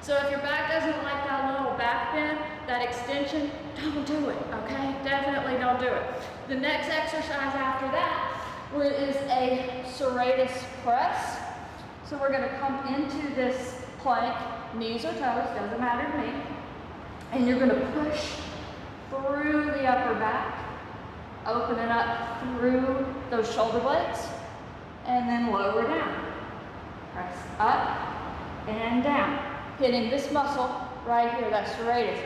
So if your back doesn't like that little back bend, that extension, don't do it, okay? Definitely don't do it. The next exercise after that is a serratus press. So we're gonna come into this plank, knees or toes, doesn't matter to me. And you're gonna push through the upper back, opening up through those shoulder blades, and then lower down. Press up and down. Hitting this muscle right here, that's serratus.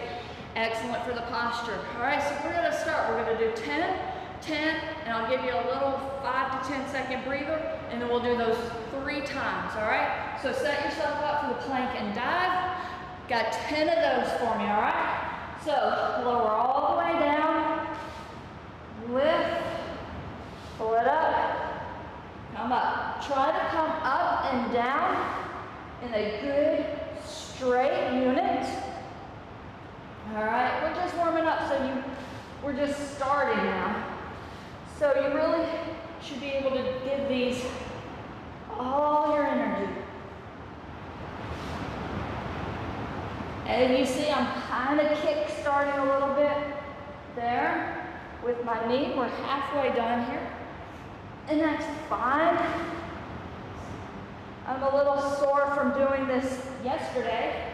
Excellent for the posture. All right, so we're gonna start. We're gonna do 10, 10, and I'll give you a little 5 to 10 second breather, and then we'll do those 3 times, all right? So set yourself up for the plank and dive. Got 10 of those for me, all right? So lower all the way down, lift, pull it up, come up. Try to come up and down in a good straight unit. All right, we're just warming up, so we're just starting now. So you really should be able to give these all your energy. And you see I'm kind of kick-starting a little bit there with my knee. We're halfway done here. And that's fine. I'm a little sore from doing this yesterday.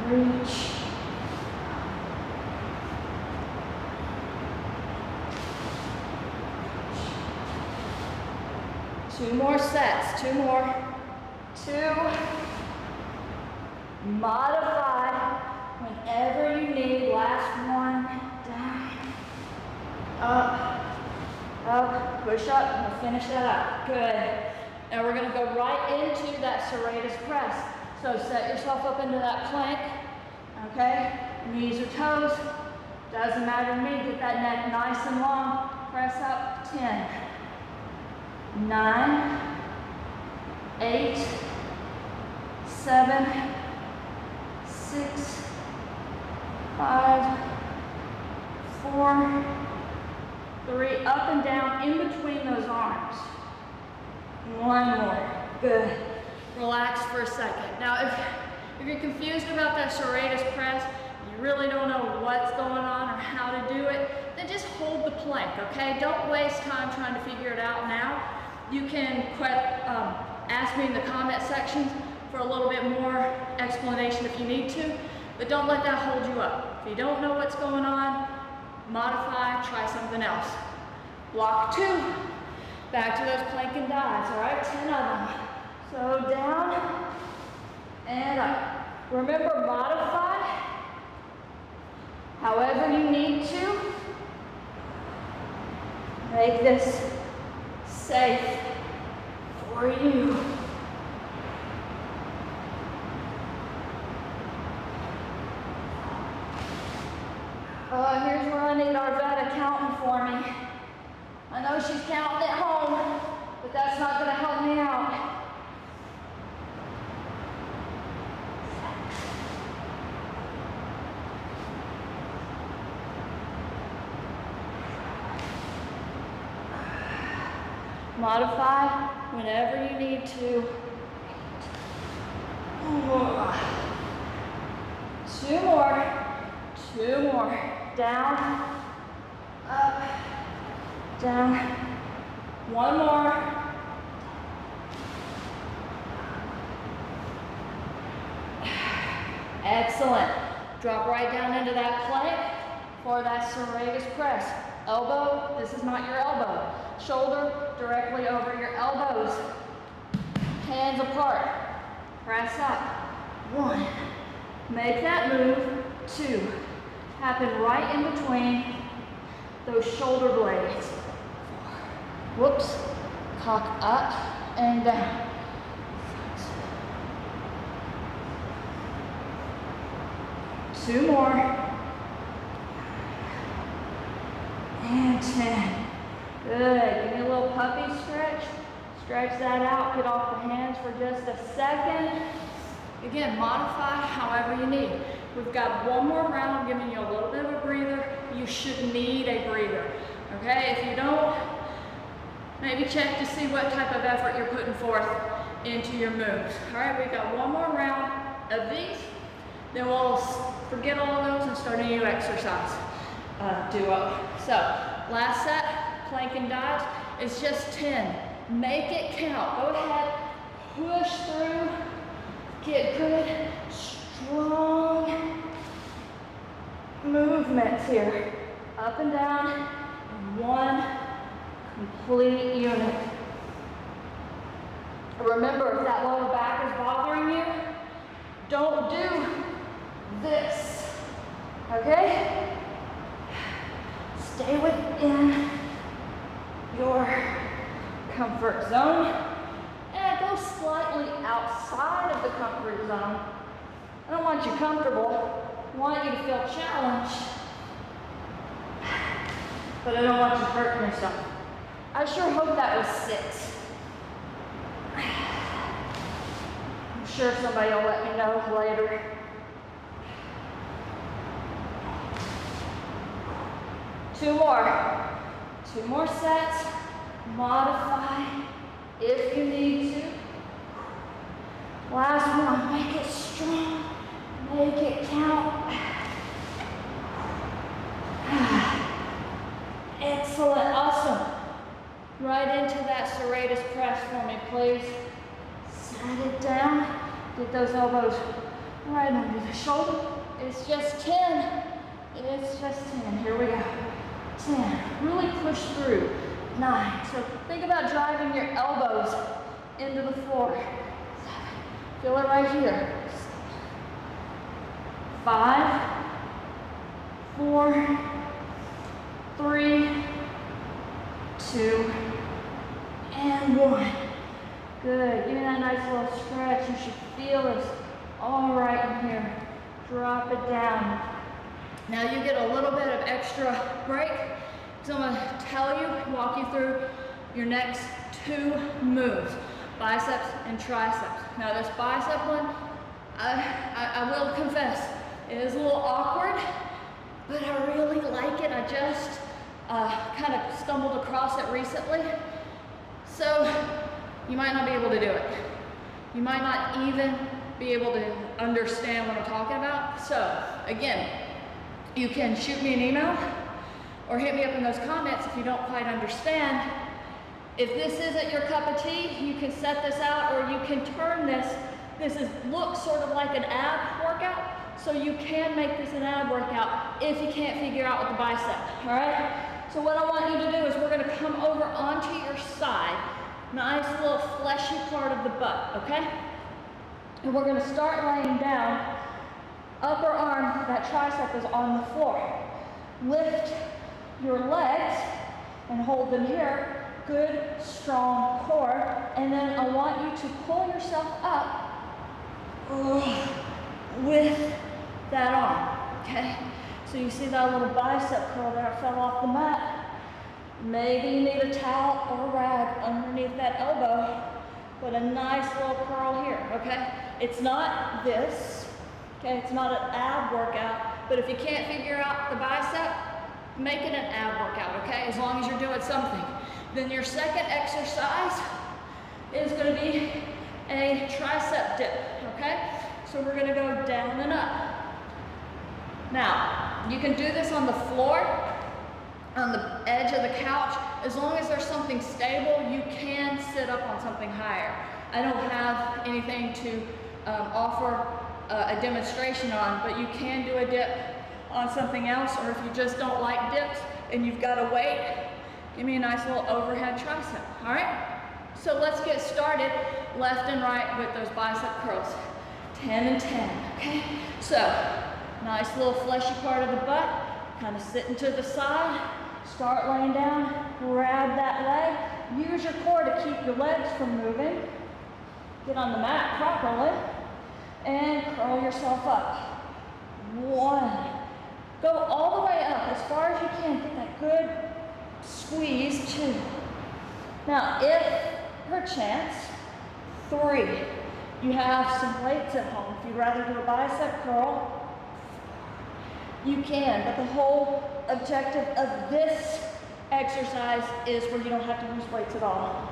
Reach. Two more sets, 2 more. 2. Modify whenever you need. Last one, down, up, up, push up, and we'll finish that up. Good. Now we're gonna go right into that serratus press. So set yourself up into that plank, okay? Knees or toes, doesn't matter to me. Get that neck nice and long. Press up, 10, 9, 8, 7, 6, 5, 4, 3, up and down in between those arms. 1 more, good. Relax for a second. Now if you're confused about that serratus press, you really don't know what's going on or how to do it, then just hold the plank, okay? Don't waste time trying to figure it out now. You can ask me in the comment sections for a little bit more explanation if you need to, but don't let that hold you up. If you don't know what's going on, modify, try something else. Block 2, back to those plank and dives, all right? 10 of them. So down and up. Remember, modify however you need to. Make this safe for you. Here's where I need our vet accountant for me. I know she's counting at home, but that's not going to help me out. Modify whenever you need to. 2 more. 2 more. Down, up, down. 1 more. Excellent. Drop right down into that plank for that serratus press. Elbow, this is not your elbow. Shoulder directly over your elbows. Hands apart. Press up. 1. Make that move. 2. Happen right in between those shoulder blades. 4. Whoops. Cock up and down. 2 more. And 10. Good. Give me a little puppy stretch. Stretch that out. Get off the hands for just a second. Again, modify however you need. We've got 1 more round. I'm giving you a little bit of a breather. You should need a breather. Okay? If you don't, maybe check to see what type of effort you're putting forth into your moves. All right, we've got one more round of these. Then we'll forget all of those and start a new exercise duo. So last set, plank and dives, is just 10. Make it count. Go ahead, push through, get good, strong movements here. Up and down in one complete unit. Remember, if that lower back is bothering you, don't do this, okay? Stay within your comfort zone and go slightly outside of the comfort zone. I don't want you comfortable, I want you to feel challenged, but I don't want you hurting yourself. I sure hope that was 6. I'm sure somebody will let me know later. Two more sets. Modify if you need to. Last one, make it strong, make it count. Excellent, awesome. Right into that serratus press for me, please. Set it down, get those elbows right under the shoulder. It's just 10, it's just 10, here we go. 10, really push through. 9, so think about driving your elbows into the floor. 7, feel it right here. 5, 4, 3, 2, and 1. Good, give me that nice little stretch. You should feel this all right in here. Drop it down. Now you get a little bit of extra break. So I'm going to tell you, walk you through your next 2 moves, biceps and triceps. Now this bicep one, I will confess, it is a little awkward, but I really like it. I just kind of stumbled across it recently. So you might not be able to do it. You might not even be able to understand what I'm talking about. So again, you can shoot me an email or hit me up in those comments if you don't quite understand. If this isn't your cup of tea, you can set this out, or you can turn this. Looks sort of like an ab workout, so you can make this an ab workout if you can't figure out with the bicep, all right? So what I want you to do is we're gonna come over onto your side, nice little fleshy part of the butt, okay? And we're gonna start laying down, upper arm, that tricep is on the floor. Lift your legs and hold them here. Good, strong core. And then I want you to pull yourself up with that arm, okay? So you see that little bicep curl there fell off the mat. Maybe you need a towel or a rag underneath that elbow, but a nice little curl here, okay? It's not this, okay? It's not an ab workout, but if you can't figure out the bicep, make it an ab workout, okay? As long as you're doing something. Then your second exercise is going to be a tricep dip, okay? So we're going to go down and up. Now, you can do this on the floor, on the edge of the couch. As long as there's something stable, you can sit up on something higher. I don't have anything to offer a demonstration on, but you can do a dip on something else, or if you just don't like dips and you've got a weight, give me a nice little overhead tricep, all right? So let's get started left and right with those bicep curls. 10 and 10, okay? So, nice little fleshy part of the butt, kind of sitting to the side, start laying down, grab that leg, use your core to keep your legs from moving, get on the mat properly, and curl yourself up. 1, go all the way up as far as you can, get that good squeeze. 2, now if perchance, 3, you have some weights at home. If you'd rather do a bicep curl, you can, but the whole objective of this exercise is where you don't have to use weights at all.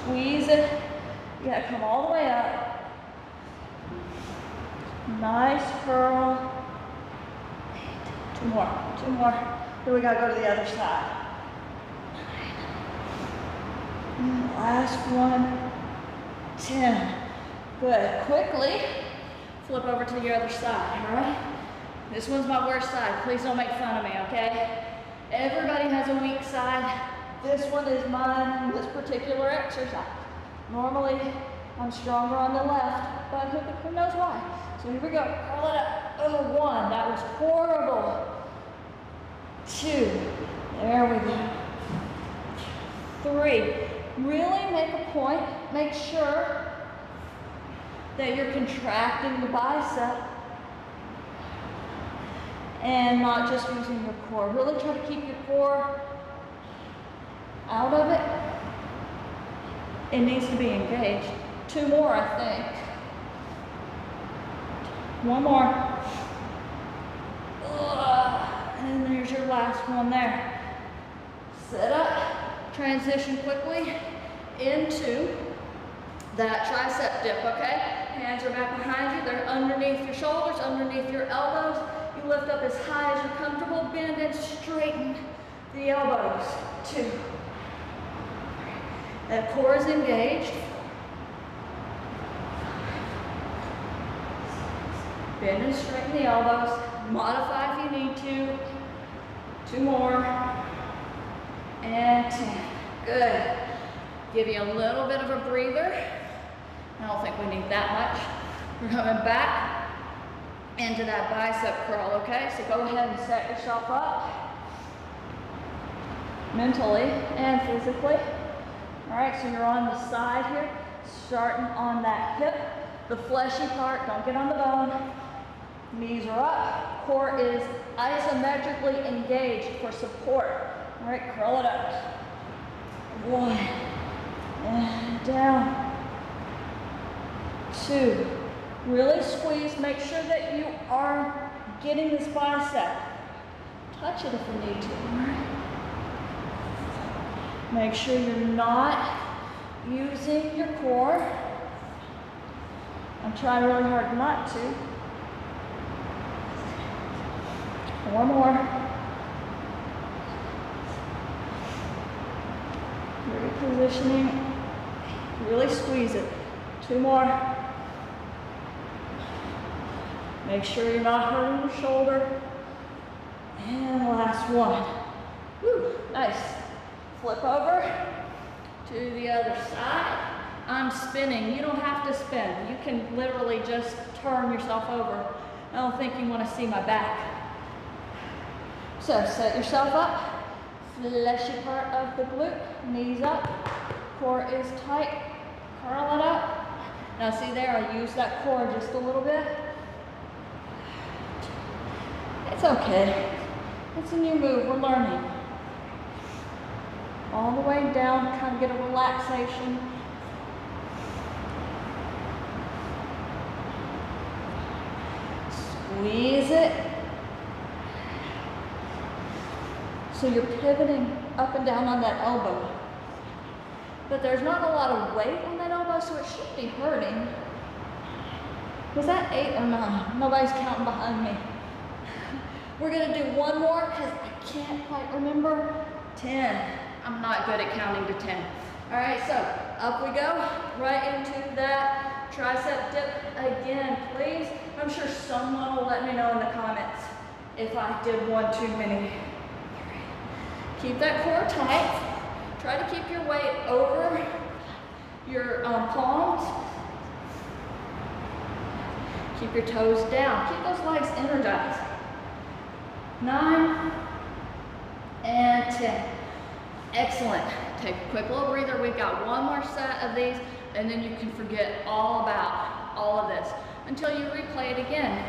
Squeeze it. You gotta come all the way up. Nice curl. 2 more, 2 more. Then we gotta go to the other side. Last one. 10. Good. Quickly flip over to your other side, all right? This one's my worst side. Please don't make fun of me, okay? Everybody has a weak side. This one is mine, this particular exercise. Normally, I'm stronger on the left, but who knows why? So here we go. Curl it up. Oh, 1. That was horrible. 2. There we go. 3. Really make a point. Make sure that you're contracting the bicep and not just using your core. Really try to keep your core out of it. It needs to be engaged. 2 more, I think. 1 more. And there's your last one there. Sit up, transition quickly into that tricep dip, okay? Hands are back behind you. They're underneath your shoulders, underneath your elbows. You lift up as high as you're comfortable. Bend and straighten the elbows. 2. That core is engaged. Bend and straighten the elbows. Modify if you need to. 2 more. And 10. Good. Give you a little bit of a breather. I don't think we need that much. We're coming back into that bicep curl, okay? So go ahead and set yourself up mentally and physically. All right, so you're on the side here, starting on that hip, the fleshy part. Don't get on the bone. Knees are up. Core is isometrically engaged for support. All right, curl it up. 1. And down. 2. Really squeeze. Make sure that you are getting this bicep. Touch it if you need to. All right. Make sure you're not using your core. I'm trying really hard not to. 4 more. Repositioning. Really squeeze it. 2 more. Make sure you're not hurting your shoulder. And last one. Woo, nice. Flip over to the other side. I'm spinning. You don't have to spin. You can literally just turn yourself over. I don't think you want to see my back. So set yourself up. Fleshy part of the glute. Knees up. Core is tight. Curl it up. Now see there, I use that core just a little bit. It's okay. It's a new move. We're learning. All the way down, kind of get a relaxation. Squeeze it. So you're pivoting up and down on that elbow. But there's not a lot of weight on that elbow, so it shouldn't be hurting. Was that 8 or 9? Nobody's counting behind me. We're gonna do 1 more because I can't quite remember. 10. I'm not good at counting to 10. All right, so up we go, right into that tricep dip again, please. I'm sure someone will let me know in the comments if I did 1 too many. Keep that core tight. Try to keep your weight over your palms. Keep your toes down. Keep those legs energized. 9 and 10. Excellent. Take a quick little breather. We've got 1 more set of these, and then you can forget all about all of this until you replay it again.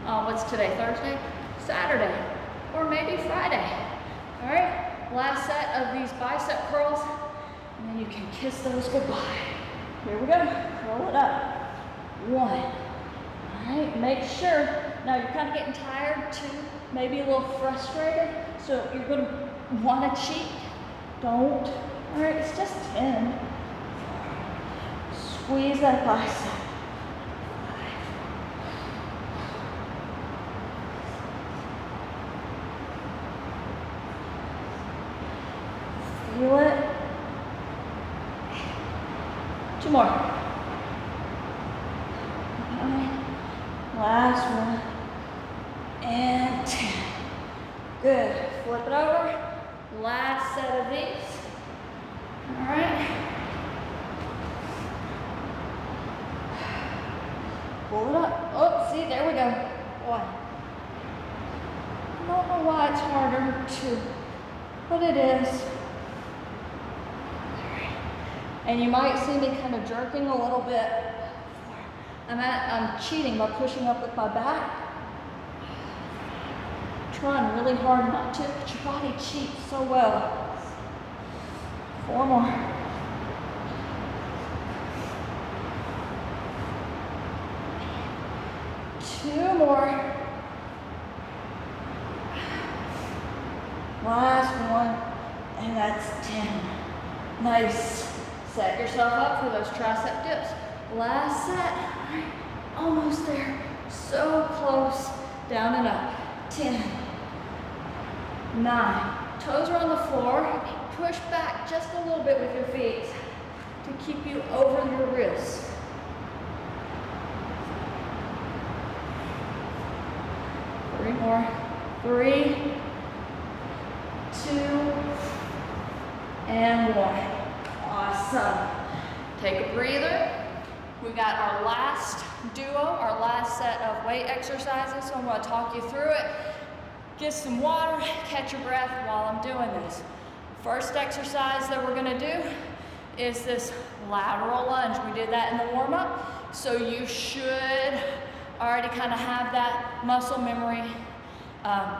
What's today? Thursday? Saturday? Or maybe Friday. All right? Last set of these bicep curls, and then you can kiss those goodbye. Here we go. Curl it up. 1. All right? Make sure. Now you're kind of getting tired too, maybe a little frustrated, so you're going to want to cheat. Don't. All right, it's just 10. Squeeze that bicep. Feel it. 2 more. Last one. And 10. Good. Flip it over. Last set of these. All right. Pull it up. Oh, see, there we go. 1. I don't know why it's harder to, but it is. And you might see me kind of jerking a little bit. I'm cheating by pushing up with my back. Trying really hard not to, but your body cheats so well. 4 more. 2 more. Last one, and that's 10. Nice. Set yourself up for those tricep dips. Last set. All right. Almost there. So close. Down and up. 10. 9. Toes are on the floor. Push back just a little bit with your feet to keep you over your wrists. 3 more. 3, 2, and 1. Awesome. Take a breather. We got our last duo, our last set of weight exercises, so I'm going to talk you through it. Get some water, catch your breath while I'm doing this. First exercise that we're going to do is this lateral lunge. We did that in the warm-up, so you should already kind of have that muscle memory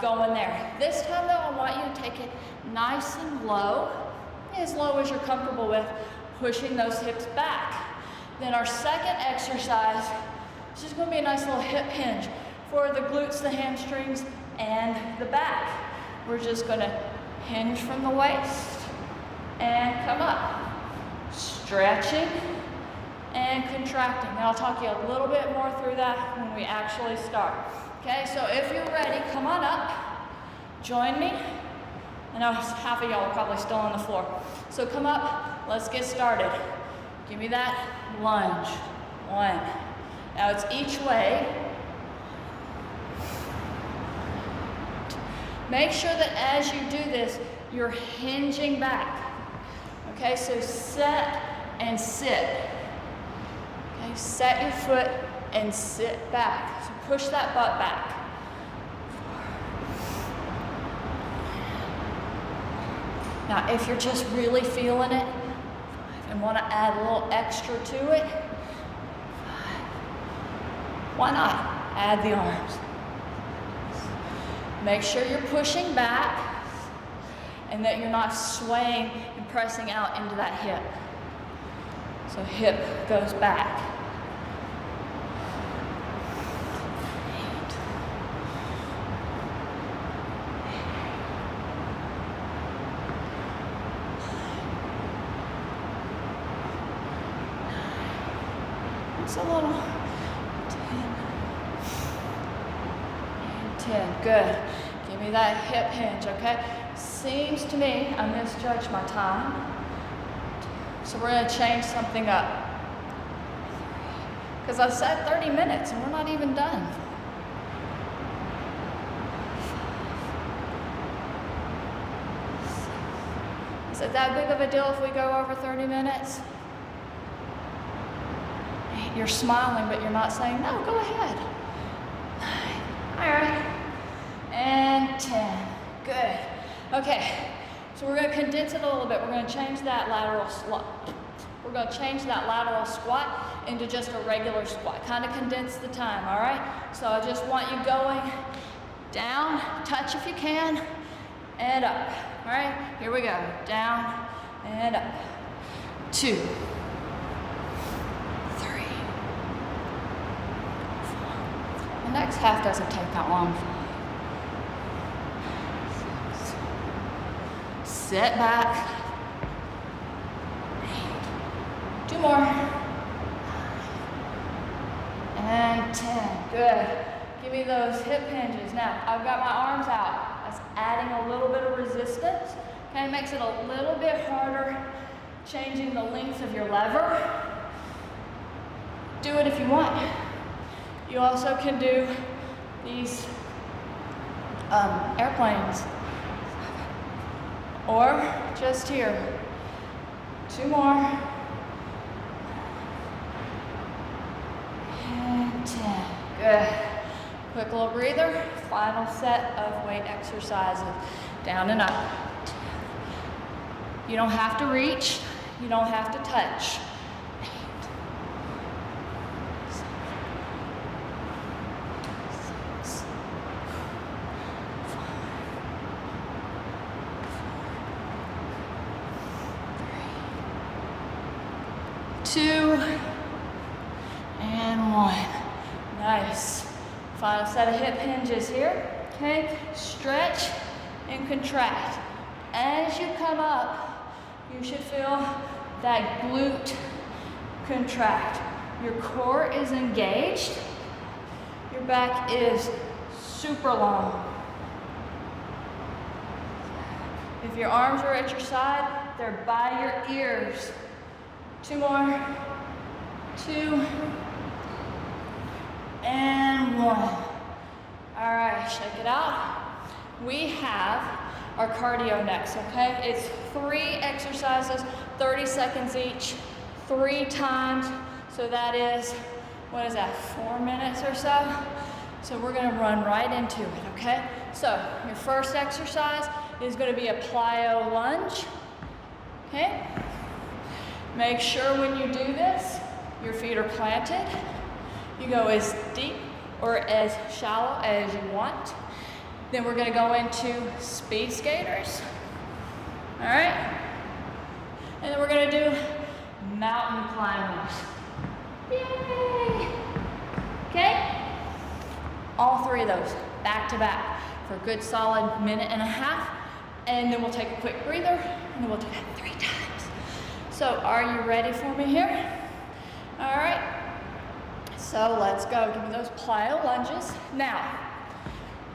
going there. This time though, I want you to take it nice and low as you're comfortable with, pushing those hips back. Then our second exercise is just going to be a nice little hip hinge for the glutes, the hamstrings, and the back. We're just going to hinge from the waist and come up, stretching and contracting. And I'll talk you a little bit more through that when we actually start. Okay, so if you're ready, come on up, join me. I know half of y'all are probably still on the floor. So come up, let's get started. Give me that lunge. 1. Now it's each way. Make sure that as you do this, you're hinging back. Okay, so set and sit. Okay, set your foot and sit back. So push that butt back. Now, if you're just really feeling it and want to add a little extra to it, why not add the arms? Make sure you're pushing back and that you're not swaying and pressing out into that hip. So hip goes back. It's a little 10 and 10. Good. Give me that hip hinge, okay? Seems to me I misjudged my time. So we're going to change something up. Because I said 30 minutes and we're not even done. Is it that big of a deal if we go over 30 minutes? You're smiling, but you're not saying, no, go ahead. 9. All right. And 10. Good. Okay. So we're going to condense it a little bit. We're going to change that lateral squat into just a regular squat. Kind of condense the time, all right? So I just want you going down, touch if you can, and up. All right? Here we go. Down and up. 2. 3. 4. The next half doesn't take that long. 6. Sit back. 8. 2 more. and 10. Good. Give me those hip hinges. Now, I've got my arms out. That's adding a little bit of resistance. Okay, makes it a little bit harder changing the length of your lever. Do it if you want. You also can do these airplanes. Or just here. 2 more. And 10. Good. Quick little breather. Final set of weight exercises. Down and up. You don't have to reach. You don't have to touch. 8. 7. 6. 2 and 1. Nice. Final set of hip hinges here. Okay, stretch and contract. As you come up, you should feel that glute contract. Your core is engaged. Your back is super long. If your arms are at your side, they're by your ears. 2 more. 2 and 1. All right, shake it out. We have our cardio next, okay? It's 3 exercises, 30 seconds each, 3 times. So that is, what is that, 4 minutes or so? So we're gonna run right into it, okay? So your first exercise is gonna be a plyo lunge, okay? Make sure when you do this, your feet are planted. You go as deep or as shallow as you want. Then we're gonna go into speed skaters. All right? And then we're gonna do mountain climbers. Yay! Okay? All 3 of those, back to back, for a good solid minute and a half. And then we'll take a quick breather, and then we'll do that 3 times. So are you ready for me here? All right, so let's go. Give me those plyo lunges. Now,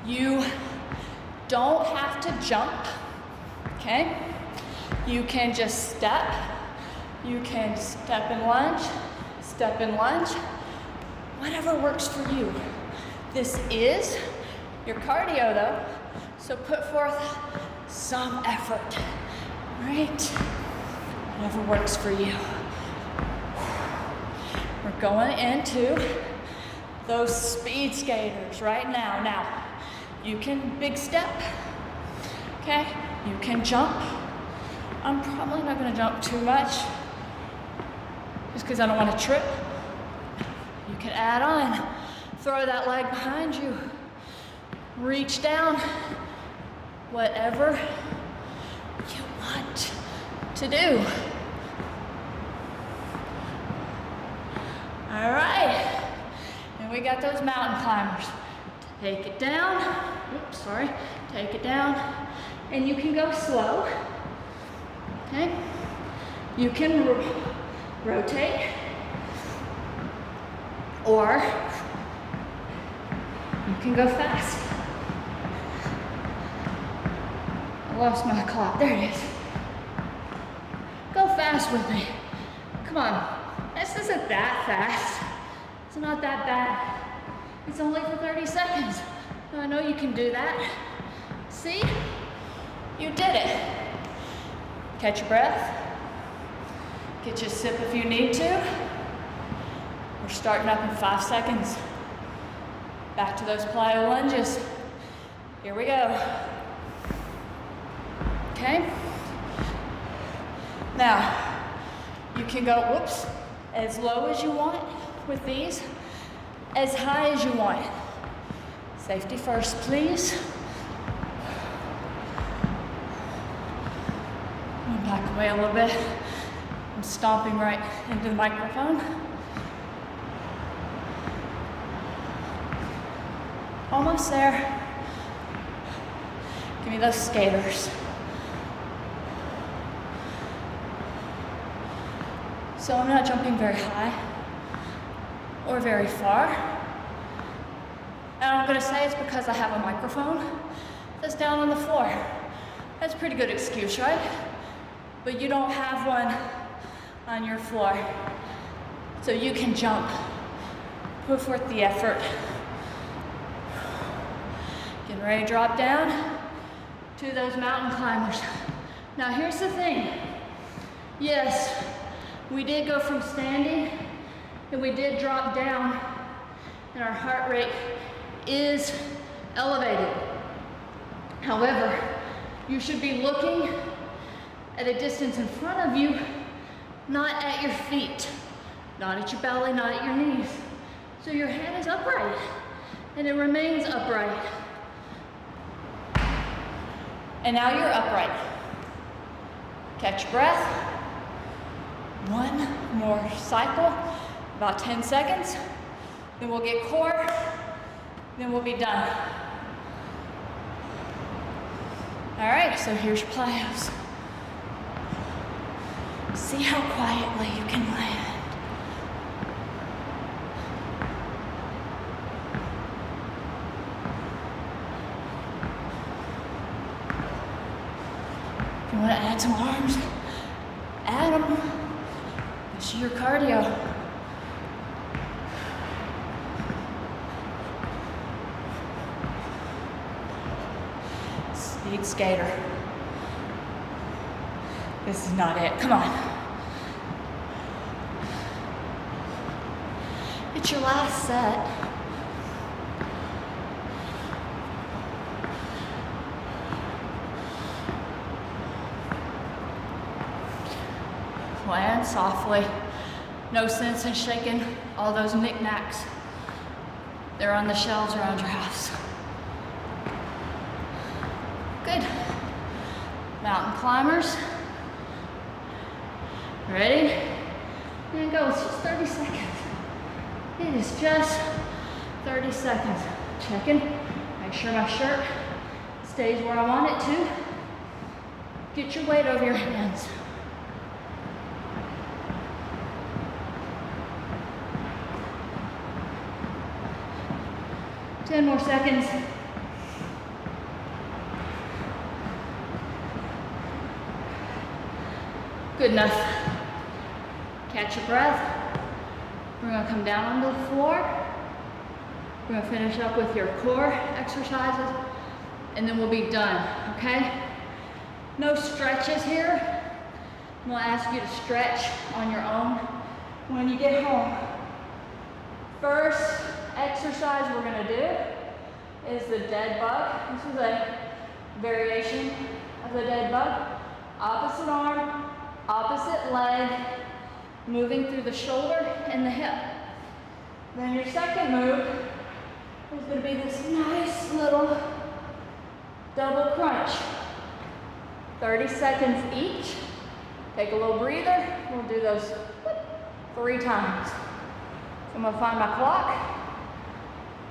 you don't have to jump, okay? You can just step. You can step and lunge, whatever works for you. This is your cardio though, so put forth some effort, all right? Whatever works for you. We're going into those speed skaters right now. Now, you can big step, okay? You can jump. I'm probably not gonna jump too much just because I don't want to trip. You can add on, throw that leg behind you, reach down, whatever you want to do. All right, and we got those mountain climbers. Take it down, oops, sorry, take it down, and you can go slow, okay? You can rotate, or you can go fast. I lost my clock, there it is. Go fast with me, come on. This isn't that fast. It's not that bad. It's only for 30 seconds. So I know you can do that. See? You did it. Catch your breath. Get you a sip if you need to. We're starting up in 5 seconds. Back to those plyo lunges. Here we go. Okay? Now, you can go, whoops, as low as you want with these, as high as you want. Safety first, please. I'm gonna back away a little bit. I'm stomping right into the microphone. Almost there. Give me those skaters. So I'm not jumping very high or very far. And I'm gonna say it's because I have a microphone that's down on the floor. That's a pretty good excuse, right? But you don't have one on your floor. So you can jump, put forth the effort. Getting ready to drop down to those mountain climbers. Now here's the thing. Yes, we did go from standing and we did drop down and our heart rate is elevated. However, you should be looking at a distance in front of you, not at your feet, not at your belly, not at your knees. So your head is upright and it remains upright. And now you're upright. Catch your breath. One more cycle, about 10 seconds. Then we'll get core, then we'll be done. All right, so here's your plyos. See how quietly you can land. If you want to add some arms, add them. This is your cardio. Speed skater. This is not it. Come on. It's your last set. Land softly. No sense in shaking all those knickknacks. They're on the shelves around your house. Good. Mountain climbers. Ready? And go. It's just 30 seconds. It is just 30 seconds. Checking. Make sure my shirt stays where I want it to. Get your weight over your hands. 10 more seconds. Good enough. Catch your breath. We're gonna come down onto the floor. We're gonna finish up with your core exercises, and then we'll be done, okay? No stretches here. I'm gonna ask you to stretch on your own when you get home. First exercise we're gonna do is the dead bug. This is a variation of the dead bug. Opposite arm, opposite leg, moving through the shoulder and the hip. Then your second move is gonna be this nice little double crunch. 30 seconds each. Take a little breather. We'll do those 3 times. So I'm gonna find my clock.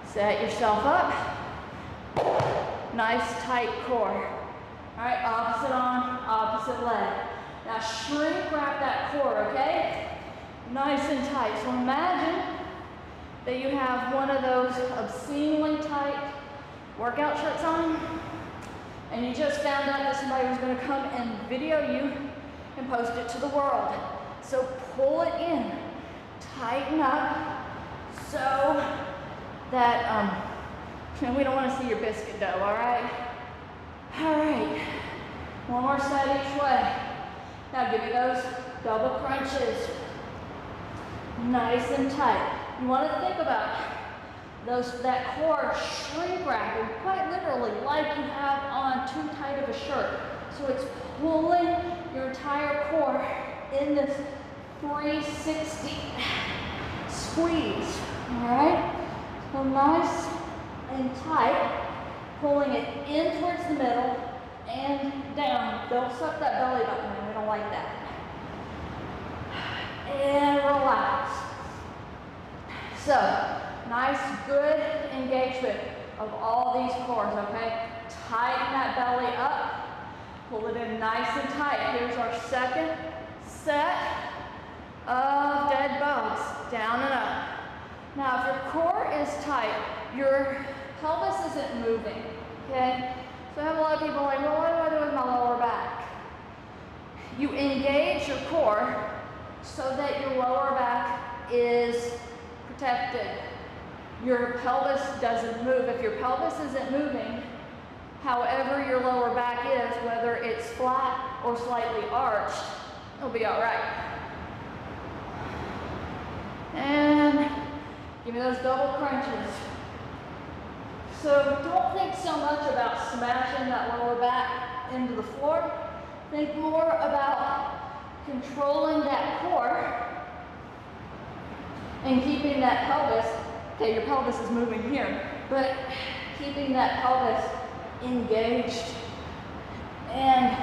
Set yourself up. Nice tight core. All right, opposite arm, opposite leg. Now shrink wrap that core, okay? Nice and tight. So imagine that you have one of those obscenely tight workout shirts on, and you just found out that somebody was gonna come and video you and post it to the world. So pull it in, tighten up, so that, we don't wanna see your biscuit dough, all right? All right, one more set each way. Now give me those double crunches. Nice and tight. You want to think about that core shrink wrapping, quite literally, like you have on too tight of a shirt. So it's pulling your entire core in this 360 squeeze. All right? So nice and tight, pulling it in towards the middle and down. Don't suck that belly button in. We don't like that. And relax. So, nice, good engagement of all these cores, okay? Tighten that belly up. Pull it in nice and tight. Here's our second set of dead bugs. Down and up. Now, if your core is tight, your pelvis isn't moving, okay? So I have a lot of people like, well, what do I do with my lower back? You engage your core so that your lower back is protected. Your pelvis doesn't move. If your pelvis isn't moving, however your lower back is, whether it's flat or slightly arched, it'll be all right. And give me those double crunches. So don't think so much about smashing that lower back into the floor. Think more about controlling that core and keeping that pelvis, okay, your pelvis is moving here, but keeping that pelvis engaged and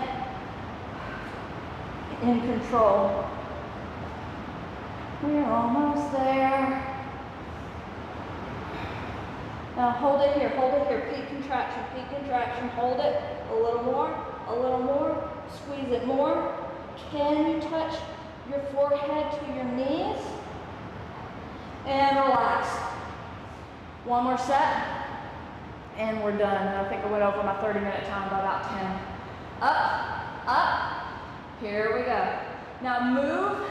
in control. We're almost there. Now hold it here, peak contraction, hold it a little more, squeeze it more. Can you touch your forehead to your knees? And relax. One more set, and we're done. I think I went over my 30-minute time by about 10. Up, here we go. Now move,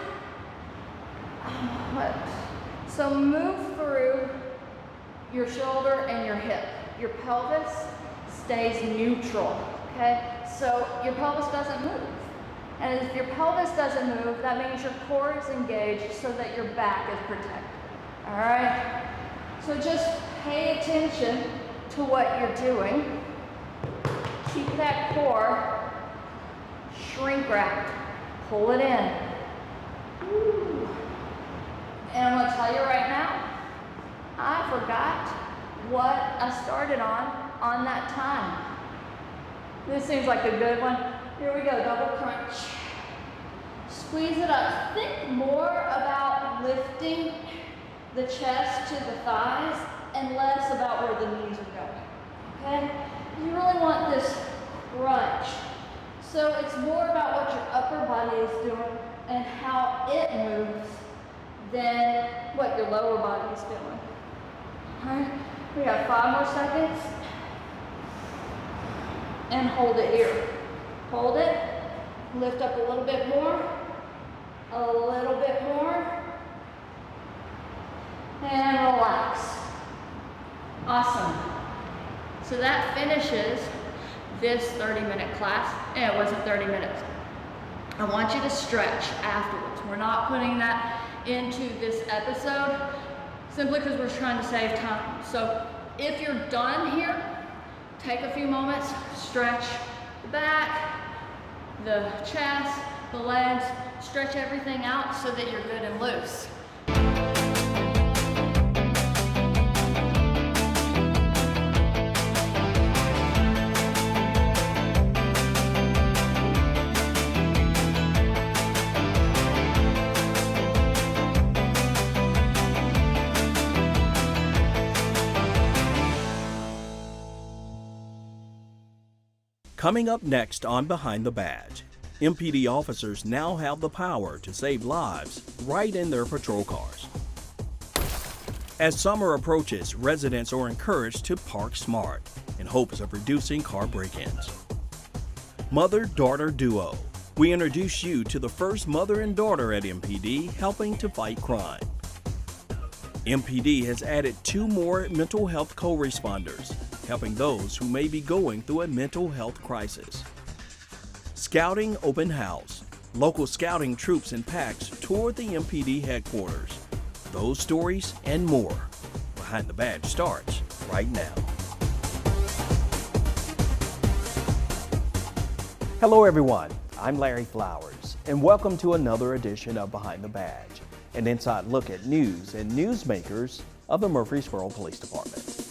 so move through your shoulder and your hip. Your pelvis stays neutral, okay? So your pelvis doesn't move. And if your pelvis doesn't move, that means your core is engaged so that your back is protected, all right? So just pay attention to what you're doing. Keep that core shrink wrapped. Pull it in. Ooh. And I'm gonna tell you right now, I forgot what I started on that time. This seems like a good one. Here we go, double crunch. Squeeze it up. Think more about lifting the chest to the thighs and less about where the knees are going, okay? You really want this crunch. So it's more about what your upper body is doing and how it moves than what your lower body is doing. All right, we have 5 more seconds. And hold it here. Hold it, lift up a little bit more, and relax. Awesome. So that finishes this 30-minute class, and it wasn't 30 minutes. I want you to stretch afterwards. We're not putting that into this episode simply because we're trying to save time. So if you're done here, take a few moments, stretch the back, the chest, the legs, stretch everything out so that you're good and loose. Coming up next on Behind the Badge, MPD officers now have the power to save lives right in their patrol cars. As summer approaches, residents are encouraged to park smart in hopes of reducing car break-ins. Mother-daughter duo. We introduce you to the first mother and daughter at MPD helping to fight crime. MPD has added 2 more mental health co-responders, helping those who may be going through a mental health crisis. Scouting open house. Local scouting troops and packs toured the MPD headquarters. Those stories and more. Behind the Badge starts right now. Hello everyone, I'm Larry Flowers, and welcome to another edition of Behind the Badge, an inside look at news and newsmakers of the Murfreesboro Police Department.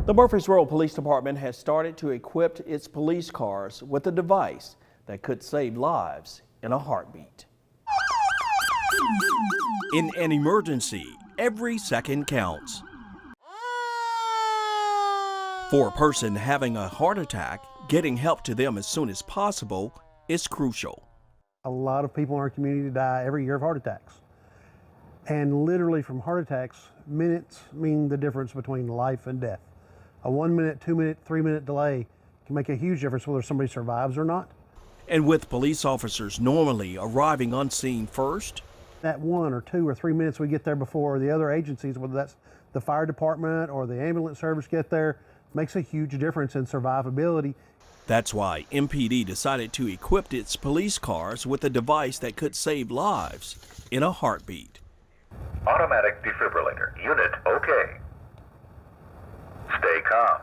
The Murfreesboro Police Department has started to equip its police cars with a device that could save lives in a heartbeat. In an emergency, every second counts. For a person having a heart attack, getting help to them as soon as possible is crucial. A lot of people in our community die every year of heart attacks. And literally from heart attacks, minutes mean the difference between life and death. A 1 minute, 2 minute, 3 minute delay can make a huge difference whether somebody survives or not. And with police officers normally arriving on scene first, That 1 or 2 or 3 minutes we get there before the other agencies, whether that's the fire department or the ambulance service get there, makes a huge difference in survivability. that's why MPD decided to equip its police cars with a device that could save lives in a heartbeat. Automatic defibrillator. Unit okay. Stay calm.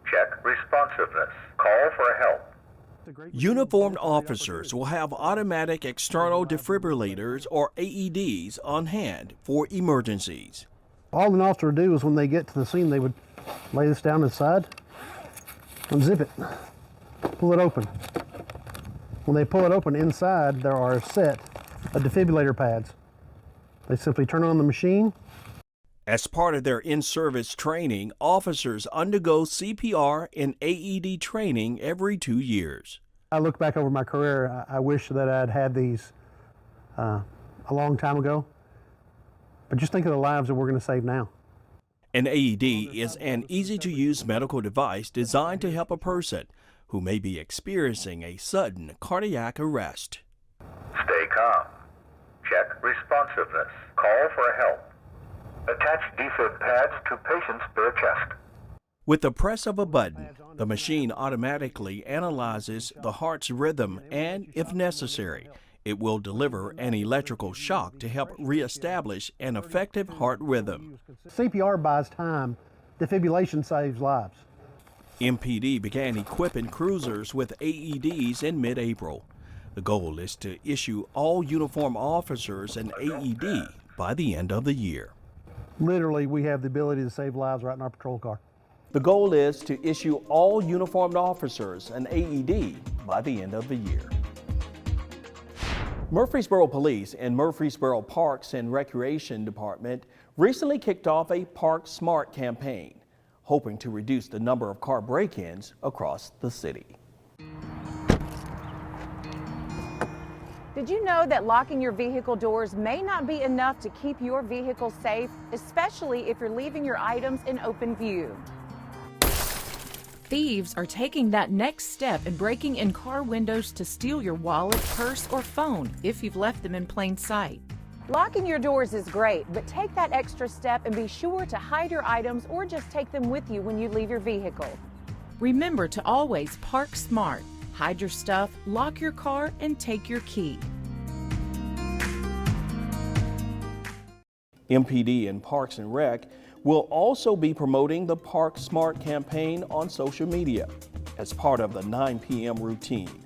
Check responsiveness. Call for help. Uniformed officers will have automatic external defibrillators or AEDs on hand for emergencies. All an officer would do is when they get to the scene, they would lay this down to the side, unzip it, pull it open. When they pull it open, inside there are a set of defibrillator pads. They simply turn on the machine. As part of their in-service training, officers undergo CPR and AED training every 2 years. I look back over my career, I wish that I'd had these a long time ago. But just think of the lives that we're going to save now. An AED is an easy-to-use medical device designed to help a person who may be experiencing a sudden cardiac arrest. Stay calm. Check responsiveness. Call for help. Attach defib pads to patient's bare chest. With the press of a button, the machine automatically analyzes the heart's rhythm and, if necessary, it will deliver an electrical shock to help reestablish an effective heart rhythm. CPR buys time. Defibrillation saves lives. MPD began equipping cruisers with AEDs in mid-April. The goal is to issue all uniformed officers an AED by the end of the year. Literally, we have the ability to save lives right in our patrol car. The goal is to issue all uniformed officers an AED by the end of the year. Murfreesboro Police and Murfreesboro Parks and Recreation Department recently kicked off a Park Smart campaign, hoping to reduce the number of car break-ins across the city. Did you know that locking your vehicle doors may not be enough to keep your vehicle safe, especially if you're leaving your items in open view? Thieves are taking that next step and breaking in car windows to steal your wallet, purse, or phone if you've left them in plain sight. Locking your doors is great, but take that extra step and be sure to hide your items or just take them with you when you leave your vehicle. Remember to always park smart. Hide your stuff, lock your car, and take your key. MPD and Parks and Rec will also be promoting the Park Smart campaign on social media as part of the 9 p.m. routine.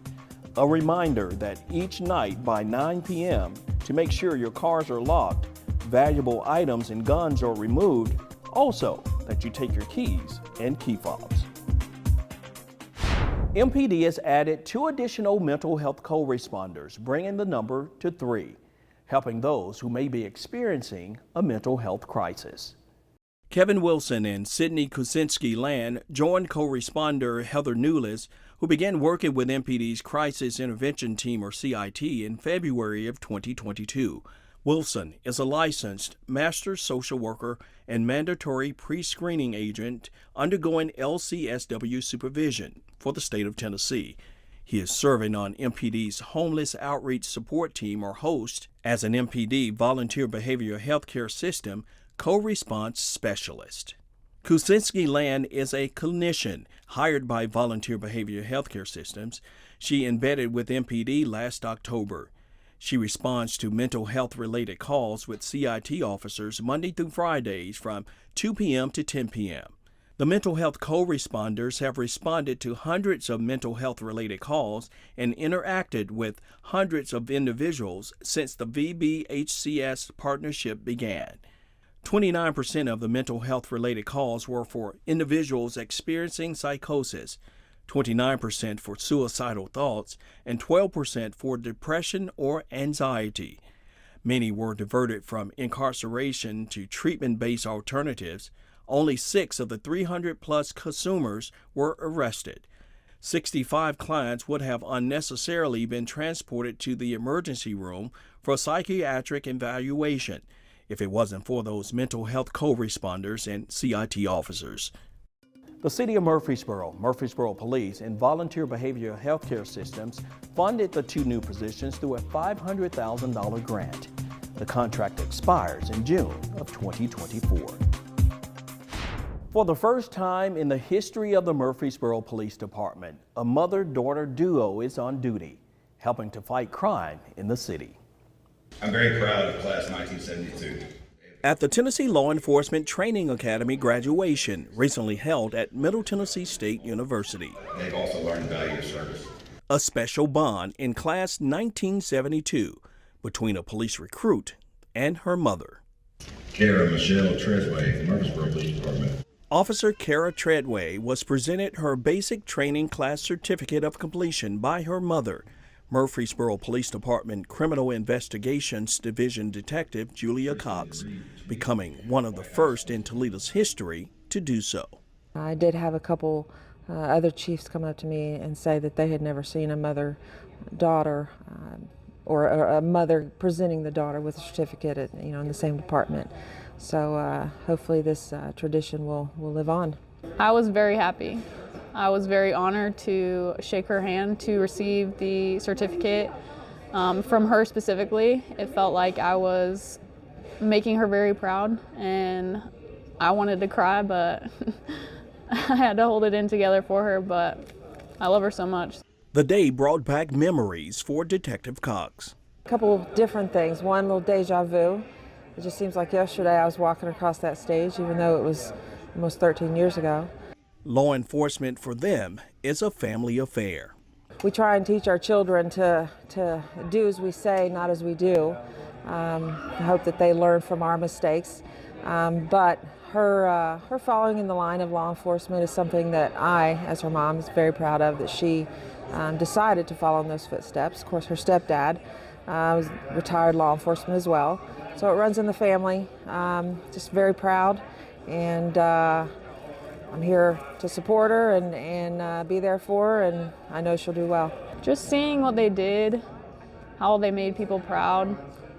A reminder that each night by 9 p.m. to make sure your cars are locked, valuable items and guns are removed, also that you take your keys and key fobs. MPD has added 2 additional mental health co-responders, bringing the number to 3, helping those who may be experiencing a mental health crisis. Kevin Wilson and Sydney Kucinski-Land joined co-responder Heather Newless, who began working with MPD's Crisis Intervention Team, or CIT, in February of 2022. Wilson is a licensed master social worker and mandatory pre-screening agent undergoing LCSW supervision for the state of Tennessee. He is serving on MPD's Homeless Outreach Support Team, or HOST, as an MPD Volunteer Behavioral Healthcare System co-response specialist. Kucinski-Land is a clinician hired by Volunteer Behavioral Healthcare Systems. She embedded with MPD last October. She responds to mental health related calls with CIT officers Monday through Fridays from 2 p.m. to 10 p.m. The mental health co-responders have responded to hundreds of mental health related calls and interacted with hundreds of individuals since the VBHCS partnership began. 29% of the mental health related calls were for individuals experiencing psychosis, 29% for suicidal thoughts, and 12% for depression or anxiety. Many were diverted from incarceration to treatment-based alternatives. Only 6 of the 300-plus consumers were arrested. 65 clients would have unnecessarily been transported to the emergency room for psychiatric evaluation. if it wasn't for those mental health co-responders and CIT officers. The City of Murfreesboro, Murfreesboro Police, and Volunteer Behavioral Healthcare Systems funded the 2 new positions through a $500,000 grant. The contract expires in June of 2024. For the first time in the history of the Murfreesboro Police Department, a mother-daughter duo is on duty, helping to fight crime in the city. I'm very proud of Class 1972. At the Tennessee Law Enforcement Training Academy graduation, recently held at Middle Tennessee State University. They've also learned the value of service. A special bond in Class 1972 between a police recruit and her mother. Kara Michelle Tresway, Murfreesboro Police Department. Officer Kara Treadway was presented her basic training class certificate of completion by her mother, Murfreesboro Police Department Criminal Investigations Division Detective Julia Cox, becoming one of the first in Toledo's history to do so. I did have a couple other chiefs come up to me and say that they had never seen a mother-daughter or a mother presenting the daughter with a certificate at, in the same department. So hopefully this tradition will live on. I was very happy. I was very honored to shake her hand to receive the certificate from her specifically. It felt like I was making her very proud, and I wanted to cry, but I had to hold it in together for her, but I love her so much. The day brought back memories for Detective Cox. A couple of different things. One, little deja vu. It just seems like yesterday I was walking across that stage, even though it was almost 13 years ago. Law enforcement for them is a family affair. We try and teach our children to do as we say, not as we do. I hope that they learn from our mistakes. But her following in the line of law enforcement is something that I, as her mom, is very proud of, that she decided to follow in those footsteps. Of course, her stepdad was retired law enforcement as well. So it runs in the family. Just very proud, and I'm here to support her and be there for her, and I know she'll do well. Just seeing what they did, how they made people proud,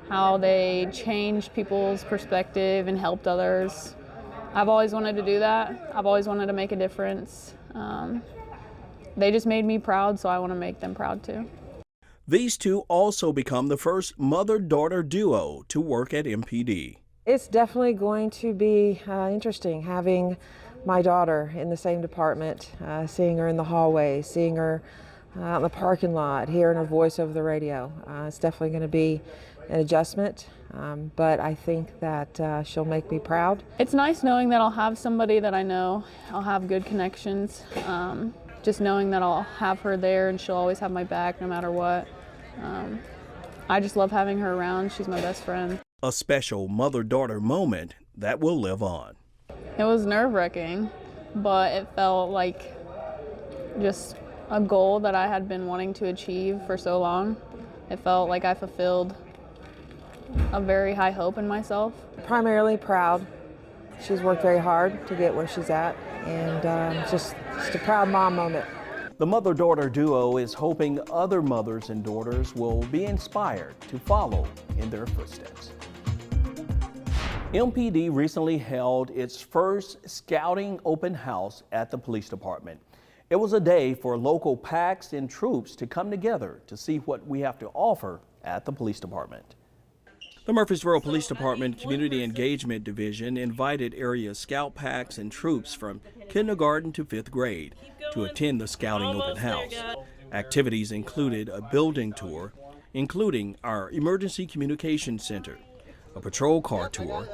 how they changed people's perspective and helped others. I've always wanted to do that. I've always wanted to make a difference. They just made me proud, so I want to make them proud too. These two also become the first mother-daughter duo to work at MPD. It's definitely going to be interesting having my daughter in the same department, seeing her in the hallway, seeing her out in the parking lot, hearing her voice over the radio. It's definitely going to be an adjustment, but I think that she'll make me proud. It's nice knowing that I'll have somebody that I know, I'll have good connections. Just knowing that I'll have her there and she'll always have my back no matter what. I just love having her around. She's my best friend. A special mother-daughter moment that will live on. It was nerve-wracking, but it felt like just a goal that I had been wanting to achieve for so long. It felt like I fulfilled a very high hope in myself. Primarily proud. She's worked very hard to get where she's at, and just a proud mom moment. The mother-daughter duo is hoping other mothers and daughters will be inspired to follow in their footsteps. MPD recently held its first scouting open house at the police department. It was a day for local PACs and troops to come together to see what we have to offer at the police department. The Murfreesboro Police Department Community Engagement Division invited area scout packs and troops from kindergarten to 5th grade to attend the scouting open house. Activities included a building tour, including our Emergency Communications Center, a patrol car tour,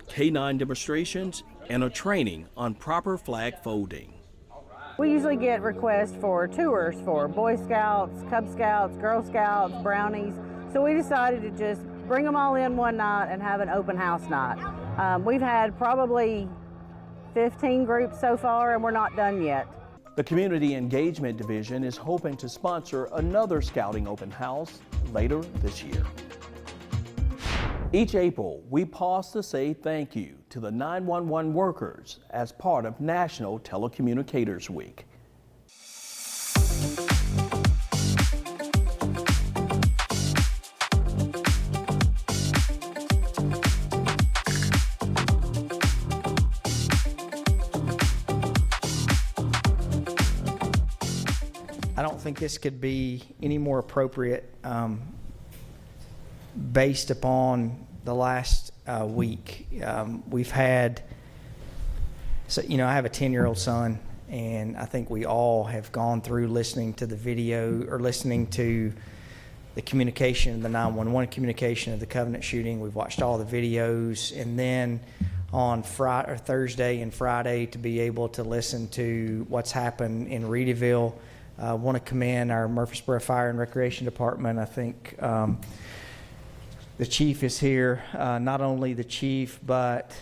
K-9 demonstrations, and a training on proper flag folding. We usually get requests for tours for Boy Scouts, Cub Scouts, Girl Scouts, Brownies, so we decided to just bring them all in one night and have an open house night. We've had probably 15 groups so far, and we're not done yet. The Community Engagement Division is hoping to sponsor another scouting open house later this year. Each April, we pause to say thank you to the 911 workers as part of National Telecommunicators Week. think this could be any more appropriate based upon the last week. We've had, so, you know, I have a 10-year-old son, and I think we all have gone through listening to the video or listening to the communication, the 911 communication of the Covenant shooting. We've watched all the videos, and then on Friday or Thursday and Friday to be able to listen to what's happened in Reedyville. I want to commend our Murfreesboro Fire and Recreation Department. I think the chief is here. Not only the chief, but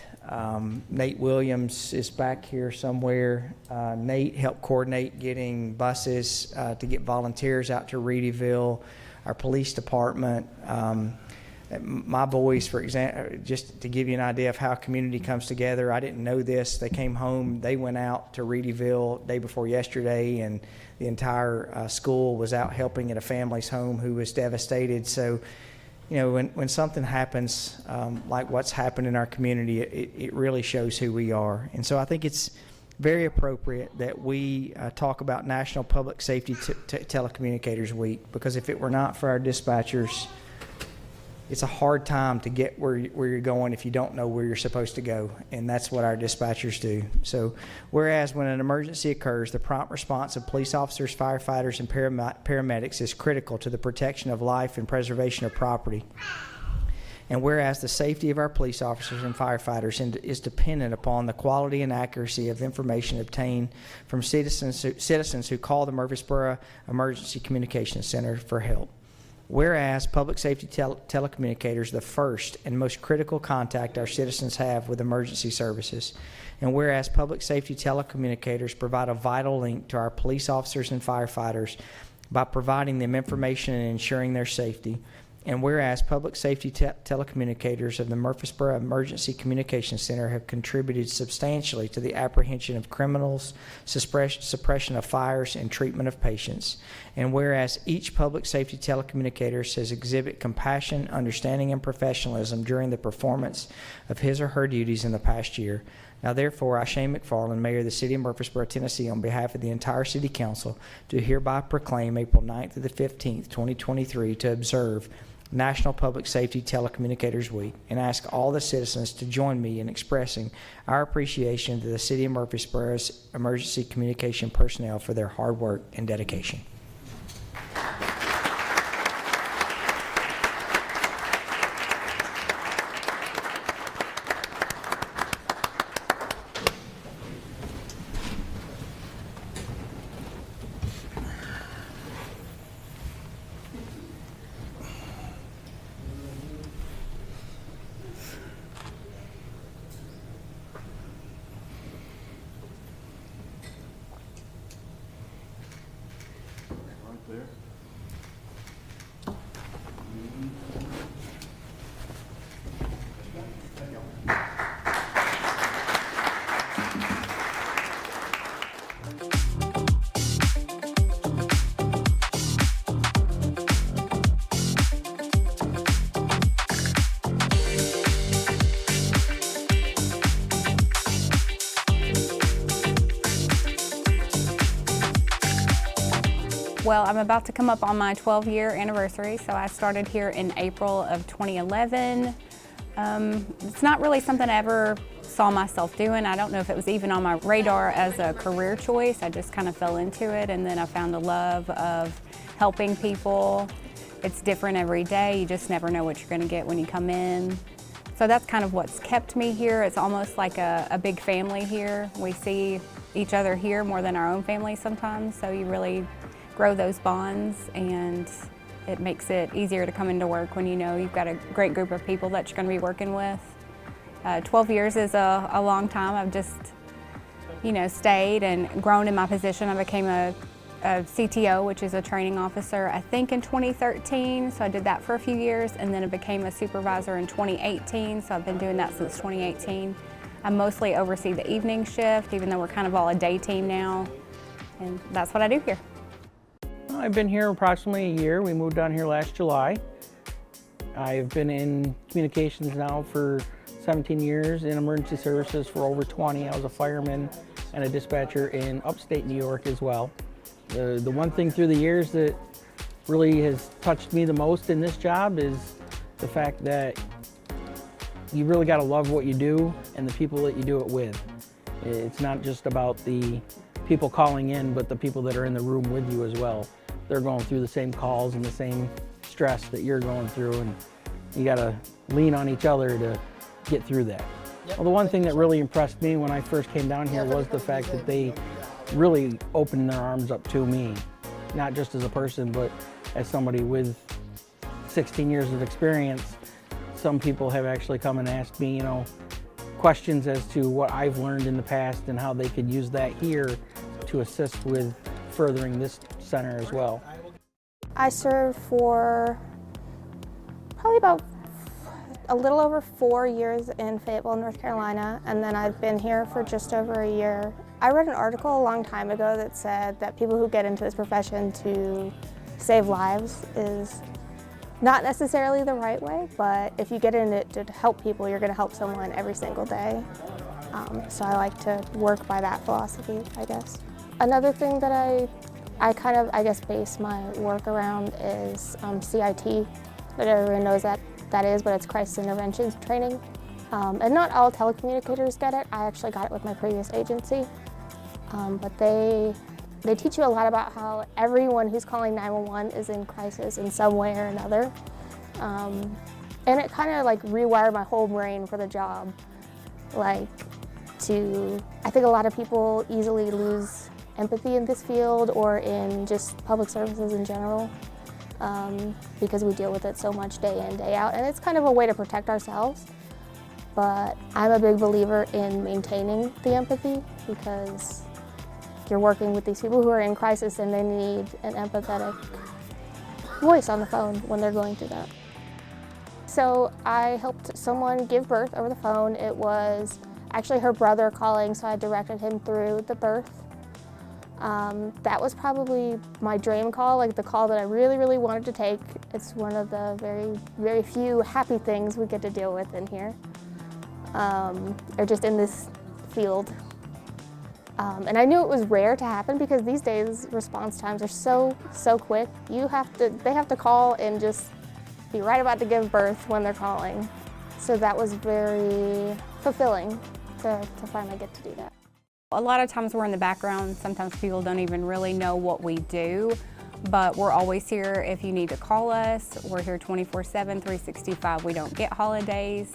Nate Williams is back here somewhere. Nate helped coordinate getting buses to get volunteers out to Reedyville. Our police department. My boys, for example, just to give you an idea of how a community comes together, I didn't know this. They came home, they went out to Reedyville day before yesterday, and the entire school was out helping at a family's home who was devastated. So, you know, when something happens like what's happened in our community, it really shows who we are. And so I think it's very appropriate that we talk about National Public Safety Telecommunicators Week, because if it were not for our dispatchers, it's a hard time to get where you're going if you don't know where you're supposed to go, and that's what our dispatchers do. So whereas when an emergency occurs, the prompt response of police officers, firefighters, and paramedics is critical to the protection of life and preservation of property. And whereas the safety of our police officers and firefighters is dependent upon the quality and accuracy of information obtained from citizens who call the Murfreesboro Emergency Communications Center for help. Whereas public safety telecommunicators, the first and most critical contact our citizens have with emergency services. And whereas public safety telecommunicators provide a vital link to our police officers and firefighters by providing them information and ensuring their safety. And whereas public safety telecommunicators of the Murfreesboro Emergency Communications Center have contributed substantially to the apprehension of criminals, suppression of fires, and treatment of patients. And whereas each public safety telecommunicator says exhibit compassion, understanding, and professionalism during the performance of his or her duties in the past year. Now, therefore, I, Shane McFarland, Mayor of the City of Murfreesboro, Tennessee, on behalf of the entire City Council, do hereby proclaim April 9th to the 15th, 2023, to observe National Public Safety Telecommunicators Week, and ask all the citizens to join me in expressing our appreciation to the City of Murfreesboro's emergency communication personnel for their hard work and dedication. Well, I'm about to come up on my 12-year anniversary, so I started here in April of 2011. It's not really something I ever saw myself doing. I don't know if it was even on my radar as a career choice. I just kind of fell into it, and then I found the love of helping people. It's different every day. You just never know what you're going to get when you come in. So that's kind of what's kept me here. It's almost like a big family here. We see each other here more than our own family sometimes, so you really grow those bonds, and it makes it easier to come into work when you know you've got a great group of people that you're going to be working with. 12 years is a long time. I've just, you know, stayed and grown in my position. I became a CTO, which is a training officer, I think in 2013, so I did that for a few years, and then I became a supervisor in 2018, so I've been doing that since 2018. I mostly oversee the evening shift, even though we're kind of all a day team now, and that's what I do here. I've been here approximately a year. We moved down here last July. I've been in communications now for 17 years, in emergency services for over 20. I was a fireman and a dispatcher in upstate New York as well. The one thing through the years that really has touched me the most in this job is the fact that you really got to love what you do and the people that you do it with. It's not just about the people calling in, but the people that are in the room with you as well. They're going through the same calls and the same stress that you're going through, and you got to lean on each other to get through that. Well, the one thing that really impressed me when I first came down here was the fact that they really opened their arms up to me, not just as a person, but as somebody with 16 years of experience. Some people have actually come and asked me, you know, questions as to what I've learned in the past and how they could use that here to assist with furthering this center as well. I served for probably about a little over 4 years in Fayetteville, North Carolina, and then I've been here for just over a year. I read an article a long time ago that said that people who get into this profession to save lives is not necessarily the right way, but if you get in it to help people, you're going to help someone every single day. So I like to work by that philosophy, I guess. Another thing that I kind of, I guess, base my work around is CIT. But everyone knows that is, but it's crisis interventions training. And not all telecommunicators get it. I actually got it with my previous agency. But they teach you a lot about how everyone who's calling 911 is in crisis in some way or another. And it kind of like rewired my whole brain for the job. I think a lot of people easily lose empathy in this field or in just public services in general because we deal with it so much day in, day out. And it's kind of a way to protect ourselves. But I'm a big believer in maintaining the empathy because you're working with these people who are in crisis and they need an empathetic voice on the phone when they're going through that. So I helped someone give birth over the phone. It was actually her brother calling, so I directed him through the birth. That was probably my dream call, like the call that I really, really wanted to take. It's one of the very, very few happy things we get to deal with in here, or just in this field. And I knew it was rare to happen because these days response times are so quick. They have to call and just be right about to give birth when they're calling. So that was very fulfilling to finally get to do that. A lot of times we're in the background. Sometimes people don't even really know what we do, but we're always here if you need to call us. We're here 24/7, 365. We don't get holidays.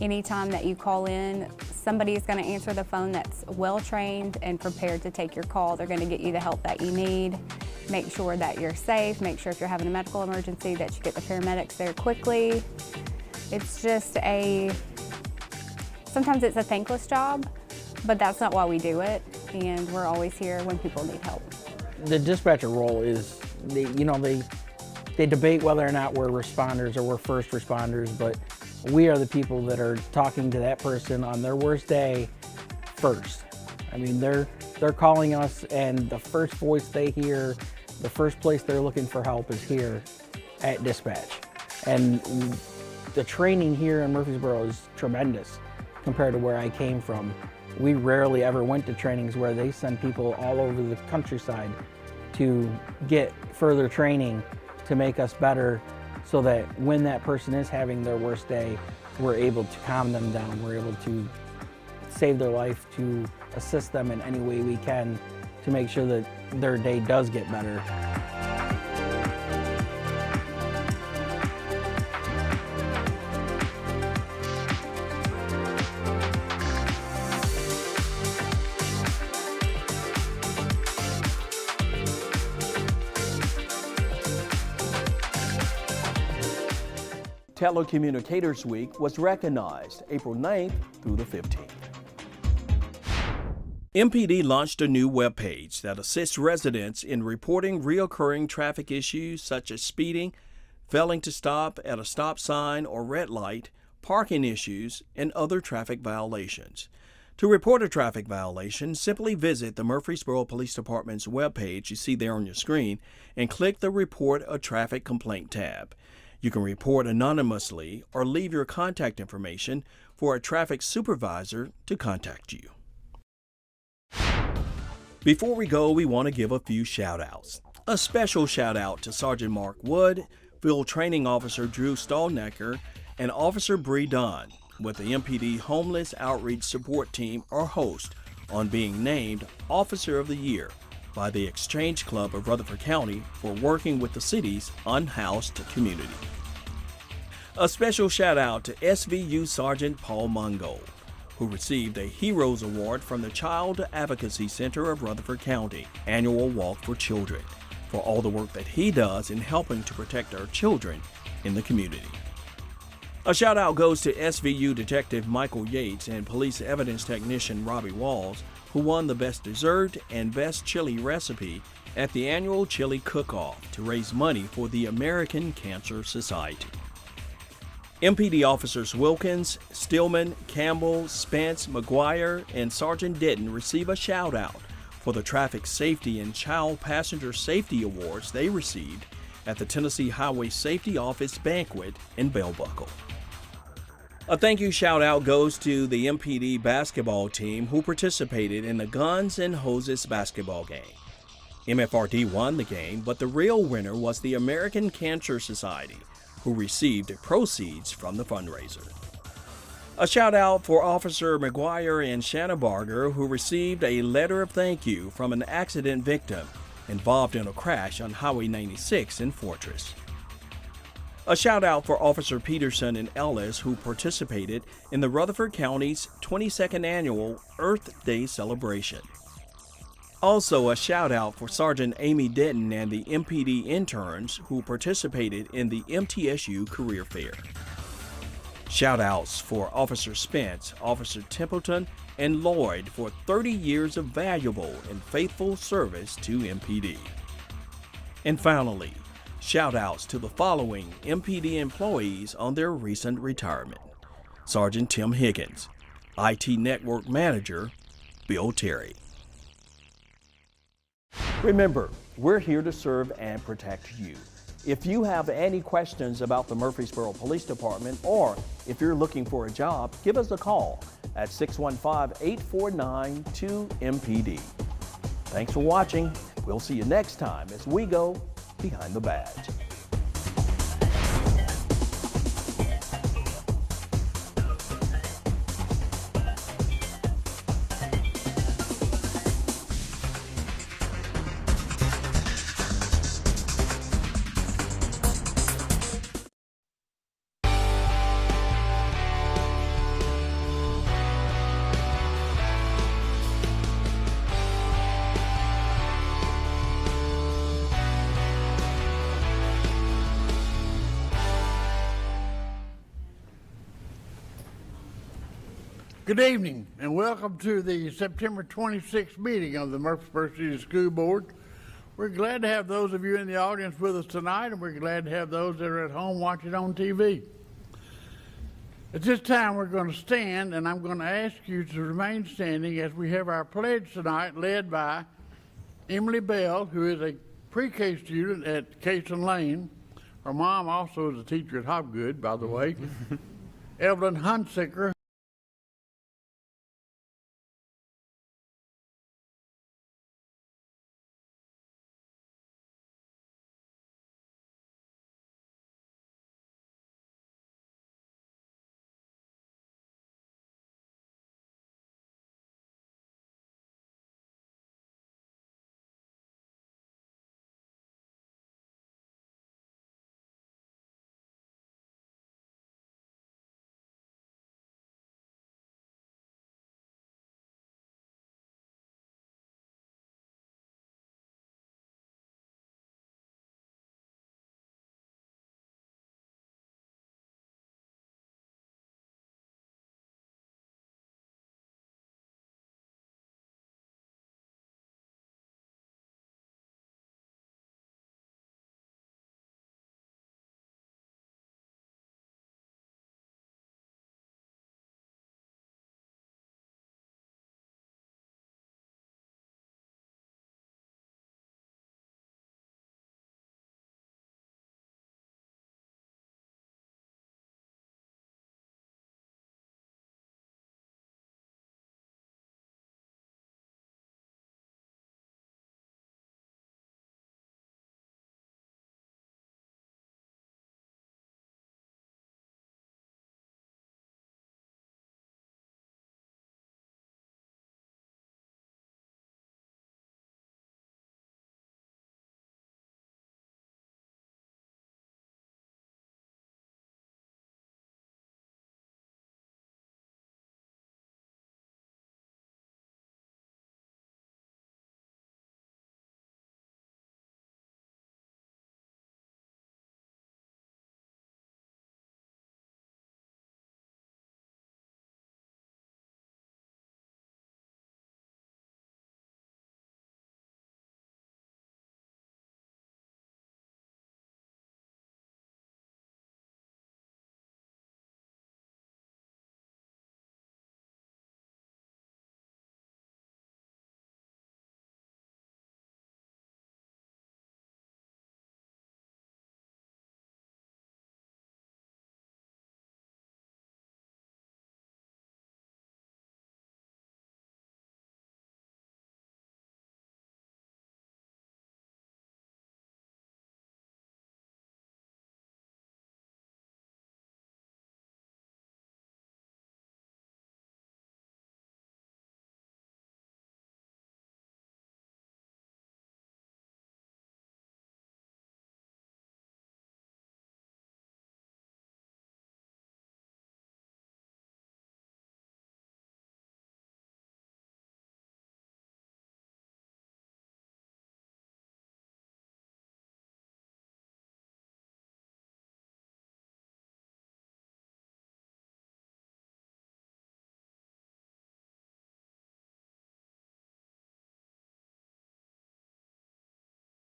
Anytime that you call in, somebody is going to answer the phone that's well-trained and prepared to take your call. They're going to get you the help that you need, make sure that you're safe, make sure if you're having a medical emergency that you get the paramedics there quickly. It's just sometimes it's a thankless job, but that's not why we do it, and we're always here when people need help. The dispatcher role is, they debate whether or not we're responders or we're first responders, but we are the people that are talking to that person on their worst day first. I mean, they're calling us, and the first voice they hear, the first place they're looking for help is here at dispatch. And the training here in Murfreesboro is tremendous compared to where I came from. We rarely ever went to trainings where they send people all over the countryside to get further training to make us better, so that when that person is having their worst day, we're able to calm them down. We're able to save their life, to assist them in any way we can to make sure that their day does get better. Telecommunicators Week was recognized April 9th through the 15th. MPD launched a new webpage that assists residents in reporting reoccurring traffic issues such as speeding, failing to stop at a stop sign or red light, parking issues, and other traffic violations. To report a traffic violation, simply visit the Murfreesboro Police Department's webpage you see there on your screen and click the Report a Traffic Complaint tab. You can report anonymously or leave your contact information for a traffic supervisor to contact you. Before we go, we want to give a few shout outs. A special shout out to Sergeant Mark Wood, Field Training Officer Drew Stallnecker, and Officer Bree Dunn with the MPD Homeless Outreach Support Team or HOST on being named Officer of the Year by the Exchange Club of Rutherford County for working with the city's unhoused community. A special shout out to SVU Sergeant Paul Mungo, who received a Heroes Award from the Child Advocacy Center of Rutherford County Annual Walk for Children for all the work that he does in helping to protect our children in the community. A shout out goes to SVU Detective Michael Yates and Police Evidence Technician Robbie Walls, who won the Best Dessert and Best Chili Recipe at the annual Chili Cook-Off to raise money for the American Cancer Society. MPD Officers Wilkins, Stillman, Campbell, Spence, McGuire, and Sergeant Denton receive a shout out for the Traffic Safety and Child Passenger Safety Awards they received at the Tennessee Highway Safety Office Banquet in Bell Buckle. A thank you shout out goes to the MPD basketball team who participated in the Guns and Hoses basketball game. MFRD won the game, but the real winner was the American Cancer Society, who received proceeds from the fundraiser. A shout out for Officer McGuire and Shanna Barger, who received a letter of thank you from an accident victim involved in a crash on Highway 96 in Fortress. A shout out for Officer Peterson and Ellis, who participated in the Rutherford County's 22nd annual Earth Day celebration. Also, a shout out for Sergeant Amy Denton and the MPD interns who participated in the MTSU Career Fair. Shout outs for Officer Spence, Officer Templeton, and Lloyd for 30 years of valuable and faithful service to MPD. And finally, shout outs to the following MPD employees on their recent retirement. Sergeant Tim Higgins, IT Network Manager Bill Terry. Remember, we're here to serve and protect you. If you have any questions about the Murfreesboro Police Department or if you're looking for a job, give us a call at 615-849-2MPD. Thanks for watching. We'll see you next time as we go behind the badge. Good evening and welcome to the September 26th meeting of the Murfreesboro City School Board. We're glad to have those of you in the audience with us tonight, and we're glad to have those that are at home watching on TV. At this time we're going to stand, and I'm going to ask you to remain standing as we have our pledge tonight led by Emily Bell, who is a pre-K student at Cason Lane. Her mom also is a teacher at Hobgood, by the way. Evelyn Hunsicker,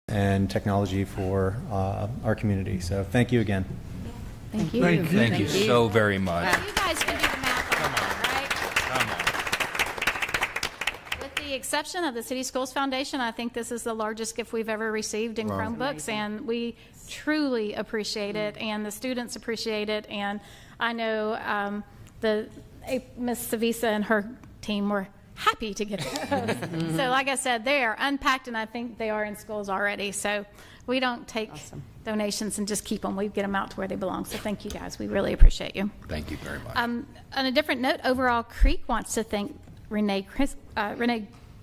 and technology for our community. So thank you again. Thank you. Thank you so very much. You guys can do the math on that, right? With the exception of the City Schools Foundation, I think this is the largest gift we've ever received in Chromebooks, and we truly appreciate it, and the students appreciate it, and I know Miss Savisa and her team were happy to get those. So like I said, they are unpacked, and I think they are in schools already. So we don't take donations and just keep them. We get them out to where they belong. So thank you guys. We really appreciate you. Thank you very much. On a different note, Overall Creek wants to thank Renee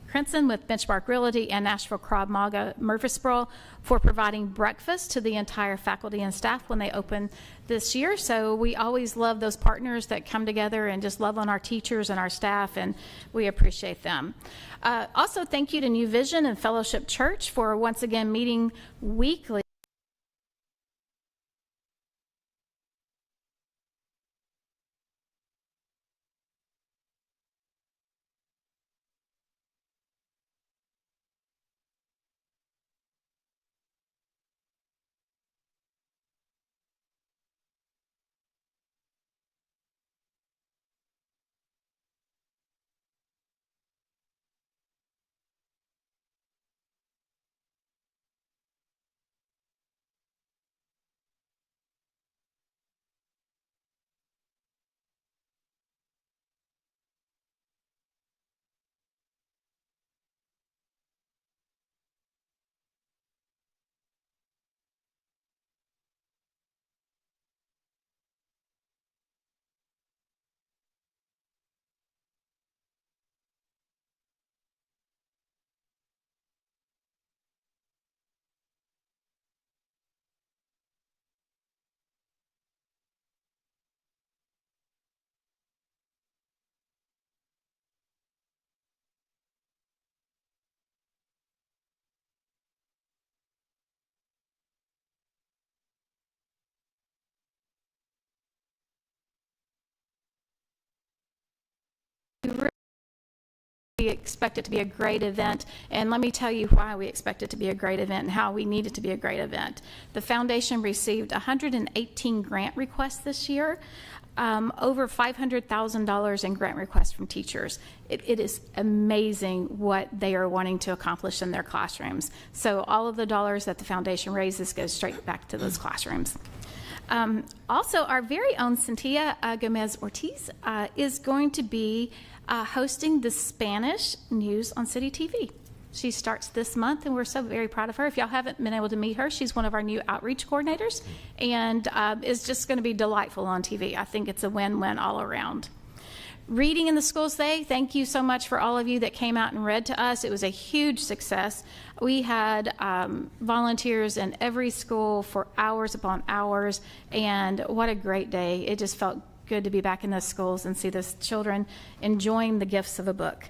Crenson with Benchmark Realty and Nashville Krav Maga Murfreesboro for providing breakfast to the entire faculty and staff when they open this year. So we always love those partners that come together and just love on our teachers and our staff, and we appreciate them. Also, thank you to New Vision and Fellowship Church for once again meeting weekly. We expect it to be a great event, and let me tell you why we expect it to be a great event and how we need it to be a great event. The foundation received 118 grant requests this year, over $500,000 in grant requests from teachers. It is amazing what they are wanting to accomplish in their classrooms. So all of the dollars that the foundation raises goes straight back to those classrooms. Also, our very own Cynthia Gomez Ortiz is going to be hosting the Spanish news on CityTV. She starts this month, and we're so very proud of her. If y'all haven't been able to meet her, she's one of our new outreach coordinators, and is just going to be delightful on TV. I think it's a win-win all around. Reading in the Schools Day, thank you so much for all of you that came out and read to us. It was a huge success. We had volunteers in every school for hours upon hours, and what a great day. It just felt good to be back in those schools and see those children enjoying the gifts of a book.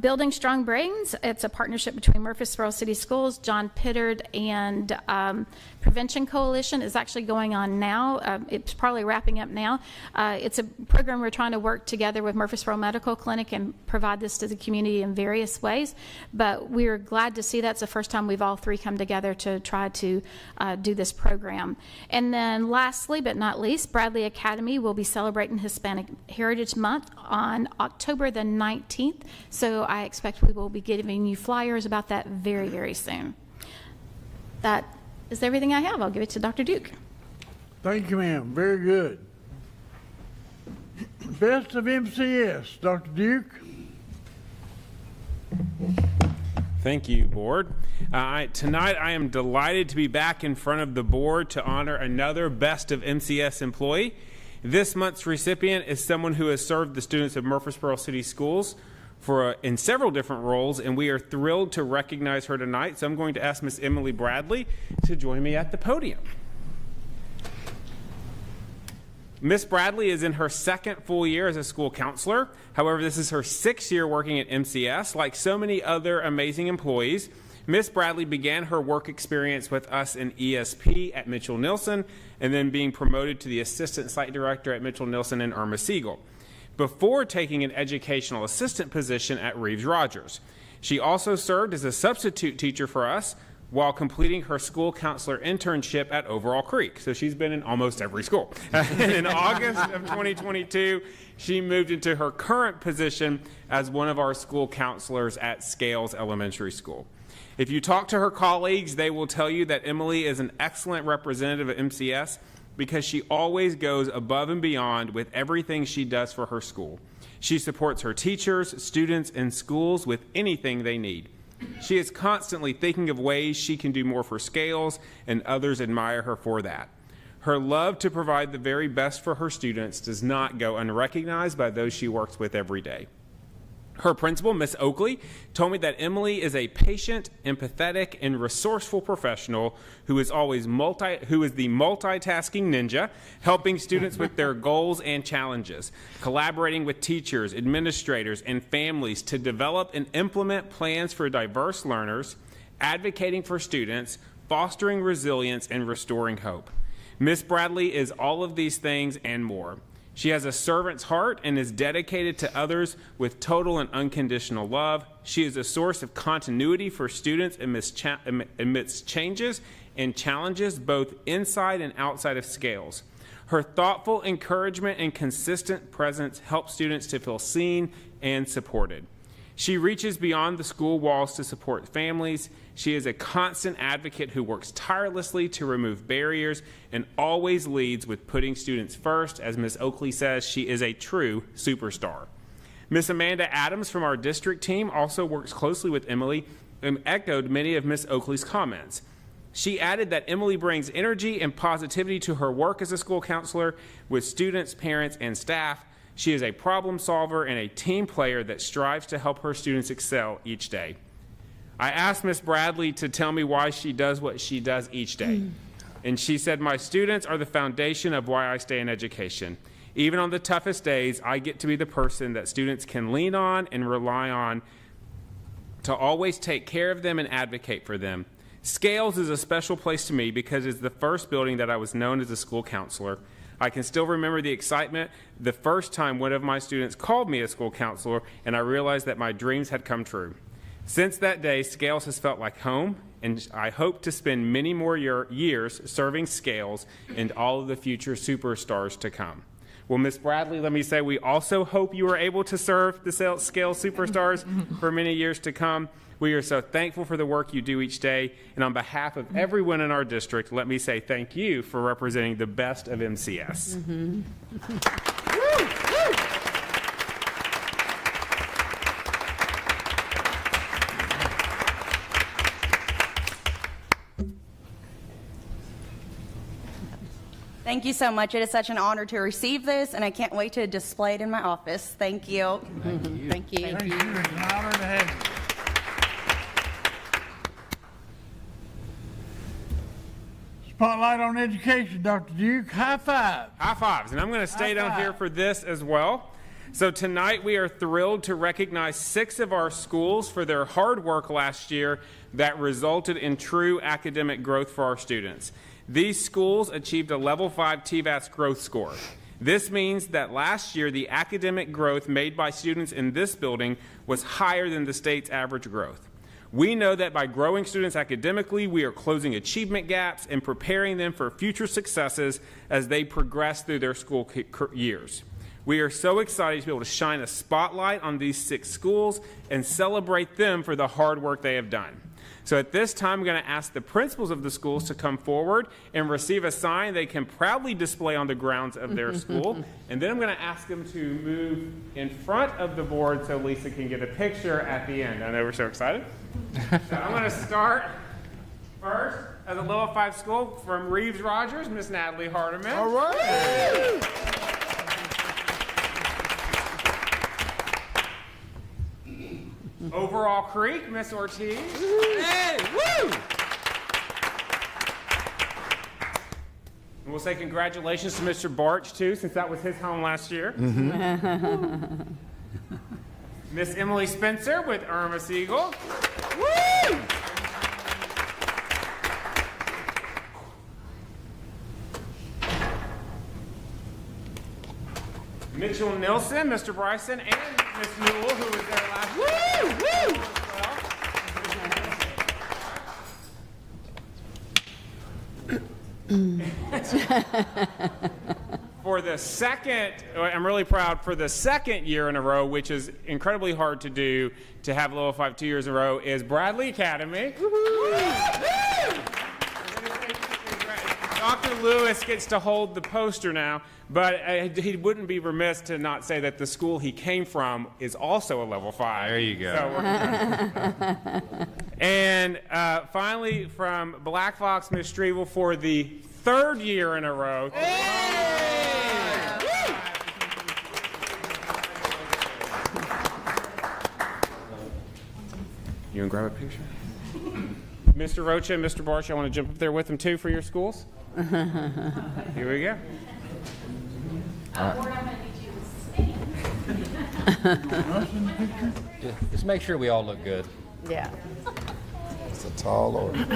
Building Strong Brains, it's a partnership between Murfreesboro City Schools, John Pittard, and Prevention Coalition is actually going on now. It's probably wrapping up now. It's a program we're trying to work together with Murfreesboro Medical Clinic and provide this to the community in various ways. But we're glad to see that's the first time we've all three come together to try to do this program. And then lastly, but not least, Bradley Academy will be celebrating Hispanic Heritage Month on October the 19th. So I expect we will be giving you flyers about that very, very soon. That is everything I have. I'll give it to Dr. Duke. Thank you, ma'am. Very good. Best of MCS, Dr. Duke. Thank you, Board. Tonight I am delighted to be back in front of the Board to honor another Best of MCS employee. This month's recipient is someone who has served the students of Murfreesboro City Schools in several different roles, and we are thrilled to recognize her tonight. So I'm going to ask Miss Emily Bradley to join me at the podium. Miss Bradley is in her second full year as a school counselor. However, this is her 6th year working at MCS. Like so many other amazing employees, Miss Bradley began her work experience with us in ESP at Mitchell Nilsson, and then being promoted to the assistant site director at Mitchell Nilsson and Irma Siegel, before taking an educational assistant position at Reeves Rogers. She also served as a substitute teacher for us while completing her school counselor internship at Overall Creek. So she's been in almost every school. And in August of 2022, she moved into her current position as one of our school counselors at Scales Elementary School. If you talk to her colleagues, they will tell you that Emily is an excellent representative of MCS because she always goes above and beyond with everything she does for her school. She supports her teachers, students, and schools with anything they need. She is constantly thinking of ways she can do more for Scales, and others admire her for that. Her love to provide the very best for her students does not go unrecognized by those she works with every day. Her principal, Miss Oakley, told me that Emily is a patient, empathetic, and resourceful professional who is the multitasking ninja, helping students with their goals and challenges, collaborating with teachers, administrators, and families to develop and implement plans for diverse learners, advocating for students, fostering resilience, and restoring hope. Miss Bradley is all of these things and more. She has a servant's heart and is dedicated to others with total and unconditional love. She is a source of continuity for students amidst changes and challenges both inside and outside of Scales. Her thoughtful encouragement and consistent presence help students to feel seen and supported. She reaches beyond the school walls to support families. She is a constant advocate who works tirelessly to remove barriers and always leads with putting students first. As Ms. Oakley says, she is a true superstar. Ms. Amanda Adams from our district team also works closely with Emily and echoed many of Ms. Oakley's comments. She added that Emily brings energy and positivity to her work as a school counselor with students, parents, and staff. She is a problem solver and a team player that strives to help her students excel each day. I asked Miss Bradley to tell me why she does what she does each day. And she said, "My students are the foundation of why I stay in education. Even on the toughest days, I get to be the person that students can lean on and rely on to always take care of them and advocate for them. Scales is a special place to me because it's the first building that I was known as a school counselor. I can still remember the excitement the first time one of my students called me a school counselor, and I realized that my dreams had come true. Since that day, Scales has felt like home, and I hope to spend many more years serving Scales and all of the future superstars to come." Well, Ms. Bradley, let me say we also hope you are able to serve the Scales superstars for many years to come. We are so thankful for the work you do each day, and on behalf of everyone in our district, let me say thank you for representing the best of MCS. Thank you so much. It is such an honor to receive this, and I can't wait to display it in my office. Thank you. Thank you. Thank you. Thank you. It's an honor to have you. Spotlight on education, Dr. Duke. High five. High fives. And I'm going to stay down here for this as well. So tonight we are thrilled to recognize 6 of our schools for their hard work last year that resulted in true academic growth for our students. These schools achieved a level 5 TVAS growth score. This means that last year the academic growth made by students in this building was higher than the state's average growth. We know that by growing students academically, we are closing achievement gaps and preparing them for future successes as they progress through their school years. We are so excited to be able to shine a spotlight on these 6 schools and celebrate them for the hard work they have done. So at this time, I'm going to ask the principals of the schools to come forward and receive a sign they can proudly display on the grounds of their school. And then I'm going to ask them to move in front of the board so Lisa can get a picture at the end. I know we're so excited. So I'm going to start first as a level 5 school from Reeves Rogers, Miss Natalie Hardiman. All right. Overall Creek, Miss Ortiz. Hey, woo! And we'll say congratulations to Mr. Barch, too, since that was his home last year. Miss Emily Spencer with Irma Siegel. Woo! Mitchell Nilsson, Mr. Bryson, and Miss Newell, who was there last year. Woo! For the second, I'm really proud, for the second year in a row, which is incredibly hard to do, to have level 5 2 years in a row, is Bradley Academy. Dr. Lewis gets to hold the poster now, but he wouldn't be remiss to not say that the school he came from is also a level 5. There you go. And finally, from Black Fox, Miss Strevel, for the third year in a row. You want to grab a picture? Mr. Rocha and Mr. Barsh, I want to jump up there with them too for your schools. Here we go. Just make sure we all look good. Yeah. It's a tall order.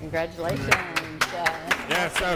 Congratulations. Yeah, so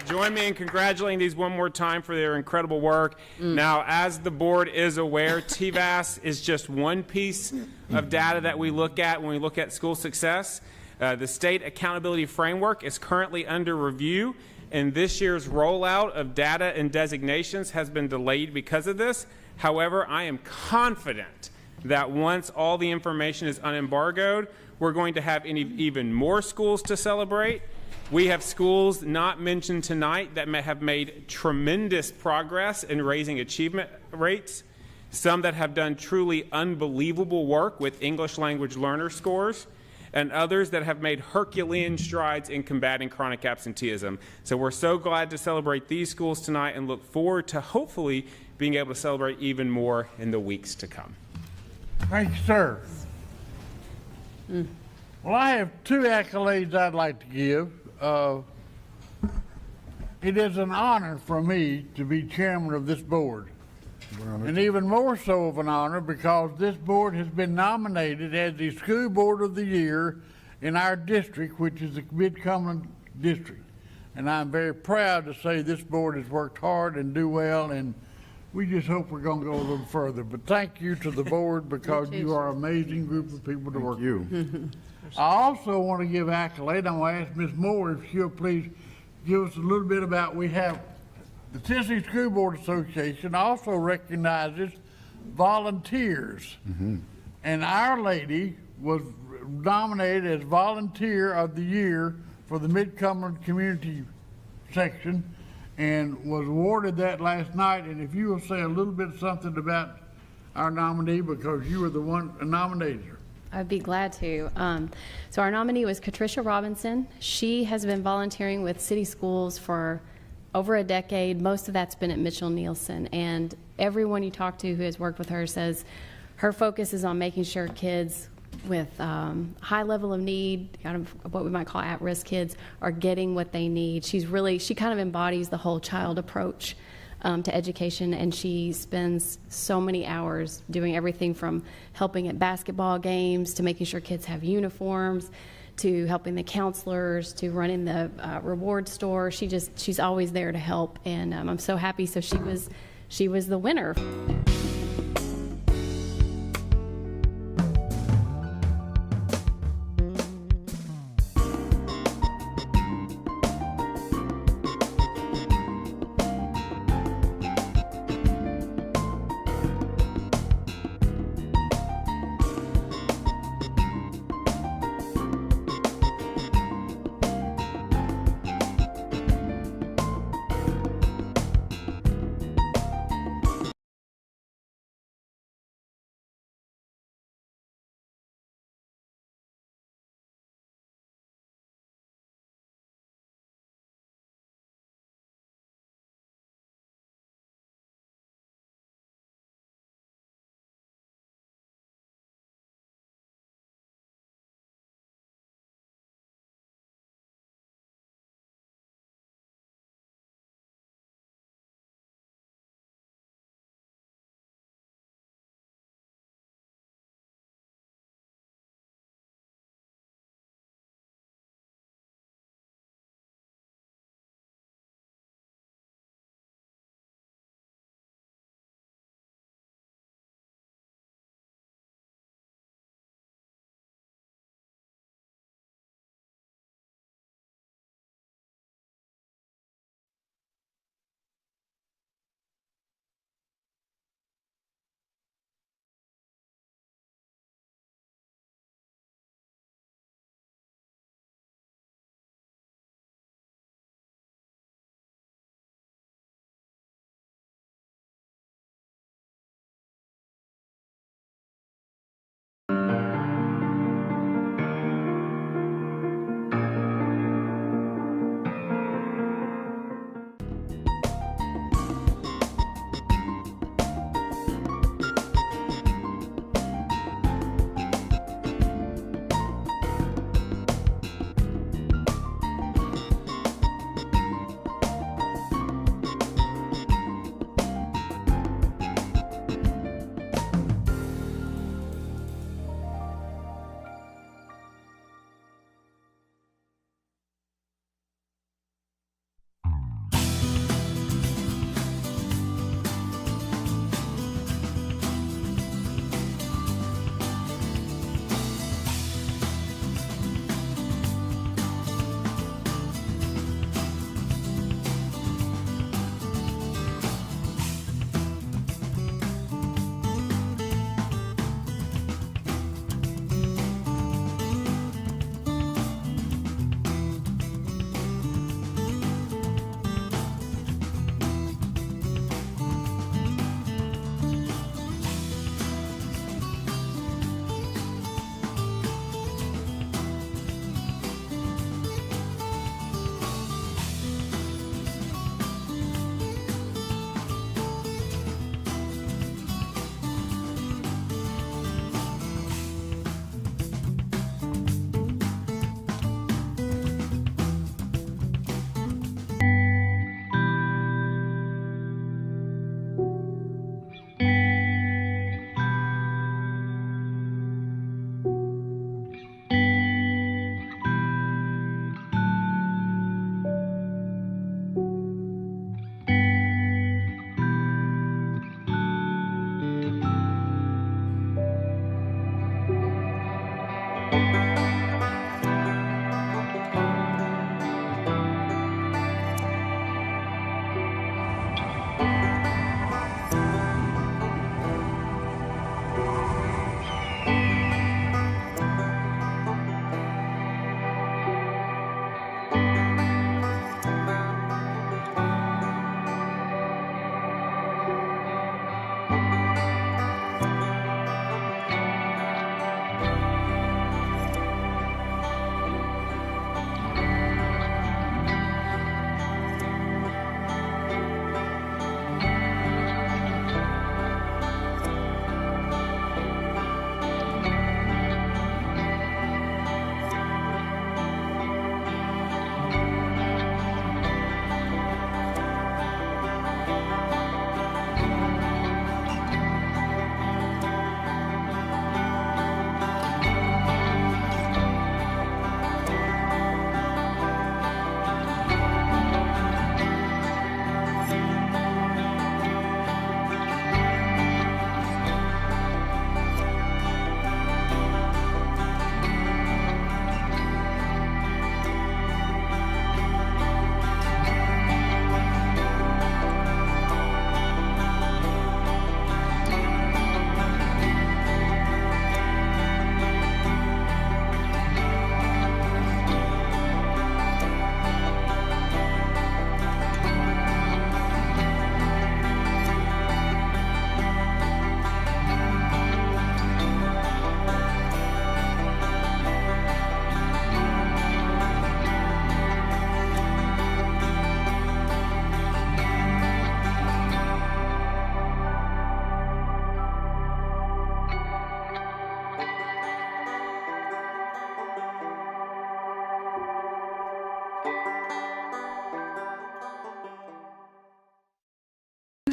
join me in congratulating these one more time for their incredible work. Now, as the board is aware, TVAS is just one piece of data that we look at when we look at school success. The State Accountability Framework is currently under review, and this year's rollout of data and designations has been delayed because of this. However, I am confident that once all the information is unembargoed, we're going to have even more schools to celebrate. We have schools not mentioned tonight that have made tremendous progress in raising achievement rates, some that have done truly unbelievable work with English language learner scores, and others that have made Herculean strides in combating chronic absenteeism. So we're so glad to celebrate these schools tonight and look forward to hopefully being able to celebrate even more in the weeks to come. Thank you, sir. Well, I have two accolades I'd like to give. It is an honor for me to be chairman of this board. And even more so of an honor because this board has been nominated as the School Board of the Year in our district, which is the Mid-Cumberland District. And I'm very proud to say this board has worked hard and do well, and we just hope we're going to go a little further. But thank you to the board because you are an amazing group of people to work with. I also want to give accolade. I'm going to ask Ms. Moore if she'll please give us a little bit about, we have the Tennessee School Board Association also recognizes volunteers. And Our Lady was nominated as Volunteer of the Year for the Mid-Cumberland Community section and was awarded that last night. And if you will say a little bit something about our nominee because you were the one nominated her. I'd be glad to. So our nominee was Katricia Robinson. She has been volunteering with city schools for over a decade. Most of that's been at Mitchell Nielsen. And everyone you talk to who has worked with her says her focus is on making sure kids with high level of need, kind of what we might call at-risk kids, are getting what they need. She kind of embodies the whole child approach to education, and she spends so many hours doing everything from helping at basketball games to making sure kids have uniforms to helping the counselors to running the reward store. She's always there to help, and I'm so happy. So she was the winner.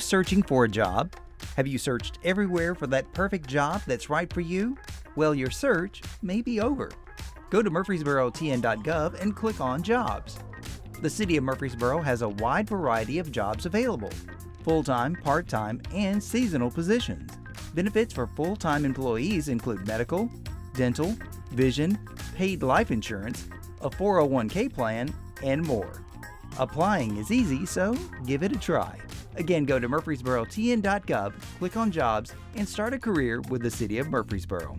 searching for a job? Have you searched everywhere for that perfect job that's right for you? Well, your search may be over. Go to murfreesborotn.gov and click on Jobs. The City of Murfreesboro has a wide variety of jobs available: full-time, part-time, and seasonal positions. Benefits for full-time employees include medical, dental, vision, paid life insurance, a 401k plan, and more. Applying is easy, so give it a try. Again, go to murfreesborotn.gov, click on Jobs, and start a career with the City of Murfreesboro.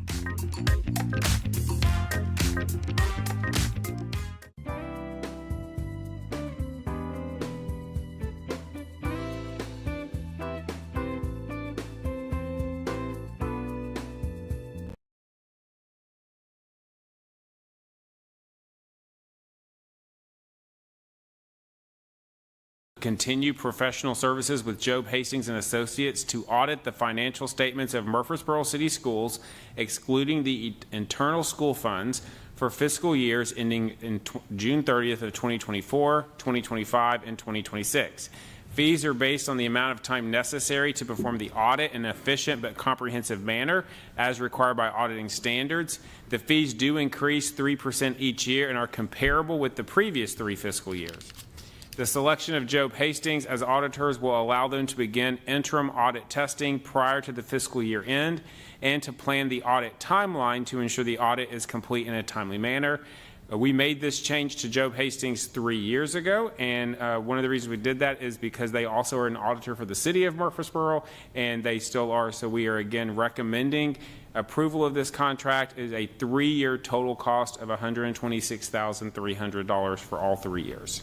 Continue professional services with Job Hastings and Associates to audit the financial statements of Murfreesboro City Schools, excluding the internal school funds, for fiscal years ending in June 30th of 2024, 2025, and 2026. Fees are based on the amount of time necessary to perform the audit in an efficient but comprehensive manner as required by auditing standards. The fees do increase 3% each year and are comparable with the previous 3 fiscal years. The selection of Job Hastings as auditors will allow them to begin interim audit testing prior to the fiscal year end and to plan the audit timeline to ensure the audit is complete in a timely manner. We made this change to Job Hastings 3 years ago, and one of the reasons we did that is because they also are an auditor for the City of Murfreesboro, and they still are. So we are again recommending approval of this contract. Is a 3-year total cost of $126,300 for all 3 years.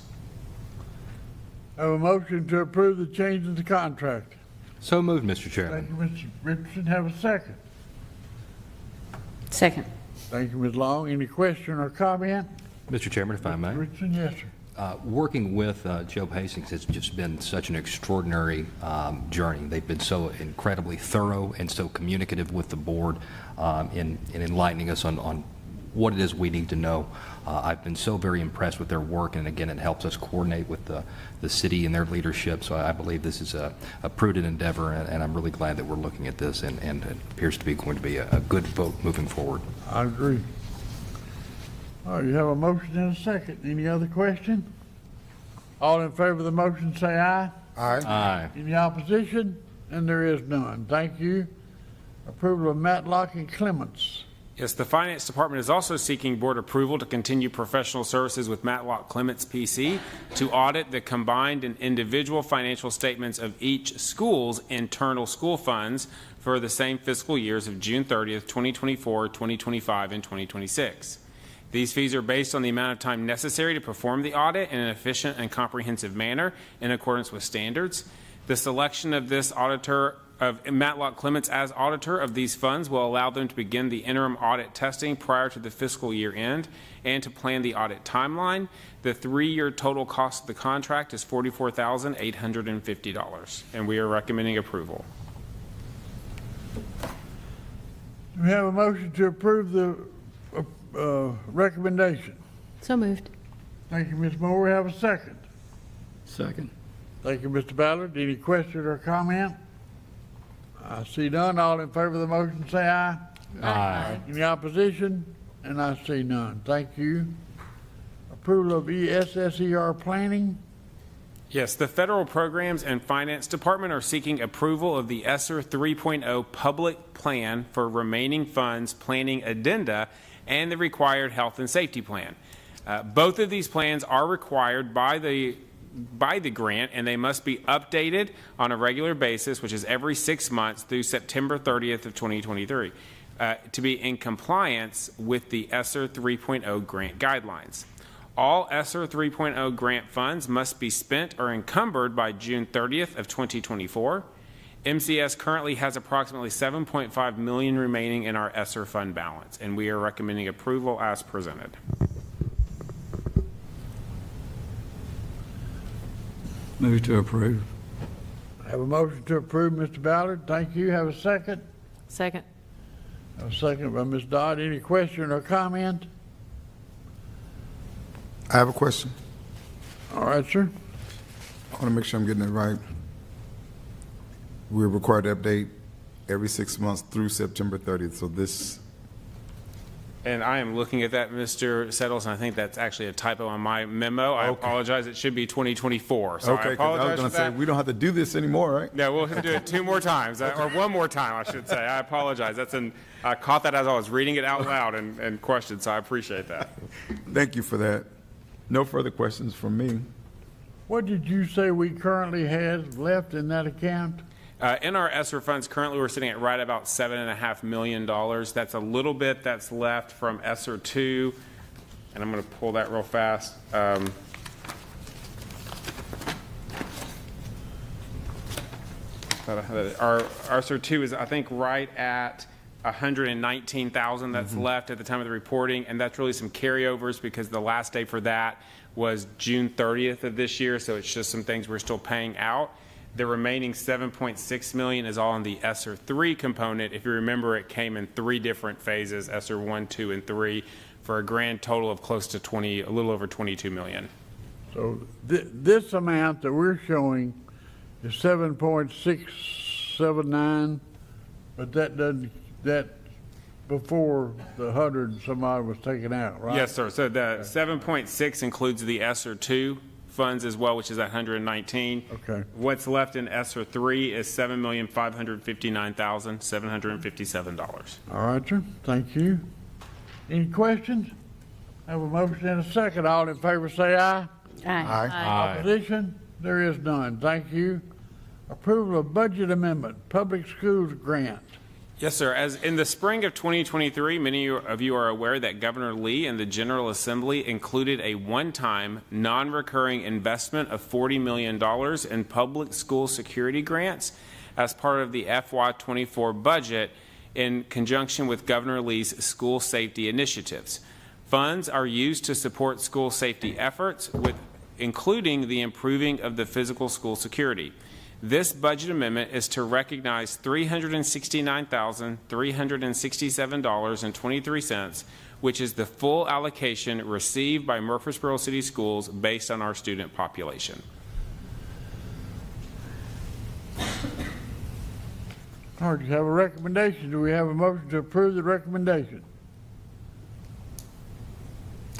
I have a motion to approve the change in the contract. So moved, Mr. Chairman. Thank you, Mr. Richardson. Have a second. Second. Thank you, Ms. Long. Any question or comment? Mr. Chairman, if I may. Richardson, yes, sir. Working with Job Hastings has just been such an extraordinary journey. They've been so incredibly thorough and so communicative with the board in enlightening us on what it is we need to know. I've been so very impressed with their work, and again, it helps us coordinate with the city and their leadership. So I believe this is a prudent endeavor, and I'm really glad that we're looking at this, and it appears to be going to be a good vote moving forward. I agree. All right, you have a motion and a second. Any other question? All in favor of the motion say aye. Aye. Aye. Any opposition? And there is none. Thank you. Approval of Matlock and Clements. Yes, the Finance Department is also seeking board approval to continue professional services with Matlock Clements PC to audit the combined and individual financial statements of each school's internal school funds for the same fiscal years of June 30th, 2024, 2025, and 2026. These fees are based on the amount of time necessary to perform the audit in an efficient and comprehensive manner in accordance with standards. The selection of this auditor of Matlock Clements as auditor of these funds will allow them to begin the interim audit testing prior to the fiscal year end and to plan the audit timeline. The 3-year total cost of the contract is $44,850, and we are recommending approval. We have a motion to approve the recommendation. So moved. Thank you, Ms. Moore. We have a second. Second. Thank you, Mr. Ballard. Any question or comment? I see none. All in favor of the motion say aye. Aye. Any opposition? And I see none. Thank you. Approval of ESSER planning. Yes, the Federal Programs and Finance Department are seeking approval of the ESSER 3.0 public plan for remaining funds planning addenda and the required health and safety plan. Both of these plans are required by the grant, and they must be updated on a regular basis, which is every 6 months through September 30th of 2023, to be in compliance with the ESSER 3.0 grant guidelines. All ESSER 3.0 grant funds must be spent or encumbered by June 30th of 2024. MCS currently has approximately $7.5 million remaining in our ESSER fund balance, and we are recommending approval as presented. Move to approve. I have a motion to approve, Mr. Ballard. Thank you. Have a second. Second. A second by Ms. Dodd. Any question or comment? I have a question. All right, sir. I want to make sure I'm getting it right. We're required to update every 6 months through September 30th. So this, And I am looking at that, Mr. Settles, and I think that's actually a typo on my memo. I apologize. It should be 2024. So I okay, because I apologize was going for to say, that. we don't have to do this anymore, right? No, we'll have to do it 2 more times, or 1 more time, I should say. I apologize. I caught that as I was reading it out loud and questioned, so I appreciate that. Thank you for that. No further questions from me. What did you say we currently have left in that account? In our ESSER funds, currently we're sitting at right about $7.5 million. That's a little bit that's left from ESSER 2, and I'm going to pull that real fast. Our ESSER 2 is, I think, right at 119,000 that's left at the time of the reporting, and that's really some carryovers because the last day for that was June 30th of this year, so it's just some things we're still paying out. The remaining $7.6 million is all in the ESSER 3 component. If you remember, it came in 3 different phases, ESSER 1, 2, and 3, for a grand total of close to a little over $22 million. So this amount that we're showing is 7.679, but that's before the 100 and some odd was taken out, right? Yes, sir. So the 7.6 includes the ESSER 2 funds as well, which is at 119. Okay. What's left in ESSER 3 is $7,559,757. All right, sir. Thank you. Any questions? I have a motion and a second. All in favor say aye. Aye. Opposition? There is none. Thank you. Approval of budget amendment, public schools grant. Yes, sir. As in the spring of 2023, many of you are aware that Governor Lee and the General Assembly included a one-time, non-recurring investment of $40 million in public school security grants as part of the FY24 budget in conjunction with Governor Lee's school safety initiatives. Funds are used to support school safety efforts, including the improving of the physical school security. This budget amendment is to recognize $369,367.23, which is the full allocation received by Murfreesboro City Schools based on our student population. All right, you have a recommendation. Do we have a motion to approve the recommendation?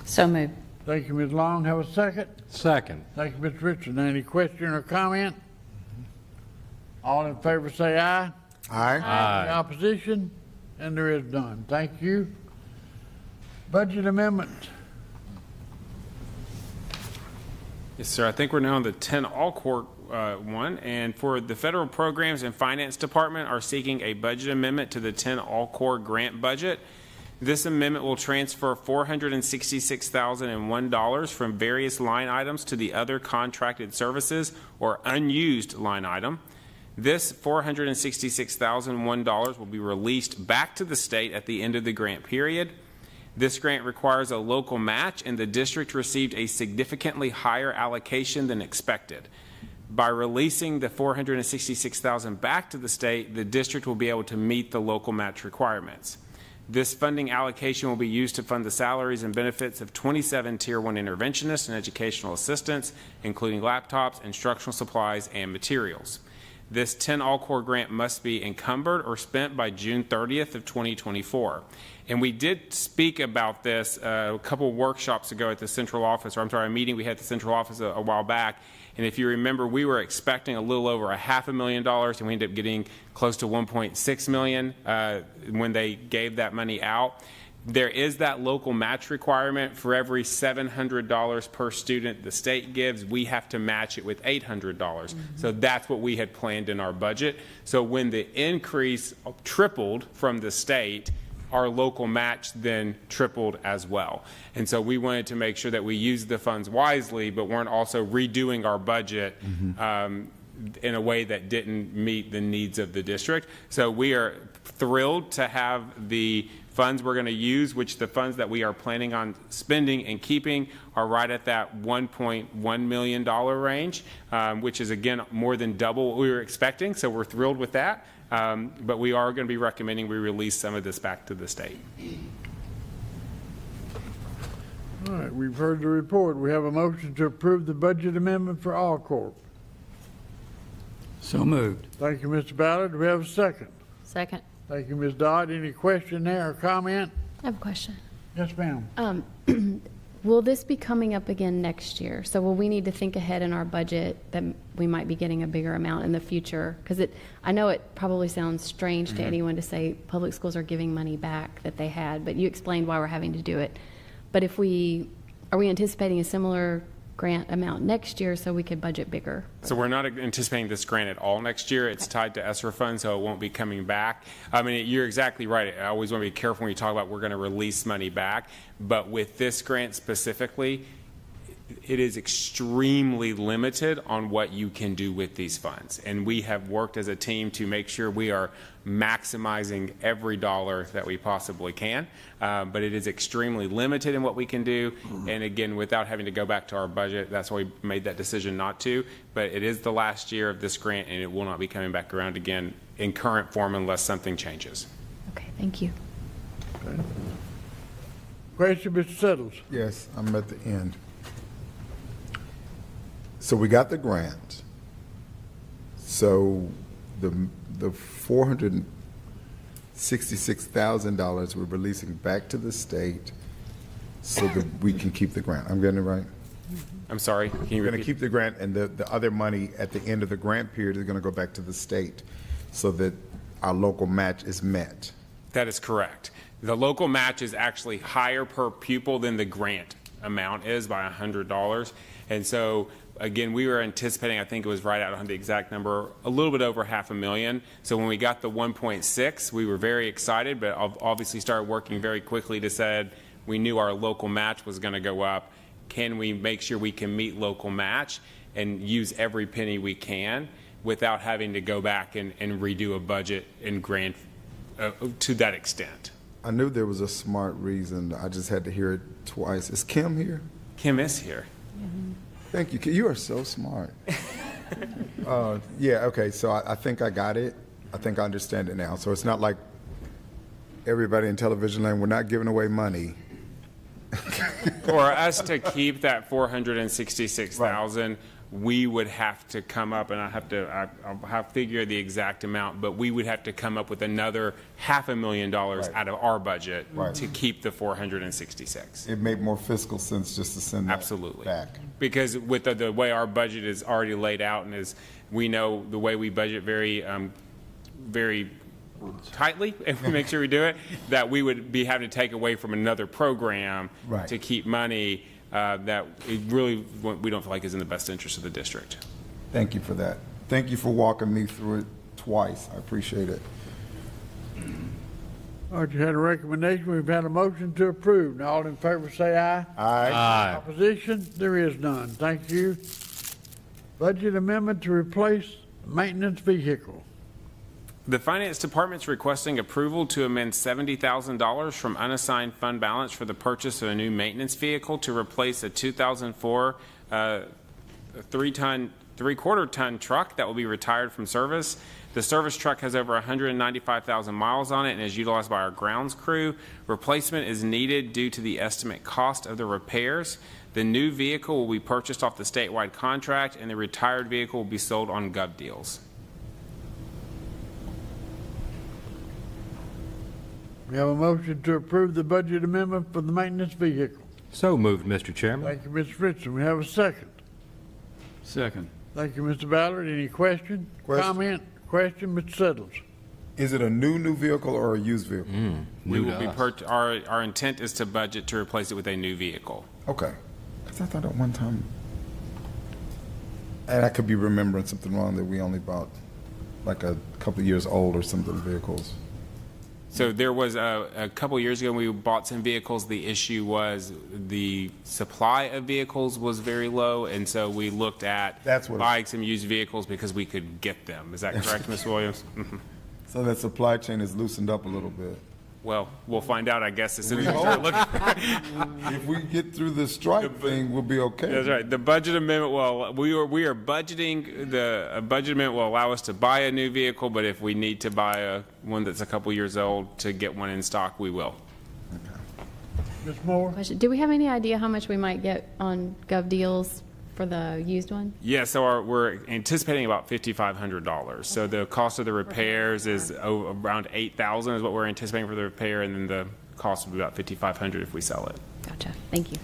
So moved. Thank you, Ms. Long. Have a second? Second. Thank you, Mr. Richardson. Any question or comment? All in favor say aye. Aye. Any opposition? And there is none. Thank you. Budget amendment. Yes, sir. I think we're now on the 10 all-court one, and for the Federal Programs and Finance Department are seeking a budget amendment to the 10 all-core grant budget. This amendment will transfer $466,001 from various line items to the other contracted services or unused line item. This $466,001 will be released back to the state at the end of the grant period. This grant requires a local match, and the district received a significantly higher allocation than expected. By releasing the $466,000 back to the state, the district will be able to meet the local match requirements. This funding allocation will be used to fund the salaries and benefits of 27 Tier 1 interventionists and educational assistants, including laptops, instructional supplies, and materials. This 10 all-core grant must be encumbered or spent by June 30th of 2024. And we did speak about this a couple workshops ago at the central office, or I'm sorry, a meeting we had at the central office a while back. And if you remember, we were expecting a little over $500,000, and we ended up getting close to $1.6 million when they gave that money out. There is that local match requirement. For every $700 per student the state gives, we have to match it with $800. So that's what we had planned in our budget. So when the increase tripled from the state, our local match then tripled as well. And so we wanted to make sure that we used the funds wisely, but weren't also redoing our budget in a way that didn't meet the needs of the district. So we are thrilled to have the funds we're going to use, which the funds that we are planning on spending and keeping are right at that $1.1 million range, which is, again, more than double what we were expecting. So we're thrilled with that. But we are going to be recommending we release some of this back to the state. All right, we've heard the report. We have a motion to approve the budget amendment for All Corp. So moved. Thank you, Mr. Ballard. Do we have a second? Second. Thank you, Ms. Dodd. Any question there or comment? I have a question. Yes, ma'am. Will this be coming up again next year? So will we need to think ahead in our budget that we might be getting a bigger amount in the future? Because I know it probably sounds strange to anyone to say public schools are giving money back that they had, but you explained why we're having to do it. But are we anticipating a similar grant amount next year so we could budget bigger? So we're not anticipating this grant at all next year. It's tied to ESSER funds, so it won't be coming back. I mean, you're exactly right. I always want to be careful when you talk about we're going to release money back. But with this grant specifically, it is extremely limited on what you can do with these funds. And we have worked as a team to make sure we are maximizing every dollar that we possibly can. But it is extremely limited in what we can do. And again, without having to go back to our budget, that's why we made that decision not to. But it is the last year of this grant, and it will not be coming back around again in current form unless something changes. Okay, thank you. Okay. Question, Mr. Settles. Yes, I'm at the end. So we got the grant. So the $466,000 we're releasing back to the state so that we can keep the grant. I'm getting it right? I'm sorry, can you We're going repeat? to keep the grant, and the other money at the end of the grant period is going to go back to the state so that our local match is met. That is correct. The local match is actually higher per pupil than the grant amount is by $100. And so, again, we were anticipating, I think it was right out on the exact number, a little bit over $500,000. So when we got the 1.6, we were very excited, but obviously started working very quickly to said we knew our local match was going to go up. Can we make sure we can meet local match and use every penny we can without having to go back and redo a budget and grant to that extent? I knew there was a smart reason. I just had to hear it twice. Is Kim here? Kim is here. Thank you. You are so smart. Yeah, okay, so I think I got it. I think I understand it now. So it's not like everybody in television land, we're not giving away money. For us to keep that $466,000, we would have to come up, and I'll have to figure the exact amount, but we would have to come up with another $500,000 out of our budget to keep the $466,000. It made more fiscal sense just to send that back. Because with the way our budget is already laid out, and is we know the way we budget very tightly, if we make sure we do it, that we would be having to take away from another program to keep money that it really we don't feel like is in the best interest of the district. Thank you for that. Thank you for walking me through it twice. I appreciate it. All right, you had a recommendation. We've had a motion to approve. Now, all in favor say aye. Aye. Opposition? There is none. Thank you. Budget amendment to replace maintenance vehicle. The Finance Department's requesting approval to amend $70,000 from unassigned fund balance for the purchase of a new maintenance vehicle to replace a 2004 3/4 ton truck that will be retired from service. The service truck has over 195,000 miles on it and is utilized by our grounds crew. Replacement is needed due to the estimate cost of the repairs. The new vehicle will be purchased off the statewide contract, and the retired vehicle will be sold on Gov Deals. We have a motion to approve the budget amendment for the maintenance vehicle. So moved, Mr. Chairman. Thank you, Mr. Richardson. We have a second. Second. Thank you, Mr. Ballard. Any question? Comment? Question, Mr. Settles. Is it a new vehicle or a used vehicle? We will be our intent is to budget to replace it with a new vehicle. Okay. Because I thought at one time, and I could be remembering something wrong, that we only bought like a couple of years old or some of the vehicles. So there was a couple years ago we bought some vehicles. The issue was the supply of vehicles was very low, and so we looked at buying some used vehicles because we could get them. Is that correct, Ms. Williams? So that supply chain has loosened up a little bit. Well, we'll find out, I guess, as soon as we start looking. If we get through the strike thing, we'll be okay. That's right. The budget amendment we are budgeting. A budget amendment will allow us to buy a new vehicle, but if we need to buy one that's a couple years old to get one in stock, we will. Ms. Moore? Question. Do we have any idea how much we might get on Gov Deals For the used one? Yeah, so we're anticipating about $5,500. So the cost of the repairs is around $8,000 is what we're anticipating for the repair, and then the cost will be about $5,500 if we sell it. Gotcha. Thank you.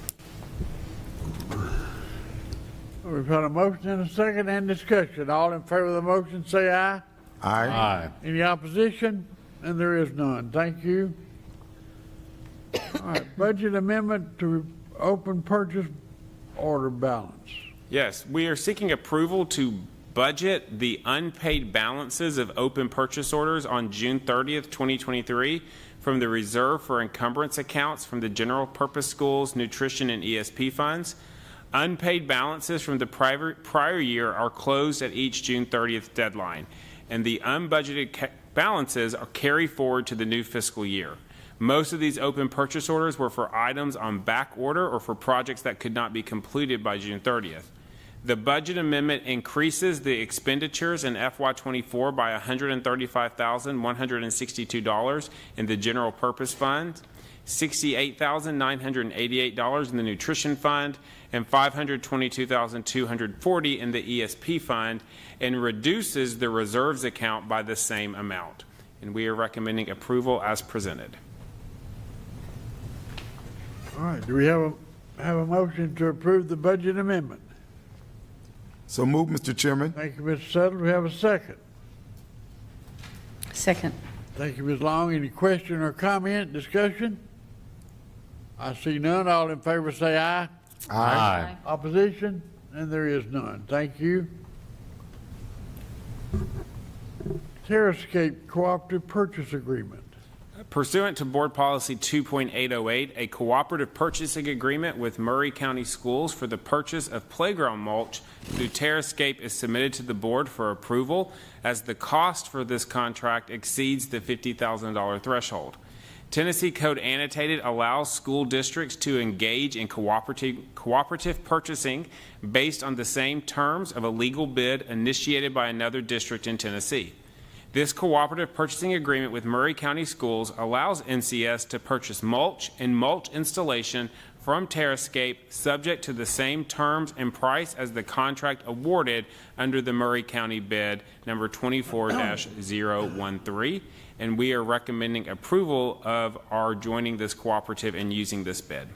We've had a motion and a second and discussion. All in favor of the motion say aye. Aye. Aye. Any opposition? And there is none. Thank you. All right, budget amendment to open purchase order balance. Yes, we are seeking approval to budget the unpaid balances of open purchase orders on June 30th, 2023 from the reserve for encumbrance accounts from the general purpose schools, nutrition, and ESP funds. Unpaid balances from the prior year are closed at each June 30th deadline, and the unbudgeted balances are carried forward to the new fiscal year. Most of these open purchase orders were for items on back order or for projects that could not be completed by June 30th. The budget amendment increases the expenditures in FY24 by $135,162 in the general purpose fund, $68,988 in the nutrition fund, and $522,240 in the ESP fund, and reduces the reserves account by the same amount. And we are recommending approval as presented. All right, do we have a motion to approve the budget amendment? So move, Mr. Chairman. Thank you, Mr. Settle. We have a second. Second. Thank you, Ms. Long. Any question or comment, discussion? I see none. All in favor say aye. Aye. Opposition? And there is none. Thank you. Terrascape Cooperative Purchase Agreement. Pursuant to Board Policy 2.808, a cooperative purchasing agreement with Murray County Schools for the purchase of playground mulch through Terrascape is submitted to the Board for approval as the cost for this contract exceeds the $50,000 threshold. Tennessee Code Annotated allows school districts to engage in cooperative purchasing based on the same terms of a legal bid initiated by another district in Tennessee. This cooperative purchasing agreement with Murray County Schools allows NCS to purchase mulch and mulch installation from Terrascape subject to the same terms and price as the contract awarded under the Murray County bid number 24-013, and we are recommending approval of our joining this cooperative and using this bid.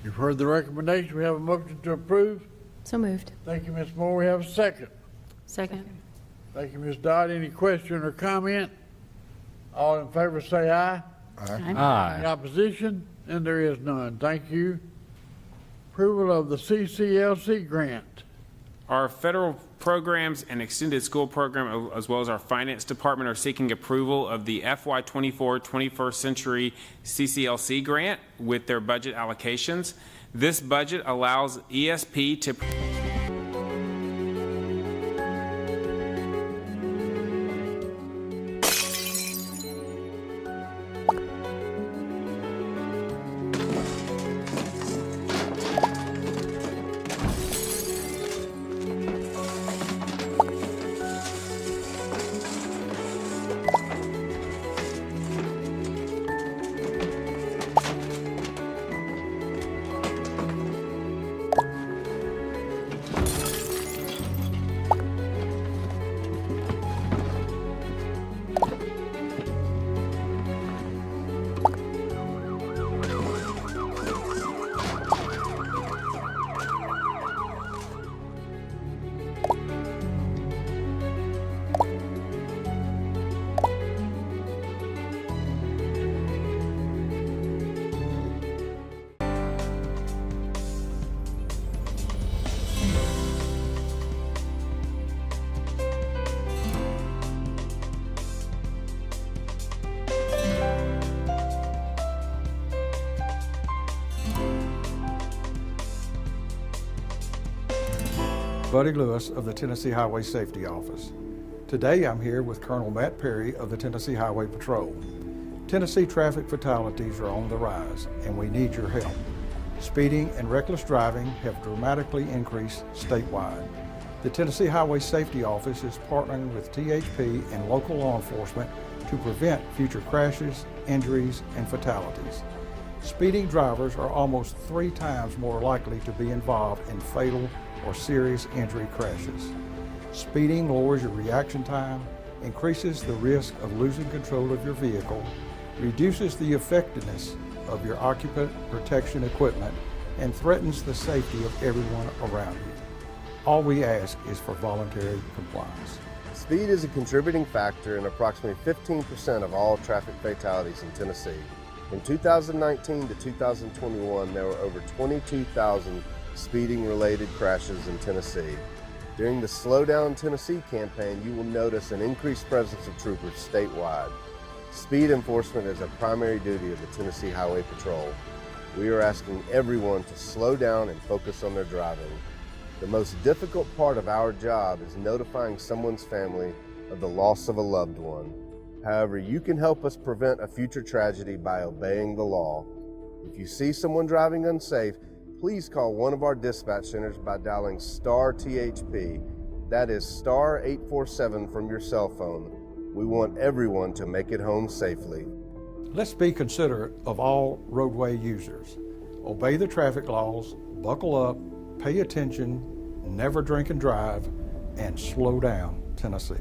You've heard the recommendation. We have a motion to approve. So moved. Thank you, Ms. Moore. We have a second. Second. Thank you, Ms. Dodd. Any question or comment? All in favor say aye. Aye. Any opposition? And there is none. Thank you. Approval of the CCLC grant. Our federal programs and extended school program, as well as our finance department, are seeking approval of the FY24 21st Century CCLC grant with their budget allocations. This budget allows ESP to Buddy Lewis of the Tennessee Highway Safety Office. Today I'm here with Colonel Matt Perry of the Tennessee Highway Patrol. Tennessee traffic fatalities are on the rise and we need your help. Speeding and reckless driving have dramatically increased statewide. The Tennessee Highway Safety Office is partnering with THP and local law enforcement to prevent future crashes, injuries, and fatalities. Speeding drivers are almost 3 times more likely to be involved in fatal or serious injury crashes. Speeding lowers your reaction time, increases the risk of losing control of your vehicle, reduces the effectiveness of your occupant protection equipment, and threatens the safety of everyone around you. All we ask is for voluntary compliance. Speed is a contributing factor in approximately 15% of all traffic fatalities in Tennessee. From 2019 to 2021, there were over 22,000 speeding-related crashes in Tennessee. During the Slow Down Tennessee campaign, you will notice an increased presence of troopers statewide. Speed enforcement is a primary duty of the Tennessee Highway Patrol. We are asking everyone to slow down and focus on their driving. The most difficult part of our job is notifying someone's family of the loss of a loved one. However, you can help us prevent a future tragedy by obeying the law. If you see someone driving unsafe, please call one of our dispatch centers by dialing star THP. That is star 847 from your cell phone. We want everyone to make it home safely. Let's be considerate of all roadway users. Obey the traffic laws, buckle up, pay attention, never drink and drive, and slow down, Tennessee.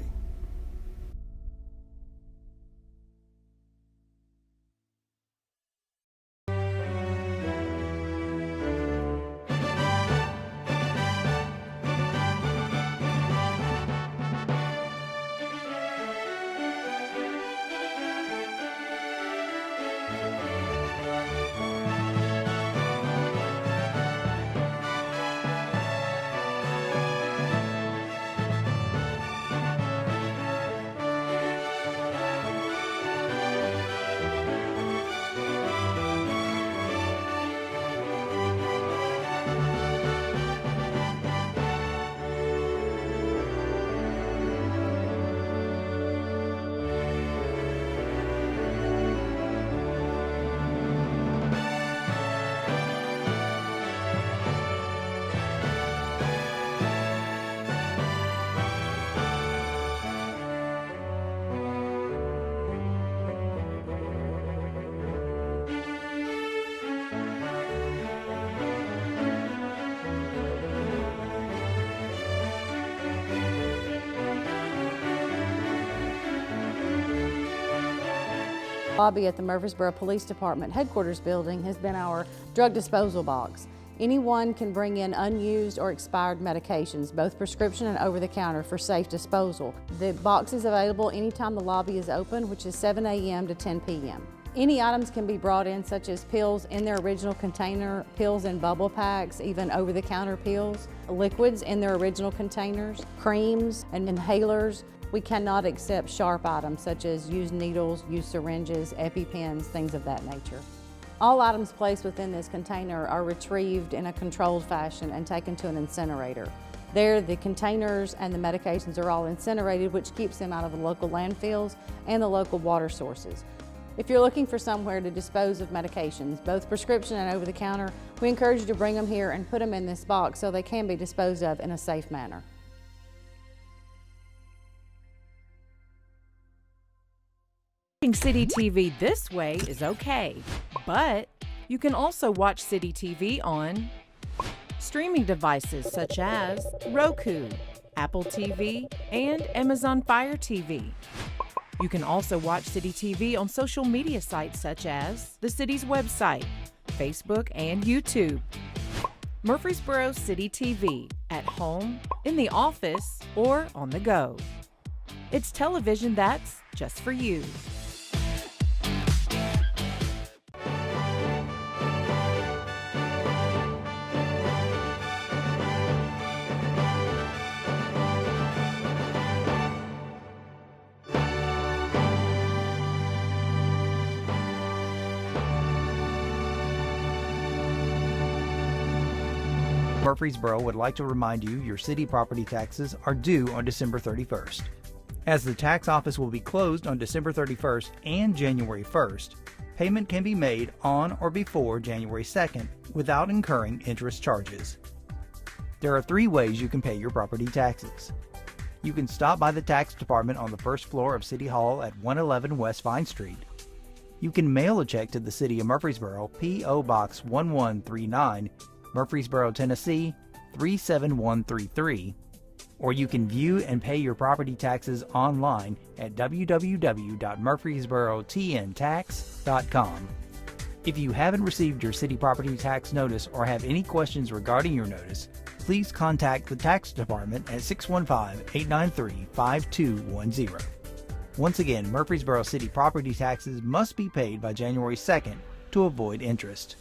Lobby at the Murfreesboro Police Department headquarters building has been our drug disposal box. Anyone can bring in unused or expired medications, both prescription and over-the-counter, for safe disposal. The box is available anytime the lobby is open, which is 7 a.m. to 10 p.m. Any items can be brought in, such as pills in their original container, pills in bubble packs, even over-the-counter pills, liquids in their original containers, creams and inhalers. We cannot accept sharp items such as used needles, used syringes, EpiPens, things of that nature. All items placed within this container are retrieved in a controlled fashion and taken to an incinerator. There, the containers and the medications are all incinerated, which keeps them out of the local landfills and the local water sources. If you're looking for somewhere to dispose of medications, both prescription and over-the-counter, we encourage you to bring them here and put them in this box so they can be disposed of in a safe manner. Watching CityTV this way is okay, but you can also watch CityTV on streaming devices such as Roku, Apple TV, and Amazon Fire TV. You can also watch CityTV on social media sites such as the city's website, Facebook, and YouTube. Murfreesboro CityTV, at home, in the office, or on the go. It's television that's just for you. Murfreesboro would like to remind you your city property taxes are due on December 31st. As the tax office will be closed on December 31st and January 1st, payment can be made on or before January 2nd without incurring interest charges. There are 3 ways you can pay your property taxes. You can stop by the tax department on the first floor of City Hall at 111 West Vine Street. You can mail a check to the City of Murfreesboro, P.O. Box 1139, Murfreesboro, Tennessee 37133. Or you can view and pay your property taxes online at www.murfreesborotntax.com. If you haven't received your city property tax notice or have any questions regarding your notice, please contact the tax department at 615-893-5210. Once again, Murfreesboro City property taxes must be paid by January 2nd to avoid interest.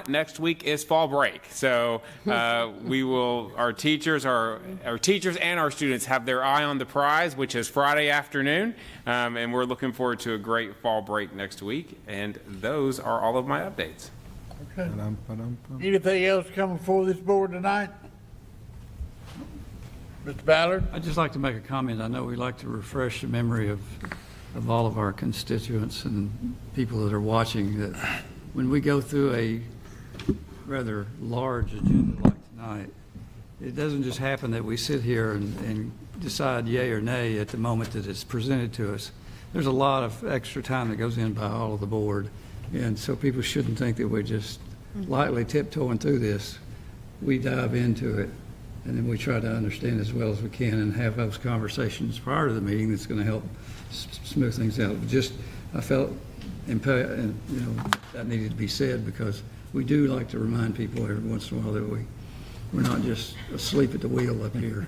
not, next week is fall break. So our teachers and our students have their eye on the prize, which is Friday afternoon. And we're looking forward to a great fall break next week. And those are all of my updates. Okay. Anything else coming before this board tonight? Mr. Ballard? I'd just like to make a comment. I know we like to refresh the memory of all of our constituents and people that are watching, that when we go through a rather large agenda like tonight, it doesn't just happen that we sit here and decide yay or nay at the moment that it's presented to us. There's a lot of extra time that goes in by all of the board, and so people shouldn't think that we're just lightly tiptoeing through this. We dive into it, and then we try to understand as well as we can and have those conversations prior to the meeting that's going to help smooth things out. I felt that needed to be said, because we do like to remind people every once in a while that we're not just asleep at the wheel up here.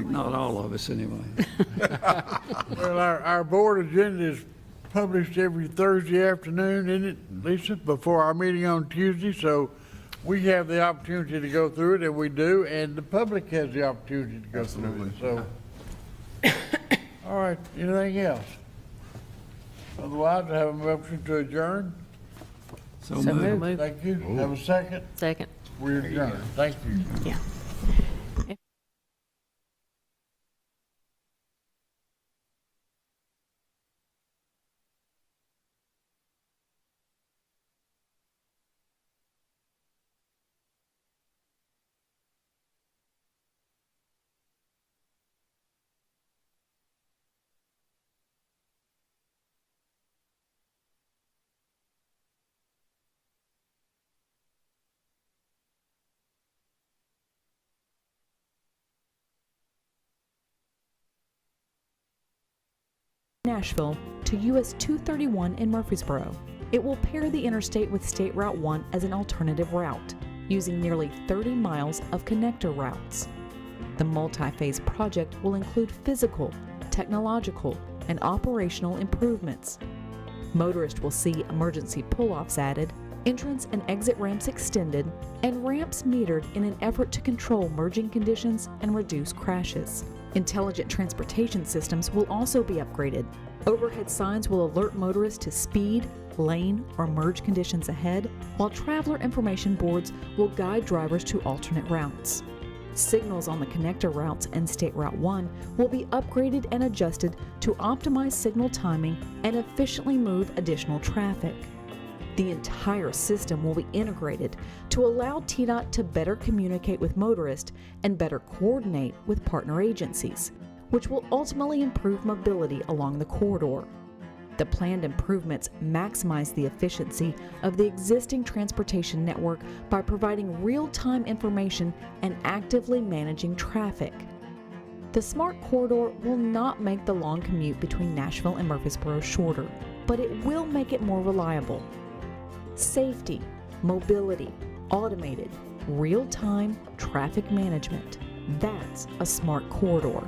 Not all of us, anyway. Well, our board agenda is published every Thursday afternoon, isn't it, Lisa, before our meeting on Tuesday? So we have the opportunity to go through it, and we do, and the public has the opportunity to go through it. So, all right, anything else? Otherwise, I have a motion to adjourn. So moved. Thank you. Have a second? Second. We're adjourned. Thank you. Yeah. Nashville to US 231 in Murfreesboro. It will pair the interstate with State Route 1 as an alternative route, using nearly 30 miles of connector routes. The multi-phase project will include physical, technological, and operational improvements. Motorists will see emergency pull-offs added, entrance and exit ramps extended, and ramps metered in an effort to control merging conditions and reduce crashes. Intelligent transportation systems will also be upgraded. Overhead signs will alert motorists to speed, lane, or merge conditions ahead, while traveler information boards will guide drivers to alternate routes. Signals on the connector routes and State Route 1 will be upgraded and adjusted to optimize signal timing and efficiently move additional traffic. The entire system will be integrated to allow TDOT to better communicate with motorists and better coordinate with partner agencies, which will ultimately improve mobility along the corridor. The planned improvements maximize the efficiency of the existing transportation network by providing real-time information and actively managing traffic. The smart corridor will not make the long commute between Nashville and Murfreesboro shorter, but it will make it more reliable. Safety, mobility, automated, real-time traffic management. That's a smart corridor.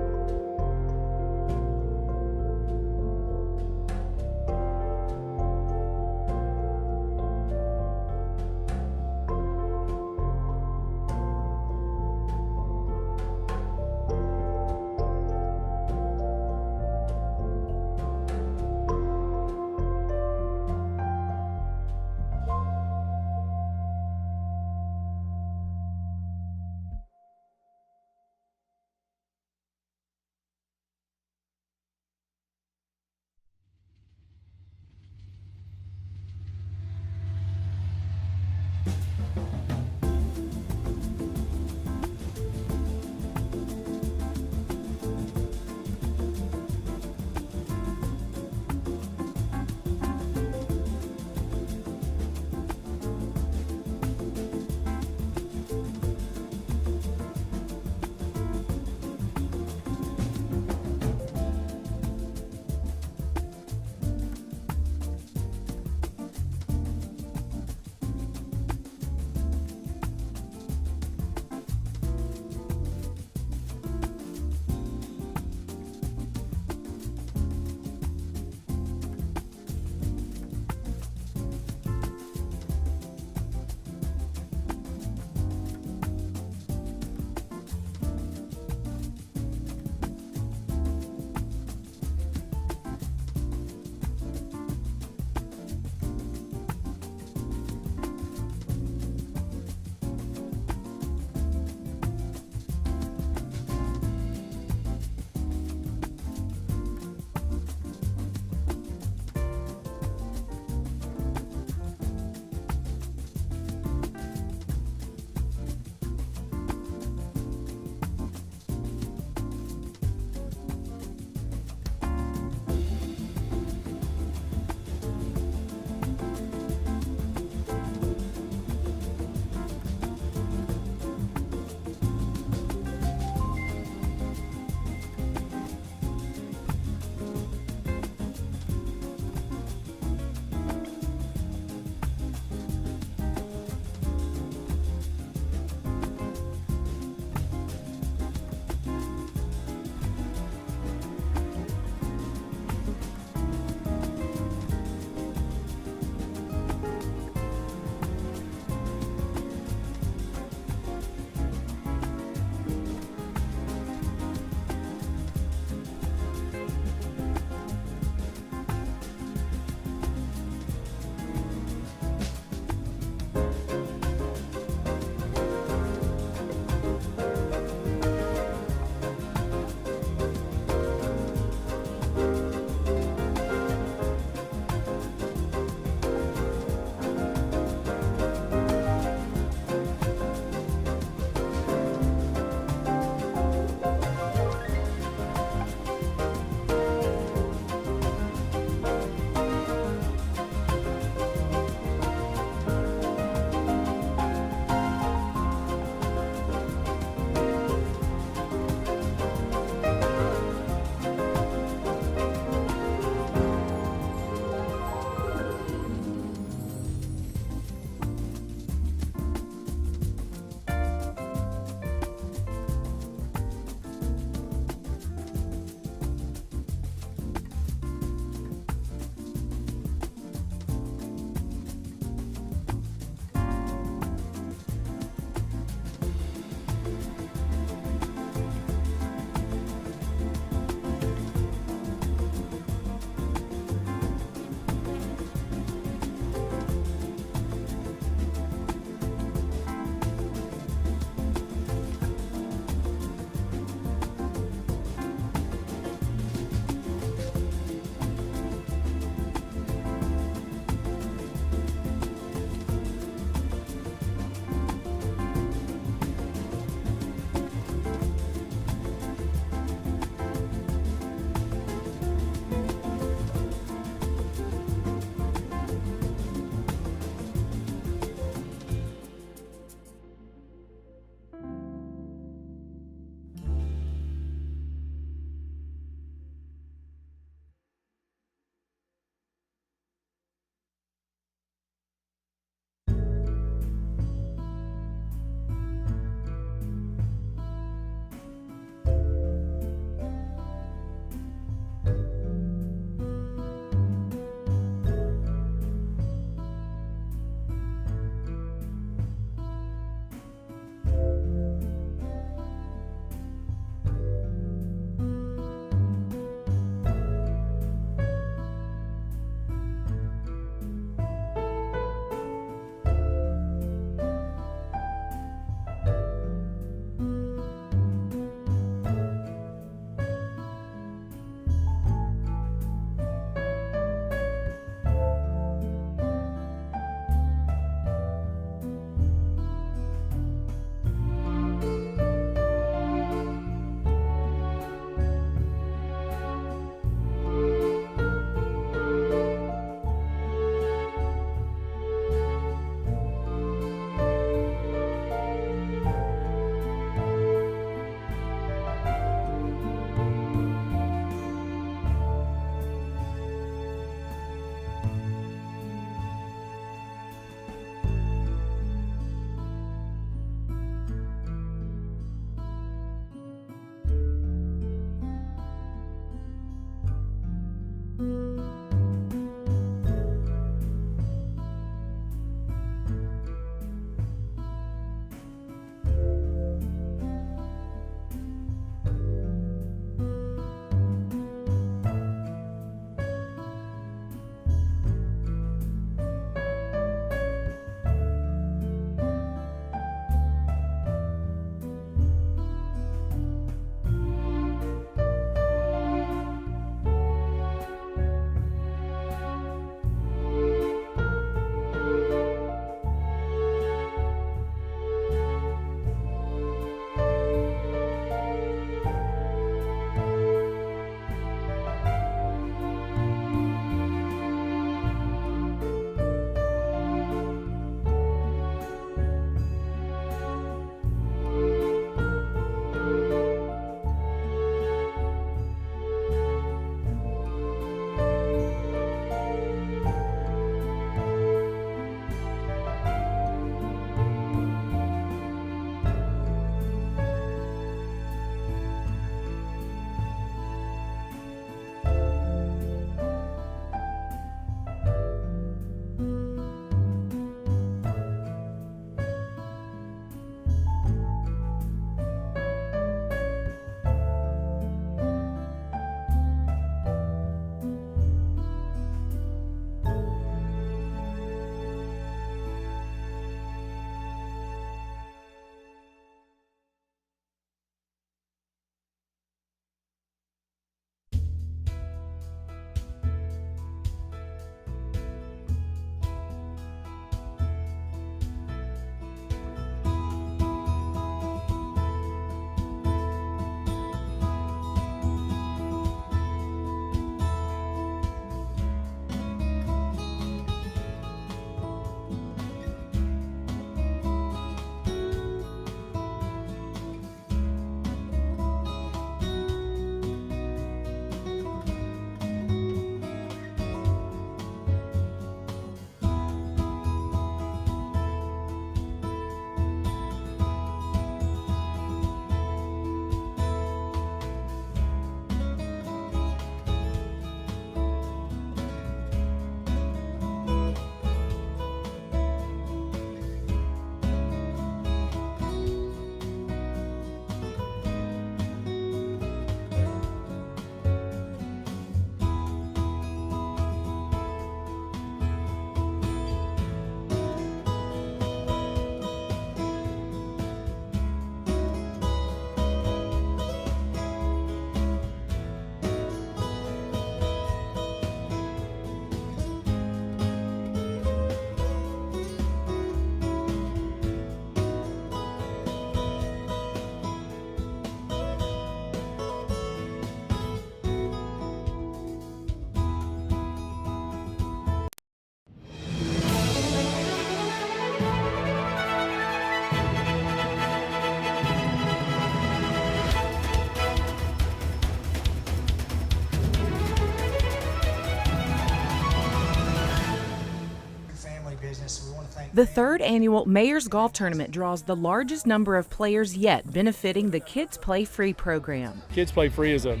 The third annual Mayor's Golf Tournament draws the largest number of players yet, benefiting the Kids Play Free program. Kids Play Free is a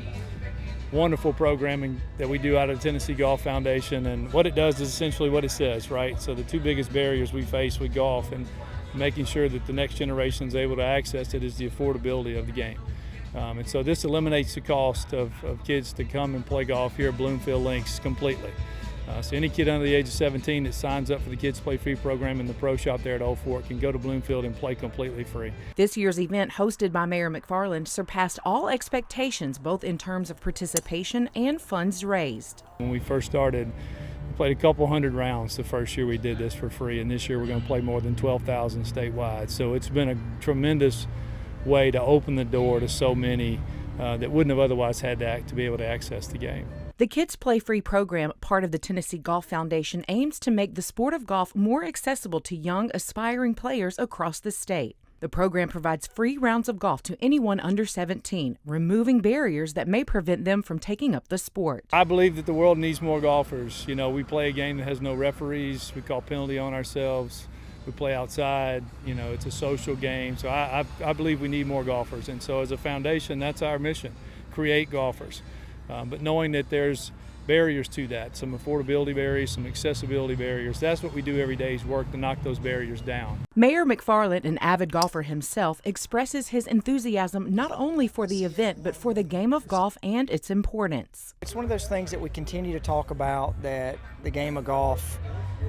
wonderful programming that we do out of the Tennessee Golf Foundation, and what it does is essentially what it says, right? So the two biggest barriers we face with golf and making sure that the next generation is able to access it is the affordability of the game. And so this eliminates the cost of kids to come and play golf here at Bloomfield Links completely. So any kid under the age of 17 that signs up for the Kids Play Free program in the pro shop there at Old Fort can go to Bloomfield and play completely free. This year's event, hosted by Mayor McFarland, surpassed all expectations, both in terms of participation and funds raised. When we first started, we played a couple hundred rounds the first year we did this for free, and this year we're going to play more than 12,000 statewide. So it's been a tremendous way to open the door to so many that wouldn't have otherwise had to be able to access the game. The Kids Play Free program, part of the Tennessee Golf Foundation, aims to make the sport of golf more accessible to young, aspiring players across the state. The program provides free rounds of golf to anyone under 17, removing barriers that may prevent them from taking up the sport. I believe that the world needs more golfers. You know, we play a game that has no referees. We call penalty on ourselves. We play outside. You know, it's a social game. So I believe we need more golfers. And so as a foundation, that's our mission, create golfers. But knowing that there's barriers to that, some affordability barriers, some accessibility barriers, that's what we do every day is work to knock those barriers down. Mayor McFarland, an avid golfer himself, expresses his enthusiasm not only for the event, but for the game of golf and its importance. It's one of those things that we continue to talk about, that the game of golf,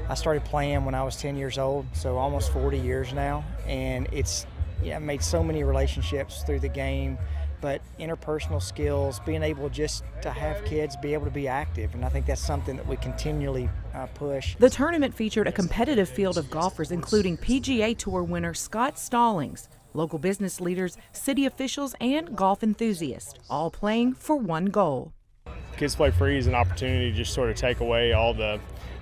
I started playing when I was 10 years old, so almost 40 years now, and I've made so many relationships through the game. But interpersonal skills, being able just to have kids be able to be active, and I think that's something that we continually push. The tournament featured a competitive field of golfers, including PGA Tour winner Scott Stallings, local business leaders, city officials, and golf enthusiasts, all playing for one goal. Kids Play Free is an opportunity to just sort of take away all the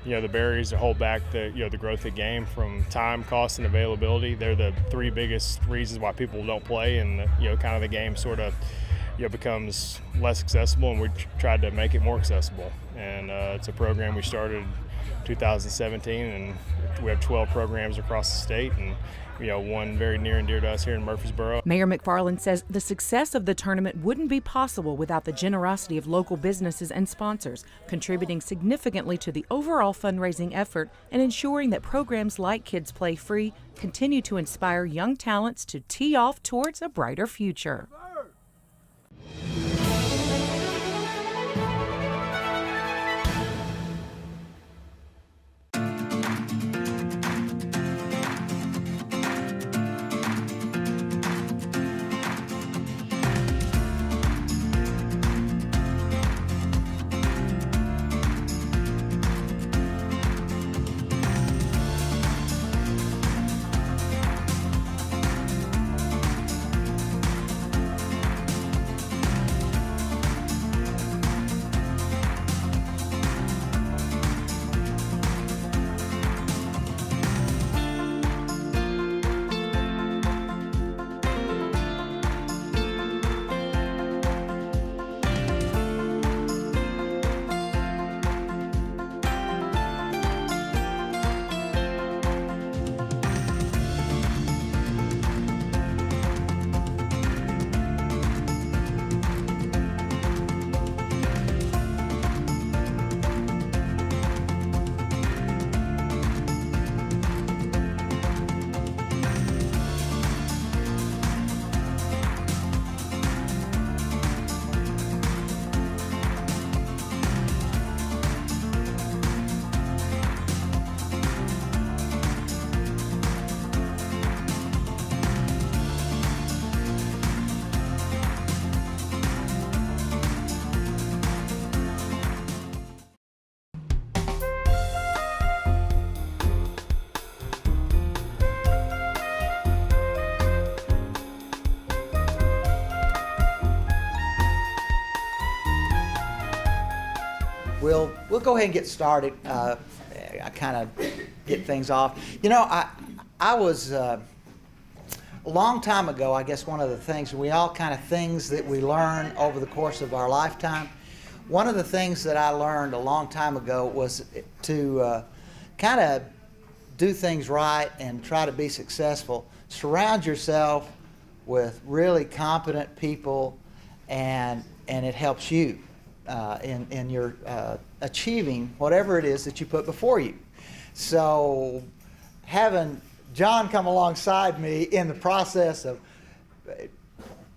the barriers that hold back the growth of the game, from time, cost, and availability. They're the three biggest reasons why people don't play, and kind of the game sort of becomes less accessible, and we tried to make it more accessible. And it's a program we started in 2017, and we have 12 programs across the state, and one very near and dear to us here in Murfreesboro. Mayor McFarland says the success of the tournament wouldn't be possible without the generosity of local businesses and sponsors, contributing significantly to the overall fundraising effort and ensuring that programs like Kids Play Free continue to inspire young talents to tee off towards a brighter future. We'll go ahead and get started. I kind of get things off. I was a long time ago, I guess one of the things, we all kind of things that we learn over the course of our lifetime. One of the things that I learned a long time ago was to kind of do things right and try to be successful, surround yourself with really competent people, and it helps you in your achieving whatever it is that you put before you. So having John come alongside me in the process of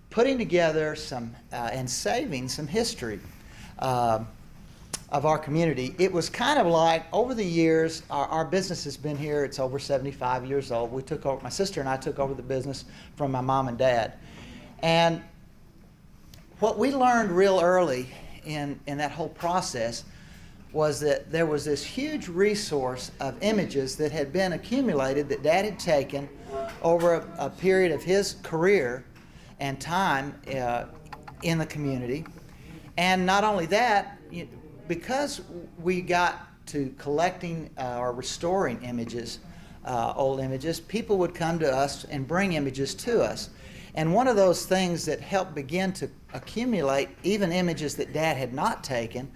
putting together some and saving some history of our community, it was kind of like, over the years, our business has been here. It's over 75 years old. We took over, my sister and I took over the business from my mom and dad. And what we learned real early in that whole process was that there was this huge resource of images that had been accumulated that Dad had taken over a period of his career and time in the community. And not only that, because we got to collecting or restoring images, old images, people would come to us and bring images to us. And one of those things that helped begin to accumulate even images that Dad had not taken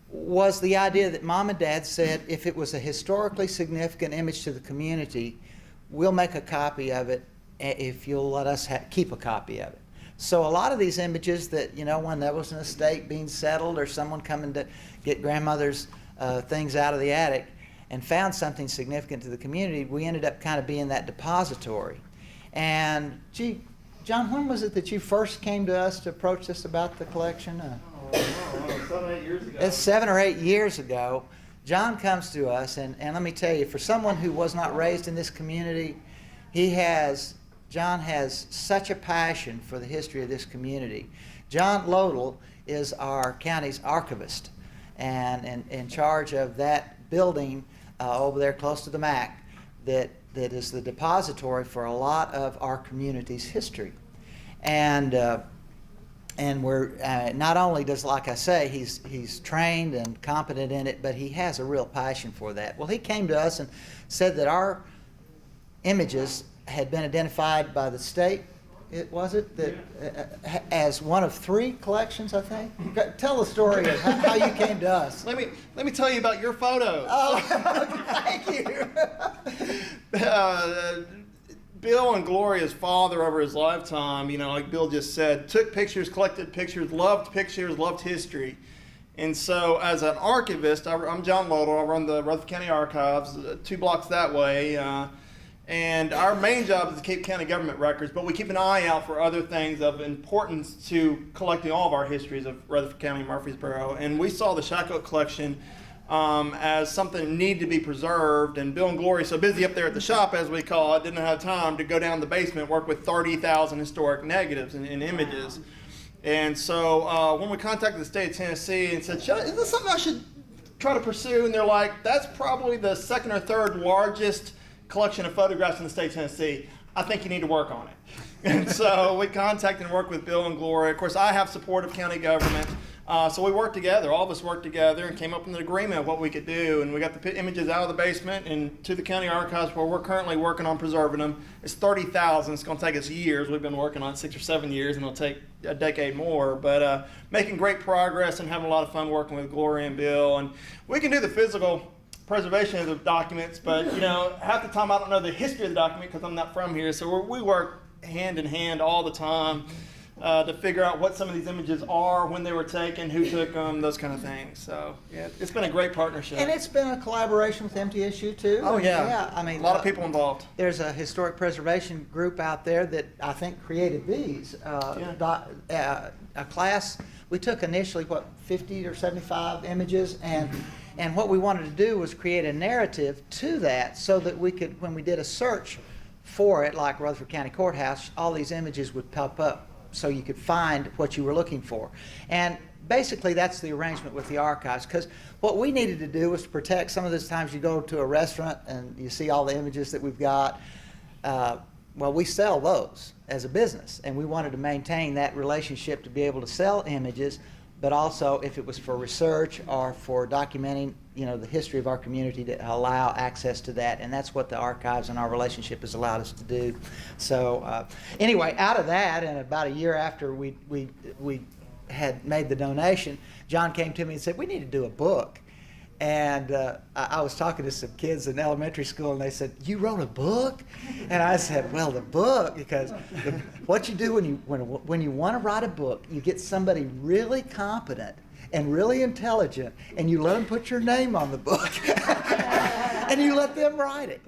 was the idea that Mom and Dad said, if it was a historically significant image to the community, we'll make a copy of it if you'll let us keep a copy of it. So a lot of these images that, when there was an estate being settled or someone coming to get grandmother's things out of the attic and found something significant to the community, we ended up kind of being that depository. And gee, John, when was it that you first came to us to approach us about the collection? 7 or 8 years ago. It's 7 or 8 years ago. John comes to us, and let me tell you, for someone who was not raised in this community, John has such a passion for the history of this community. John Lodel is our county's archivist and in charge of that building over there close to the MAC that is the depository for a lot of our community's history. And we're not only does, like I say, he's trained and competent in it, but he has a real passion for that. Well, he came to us and said that our images had been identified by the state, as one of 3 collections, I think. Tell the story of how you came to us. Let me tell you about your photos. Oh, thank you. Bill and Gloria's father over his lifetime, like Bill just said, took pictures, collected pictures, loved history. And so as an archivist, I'm John Lodel. I run the Rutherford County Archives, 2 blocks that way. And our main job is to keep county government records, but we keep an eye out for other things of importance to collecting all of our histories of Rutherford County, Murfreesboro. And we saw the Shackle collection as something that needed to be preserved. And Bill and Gloria, so busy up there at the shop, as we call it, didn't have time to go down the basement and work with 30,000 historic negatives and images. And so when we contacted the state of Tennessee and said, is this something I should try to pursue? And they're like, that's probably the 2nd or 3rd largest collection of photographs in the state of Tennessee. I think you need to work on it. And so we contacted and worked with Bill and Gloria. Of course, I have support of county government. So we worked together, all of us worked together and came up with an agreement of what we could do. And we got the images out of the basement and to the county archives where we're currently working on preserving them. It's 30,000. It's going to take us years. We've been working on it 6 or 7 years, and it'll take a decade more. But making great progress and having a lot of fun working with Gloria and Bill. And we can do the physical preservation of the documents, but half the time I don't know the history of the document because I'm not from here. So we work hand in hand all the time to figure out what some of these images are, when they were taken, who took them, those kind of things. So yeah, it's been a great partnership. And it's been a collaboration with MTSU too. Oh yeah, yeah. I mean, a lot of people involved. There's a historic preservation group out there that I think created these. A class we took initially 50 or 75 images, and what we wanted to do was create a narrative to that so that we could, when we did a search for it, like Rutherford County Courthouse, all these images would pop up so you could find what you were looking for. And basically that's the arrangement with the archives, because what we needed to do was to protect. Some of those times you go to a restaurant and you see all the images that we've got. Well, we sell those as a business, and we wanted to maintain that relationship to be able to sell images, but also if it was for research or for documenting, the history of our community, to allow access to that. And that's what the archives and our relationship has allowed us to do. So anyway, out of that, and about a year after we had made the donation, John came to me and said, we need to do a book. And I was talking to some kids in elementary school, and they said, "You wrote a book?" And I said, "Well, the book, because what you do when you want to write a book, you get somebody really competent and really intelligent, and you let them put your name on the book, and you let them write it."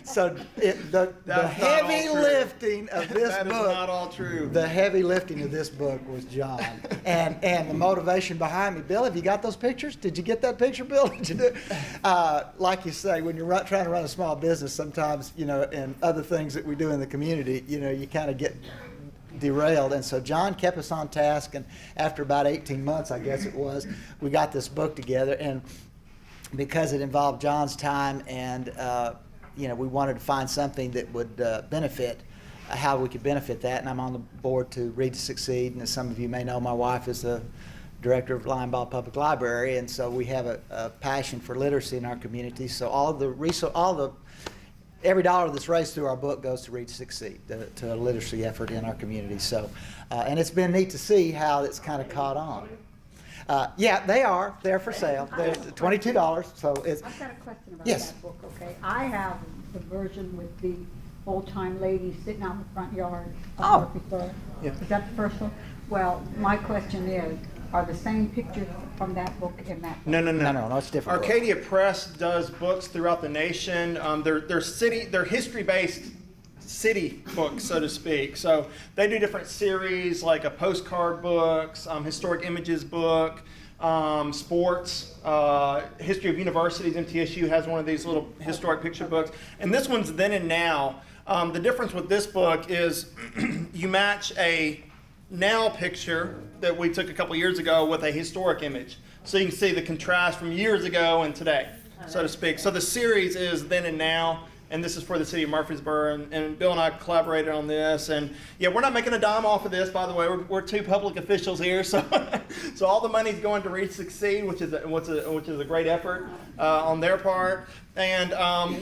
So the heavy lifting of this book. That is not all true. The heavy lifting of this book was John, and the motivation behind me. Bill, have you got those pictures? Did you get that picture, Bill? Did you do? Like you say, when you're trying to run a small business, sometimes and other things that we do in the community, you kind of get derailed. And so John kept us on task, and after about 18 months, I guess it was, we got this book together. And because it involved John's time, and we wanted to find something that would benefit, how we could benefit that. And I'm on the board to Read to Succeed, and as some of you may know, my wife is the director of Lionball Public Library, and so we have a passion for literacy in our community. So every dollar that's raised through our book goes to Read to Succeed, to a literacy effort in our community. So, and it's been neat to see how it's kind of caught on. Yeah, they're for sale. They're $22. So it's. I've got a question about Yes. that book. Okay, I have the version with the old-time lady sitting out in the front yard of Murfreesboro. Yeah. Is that the first one? Well, my question is, are the same pictures from that book in that book? No, it's different. Arcadia Press does books throughout the nation. They're history-based city books, so to speak. So they do different series, like a postcard books, historic images book, sports, history of universities. MTSU has one of these little historic picture books, and this one's then and now. The difference with this book is you match a now picture that we took a couple years ago with a historic image, so you can see the contrast from years ago and today, so to speak. So the series is then and now, and this is for the city of Murfreesboro, and Bill and I collaborated on this. And yeah, we're not making a dime off of this, by the way. We're two public officials here, so so all the money's going to Read to Succeed, which is a great effort on their part. And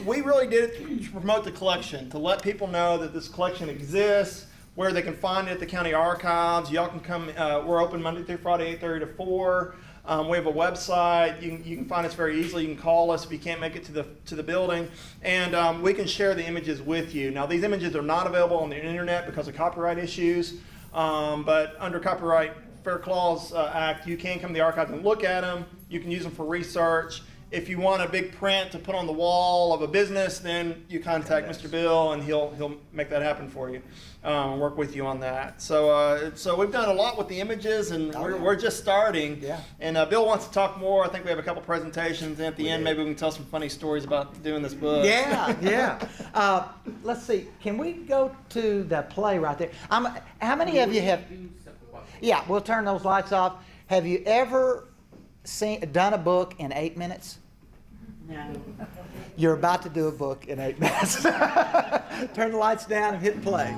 we really did it to promote the collection, to let people know that this collection exists, where they can find it at the county archives. Y'all can come. We're open Monday through Friday, 8:30 to 4. We have a website. You can find us very easily. You can call us if you can't make it to the building, and we can share the images with you. Now, these images are not available on the internet because of copyright issues, but under Copyright Fair Clause Act, you can come to the archives and look at them. You can use them for research. If you want a big print to put on the wall of a business, then you contact Mr. Bill, and he'll make that happen for you. Work with you on that. So we've done a lot with the images, and we're just starting. Yeah. And Bill wants to talk more. I think we have a couple presentations, and at the end, maybe we can tell some funny stories about doing this book. Yeah. Let's see. Can we go to the play right there? How many of you have? Yeah, we'll turn those lights off. Have you ever done a book in 8 minutes? No. You're about to do a book in 8 minutes. Turn the lights down and hit play.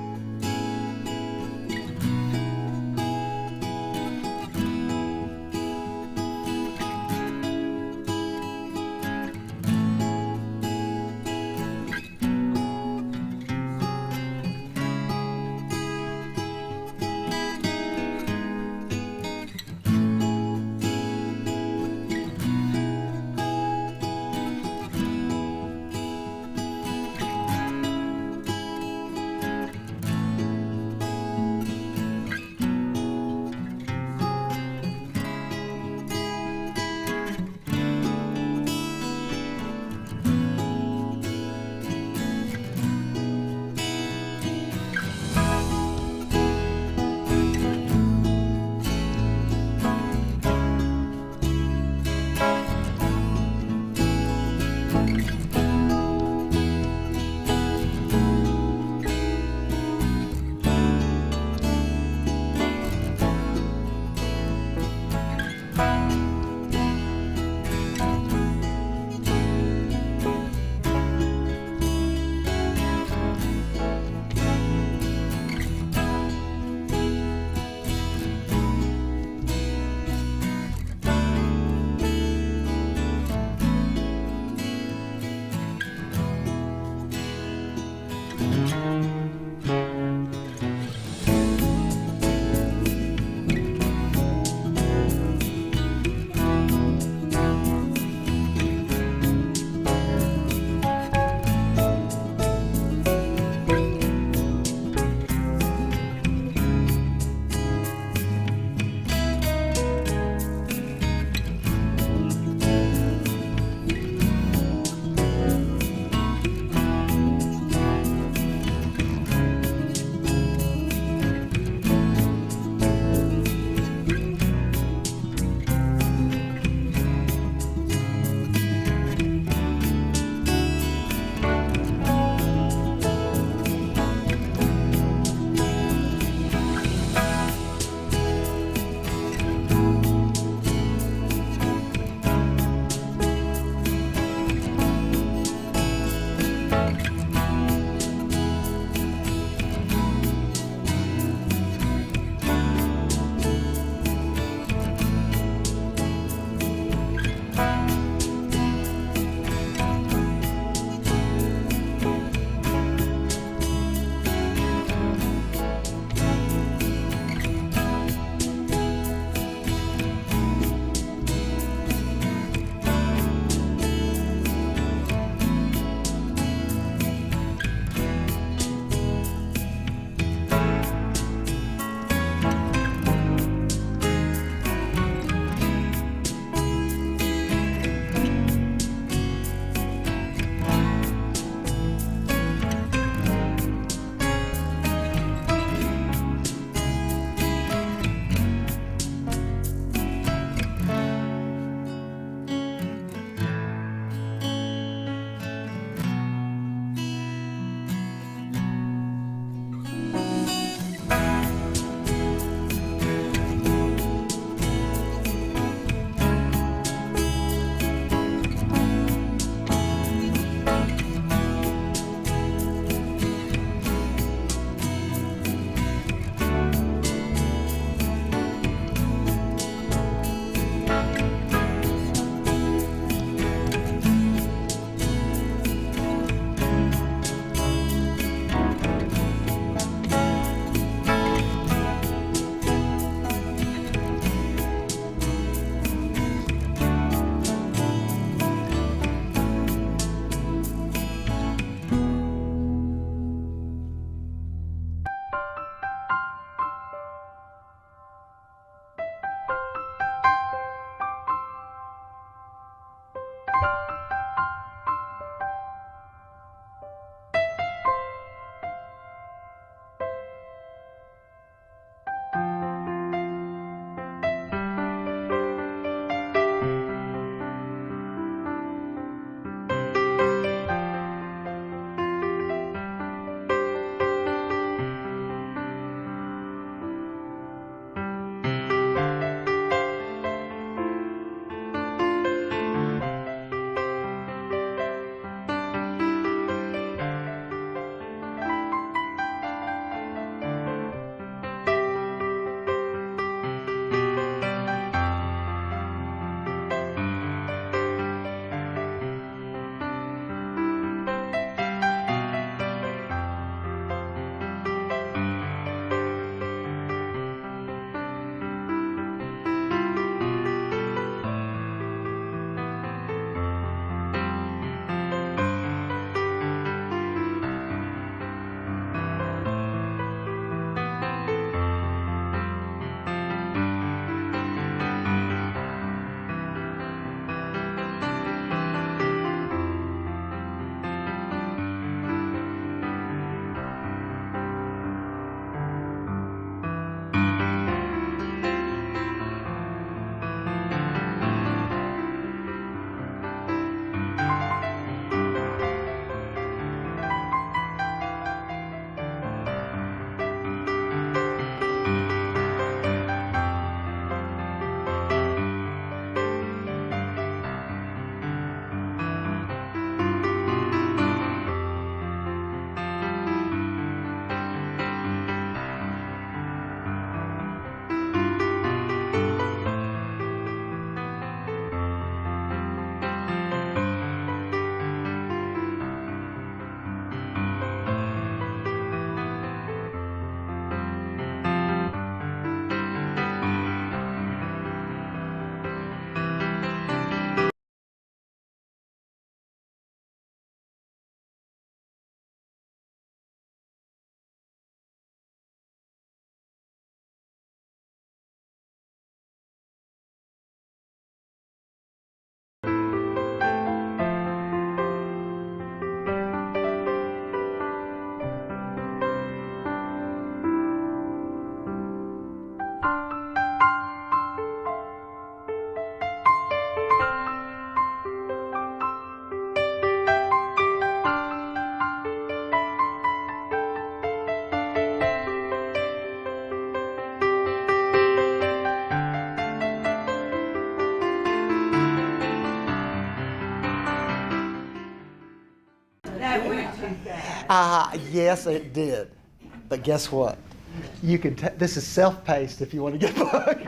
Yes, it did. But guess what? You can. This is self-paced if you want to get a book.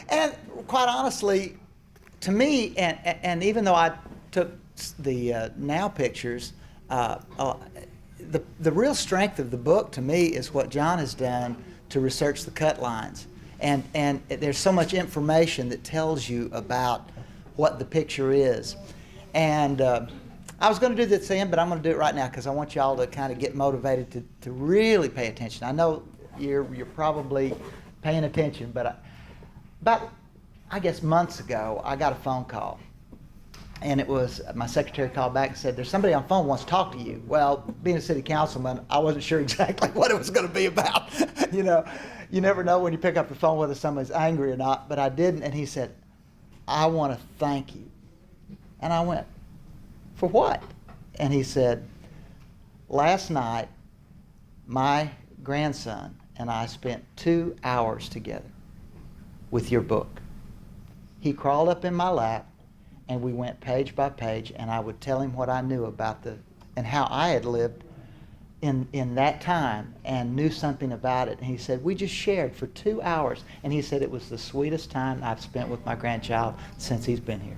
And quite honestly, to me, and even though I took the now pictures, the real strength of the book to me is what John has done to research the cut lines. And there's so much information that tells you about what the picture is. And I was going to do this then, but I'm going to do it right now because I want y'all to kind of get motivated to really pay attention. I know you're probably paying attention, but about, I guess, months ago, I got a phone call. And it was, my secretary called back and said, there's somebody on the phone who wants to talk to you. Well, being a city councilman, I wasn't sure exactly what it was going to be about. You know, you never know when you pick up the phone whether somebody's angry or not, but I didn't. And he said, I want to thank you. And I went, for what? And he said, last night, my grandson and I spent 2 hours together with your book. He crawled up in my lap, and we went page by page, and I would tell him what I knew about and how I had lived in that time and knew something about it. And he said, we just shared for 2 hours. And he said it was the sweetest time I've spent with my grandchild since he's been here.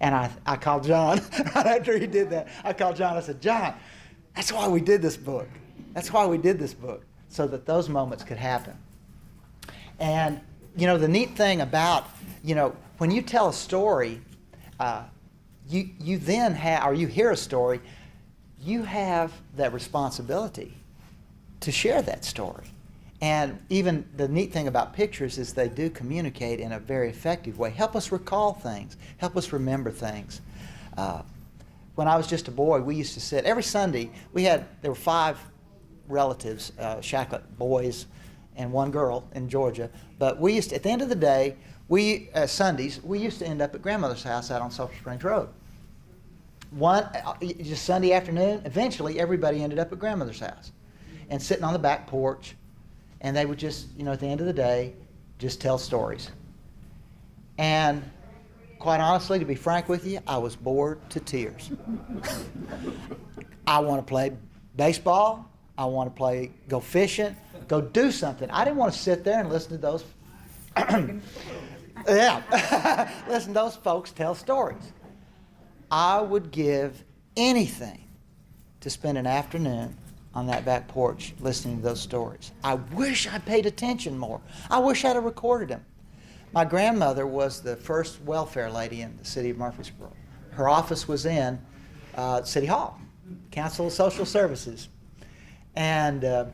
And I called John, right after he did that, I called John, I said, John, that's why we did this book. That's why we did this book, so that those moments could happen. And, you know, the neat thing about, you know, when you tell a story, you then have, or you hear a story, you have that responsibility to share that story. And even the neat thing about pictures is they do communicate in a very effective way. Help us recall things. Help us remember things. When I was just a boy, we used to sit every Sunday. There were 5 relatives, Shacklet boys, and 1 girl in Georgia. But we used to, at the end of the day, Sundays, we used to end up at grandmother's house out on Sulphur Springs Road. Just Sunday afternoon, eventually everybody ended up at grandmother's house and sitting on the back porch, and they would just, you know, at the end of the day, just tell stories. And quite honestly, to be frank with you, I was bored to tears. I want to play baseball. I want to go fishing, go do something. I didn't want to sit there and listen to those listen to those folks tell stories. I would give anything to spend an afternoon on that back porch listening to those stories. I wish I paid attention more. I wish I'd have recorded them. My grandmother was the first welfare lady in the city of Murfreesboro. Her office was in City Hall, Council of Social Services. And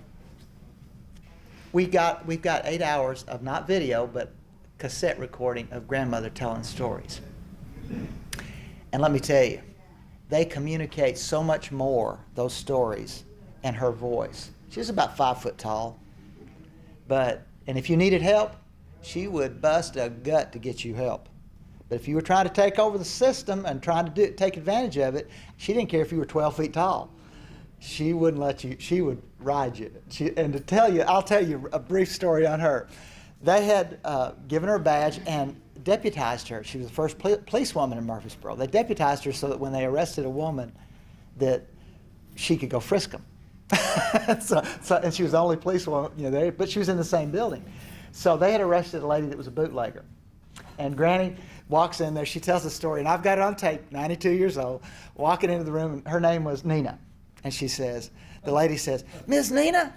we've got 8 hours of not video, but cassette recording of grandmother telling stories. And let me tell you, they communicate so much more, those stories, and her voice. She was about 5 foot tall. And if you needed help, she would bust a gut to get you help. But if you were trying to take over the system and trying to take advantage of it, she didn't care if you were 12 feet tall. She wouldn't let you, she would ride you. I'll tell you a brief story on her. They had given her a badge and deputized her. She was the first policewoman in Murfreesboro. They deputized her so that when they arrested a woman, that she could go frisk them. And she was the only policewoman, you know, there, but she was in the same building. So they had arrested a lady that was a bootlegger. And Granny walks in there. She tells the story, and I've got it on tape, 92 years old, walking into the room, and her name was Nina. And she says, the lady says, Miss Nina,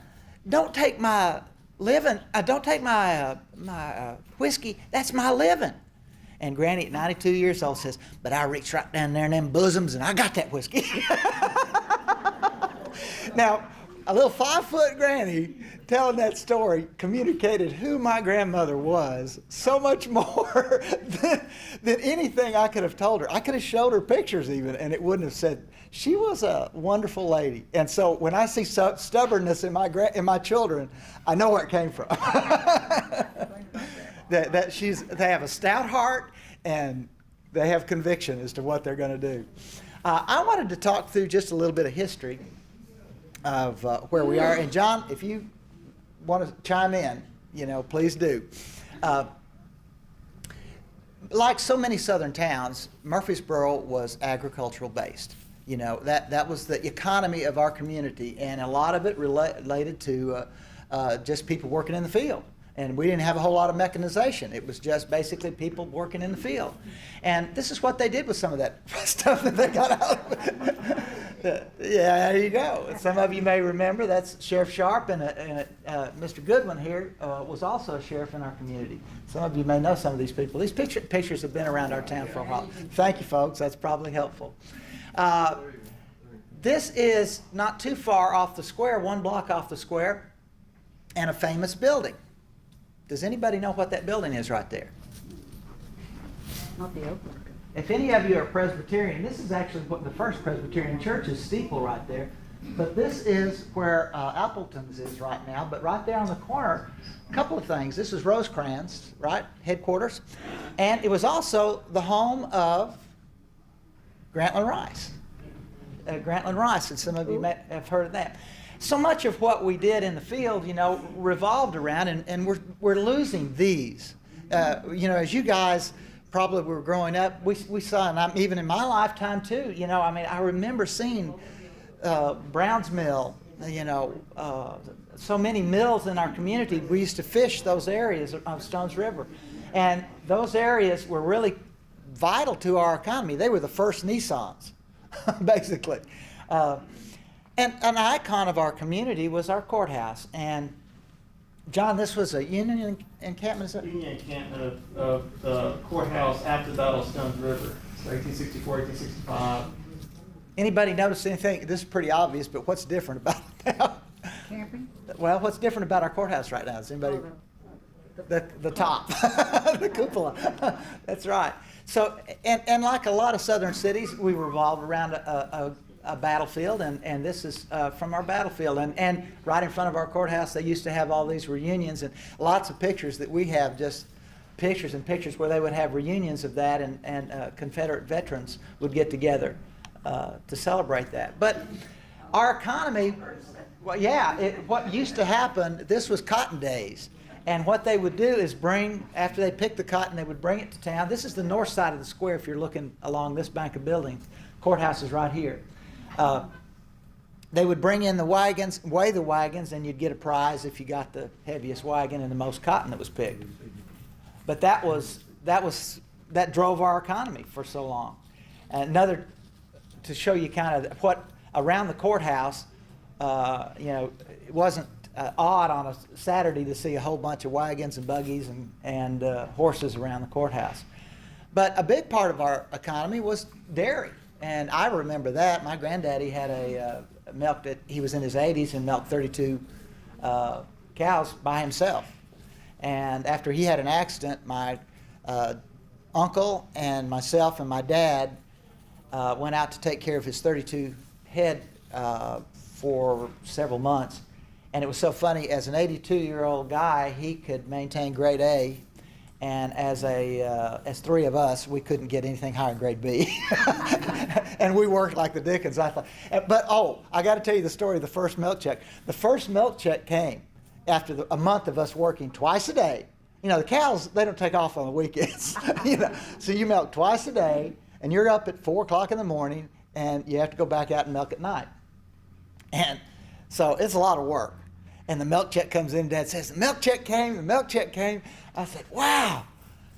don't take my living, don't take my whiskey, that's my living. And Granny at 92 years old says, but I reached right down there in them bosoms and I got that whiskey. Now, a little 5-foot granny telling that story communicated who my grandmother was so much more than anything I could have told her. I could have showed her pictures even, and it wouldn't have said. She was a wonderful lady. And so when I see stubbornness in my children, I know where it came from. They have a stout heart, and they have conviction as to what they're going to do. I wanted to talk through just a little bit of history of where we are. And John, if you want to chime in, please do. Like so many southern towns, Murfreesboro was agricultural based. You know, that was the economy of our community, and a lot of it related to just people working in the field. And we didn't have a whole lot of mechanization. It was just basically people working in the field. And this is what they did with some of that stuff that they got out of it. Yeah, there you go. Some of you may remember that's Sheriff Sharp, and Mr. Goodwin here was also a sheriff in our community. Some of you may know some of these people. These pictures have been around our town for a while. Thank you, folks. That's probably helpful. This is not too far off the square, 1 block off the square, and a famous building. Does anybody know what that building is right there? Not the Oakland. If any of you are Presbyterian, this is actually what the First Presbyterian Church's steeple right there. But this is where Appleton's is right now. But right there on the corner, a couple of things. This is Rosecrans, right? Headquarters. And it was also the home of Grantland Rice. Grantland Rice, and some of you may have heard of that. So much of what we did in the field, you know, revolved around, and we're losing these. You know, as you guys probably were growing up, we saw, and even in my lifetime too, you know, I mean, I remember seeing Brown's Mill, you know, so many mills in our community. We used to fish those areas of Stones River, and those areas were really vital to our economy. They were the first Nissans, basically. And an icon of our community was our courthouse. And John, this was a Union encampment? Union encampment of the courthouse after the Battle of Stones River. So 1864, 1865. Anybody notice anything? This is pretty obvious, but what's different about it now? Camping? Well, what's different about our courthouse right now? Is anybody? The top, the cupola. That's right. So, and like a lot of southern cities, we revolve around a battlefield, and this is from our battlefield. And right in front of our courthouse, they used to have all these reunions, and lots of pictures that we have, just pictures and pictures where they would have reunions of that, and Confederate veterans would get together to celebrate that. But our economy, well, yeah, what used to happen, this was cotton days. And what they would do is after they picked the cotton, they would bring it to town. This is the north side of the square if you're looking along this bank of buildings. Courthouse is right here. They would bring in the wagons, weigh the wagons, and you'd get a prize if you got the heaviest wagon and the most cotton that was picked. But that drove our economy for so long. Another, to show you kind of what around the courthouse, you know, it wasn't odd on a Saturday to see a whole bunch of wagons and buggies and horses around the courthouse. But a big part of our economy was dairy. And I remember that. My granddaddy had he was in his 80s and milked 32 cows by himself. And after he had an accident, my uncle and myself and my dad went out to take care of his 32 head for several months. And it was so funny, as an 82-year-old guy, he could maintain grade A. And as three of us, we couldn't get anything higher than grade B. And we worked like the dickens, I thought. But, I got to tell you the story of the first milk check. The first milk check came after a month of us working twice a day. You know, the cows, they don't take off on the weekends. You know, so you milk twice a day, and you're up at 4 o'clock in the morning, and you have to go back out and milk at night. And so it's a lot of work. And the milk check comes in, Dad says, the milk check came. I said, wow,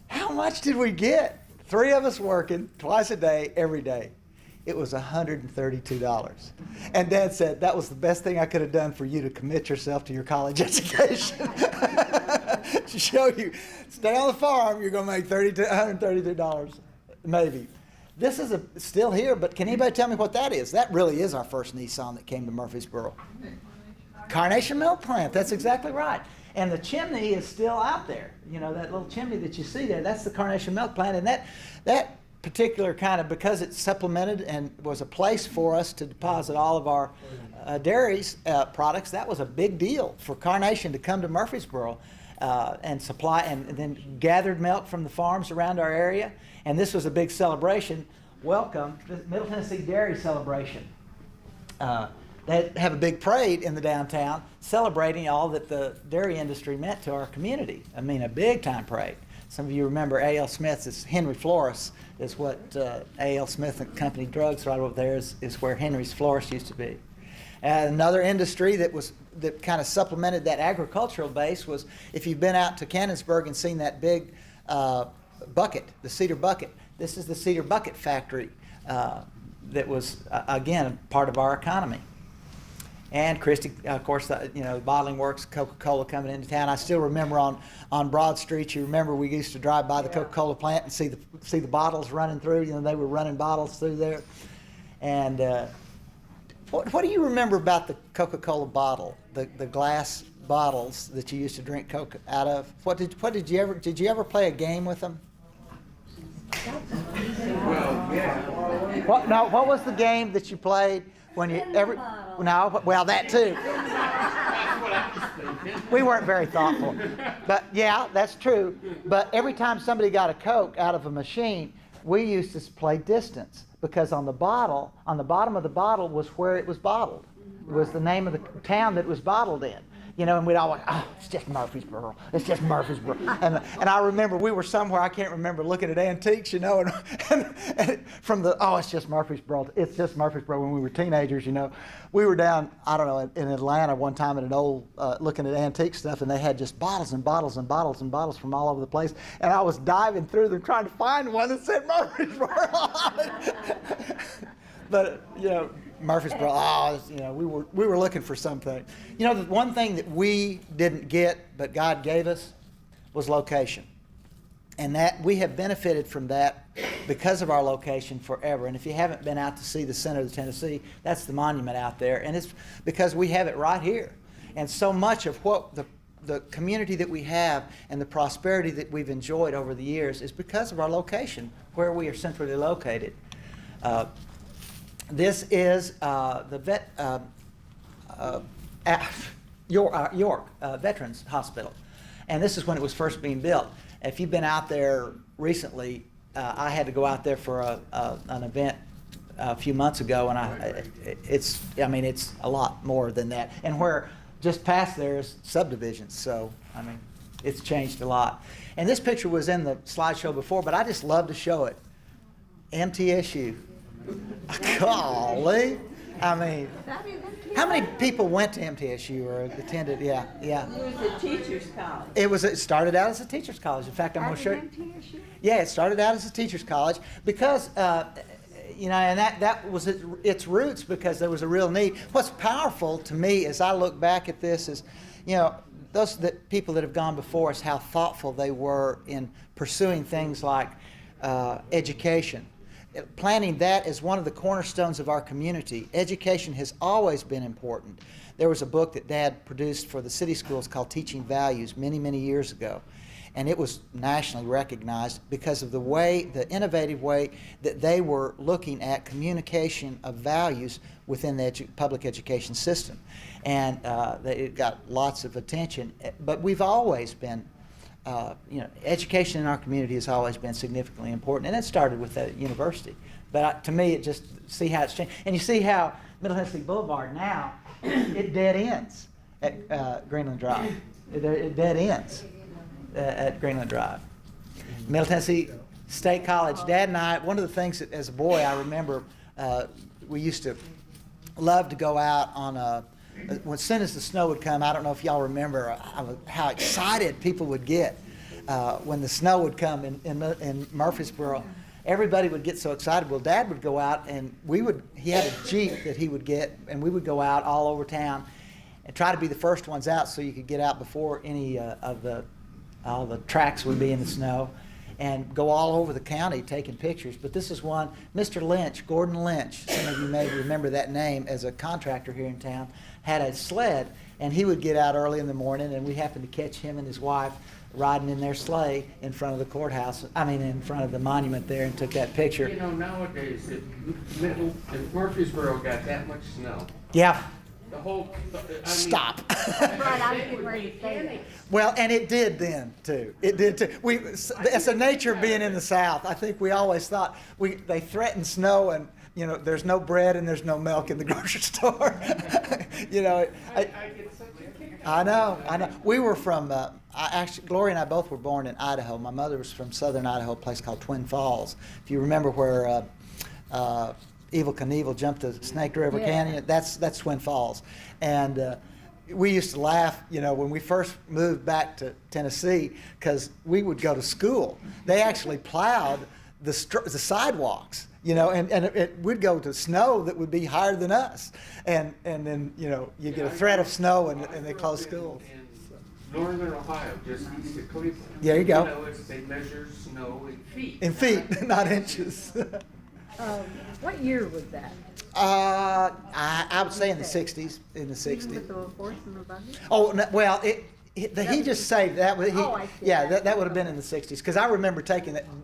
how much did we get? 3 of us working twice a day, every day. It was $132. And Dad said, that was the best thing I could have done for you to commit yourself to your college education. To show you, stay on the farm, you're going to make $132, maybe. This is still here, but can anybody tell me what that is? That really is our first Nissan that came to Murfreesboro. Carnation Milk Plant, that's exactly right. And the chimney is still out there. You know, that little chimney that you see there, that's the Carnation Milk Plant. And that particular kind of, because it supplemented and was a place for us to deposit all of our dairies products, that was a big deal for Carnation to come to Murfreesboro and supply, and then gathered milk from the farms around our area. And this was a big celebration. Welcome, the Middle Tennessee Dairy Celebration. They have a big parade in the downtown celebrating all that the dairy industry meant to our community. I mean, a big time parade. Some of you remember A.L. Smith's. It's Henry Florist is what A.L. Smith and Company Drugs right over there is where Henry's Florist used to be. Another industry that kind of supplemented that agricultural base was, if you've been out to Cannonsburg and seen that big bucket, the cedar bucket. This is the cedar bucket factory that was, again, part of our economy. And Christie, of course, the bottling works, Coca-Cola coming into town. I still remember on Broad Street, you remember we used to drive by the Coca-Cola plant and see the bottles running through. They were running bottles through there. And what do you remember about the Coca-Cola bottle, the glass bottles that you used to drink Coke out of? Did you ever play a game with them? Well, yeah. What was the game that you played when you well, that too. We weren't very thoughtful. But yeah, that's true. But every time somebody got a Coke out of a machine, we used to play distance, because on the bottom of the bottle was where it was bottled. It was the name of the town that it was bottled in. And we'd always, it's just Murfreesboro. It's just Murfreesboro. And I remember we were somewhere, I can't remember, looking at antiques, and from it's just Murfreesboro. It's just Murfreesboro. When we were teenagers, we were down, I don't know, in Atlanta one time at an old, looking at antique stuff, and they had just bottles and bottles and bottles and bottles from all over the place. And I was diving through them trying to find one that said Murfreesboro on it. But, Murfreesboro, we were looking for something. The one thing that we didn't get, but God gave us, was location. And that we have benefited from that because of our location forever. And if you haven't been out to see the center of Tennessee, that's the monument out there. And it's because we have it right here. And so much of what the community that we have and the prosperity that we've enjoyed over the years is because of our location, where we are centrally located. This is the York Veterans Hospital, and this is when it was first being built. If you've been out there recently, I had to go out there for an event a few months ago, and it's a lot more than that. And where just past there is subdivisions, so it's changed a lot. And this picture was in the slideshow before, but I just love to show it. MTSU. Golly. How many people went to MTSU or attended? Yeah. It was a teacher's college. It started out as a teacher's college. In fact, I'm going to show you. Yeah, it started out as a teacher's college because, and that was its roots, because there was a real need. What's powerful to me as I look back at this is, those people that have gone before us, how thoughtful they were in pursuing things like education. Planning that as one of the cornerstones of our community. Education has always been important. There was a book that Dad produced for the city schools called Teaching Values many, many years ago. And it was nationally recognized because of the innovative way that they were looking at communication of values within the public education system. And it got lots of attention. But we've always been education in our community has always been significantly important, and it started with the university. But to me, see how it's changed. And you see how Middle Tennessee Boulevard now, it dead ends at Greenland Drive. It dead ends at Greenland Drive. Middle Tennessee State College, Dad and I, one of the things that as a boy I remember, we used to love to go out on as soon as the snow would come. I don't know if y'all remember how excited people would get when the snow would come in Murfreesboro. Everybody would get so excited. Well, Dad would go out, and he had a Jeep that he would get, and we would go out all over town and try to be the first ones out so you could get out before any of all the tracks would be in the snow, and go all over the county taking pictures. But this is one, Mr. Lynch, Gordon Lynch, some of you may remember that name as a contractor here in town, had a sled, and he would get out early in the morning, and we happened to catch him and his wife riding in their sleigh in front of the courthouse, in front of the monument there, and took that picture. Nowadays, if Murfreesboro got that much snow. Yeah. The whole. Stop. Right, I was getting ready to say that. Well, and it did then too. It did too. It's the nature of being in the South. I think we always thought they threatened snow, and there's no bread and there's no milk in the grocery store. I get such a kick. I know. We were from Gloria and I both were born in Idaho. My mother was from southern Idaho, a place called Twin Falls. If you remember where Evel Knievel jumped the Snake River Canyon, that's Twin Falls. And we used to laugh, when we first moved back to Tennessee, because we would go to school. They actually plowed the sidewalks, and it would go to snow that would be higher than us. And then, you get a threat of snow and they close school. Northern Ohio, just east of Cleveland. There you go. They measure snow in feet. In feet, not inches. What year was that? I would say in the 60s. In the 60s. With the horse and the buggy? Oh, no, well, he just saved that. I see. That would have been in the 60s, because I remember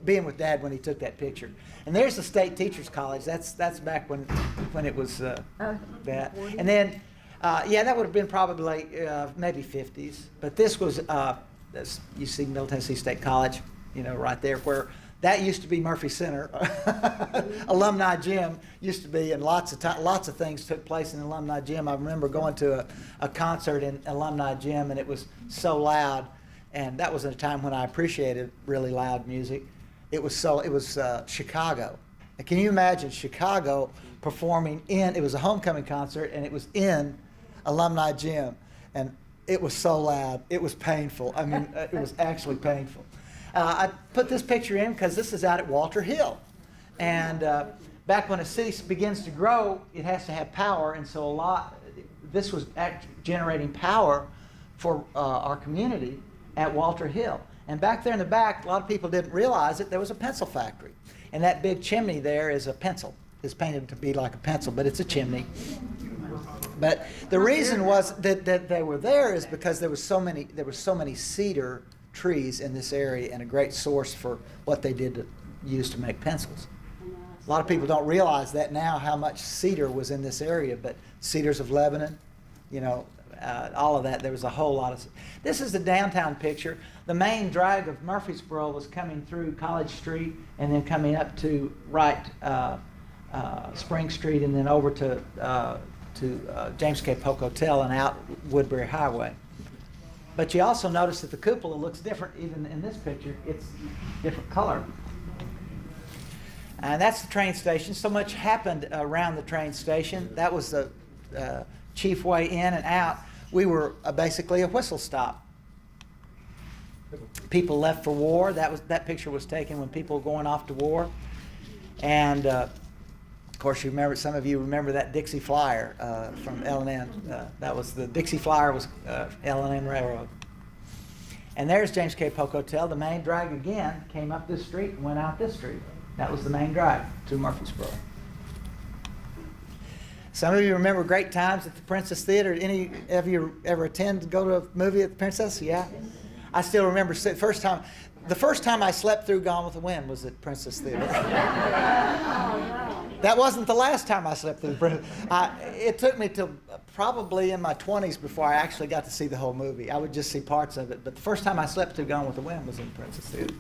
being with Dad when he took that picture. And there's the State Teachers College. That's back when it was that. And then, that would have been probably maybe 50s. But this was, you see Middle Tennessee State College, right there, where that used to be Murphy Center. Alumni Gym used to be, and lots of things took place in the Alumni Gym. I remember going to a concert in Alumni Gym, and it was so loud. And that was at a time when I appreciated really loud music. It was Chicago. And can you imagine Chicago performing it was a homecoming concert, and it was in Alumni Gym, and it was so loud. It was painful. I mean, it was actually painful. I put this picture in because this is out at Walter Hill. And back when a city begins to grow, it has to have power. And so this was generating power for our community at Walter Hill. And back there in the back, a lot of people didn't realize it, there was a pencil factory. And that big chimney there is a pencil. It's painted to be like a pencil, but it's a chimney. But the reason was that they were there is because there were so many cedar trees in this area, and a great source for what they did to use to make pencils. A lot of people don't realize that now, how much cedar was in this area, but cedars of Lebanon, all of that, there was a whole lot of. This is the downtown picture. The main drag of Murfreesboro was coming through College Street and then coming up to Spring Street and then over to James K. Polk Hotel and out Woodbury Highway. But you also notice that the cupola looks different even in this picture. It's different color. And that's the train station. So much happened around the train station. That was the chief way in and out. We were basically a whistle stop. People left for war. That picture was taken when people were going off to war. And of course, some of you remember that Dixie Flyer from L&N. That was the Dixie Flyer was L&N Railroad. And there's James K. Polk Hotel. The main drag again came up this street and went out this street. That was the main drag to Murfreesboro. Some of you remember great times at the Princess Theater. Any of you ever attend to go to a movie at the Princess? Yeah. I still remember the first time I slept through Gone with the Wind was at Princess Theater. That wasn't the last time I slept through the Princess. It took me till probably in my 20s before I actually got to see the whole movie. I would just see parts of it. But the first time I slept through Gone with the Wind was in Princess Theater.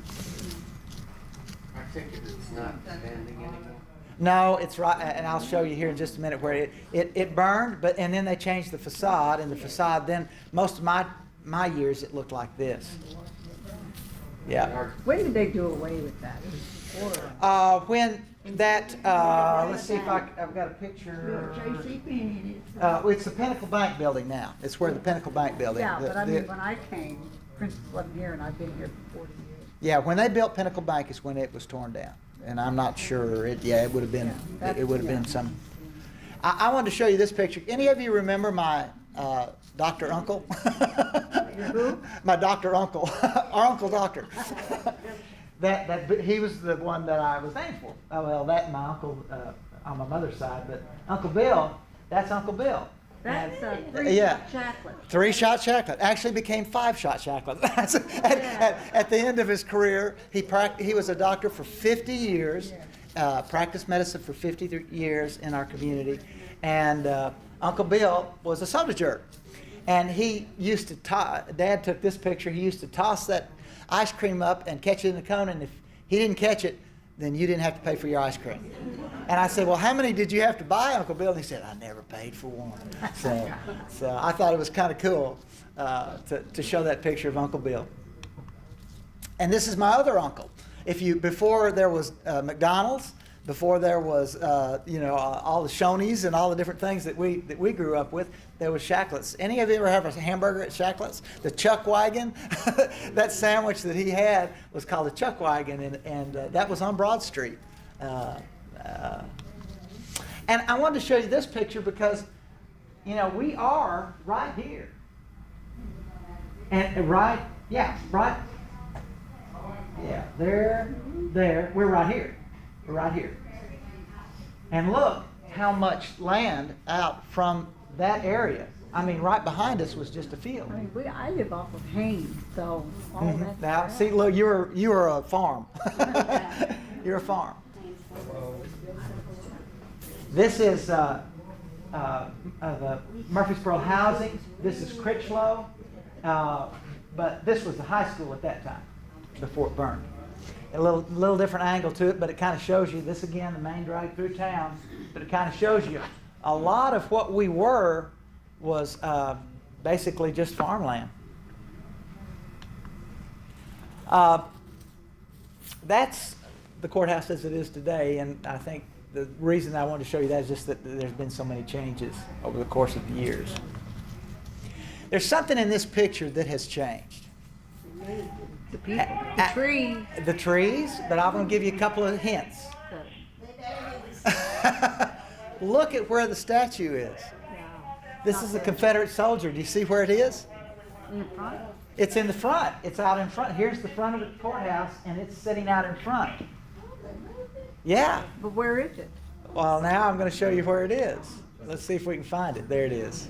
I think it's not standing anymore. No, it's right, and I'll show you here in just a minute where it burned, and then they changed the facade, and the facade then, most of my years, it looked like this. Yeah. When did they do away with that? When that, let's see if I've got a picture. It's the Pinnacle Bank building now. It's where the Pinnacle Bank building. Yeah, but I mean, when I came, Princess wasn't here, and I've been here for 40 years. Yeah, when they built Pinnacle Bank is when it was torn down. And I'm not sure. It would have been. It would have been some. I wanted to show you this picture. Any of you remember my Dr. Uncle? Who? My Dr. Uncle, our Uncle Doctor. that he was the one that I was named for. Oh well, that my uncle on my mother's side, but Uncle Bill. That's Uncle Bill. That's a 3-shot chocolate. 3-shot chocolate. Actually became 5-shot chocolate. At the end of his career, he was a doctor for 50 years, practiced medicine for 50 years in our community. And Uncle Bill was a soda jerk. And he used to Dad took this picture, he used to toss that ice cream up and catch it in the cone. And if he didn't catch it, then you didn't have to pay for your ice cream. And I said, well, how many did you have to buy, Uncle Bill? And he said, I never paid for one. So I thought it was kind of cool to show that picture of Uncle Bill. And this is my other uncle. Before there was McDonald's, before there was all the Shoney's and all the different things that we grew up with, there was Shacklett's. Any of you ever have a hamburger at Shacklett's? The Chuck Wagon, that sandwich that he had was called the Chuck Wagon, and that was on Broad Street. And I wanted to show you this picture because, we are right here. And right, there, we're right here. We're right here. And look how much land out from that area. I mean, right behind us was just a field. I live off of Haynes, so all that. Now, see, look, you were a farm. You're a farm. This is the Murfreesboro housing. This is Critchlow. But this was the high school at that time, before it burned. A little different angle to it, but it kind of shows you, this again, the main drag through town, but it kind of shows you a lot of what we were was basically just farmland. That's the courthouse as it is today, and I think the reason I wanted to show you that is just that there's been so many changes over the course of the years. There's something in this picture that has changed. The people, the trees. The trees, but I'm going to give you a couple of hints. Look at where the statue is. This is a Confederate soldier. Do you see where it is? In the front? It's in the front. It's out in front. Here's the front of the courthouse, and it's sitting out in front. Yeah. But where is it? Well, now I'm going to show you where it is. Let's see if we can find it. There it is.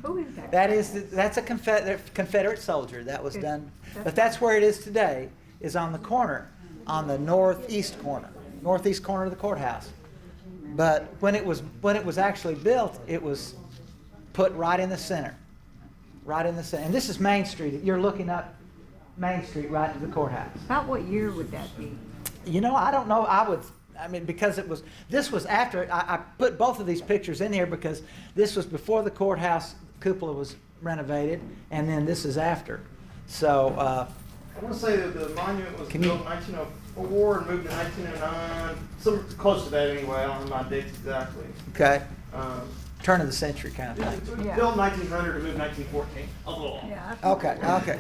Who is that? That's a Confederate soldier. That was done. But that's where it is today, is on the corner, on the northeast corner of the courthouse. But when it was actually built, it was put right in the center. Right in the center. And this is Main Street. You're looking up Main Street right to the courthouse. About what year would that be? I don't know. Because this was after, I put both of these pictures in here because this was before the courthouse cupola was renovated, and then this is after. So, I want to say that the monument was built in 1904 and moved in 1909. Some close to that anyway. I don't know my dates exactly. Okay. Turn of the century kind of thing. Built in 1900 and moved in 1914. A little long. Yeah. Okay.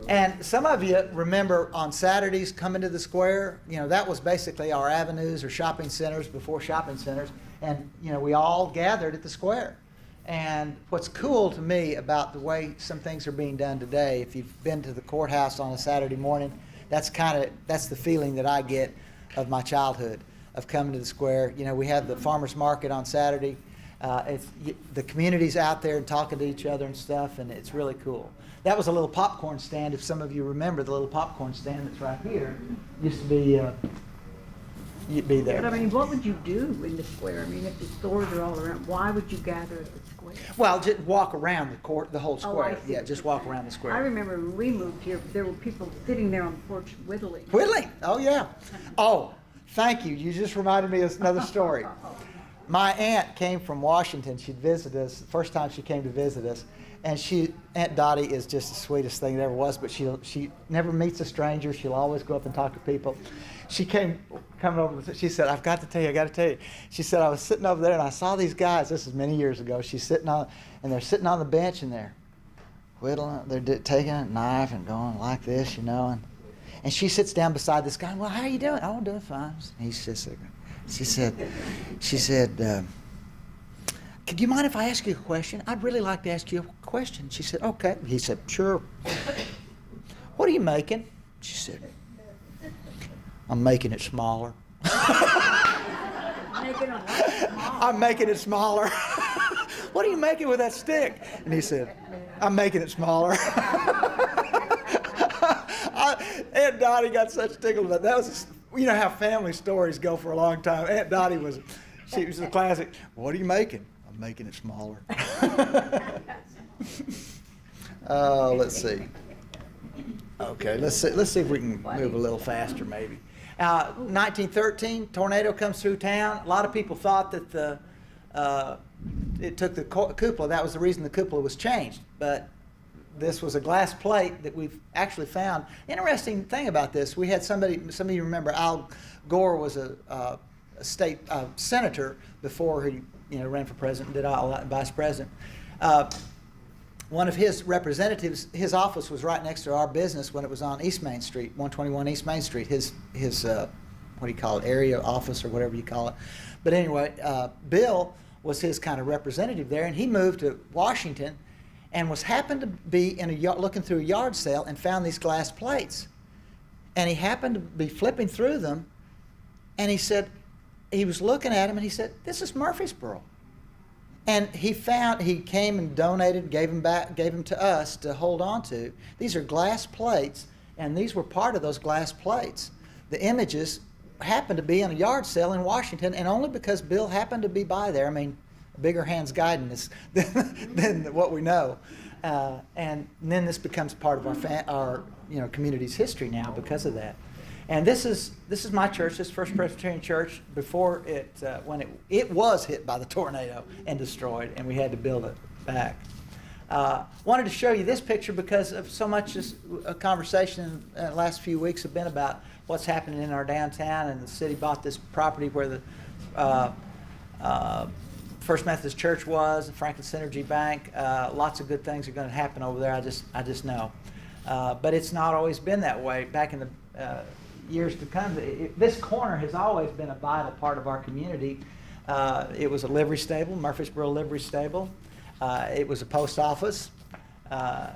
And some of you remember on Saturdays coming to the square, that was basically our avenues or shopping centers before shopping centers. And, we all gathered at the square. And what's cool to me about the way some things are being done today, if you've been to the courthouse on a Saturday morning, that's the feeling that I get of my childhood, of coming to the square. We have the farmers market on Saturday. The community's out there and talking to each other and stuff, and it's really cool. That was a little popcorn stand, if some of you remember the little popcorn stand that's right here. Used to be, you'd be there. But what would you do in the square? if the stores are all around, why would you gather at the square? Well, just walk around the whole square. I see. Yeah, just walk around the square. I remember when we moved here, there were people sitting there on the porch whittling. Whittling? Oh, yeah. Oh, thank you. You just reminded me of another story. My aunt came from Washington. She'd visit us, the first time she came to visit us. And Aunt Dottie is just the sweetest thing there ever was, but she never meets a stranger. She'll always go up and talk to people. She coming over, she said, I got to tell you. She said, I was sitting over there and I saw these guys, this is many years ago, they're sitting on the bench and they're whittling, they're taking a knife and going like this, and she sits down beside this guy, well, how are you doing? Oh, I'm doing fine. He sits there. She said, do you mind if I ask you a question? I'd really like to ask you a question. She said, okay. He said, sure. What are you making? She said, I'm making it smaller. I'm making it smaller. What are you making with that stick? And he said, I'm making it smaller. Aunt Dottie got such tickled about that. Was how family stories go for a long time. Aunt Dottie was the classic. What are you making? I'm making it smaller. Let's see. Okay, let's see if we can move a little faster maybe. 1913, tornado comes through town. A lot of people thought that it took the cupola. That was the reason the cupola was changed. But this was a glass plate that we've actually found. Interesting thing about this, we had some of you remember Al Gore was a state senator before he ran for president, did all that, vice president. One of his representatives, his office was right next to our business when it was on East Main Street, 121 East Main Street. His what do you call it, area office or whatever you call it. But anyway, Bill was his kind of representative there, and he moved to Washington and happened to be looking through a yard sale and found these glass plates. And he happened to be flipping through them, and he was looking at them, and he said, "This is Murfreesboro." And he came and donated, gave them to us to hold on to. These are glass plates, and these were part of those glass plates. The images happened to be in a yard sale in Washington, and only because Bill happened to be by there. I mean, a bigger hand's guiding us than what we know. And then this becomes part of our community's history now because of that. And this is my church, this First Presbyterian Church, before when it was hit by the tornado and destroyed, and we had to build it back. Wanted to show you this picture because of so much a conversation in the last few weeks have been about what's happening in our downtown, and the city bought this property where the First Methodist Church was, the Franklin Synergy Bank. Lots of good things are going to happen over there. I just know. But it's not always been that way. Back in the years to come, this corner has always been a vital part of our community. It was a livery stable, Murfreesboro livery stable. It was a post office. And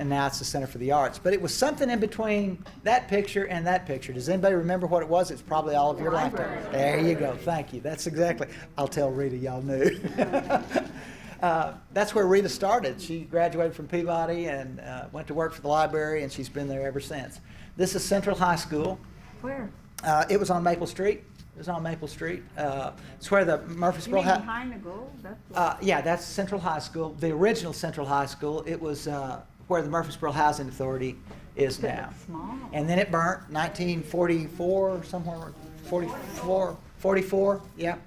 now it's the Center for the Arts. But it was something in between that picture and that picture. Does anybody remember what it was? It's probably all of your lifetime. There you go. Thank you. That's exactly. I'll tell Rita y'all knew. That's where Rita started. She graduated from Peabody and went to work for the library, and she's been there ever since. This is Central High School. Where? It was on Maple Street. It's where the Murfreesboro. You mean behind the goal? Yeah, that's Central High School. The original Central High School. It was where the Murfreesboro Housing Authority is now. Small. And then it burnt 1944, somewhere 44. Yeah.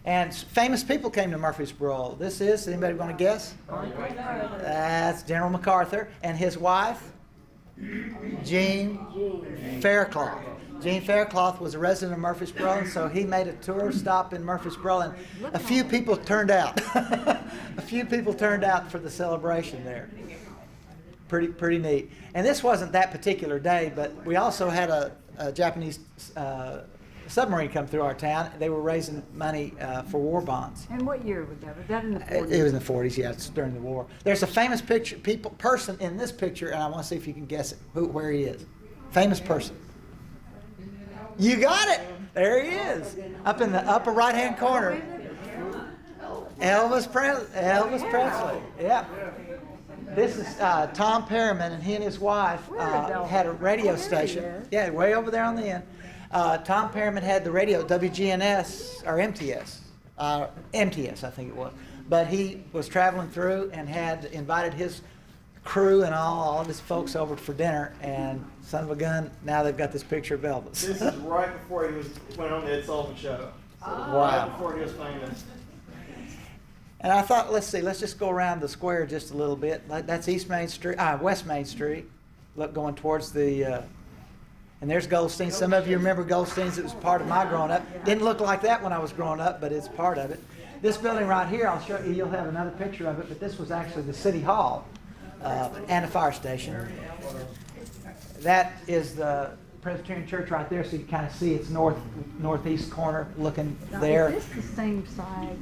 And famous people came to Murfreesboro. Anybody want to guess? That's General MacArthur and his wife, Jean Faircloth. Gene Faircloth was a resident of Murfreesboro, and so he made a tour stop in Murfreesboro, and a few people turned out. A few people turned out for the celebration there. Pretty neat. And this wasn't that particular day, but we also had a Japanese submarine come through our town. They were raising money for war bonds. And what year was that? Was that in the 40s? It was in the 40s, yeah. It's during the war. There's a famous person in this picture, and I want to see if you can guess it, where he is. Famous person. You got it. There he is, up in the upper right-hand corner. Elvis Presley. Yeah. This is Tom Perriman, and he and his wife had a radio station. Yeah, way over there on the end. Tom Perriman had the radio, WGNS, or MTS. MTS, I think it was. But he was traveling through and had invited his crew and all of his folks over for dinner, and son of a gun, now they've got this picture of Elvis. This is right before he went on the Ed Sullivan Show. So Wow. Right before he was famous. And I thought, let's just go around the square just a little bit. That's East Main Street, West Main Street. Look, going towards the, and there's Goldstein. Some of you remember Goldstein's. It was part of my growing up. Didn't look like that when I was growing up, but it's part of it. This building right here, I'll show you. You'll have another picture of it, but this was actually the City Hall and a fire station. That is the Presbyterian Church right there, so you kind of see its northeast corner looking there. Is this the same side?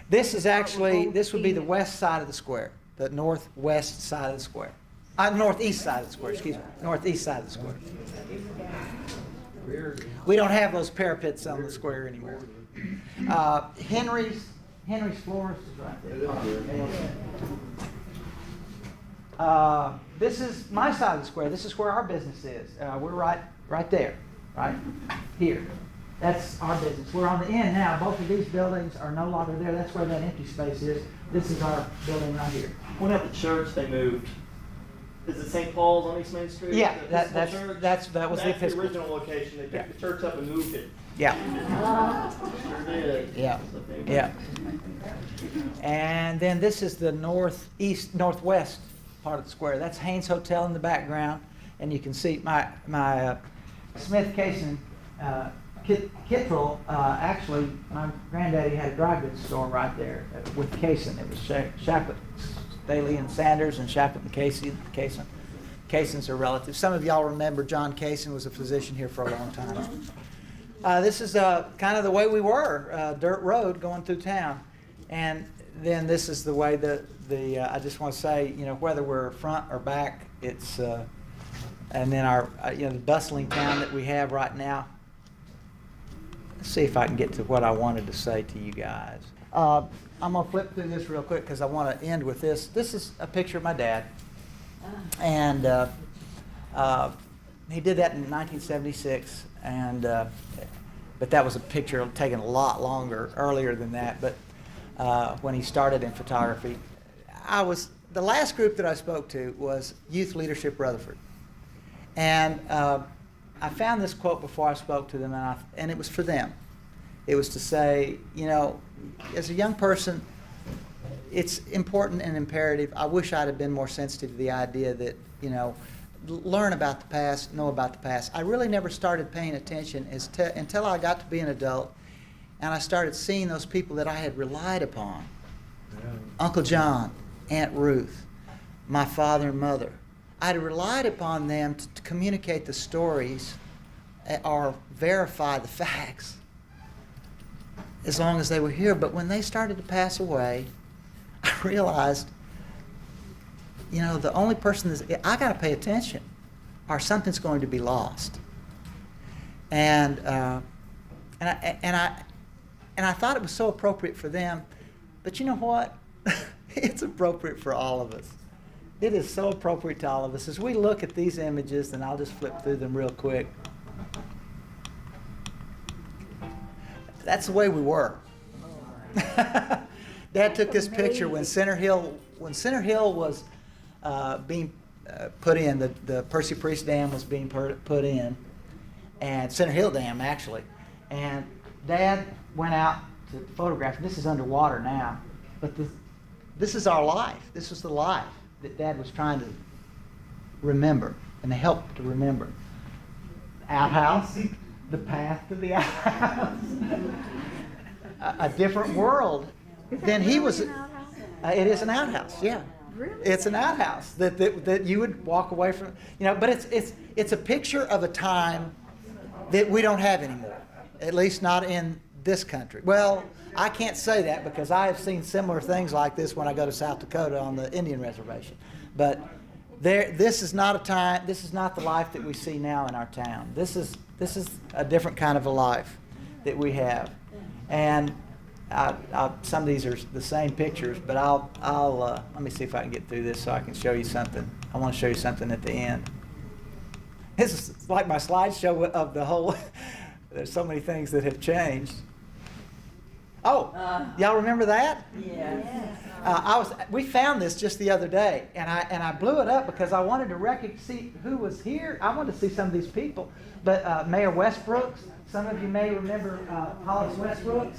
This would be the west side of the square, the northwest side of the square. Northeast side of the square, excuse me. Northeast side of the square. We don't have those parapets on the square anymore. Henry's Florist is right there. This is my side of the square. This is where our business is. We're right there, right here. That's our business. We're on the end now. Both of these buildings are no longer there. That's where that empty space is. This is our building right here. When at the church they moved Is it St. Paul's on East Main Street? Yeah, The that Episcopal Church? was the That's Episcopal. the original location. They picked the church up and moved it. Yeah. Sure did. Yeah. Yeah. And then this is the northwest part of the square. That's Haynes Hotel in the background, and you can see my Smith Cason Kittrell. Actually, my granddaddy had a dry goods store right there with Cason. It was Shacklett, Staley and Sanders, and Shacklett and Cason. Casons are relatives. Some of y'all remember John Cason was a physician here for a long time. This is kind of the way we were, dirt road going through town. And then this is the way I just want to say, whether we're front or back, it's, and then our, the bustling town that we have right now. Let's see if I can get to what I wanted to say to you guys. I'm going to flip through this real quick because I want to end with this. This is a picture of my dad. And he did that in 1976, and but that was a picture taken a lot earlier than that. But when he started in photography, the last group that I spoke to was Youth Leadership Rutherford, and I found this quote before I spoke to them, and it was for them. It was to say, as a young person, it's important and imperative. I wish I'd have been more sensitive to the idea that, learn about the past, know about the past. I really never started paying attention until I got to be an adult, and I started seeing those people that I had relied upon. Yeah. Uncle John, Aunt Ruth, my father and mother. I'd relied upon them to communicate the stories or verify the facts as long as they were here. But when they started to pass away, I realized, the only person I got to pay attention, or something's going to be lost. And I thought it was so appropriate for them, but you know what? It's appropriate for all of us. It is so appropriate to all of us. As we look at these images, and I'll just flip through them real quick. That's the way we were. Dad took this picture when Center Hill was being put in. The Percy Priest Dam was being put in, and Center Hill Dam actually. And Dad went out to photograph. This is underwater now, but this is our life. This was the life that Dad was trying to remember and to help to remember. Outhouse, the path to the outhouse, a different world. Then he was. It is an outhouse, yeah. Really? It's an outhouse that you would walk away from, But it's a picture of a time that we don't have anymore, at least not in this country. Well, I can't say that because I have seen similar things like this when I go to South Dakota on the Indian reservation. But this is not a time. This is not the life that we see now in our town. This is a different kind of a life that we have, and. Some of these are the same pictures, but I'll let me see if I can get through this so I can show you something. I want to show you something at the end. This is like my slideshow of the whole. There's so many things that have changed. Oh, y'all remember that? Yes. We found this just the other day, and I blew it up because I wanted to see who was here. I wanted to see some of these people, but Mayor Westbrooks. Some of you may remember Hollis Westbrooks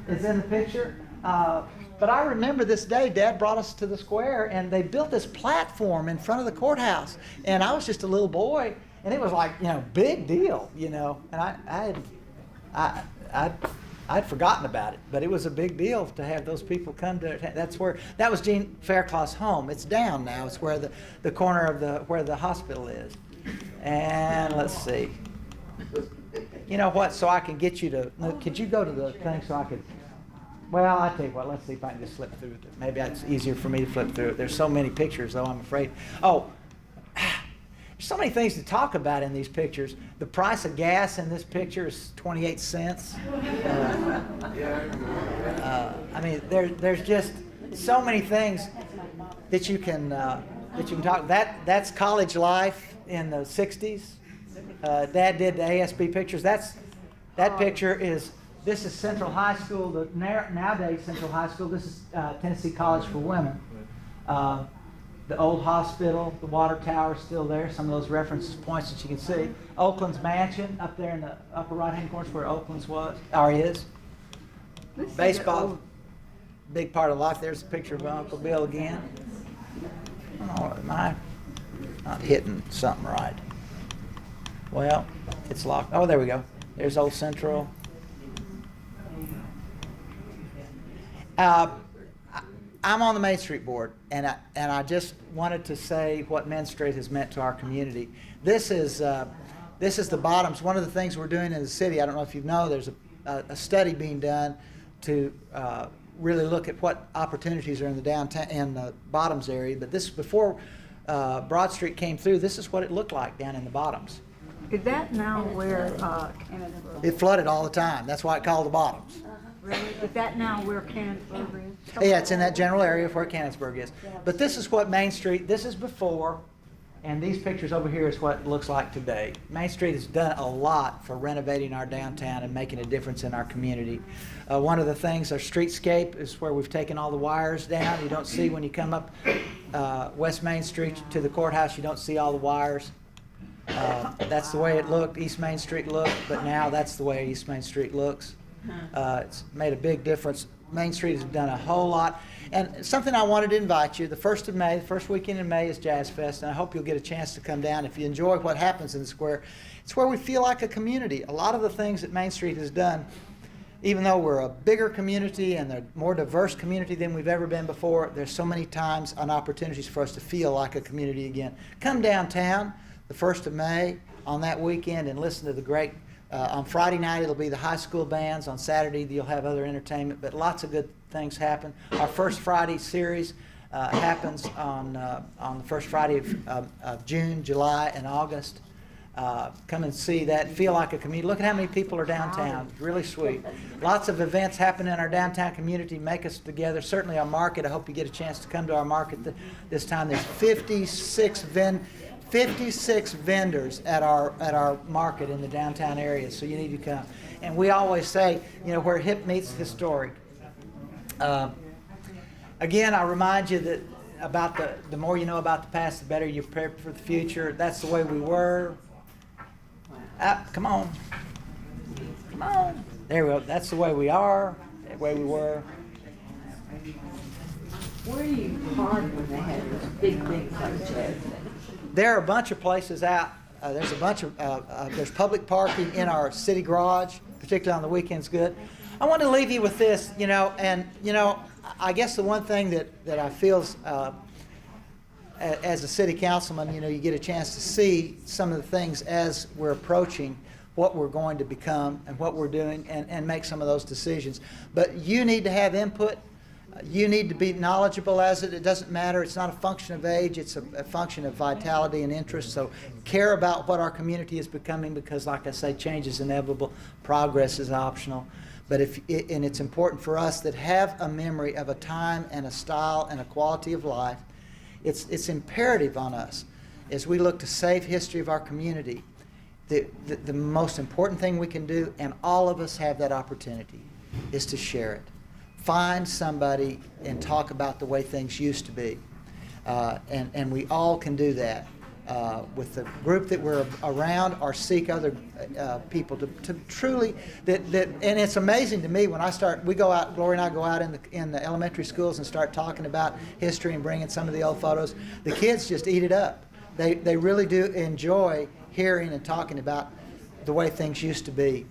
is in the picture. But I remember this day, Dad brought us to the square, and they built this platform in front of the courthouse. And I was just a little boy, and it was like, big deal, And I'd forgotten about it, but it was a big deal to have those people come to. That was Gene Fairclough's home. It's down now. It's where the corner of where the hospital is. And let's see. You know what? So I can get you to. Could you go to the thing so I could? Well, I tell you what. Let's see if I can just flip through it. Maybe it's easier for me to flip through it. There's so many pictures, though. I'm afraid. Oh, there's so many things to talk about in these pictures. The price of gas in this picture is 28 cents. I mean, there's just so many things that you can talk. That's college life in the '60s. Dad did the ASB pictures. That picture is. This is Central High School. Nowadays Central High School. This is Tennessee College for Women. the old hospital, the water tower is still there, some of those reference points that you can see. Oakland's mansion up there in the upper right-hand corner is where Oakland's was, or is. Baseball, big part of life. There's a picture of Uncle Bill again. I don't know, am I not hitting something right? Well, it's locked. Oh, there we go. There's Old Central. I'm on the Main Street Board, and I just wanted to say what Main Street has meant to our community. This is the bottoms. One of the things we're doing in the city, I don't know if you know, there's a study being done to really look at what opportunities are in the downtown and the bottoms area. But this, before Broad Street came through, this is what it looked like down in the bottoms. Is that now where It flooded all the time. That's why it called the bottoms. really? Is that now where Cannonsburg is? Yeah, it's in that general area of where Cannonsburg is. But this is what Main Street, this is before, and these pictures over here is what it looks like today. Main Street has done a lot for renovating our downtown and making a difference in our community. One of the things, our streetscape is where we've taken all the wires down. You don't see when you come up West Main Street to the courthouse, you don't see all the wires. That's the way it looked, East Main Street looked, but now that's the way East Main Street looks. It's made a big difference. Main Street has done a whole lot. And something I wanted to invite you, the 1st of May, the first weekend in May is Jazz Fest, and I hope you'll get a chance to come down. If you enjoy what happens in the square, it's where we feel like a community. A lot of the things that Main Street has done, even though we're a bigger community and a more diverse community than we've ever been before, there's so many times and opportunities for us to feel like a community again. Come downtown the 1st of May on that weekend and listen to the great, on Friday night it'll be the high school bands, on Saturday you'll have other entertainment, but lots of good things happen. Our first Friday series happens on the first Friday of June, July, and August. Come and see that, feel like a community. Look at how many people are downtown, it's really sweet. Lots of events happen in our downtown community, make us together. Certainly our market, I hope you get a chance to come to our market this time. There's 56 vendors at our market in the downtown area, so you need to come. And we always say, you know, where hip meets historic. Again, I remind you that about the more you know about the past, the better you're prepared for the future. That's the way we were. Come on. Come on. There we go. That's the way we are, the way we were. Where do you park when they have this big project? There are a bunch of places out. There's a bunch of there's public parking in our city garage, particularly on the weekends. Good. I want to leave you with this, you know, and you know, I guess the one thing that I feel as a city councilman, you know, you get a chance to see some of the things as we're approaching what we're going to become and what we're doing, and make some of those decisions. But you need to have input. You need to be knowledgeable as it doesn't matter. It's not a function of age. It's a function of vitality and interest. So care about what our community is becoming, because like I say, change is inevitable. Progress is optional. But and it's important for us that have a memory of a time and a style and a quality of life. It's imperative on us as we look to save history of our community. The most important thing we can do, and all of us have that opportunity, is to share it. Find somebody and talk about the way things used to be. And we all can do that with the group that we're around, or seek other people to truly, and it's amazing to me when we go out, Gloria and I go out in the elementary schools and start talking about history and bringing some of the old photos. The kids just eat it up. They really do enjoy hearing and talking about the way things used to be.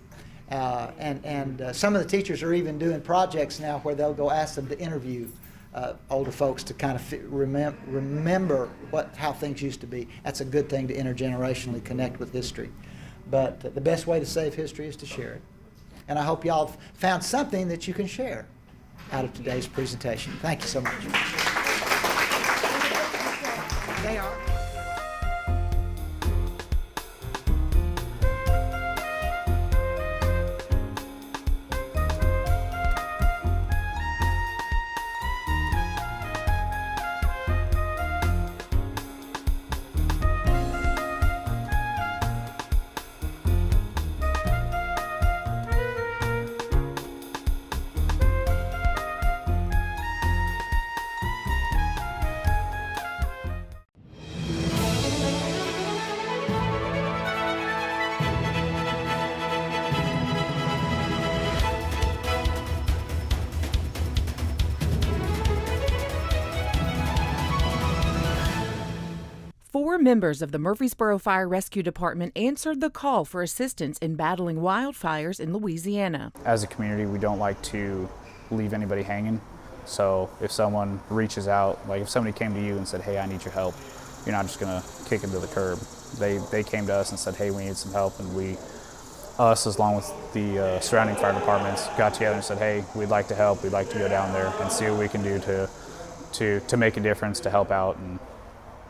And some of the teachers are even doing projects now where they'll go ask them to interview older folks to kind of remember how things used to be. That's a good thing to intergenerationally connect with history. But the best way to save history is to share it. And I hope y'all have found something that you can share out of today's presentation. Thank you so much. They are. 4 members of the Murfreesboro Fire Rescue Department answered the call for assistance in battling wildfires in Louisiana. As a community, we don't like to leave anybody hanging. So if someone reaches out, like if somebody came to you and said, hey, I need your help, you're not just going to kick them to the curb. They came to us and said, hey, we need some help, and us, along with the surrounding fire departments, got together and said, hey, we'd like to help. We'd like to go down there and see what we can do to make a difference, to help out and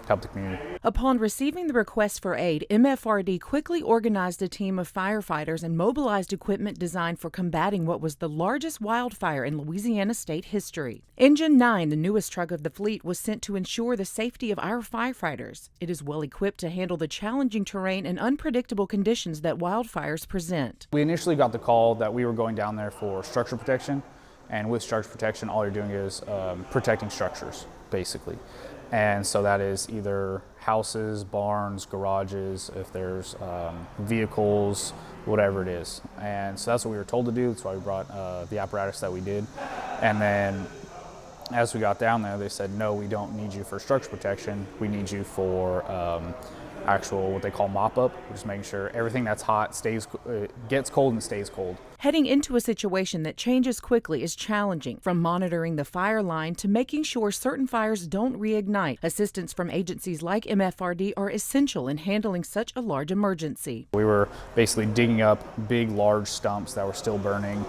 help the community. Upon receiving the request for aid, MFRD quickly organized a team of firefighters and mobilized equipment designed for combating what was the largest wildfire in Louisiana state history. Engine 9, the newest truck of the fleet, was sent to ensure the safety of our firefighters. It is well equipped to handle the challenging terrain and unpredictable conditions that wildfires present. We initially got the call that we were going down there for structure protection, and with structure protection, all you're doing is protecting structures, basically. And so that is either houses, barns, garages, if there's vehicles, whatever it is. And so that's what we were told to do. That's why we brought the apparatus that we did. And then as we got down there, they said, no, we don't need you for structure protection. We need you for actual, what they call mop-up, just making sure everything that's hot gets cold and stays cold. Heading into a situation that changes quickly is challenging, from monitoring the fire line to making sure certain fires don't reignite. Assistance from agencies like MFRD are essential in handling such a large emergency. We were basically digging up big, large stumps that were still burning.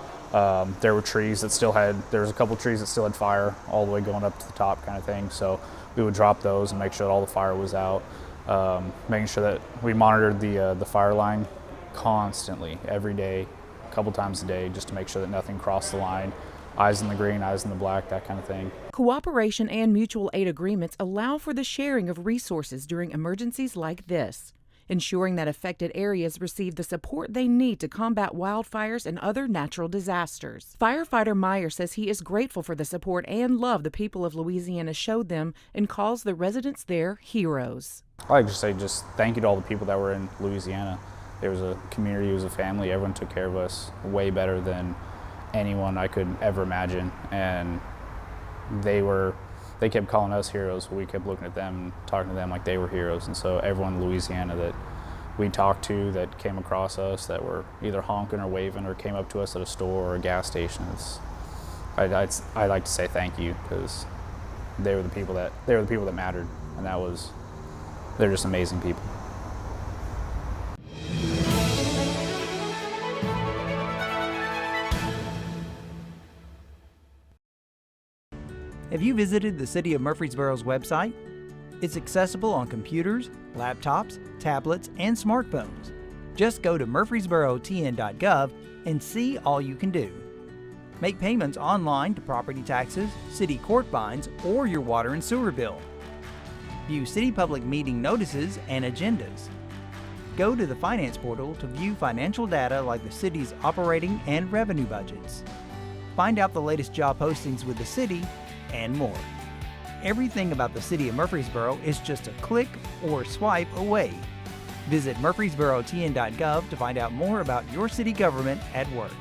There were trees that there was a couple trees that still had fire all the way going up to the top kind of thing. So we would drop those and make sure that all the fire was out. Making sure that we monitored the fire line constantly, every day, a couple times a day, just to make sure that nothing crossed the line. Eyes in the green, eyes in the black, that kind of thing. Cooperation and mutual aid agreements allow for the sharing of resources during emergencies like this, ensuring that affected areas receive the support they need to combat wildfires and other natural disasters. Firefighter Meyer says he is grateful for the support and love the people of Louisiana showed them and calls the residents there heroes. I'd like to say just thank you to all the people that were in Louisiana. There was a community, it was a family, everyone took care of us way better than anyone I could ever imagine. And they kept calling us heroes. We kept looking at them and talking to them like they were heroes. And so everyone in Louisiana that we talked to that came across us that were either honking or waving or came up to us at a store or a gas station, I'd like to say thank you, because they were the people that mattered, and they're just amazing people. Have you visited the City of Murfreesboro's website? It's accessible on computers, laptops, tablets, and smartphones. Just go to murfreesborotn.gov and see all you can do. Make payments online to property taxes, city court fines, or your water and sewer bill. View city public meeting notices and agendas. Go to the finance portal to view financial data like the city's operating and revenue budgets. Find out the latest job postings with the city and more. Everything about the City of Murfreesboro is just a click or swipe away. Visit murfreesborotn.gov to find out more about your city government at work.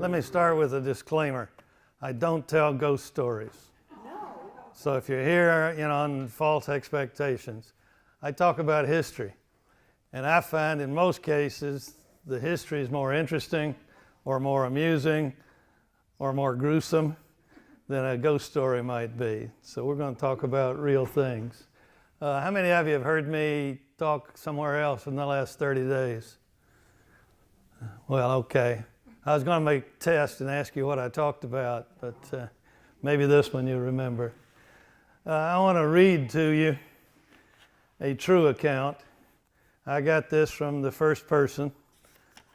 Let me start with a disclaimer. I don't tell ghost stories. So if you're here, on false expectations, I talk about history. And I find in most cases, the history is more interesting or more amusing or more gruesome than a ghost story might be. So we're going to talk about real things. How many of you have heard me talk somewhere else in the last 30 days? Well, okay. I was going to make a test and ask you what I talked about, but maybe this one you'll remember. I want to read to you a true account. I got this from the first person,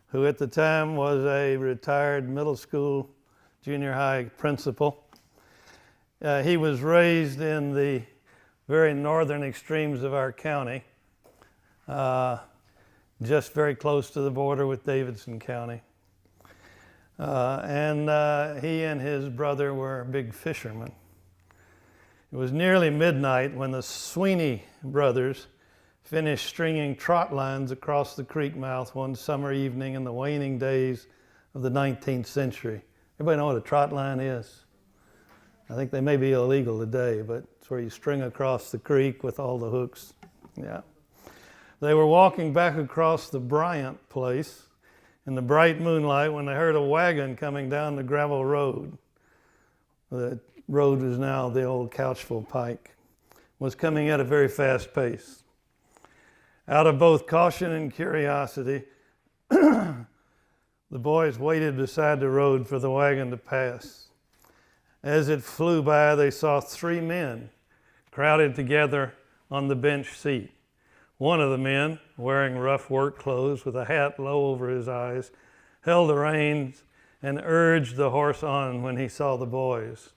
who at the time was a retired middle school, junior high principal. He was raised in the very northern extremes of our county. just very close to the border with Davidson County. He and his brother were big fishermen. It was nearly midnight when the Sweeney brothers finished stringing trot lines across the creek mouth one summer evening in the waning days of the 19th century. Everybody know what a trot line is? I think they may be illegal today, but it's where you string across the creek with all the hooks. Yeah. They were walking back across the Bryant place in the bright moonlight when they heard a wagon coming down the gravel road. The road was now the old Couchville Pike, was coming at a very fast pace. Out of both caution and curiosity, the boys waited beside the road for the wagon to pass. As it flew by, they saw three men crowded together on the bench seat. One of the men, wearing rough work clothes with a hat low over his eyes, held the reins and urged the horse on when he saw the boys.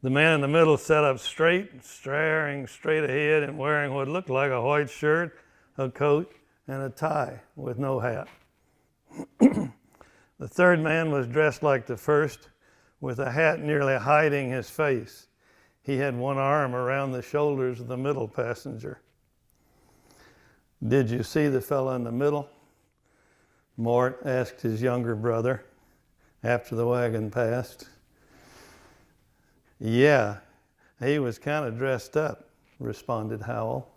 The man in the middle sat up straight, staring straight ahead and wearing what looked like a white shirt, a coat, and a tie with no hat. The third man was dressed like the first, with a hat nearly hiding his face. He had one arm around the shoulders of the middle passenger. "Did you see the fellow in the middle?" Mort asked his younger brother after the wagon passed. "Yeah, he was kind of dressed up," responded Howell.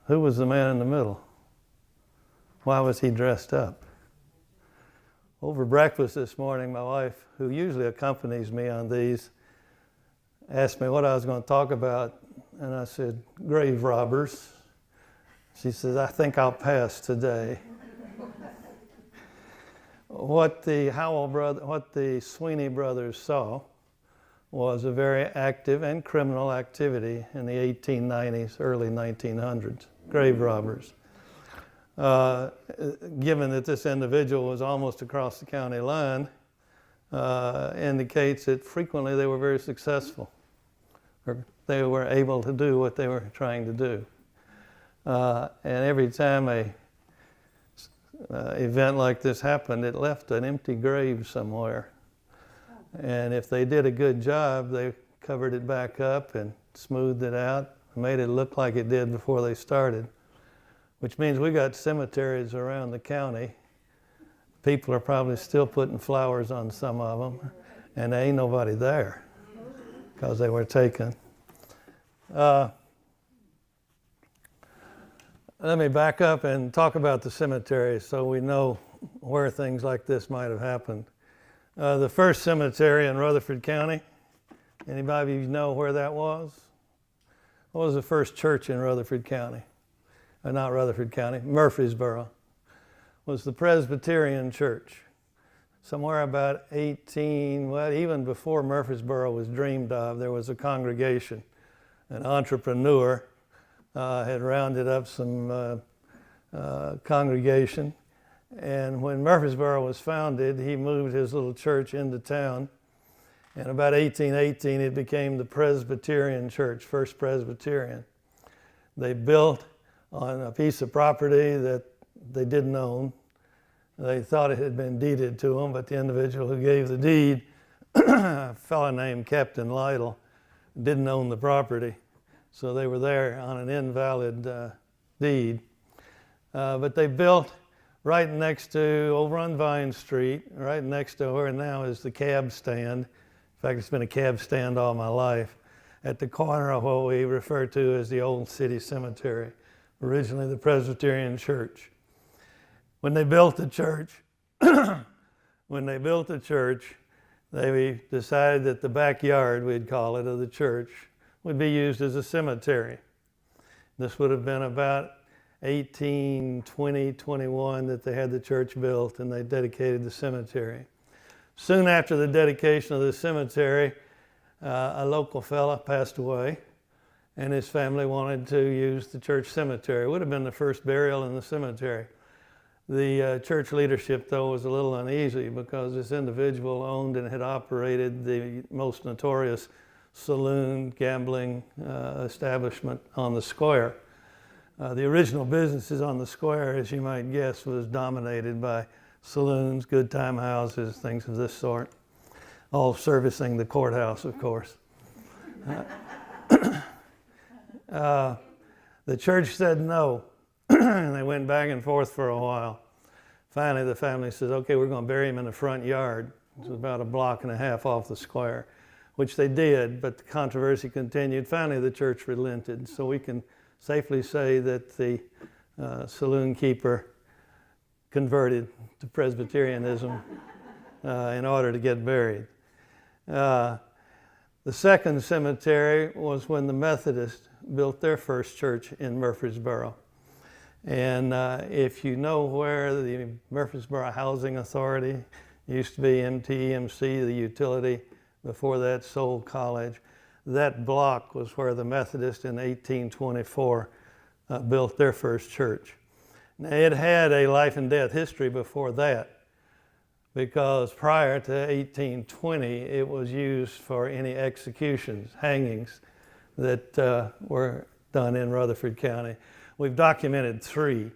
"Who was the man in the middle? Why was he dressed up?" Over breakfast this morning, my wife, who usually accompanies me on these, asked me what I was going to talk about, and I said, grave robbers. She says, "I think I'll pass today." What the Sweeney brothers saw was a very active and criminal activity in the 1890s, early 1900s, grave robbers. Given that this individual was almost across the county line, indicates that frequently they were very successful, or they were able to do what they were trying to do. And every time a event like this happened, it left an empty grave somewhere. And if they did a good job, they covered it back up and smoothed it out, made it look like it did before they started, which means we got cemeteries around the county. People are probably still putting flowers on some of them, and there ain't nobody there because they were taken. Let me back up and talk about the cemetery so we know where things like this might have happened. The first cemetery in Rutherford County, anybody of you know where that was? What was the first church in Rutherford County? Not Rutherford County, Murfreesboro, was the Presbyterian Church. Somewhere about even before Murfreesboro was dreamed of, there was a congregation. An entrepreneur had rounded up some congregation, and when Murfreesboro was founded, he moved his little church into town. And about 1818, it became the Presbyterian Church, First Presbyterian. They built on a piece of property that they didn't own. They thought it had been deeded to them, but the individual who gave the deed, a fellow named Captain Lytle, didn't own the property. So they were there on an invalid deed. But they built right next to, over on Vine Street, right next to where now is the cab stand. In fact, it's been a cab stand all my life, at the corner of what we refer to as the Old City Cemetery, originally the Presbyterian Church. When they built the church, they decided that the backyard, we'd call it, of the church would be used as a cemetery. This would have been about 1820-21 that they had the church built, and they dedicated the cemetery. Soon after the dedication of the cemetery, a local fella passed away, and his family wanted to use the church cemetery. It would have been the first burial in the cemetery. The church leadership, though, was a little uneasy because this individual owned and had operated the most notorious saloon gambling establishment on the square. The original businesses on the square, as you might guess, was dominated by saloons, good time houses, things of this sort, all servicing the courthouse, of course. The church said no, and they went back and forth for a while. Finally, the family says, okay, we're going to bury him in the front yard. It was about 1.5 blocks off the square, which they did, but the controversy continued. Finally, the church relented, so we can safely say that the saloon keeper converted to Presbyterianism in order to get buried. The second cemetery was when the Methodists built their first church in Murfreesboro. And if you know where the Murfreesboro Housing Authority used to be, MTEMC, the utility, before that sold college, that block was where the Methodists in 1824 built their first church. Now, it had a life and death history before that, because prior to 1820, it was used for any executions, hangings that were done in Rutherford County. We've documented 3.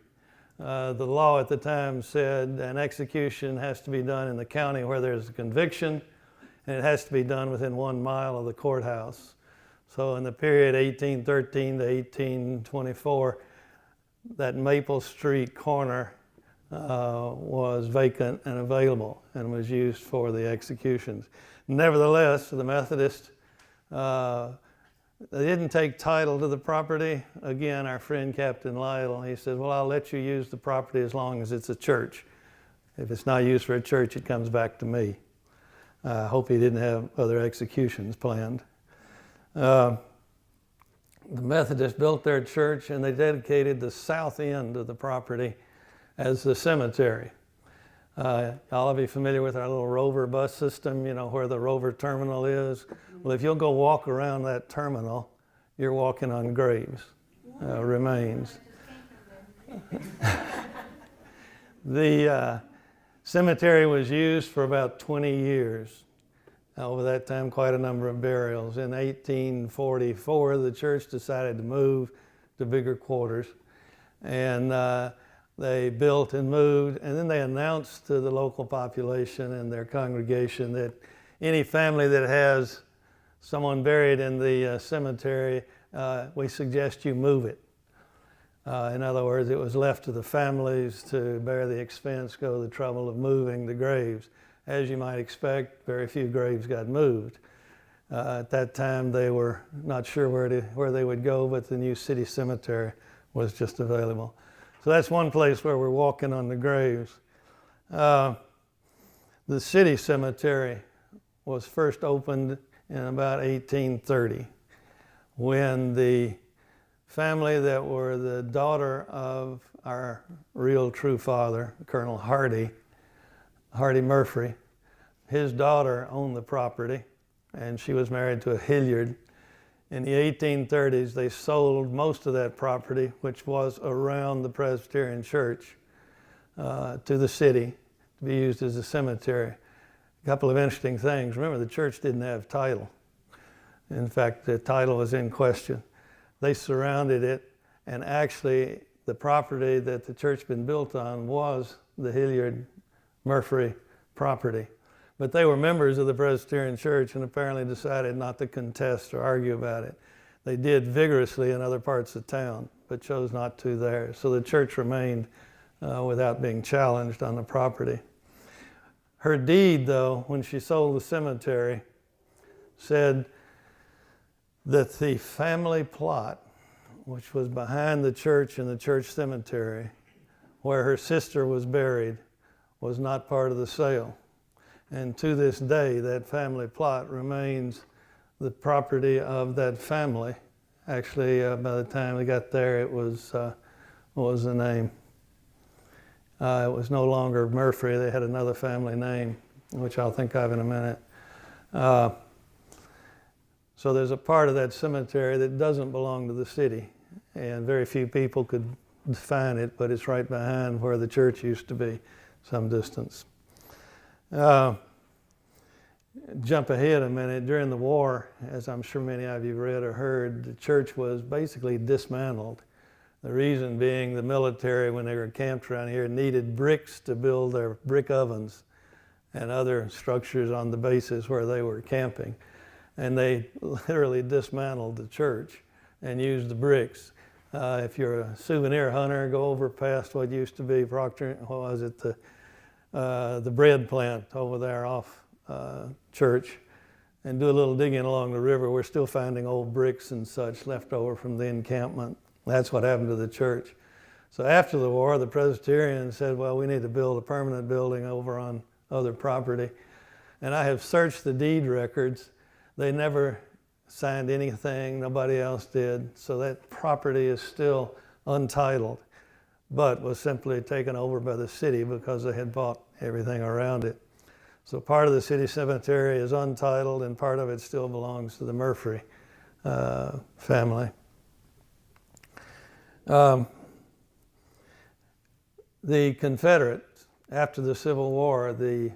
The law at the time said an execution has to be done in the county where there's a conviction, and it has to be done within 1 mile of the courthouse. So in the period 1813 to 1824, that Maple Street corner was vacant and available and was used for the executions. Nevertheless, the Methodists, they didn't take title to the property. Again, our friend Captain Lytle, he said, well, I'll let you use the property as long as it's a church. If it's not used for a church, it comes back to me. I hope he didn't have other executions planned. The Methodists built their church, and they dedicated the south end of the property as the cemetery. All of you familiar with our little Rover bus system, you know, where the Rover terminal is? Well, if you'll go walk around that terminal, you're walking on graves, remains. The cemetery was used for about 20 years. Over that time, quite a number of burials. In 1844, the church decided to move to bigger quarters, and they built and moved, and then they announced to the local population and their congregation that any family that has someone buried in the cemetery, we suggest you move it. In other words, it was left to the families to bear the expense, go the trouble of moving the graves. As you might expect, very few graves got moved. At that time, they were not sure where they would go, but the new city cemetery was just available. So that's one place where we're walking on the graves. The city cemetery was first opened in about 1830, when the family that were the daughter of our real true father, Colonel Hardy Murphy, his daughter owned the property, and she was married to a Hilliard. In the 1830s, they sold most of that property, which was around the Presbyterian Church, to the city to be used as a cemetery. A couple of interesting things. Remember, the church didn't have title. In fact, the title was in question. They surrounded it, and actually the property that the church had been built on was the Hilliard Murphy property. But they were members of the Presbyterian Church and apparently decided not to contest or argue about it. They did vigorously in other parts of town, but chose not to there. So the church remained without being challenged on the property. Her deed, though, when she sold the cemetery, said that the family plot, which was behind the church in the church cemetery, where her sister was buried, was not part of the sale. And to this day, that family plot remains the property of that family. Actually, by the time we got there, it was, what was the name? It was no longer Murphy. They had another family name, which I'll think of in a minute. So there's a part of that cemetery that doesn't belong to the city, and very few people could find it, but it's right behind where the church used to be, some distance. Jump ahead a minute. During the war, as I'm sure many of you read or heard, the church was basically dismantled. The reason being the military, when they were camped around here, needed bricks to build their brick ovens and other structures on the bases where they were camping. And they literally dismantled the church and used the bricks. If you're a souvenir hunter, go over past what used to be Procter, what was it, the bread plant over there off Church, and do a little digging along the river. We're still finding old bricks and such left over from the encampment. That's what happened to the church. So after the war, the Presbyterians said, well, we need to build a permanent building over on other property. And I have searched the deed records. They never signed anything, nobody else did. So that property is still untitled, but was simply taken over by the city because they had bought everything around it. So part of the city cemetery is untitled, and part of it still belongs to the Murphy family. The Confederates, after the Civil War, they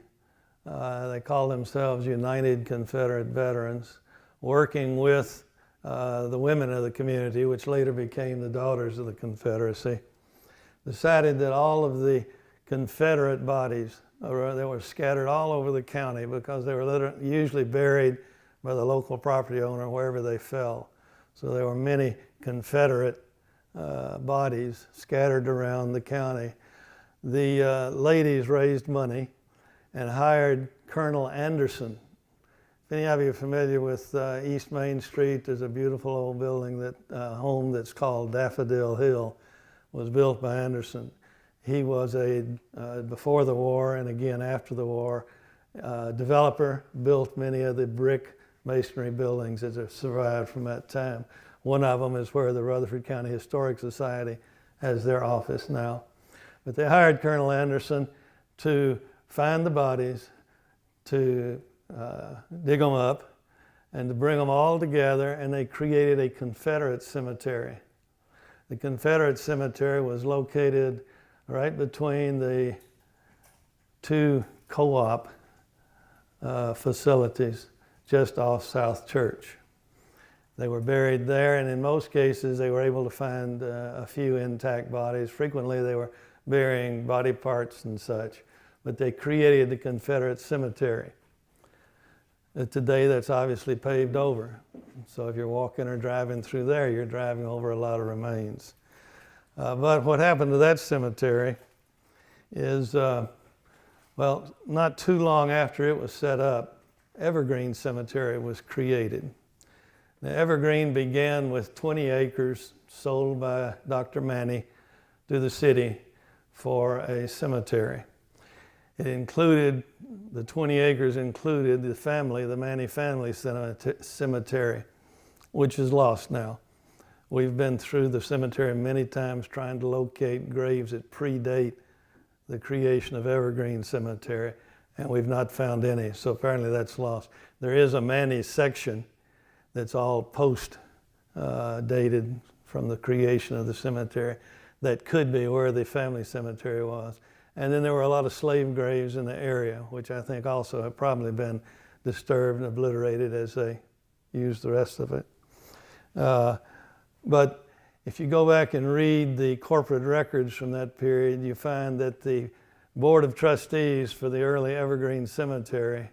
called themselves United Confederate Veterans, working with the women of the community, which later became the Daughters of the Confederacy, decided that all of the Confederate bodies that were scattered all over the county, because they were usually buried by the local property owner wherever they fell. So there were many Confederate bodies scattered around the county. The ladies raised money and hired Colonel Anderson. If any of you are familiar with East Main Street, there's a beautiful old building, home that's called Daffodil Hill, was built by Anderson. He was before the war and again after the war, developer, built many of the brick masonry buildings that have survived from that time. One of them is where the Rutherford County Historic Society has their office now. But they hired Colonel Anderson to find the bodies, to dig them up, and to bring them all together, and they created a Confederate cemetery. The Confederate cemetery was located right between the two co-op facilities just off South Church. They were buried there, and in most cases they were able to find a few intact bodies. Frequently they were burying body parts and such, but they created the Confederate cemetery. Today that's obviously paved over. So if you're walking or driving through there, you're driving over a lot of remains. But what happened to that cemetery is, well, not too long after it was set up, Evergreen Cemetery was created. Now, Evergreen began with 20 acres sold by Dr. Manny to the city for a cemetery. It included, the 20 acres included the Manny family cemetery, which is lost now. We've been through the cemetery many times trying to locate graves that predate the creation of Evergreen Cemetery, and we've not found any, so apparently that's lost. There is a Manny section that's all post-dated from the creation of the cemetery that could be where the family cemetery was. And then there were a lot of slave graves in the area, which I think also have probably been disturbed and obliterated as they used the rest of it. But if you go back and read the corporate records from that period, you find that the Board of Trustees for the early Evergreen Cemetery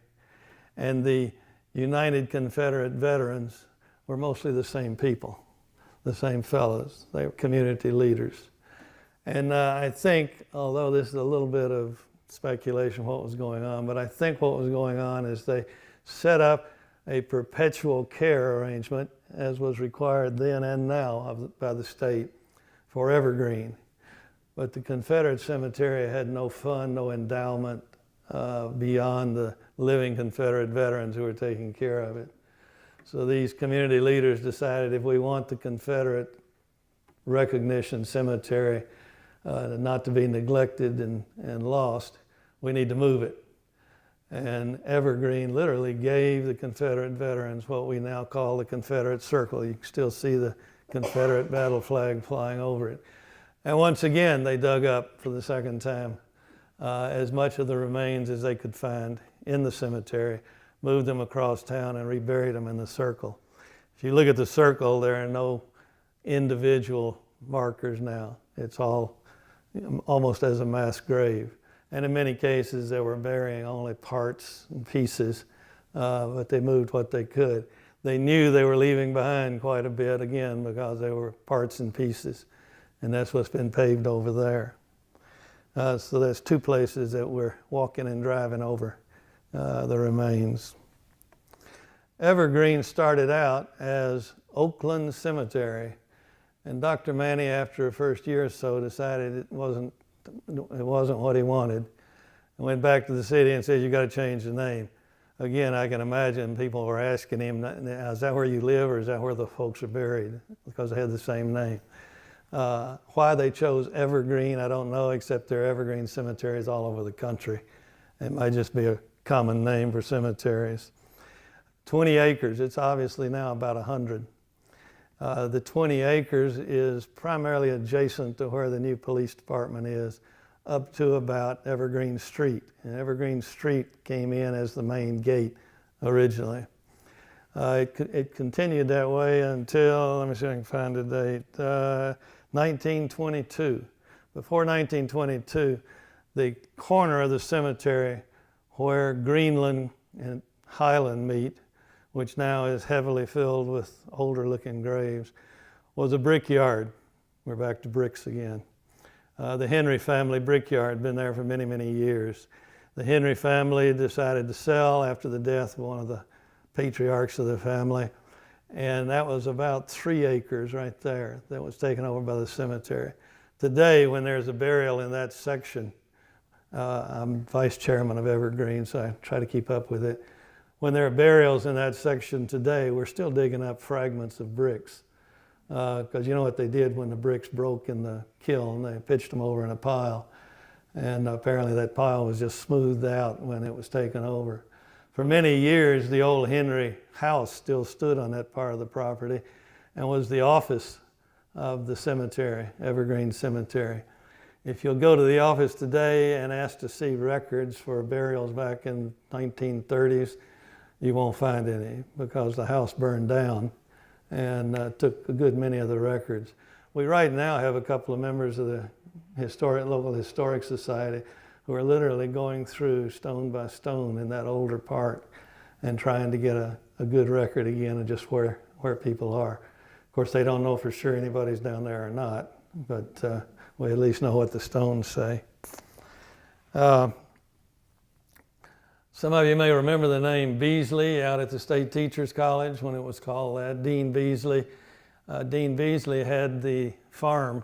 and the United Confederate Veterans were mostly the same people, the same fellows. They were community leaders. And I think, although this is a little bit of speculation what was going on, but I think what was going on is they set up a perpetual care arrangement, as was required then and now by the state, for Evergreen. But the Confederate Cemetery had no fund, no endowment beyond the living Confederate veterans who were taking care of it. So these community leaders decided, if we want the Confederate recognition cemetery not to be neglected and lost, we need to move it. And Evergreen literally gave the Confederate veterans what we now call the Confederate Circle. You can still see the Confederate battle flag flying over it. And once again, they dug up for the second time as much of the remains as they could find in the cemetery, moved them across town and reburied them in the circle. If you look at the circle, there are no individual markers now. It's all almost as a mass grave. And in many cases, they were burying only parts and pieces, but they moved what they could. They knew they were leaving behind quite a bit, again, because they were parts and pieces. And that's what's been paved over there. So there's two places that we're walking and driving over the remains. Evergreen started out as Oakland Cemetery. And Dr. Manny, after the first year or so, decided it wasn't what he wanted. And went back to the city and said, you got to change the name. Again, I can imagine people were asking him, is that where you live or is that where the folks are buried? Because they had the same name. Why they chose Evergreen, I don't know, except there are evergreen cemeteries all over the country. It might just be a common name for cemeteries. 20 acres, it's obviously now about 100. The 20 acres is primarily adjacent to where the new police department is, up to about Evergreen Street. And Evergreen Street came in as the main gate originally. It continued that way until, let me see if I can find the date, 1922. Before 1922, the corner of the cemetery where Greenland and Highland meet, which now is heavily filled with older looking graves, was a brickyard. We're back to bricks again. The Henry family brickyard had been there for many, many years. The Henry family decided to sell after the death of one of the patriarchs of the family, and that was about 3 acres right there that was taken over by the cemetery. Today, when there's a burial in that section, I'm vice chairman of Evergreen, so I try to keep up with it. When there are burials in that section today, we're still digging up fragments of bricks. Because you know what they did when the bricks broke in the kiln? They pitched them over in a pile. And apparently that pile was just smoothed out when it was taken over. For many years, the old Henry house still stood on that part of the property and was the office of the cemetery, Evergreen Cemetery. If you'll go to the office today and ask to see records for burials back in 1930s, you won't find any because the house burned down and took a good many of the records. We right now have a couple of members of the local historic society who are literally going through stone by stone in that older part and trying to get a good record again of just where people are. Of course, they don't know for sure anybody's down there or not, but we at least know what the stones say. Some of you may remember the name Beasley out at the State Teachers College when it was called that, Dean Beasley. Dean Beasley had the farm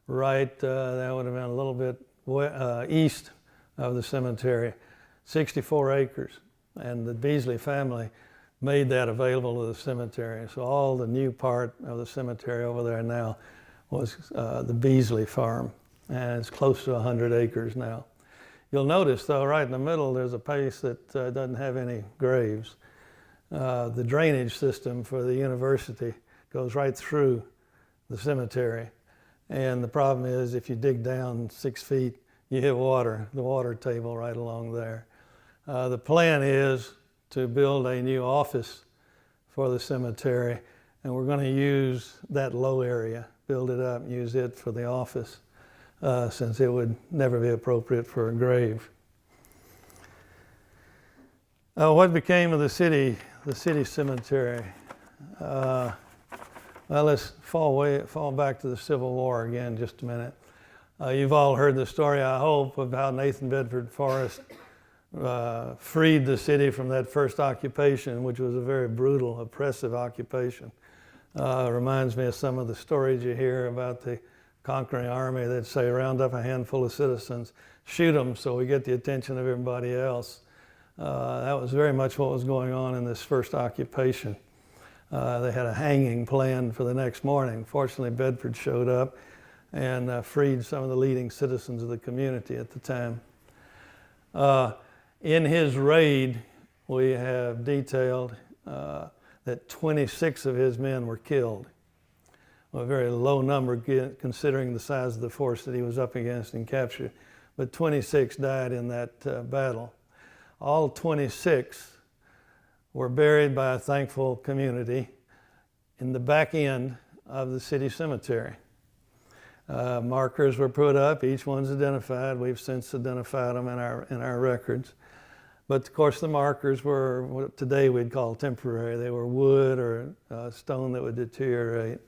right, that would have been a little bit east of the cemetery, 64 acres. And the Beasley family made that available to the cemetery. So all the new part of the cemetery over there now was the Beasley farm. And it's close to 100 acres now. You'll notice, though, right in the middle, there's a place that doesn't have any graves. The drainage system for the university goes right through the cemetery. And the problem is, if you dig down 6 feet, you hit water, the water table right along there. The plan is to build a new office for the cemetery, and we're going to use that low area, build it up and use it for the office. Since it would never be appropriate for a grave. What became of the city cemetery? Well, let's fall back to the Civil War again just a minute. You've all heard the story, I hope, of how Nathan Bedford Forrest freed the city from that first occupation, which was a very brutal, oppressive occupation. Reminds me of some of the stories you hear about the conquering army. They'd say, round up a handful of citizens, shoot them so we get the attention of everybody else. That was very much what was going on in this first occupation. They had a hanging planned for the next morning. Fortunately, Bedford showed up and freed some of the leading citizens of the community at the time. In his raid, we have detailed that 26 of his men were killed. A very low number considering the size of the force that he was up against and captured, but 26 died in that battle. All 26 were buried by a thankful community in the back end of the city cemetery. Markers were put up. Each one's identified. We've since identified them in our records. But of course, the markers were what today we'd call temporary. They were wood or stone that would deteriorate.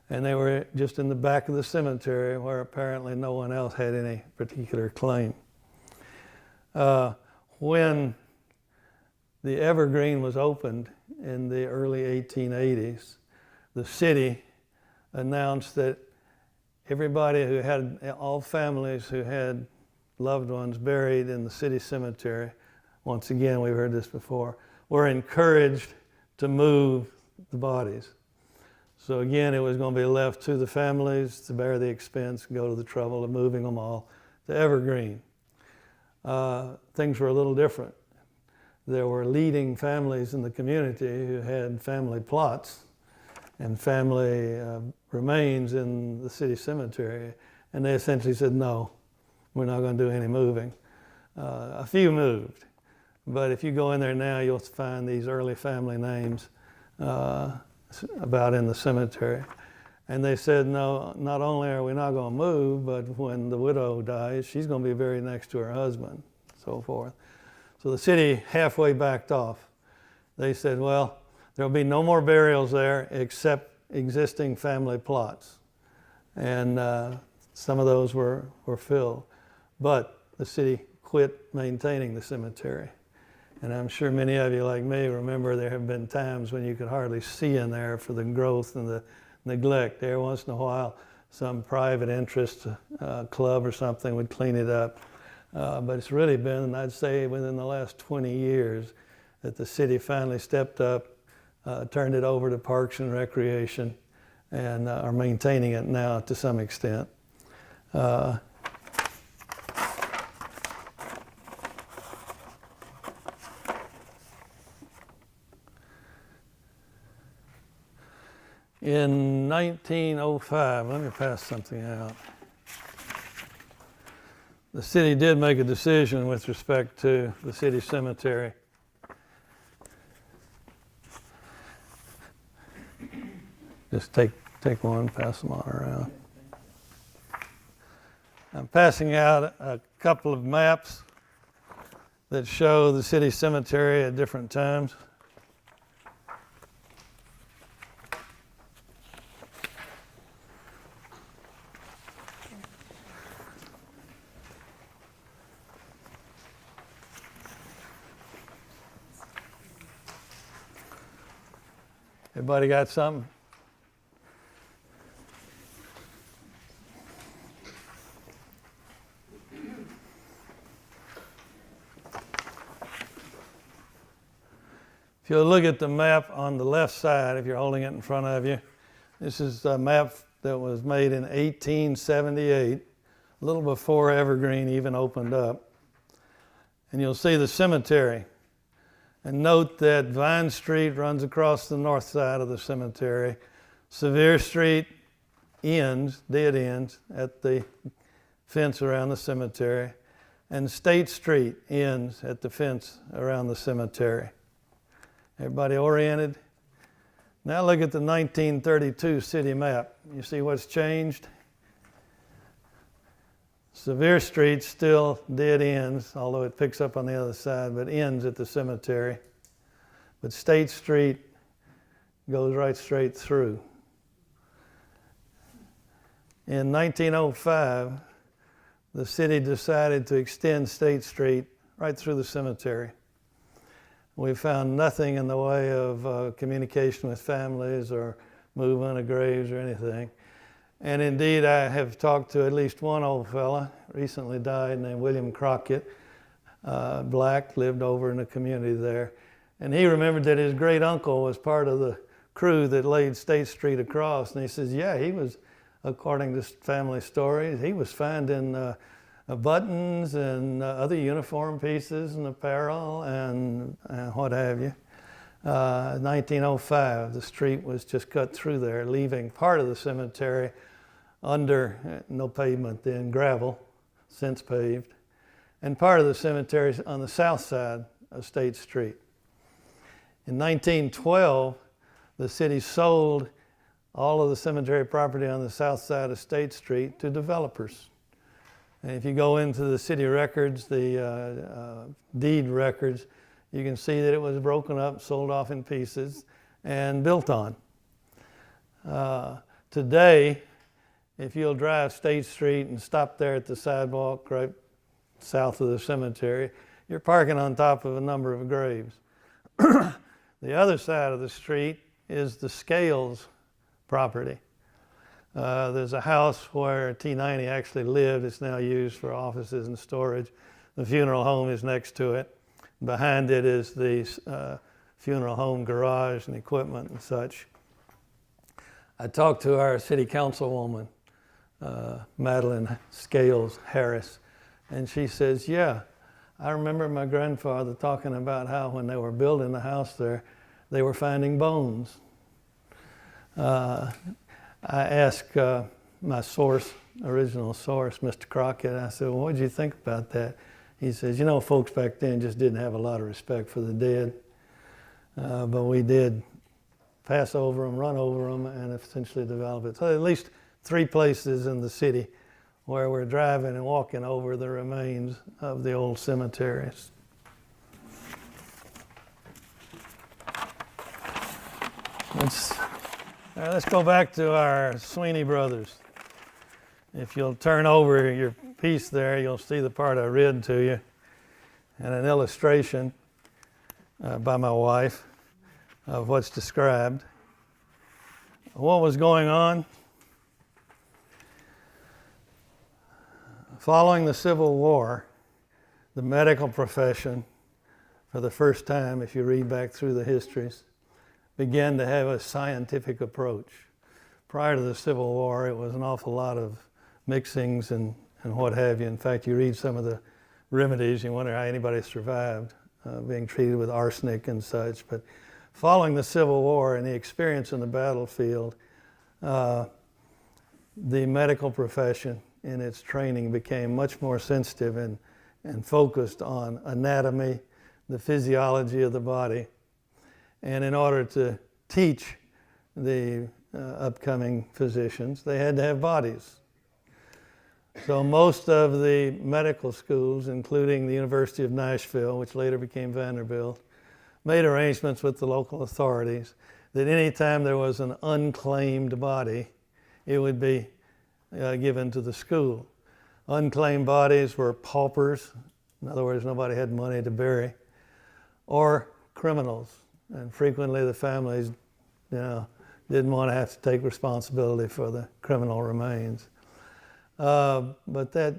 And they were just in the back of the cemetery where apparently no one else had any particular claim. When the Evergreen was opened in the early 1880s, the city announced that everybody who had, all families who had loved ones buried in the city cemetery, once again, we've heard this before, were encouraged to move the bodies. So again, it was going to be left to the families to bear the expense, go to the trouble of moving them all to Evergreen. Things were a little different. There were leading families in the community who had family plots and family remains in the city cemetery, and they essentially said, no, we're not going to do any moving. A few moved, but if you go in there now, you'll find these early family names about in the cemetery. And they said, no, not only are we not going to move, but when the widow dies, she's going to be buried next to her husband, so forth. So the city halfway backed off. They said, well, there'll be no more burials there except existing family plots. And some of those were filled. But the city quit maintaining the cemetery. And I'm sure many of you, like me, remember there have been times when you could hardly see in there for the growth and the neglect. Every once in a while, some private interest club or something would clean it up. But it's really been, I'd say, within the last 20 years that the city finally stepped up, turned it over to Parks and Recreation, and are maintaining it now to some extent. In 1905, let me pass something out. The city did make a decision with respect to the city cemetery. Just take one, pass them on around. I'm passing out a couple of maps that show the city cemetery at different times. Everybody got something? If you look at the map on the left side, if you're holding it in front of you, this is a map that was made in 1878, a little before Evergreen even opened up. And you'll see the cemetery. And note that Vine Street runs across the north side of the cemetery. Sevier Street ends, dead ends, at the fence around the cemetery. And State Street ends at the fence around the cemetery. Everybody oriented? Now look at the 1932 city map. You see what's changed? Sevier Street still dead ends, although it picks up on the other side, but ends at the cemetery. But State Street goes right straight through. In 1905, the city decided to extend State Street right through the cemetery. We found nothing in the way of communication with families or movement of graves or anything. And indeed, I have talked to at least one old fella, recently died, named William Crockett. Black, lived over in the community there. And he remembered that his great uncle was part of the crew that laid State Street across. And he says, yeah, he was, according to family stories, he was finding buttons and other uniform pieces and apparel and what have you. 1905, the street was just cut through there, leaving part of the cemetery under, no pavement then, gravel, since paved, and part of the cemetery on the south side of State Street. In 1912, the city sold all of the cemetery property on the south side of State Street to developers. And if you go into the city records, the deed records, you can see that it was broken up, sold off in pieces, and built on. Today, if you'll drive State Street and stop there at the sidewalk right south of the cemetery, you're parking on top of a number of graves. The other side of the street is the Scales property. There's a house where T90 actually lived. It's now used for offices and storage. The funeral home is next to it. Behind it is the funeral home garage and equipment and such. I talked to our city councilwoman, Madeline Scales Harris, and she says, yeah, I remember my grandfather talking about how when they were building the house there, they were finding bones. I asked my source, original source, Mr. Crockett, I said, well, what did you think about that? He says, you know, folks back then just didn't have a lot of respect for the dead, but we did pass over them, run over them, and essentially develop it. So at least 3 places in the city where we're driving and walking over the remains of the old cemeteries. Let's go back to our Sweeney brothers. If you'll turn over your piece there, you'll see the part I read to you and an illustration by my wife of what's described. What was going on? Following the Civil War, the medical profession, for the first time, if you read back through the histories, began to have a scientific approach. Prior to the Civil War, it was an awful lot of mixings and what have you. In fact, you read some of the remedies, you wonder how anybody survived being treated with arsenic and such. But following the Civil War and the experience in the battlefield, the medical profession in its training became much more sensitive and focused on anatomy, the physiology of the body. And in order to teach the upcoming physicians, they had to have bodies. So most of the medical schools, including the University of Nashville, which later became Vanderbilt, made arrangements with the local authorities that anytime there was an unclaimed body, it would be given to the school. Unclaimed bodies were paupers, in other words, nobody had money to bury, or criminals. And frequently the families, didn't want to have to take responsibility for the criminal remains. But that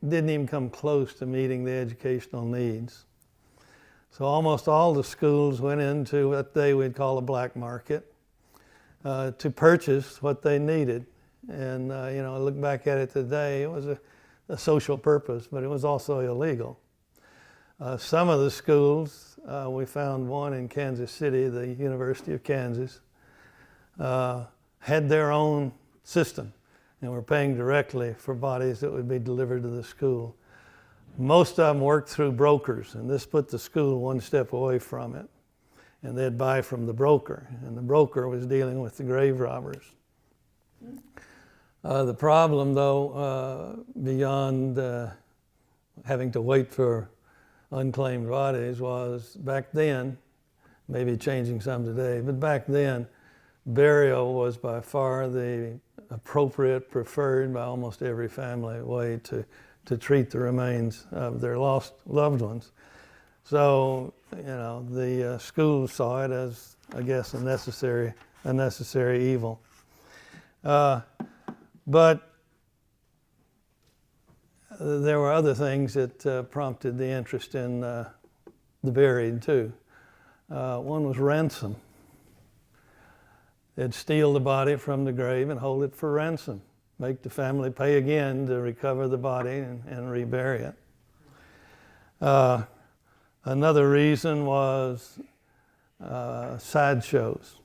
didn't even come close to meeting the educational needs. So almost all the schools went into what they would call a black market to purchase what they needed. And look back at it today, it was a social purpose, but it was also illegal. Some of the schools, we found one in Kansas City, the University of Kansas, had their own system and were paying directly for bodies that would be delivered to the school. Most of them worked through brokers, and this put the school one step away from it. And they'd buy from the broker, and the broker was dealing with the grave robbers. The problem, though, beyond having to wait for unclaimed bodies was back then, maybe changing some today, but back then, burial was by far the appropriate, preferred by almost every family way to treat the remains of their lost loved ones. So, the schools saw it as, I guess, a necessary evil. But there were other things that prompted the interest in the buried too. One was ransom. They'd steal the body from the grave and hold it for ransom, make the family pay again to recover the body and rebury it. Another reason was sideshows.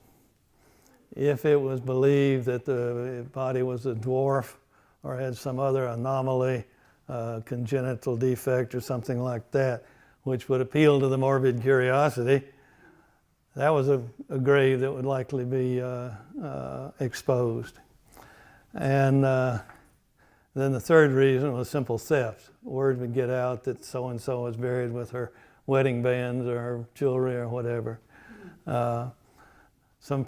If it was believed that the body was a dwarf or had some other anomaly, congenital defect or something like that, which would appeal to the morbid curiosity, That was a grave that would likely be exposed. And then the third reason was simple theft. Word would get out that so-and-so was buried with her wedding bands or her jewelry or whatever. Some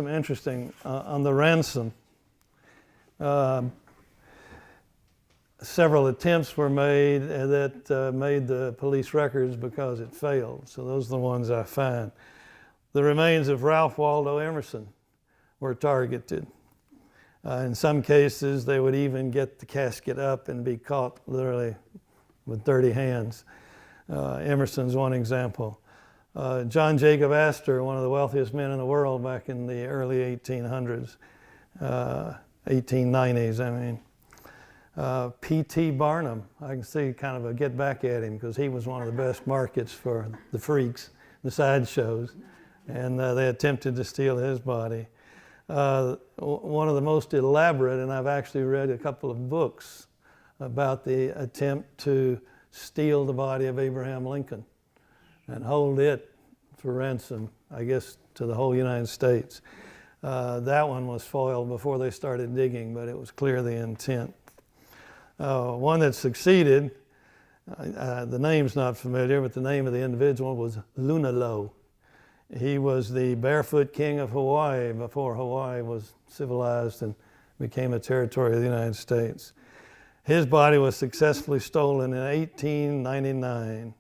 interesting, on the ransom, several attempts were made that made the police records because it failed. So those are the ones I find. The remains of Ralph Waldo Emerson were targeted. In some cases, they would even get the casket up and be caught literally with dirty hands. Emerson's one example. John Jacob Astor, one of the wealthiest men in the world back in the early 1800s, 1890s, I mean. P.T. Barnum, I can see kind of a get back at him because he was one of the best markets for the freaks, the sideshows, and they attempted to steal his body. One of the most elaborate, and I've actually read a couple of books about the attempt to steal the body of Abraham Lincoln and hold it for ransom, I guess, to the whole United States. That one was foiled before they started digging, but it was clear the intent. One that succeeded, the name's not familiar, but the name of the individual was Lunalo. He was the barefoot king of Hawaii before Hawaii was civilized and became a territory of the United States. His body was successfully stolen in 1899.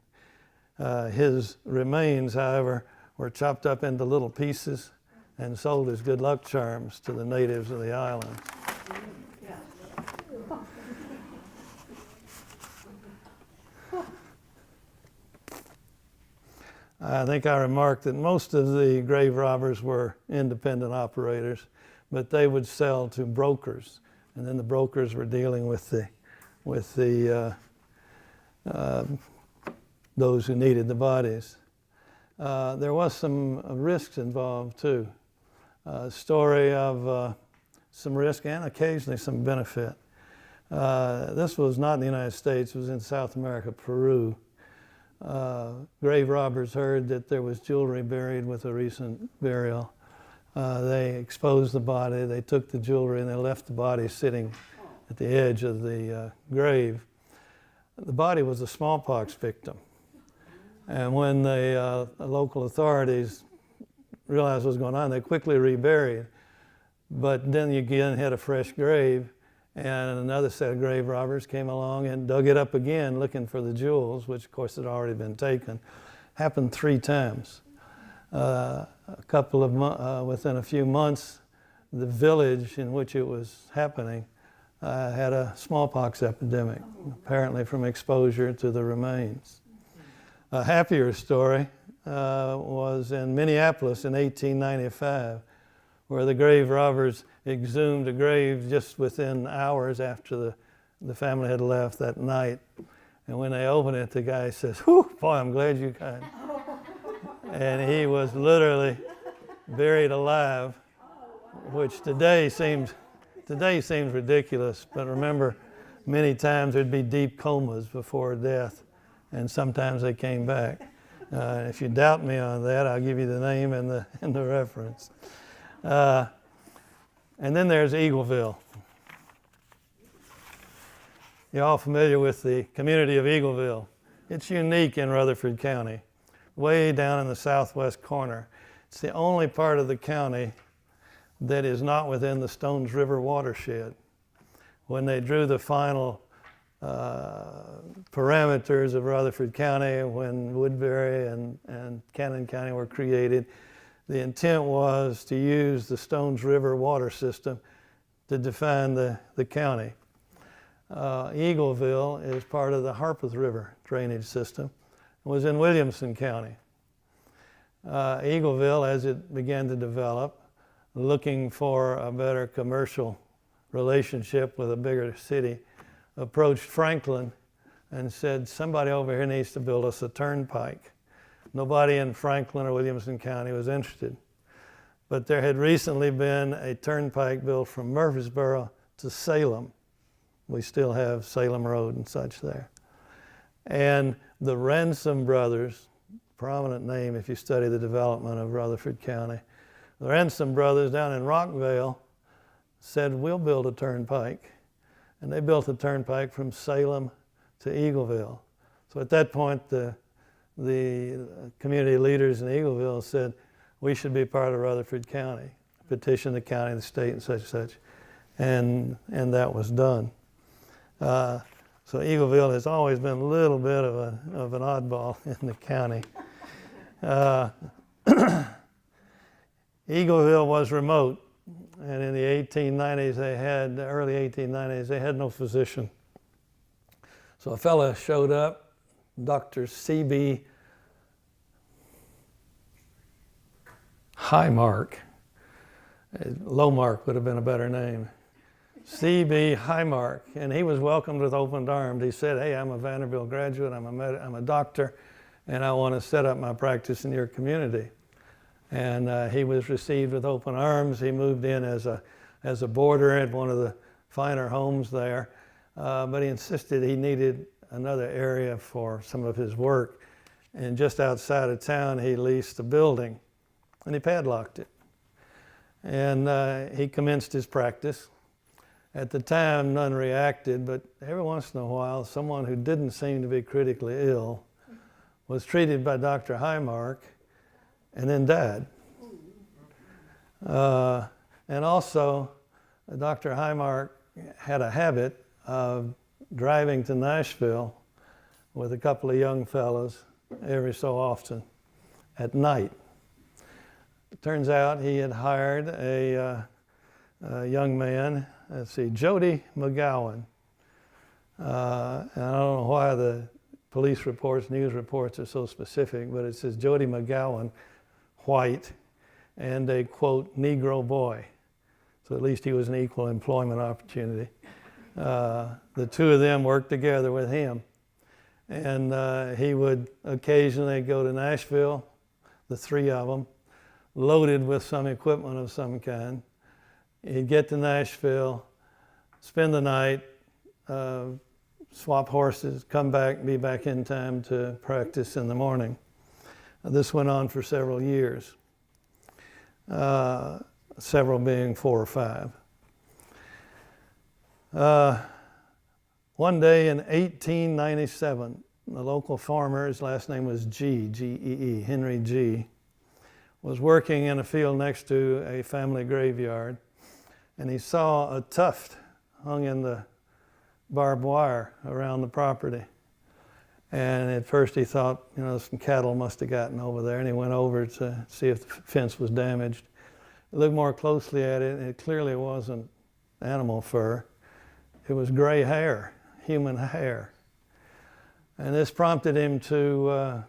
His remains, however, were chopped up into little pieces and sold as good luck charms to the natives of the island. I think I remarked that most of the grave robbers were independent operators, but they would sell to brokers, and then the brokers were dealing with those who needed the bodies. There was some risks involved too. A story of some risk and occasionally some benefit. This was not in the United States, it was in South America, Peru. Grave robbers heard that there was jewelry buried with a recent burial. They exposed the body, they took the jewelry, and they left the body sitting at the edge of the grave. The body was a smallpox victim. And when the local authorities realized what was going on, they quickly reburied. But then you again had a fresh grave, and another set of grave robbers came along and dug it up again looking for the jewels, which of course had already been taken. Happened 3 times. Within a few months, the village in which it was happening had a smallpox epidemic, apparently from exposure to the remains. A happier story was in Minneapolis in 1895, where the grave robbers exhumed a grave just within hours after the family had left that night. And when they opened it, the guy says, "Whew, boy, I'm glad you came." And he was literally buried alive, which today seems ridiculous. But remember, many times there'd be deep comas before death, and sometimes they came back. If you doubt me on that, I'll give you the name and the reference. And then there's Eagleville. You're all familiar with the community of Eagleville. It's unique in Rutherford County, way down in the southwest corner. It's the only part of the county that is not within the Stones River watershed. When they drew the final parameters of Rutherford County, when Woodbury and Cannon County were created, the intent was to use the Stones River water system to define the county. Eagleville is part of the Harpeth River drainage system. It was in Williamson County. Eagleville, as it began to develop, looking for a better commercial relationship with a bigger city, approached Franklin and said, somebody over here needs to build us a turnpike. Nobody in Franklin or Williamson County was interested. But there had recently been a turnpike built from Murfreesboro to Salem. We still have Salem Road and such there. And the Ransom brothers, prominent name if you study the development of Rutherford County. The Ransom brothers down in Rockville said, we'll build a turnpike. And they built a turnpike from Salem to Eagleville. So at that point, the community leaders in Eagleville said, we should be part of Rutherford County, petition the county, the state, and such. And that was done. So Eagleville has always been a little bit of an oddball in the county. Eagleville was remote, and in the 1890s, early 1890s, they had no physician. So a fellow showed up, Dr. C.B. Highmark. Lowmark would have been a better name. C.B. Highmark, and he was welcomed with open arms. He said, hey, I'm a Vanderbilt graduate, I'm a doctor, and I want to set up my practice in your community. And he was received with open arms. He moved in as a boarder at one of the finer homes there, but he insisted he needed another area for some of his work. And just outside of town, he leased a building, and he padlocked it. And he commenced his practice. At the time, none reacted, but every once in a while, someone who didn't seem to be critically ill was treated by Dr. Highmark and then died. And also, Dr. Highmark had a habit of driving to Nashville with a couple of young fellows every so often at night. It turns out he had hired a young man, Jody McGowan. And I don't know why the police reports, news reports are so specific, but it says Jody McGowan, white, and a, quote, Negro boy. So at least he was an equal employment opportunity. The two of them worked together with him. And he would occasionally go to Nashville, the three of them, loaded with some equipment of some kind. He'd get to Nashville, spend the night, swap horses, come back, be back in time to practice in the morning. This went on for several years, several being 4 or 5. One day in 1897, the local farmer, his last name was G-E-E, Henry G., was working in a field next to a family graveyard, and he saw a tuft hung in the barbed wire around the property. And at first he thought, some cattle must have gotten over there, and he went over to see if the fence was damaged. He looked more closely at it, and it clearly wasn't animal fur. It was gray hair, human hair. And this prompted him to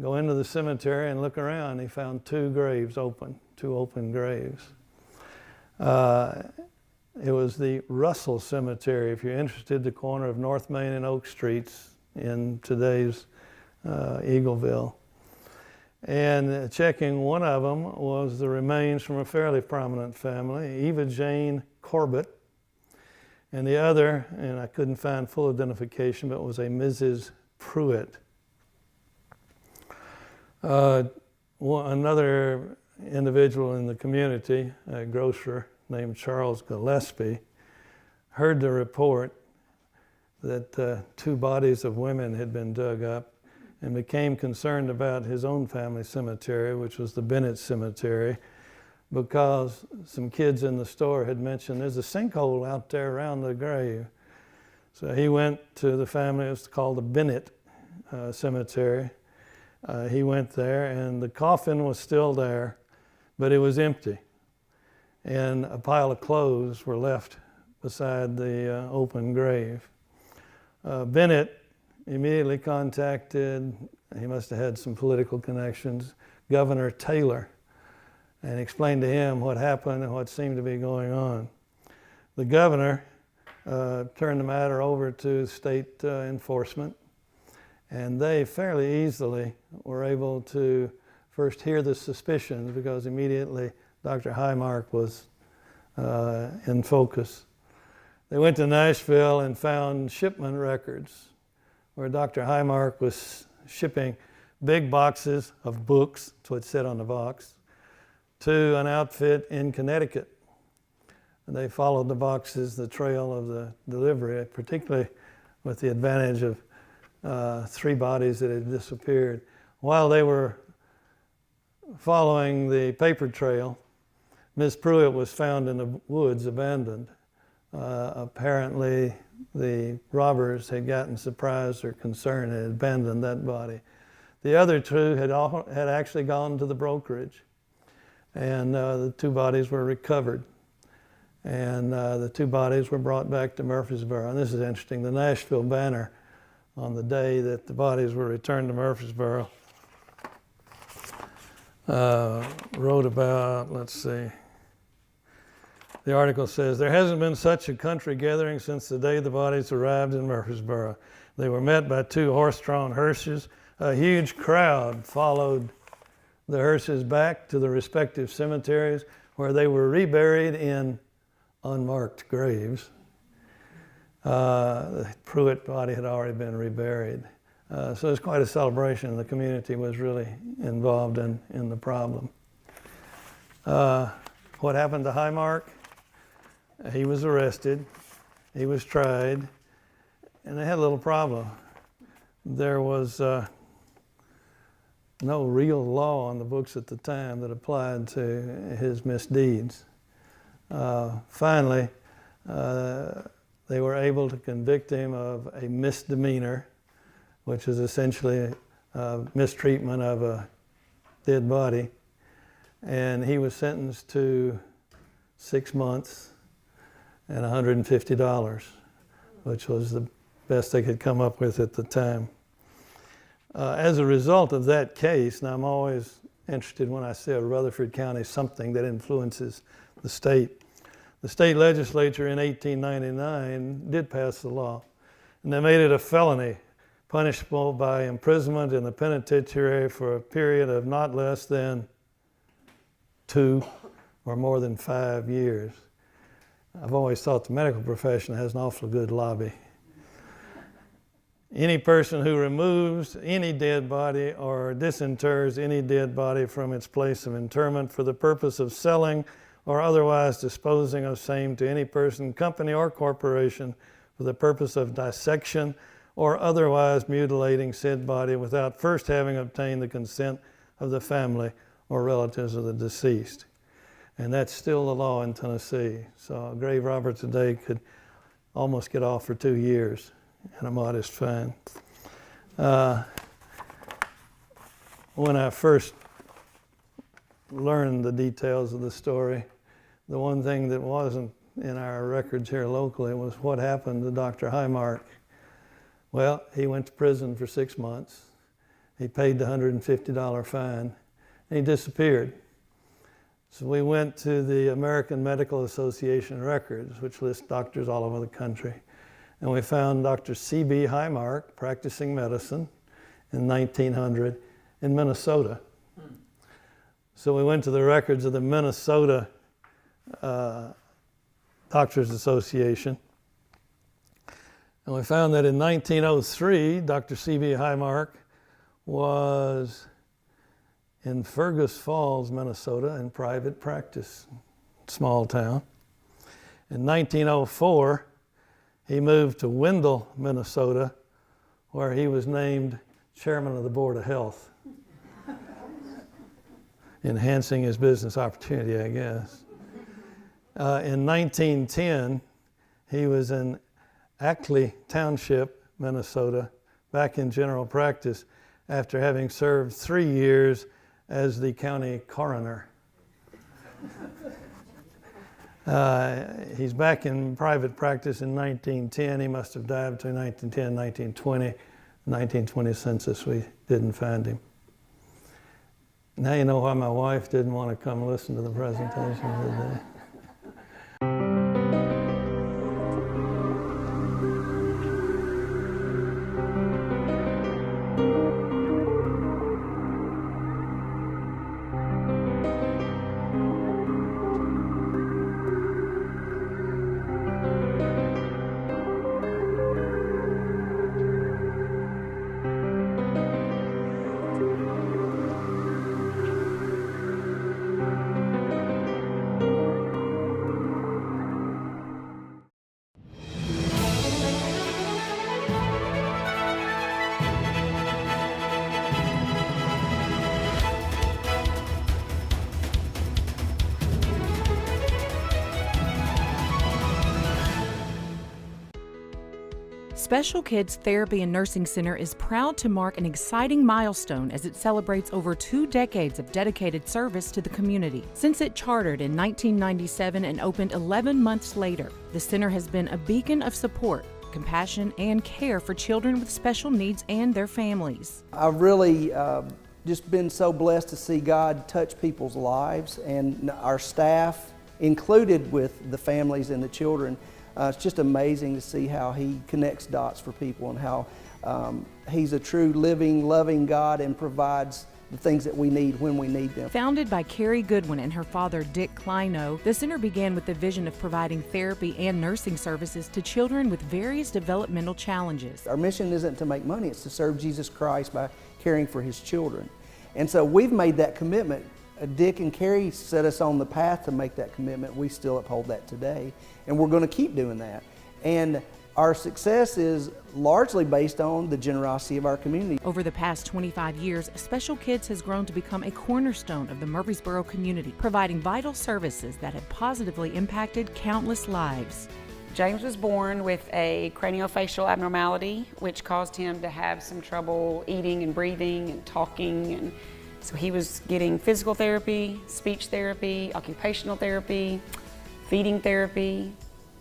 go into the cemetery and look around. He found 2 graves open, 2 open graves. It was the Russell Cemetery, if you're interested, the corner of North Main and Oak Streets in today's Eagleville. And checking one of them was the remains from a fairly prominent family, Eva Jane Corbett, and the other, and I couldn't find full identification, but it was a Mrs. Pruitt. Another individual in the community, a grocer named Charles Gillespie, heard the report that 2 bodies of women had been dug up and became concerned about his own family cemetery, which was the Bennett Cemetery, because some kids in the store had mentioned there's a sinkhole out there around the grave. So he went to the family, it was called the Bennett Cemetery. He went there, and the coffin was still there, but it was empty. And a pile of clothes were left beside the open grave. Bennett immediately contacted, he must have had some political connections, Governor Taylor, and explained to him what happened and what seemed to be going on. The governor turned the matter over to state enforcement, and they fairly easily were able to first hear the suspicions, because immediately Dr. Highmark was in focus. They went to Nashville and found shipment records where Dr. Highmark was shipping big boxes of books, that's what it said on the box, to an outfit in Connecticut. And they followed the boxes, the trail of the delivery, particularly with the advantage of 3 bodies that had disappeared. While they were following the paper trail, Miss Pruitt was found in the woods, abandoned. Apparently, the robbers had gotten surprised or concerned and had abandoned that body. The other 2 had actually gone to the brokerage, and the 2 bodies were recovered. And the 2 bodies were brought back to Murfreesboro. And this is interesting. The Nashville Banner, on the day that the bodies were returned to Murfreesboro, wrote about, let's see, the article says, "There hasn't been such a country gathering since the day the bodies arrived in Murfreesboro. They were met by 2 horse-drawn hearses. A huge crowd followed the hearses back to the respective cemeteries where they were reburied in unmarked graves." The Pruitt body had already been reburied. So it was quite a celebration. The community was really involved in the problem. What happened to Highmark? He was arrested, he was tried, and they had a little problem. There was no real law on the books at the time that applied to his misdeeds. Finally, they were able to convict him of a misdemeanor, which is essentially mistreatment of a dead body, and he was sentenced to 6 months and $150, which was the best they could come up with at the time. As a result of that case, now I'm always interested when I say Rutherford County, something that influences the state. The state legislature in 1899 did pass the law, and they made it a felony, punishable by imprisonment in the penitentiary for a period of not less than 2 or more than 5 years. I've always thought the medical profession has an awful good lobby. Any person who removes any dead body or disinters any dead body from its place of interment for the purpose of selling or otherwise disposing of same to any person, company, or corporation for the purpose of dissection or otherwise mutilating said body without first having obtained the consent of the family or relatives of the deceased. And that's still the law in Tennessee. So a grave robber today could almost get off for 2 years and a modest fine. When I first learned the details of the story, the one thing that wasn't in our records here locally was what happened to Dr. Highmark. Well, he went to prison for 6 months. He paid the $150 fine, and he disappeared. So we went to the American Medical Association records, which lists doctors all over the country. And we found Dr. C.B. Highmark practicing medicine in 1900 in Minnesota. So we went to the records of the Minnesota Doctors Association. And we found that in 1903, Dr. C.B. Highmark was in Fergus Falls, Minnesota, in private practice, small town. In 1904, he moved to Wendell, Minnesota, where he was named chairman of the Board of Health, enhancing his business opportunity, I guess. In 1910, he was in Ackley Township, Minnesota, back in general practice after having served 3 years as the county coroner. He's back in private practice in 1910. He must have died between 1910 and 1920. 1920 census, we didn't find him. Now you know why my wife didn't want to come listen to the presentation today. Special Kids Therapy and Nursing Center is proud to mark an exciting milestone as it celebrates over 2 decades of dedicated service to the community. Since it chartered in 1997 and opened 11 months later, the center has been a beacon of support, compassion, and care for children with special needs and their families. I've really just been so blessed to see God touch people's lives, and our staff included with the families and the children. It's just amazing to see how He connects dots for people and how He's a true living, loving God and provides the things that we need when we need them. Founded by Carrie Goodwin and her father Dick Kleino, the center began with the vision of providing therapy and nursing services to children with various developmental challenges. Our mission isn't to make money, it's to serve Jesus Christ by caring for His children. And so we've made that commitment. Dick and Carrie set us on the path to make that commitment. We still uphold that today, and we're going to keep doing that. And our success is largely based on the generosity of our community. Over the past 25 years, Special Kids has grown to become a cornerstone of the Murfreesboro community, providing vital services that have positively impacted countless lives. James was born with a craniofacial abnormality, which caused him to have some trouble eating and breathing and talking. And so he was getting physical therapy, speech therapy, occupational therapy, feeding therapy,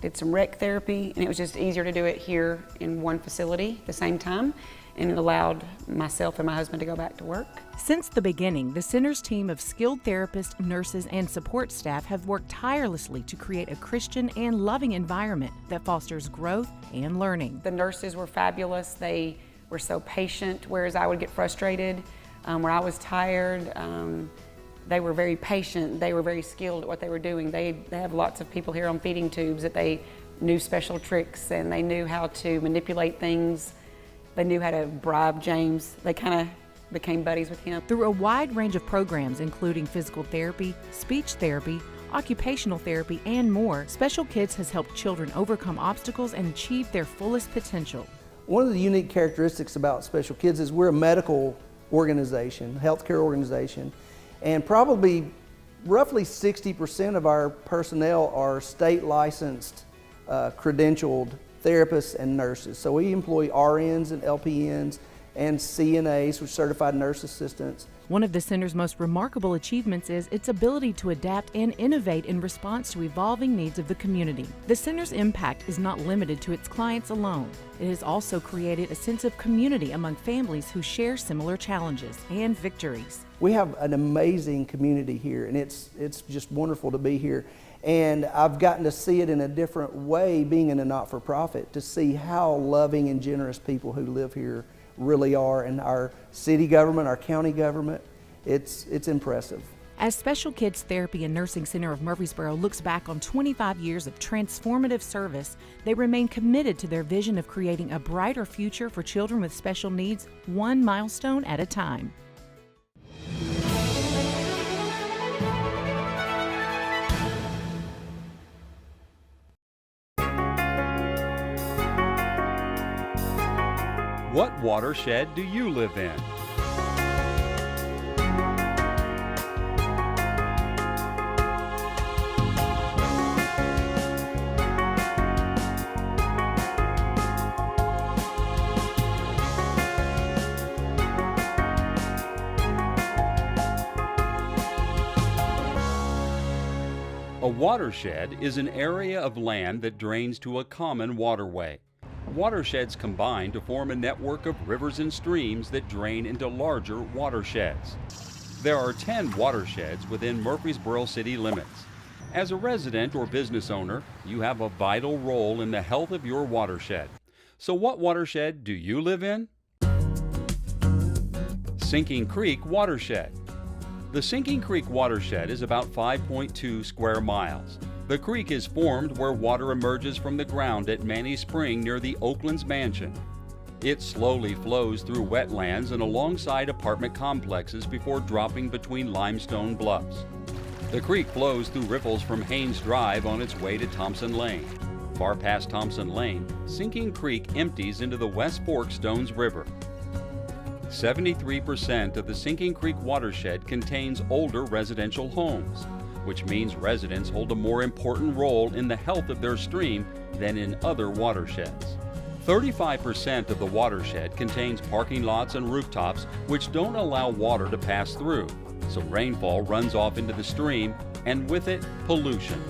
did some rec therapy, and it was just easier to do it here in one facility at the same time, and it allowed myself and my husband to go back to work. Since the beginning, the center's team of skilled therapists, nurses, and support staff have worked tirelessly to create a Christian and loving environment that fosters growth and learning. The nurses were fabulous. They were so patient, whereas I would get frustrated. Where I was tired, they were very patient. They were very skilled at what they were doing. They have lots of people here on feeding tubes that they knew special tricks, and they knew how to manipulate things. They knew how to bribe James. They kind of became buddies with him. Through a wide range of programs, including physical therapy, speech therapy, occupational therapy, and more, Special Kids has helped children overcome obstacles and achieve their fullest potential. One of the unique characteristics about Special Kids is we're a medical organization, healthcare organization, and probably roughly 60% of our personnel are state licensed, credentialed therapists and nurses. So we employ RNs and LPNs and CNAs, which are certified nurse assistants. One of the center's most remarkable achievements is its ability to adapt and innovate in response to evolving needs of the community. The center's impact is not limited to its clients alone. It has also created a sense of community among families who share similar challenges and victories. We have an amazing community here, and it's just wonderful to be here. And I've gotten to see it in a different way, being in a not-for-profit, to see how loving and generous people who live here really are, and our city government, our county government, it's impressive. As Special Kids Therapy and Nursing Center of Murfreesboro looks back on 25 years of transformative service, they remain committed to their vision of creating a brighter future for children with special needs, one milestone at a time. What watershed do you live in? A watershed is an area of land that drains to a common waterway. Watersheds combine to form a network of rivers and streams that drain into larger watersheds. There are 10 watersheds within Murfreesboro city limits. As a resident or business owner, you have a vital role in the health of your watershed. So what watershed do you live in? Sinking Creek Watershed. The Sinking Creek watershed is about 5.2 square miles. The creek is formed where water emerges from the ground at Manny Spring near the Oakland's mansion. It slowly flows through wetlands and alongside apartment complexes before dropping between limestone bluffs. The creek flows through riffles from Haynes Drive on its way to Thompson Lane. Far past Thompson Lane, Sinking Creek empties into the West Fork Stones River. 73% of the Sinking Creek watershed contains older residential homes, which means residents hold a more important role in the health of their stream than in other watersheds. 35% of the watershed contains parking lots and rooftops which don't allow water to pass through, so rainfall runs off into the stream, and with it, pollution.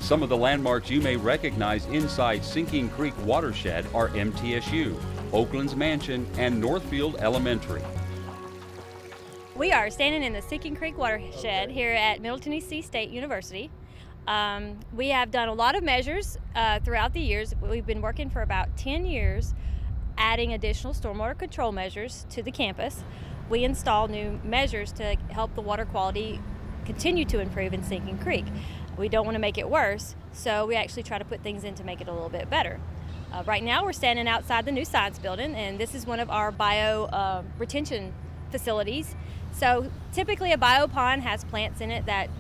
Some of the landmarks you may recognize inside Sinking Creek watershed are MTSU, Oakland's Mansion, and Northfield Elementary. We are standing in the Sinking Creek watershed here at Middle Tennessee State University. We have done a lot of measures throughout the years. We've been working for about 10 years adding additional stormwater control measures to the campus. We install new measures to help the water quality continue to improve in Sinking Creek. We don't want to make it worse, so we actually try to put things in to make it a little bit better. Right now we're standing outside the new science building, and this is one of our bio retention facilities. So typically a biopond has plants in it that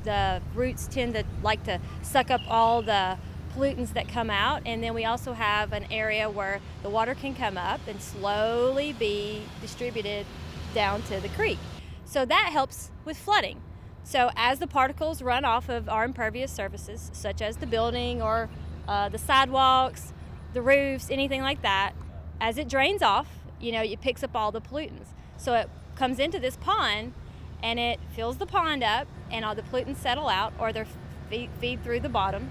the roots tend to like to suck up all the pollutants that come out, and then we also have an area where the water can come up and slowly be distributed down to the creek. So that helps with flooding. So as the particles run off of our impervious surfaces, such as the building or the sidewalks, the roofs, anything like that, as it drains off, it picks up all the pollutants. So it comes into this pond and it fills the pond up, and all the pollutants settle out, or they feed through the bottom,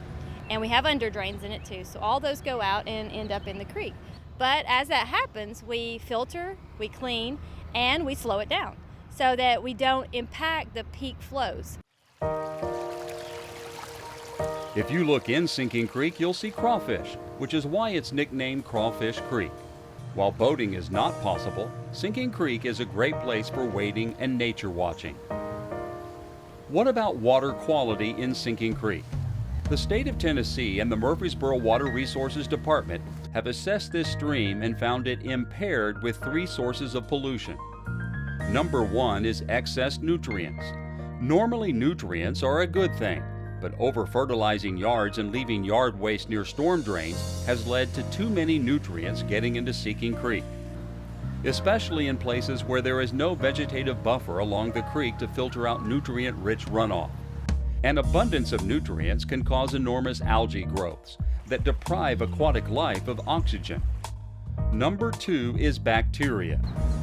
and we have under drains in it too. So all those go out and end up in the creek. But as that happens, we filter, we clean, and we slow it down so that we don't impact the peak flows. If you look in Sinking Creek, you'll see crawfish, which is why it's nicknamed Crawfish Creek. While boating is not possible, Sinking Creek is a great place for wading and nature watching. What about water quality in Sinking Creek? The state of Tennessee and the Murfreesboro Water Resources Department have assessed this stream and found it impaired with 3 sources of pollution. Number 1 is excess nutrients. Normally nutrients are a good thing, but over-fertilizing yards and leaving yard waste near storm drains has led to too many nutrients getting into Sinking Creek, especially in places where there is no vegetative buffer along the creek to filter out nutrient-rich runoff. An abundance of nutrients can cause enormous algae growths that deprive aquatic life of oxygen. Number 2 is bacteria.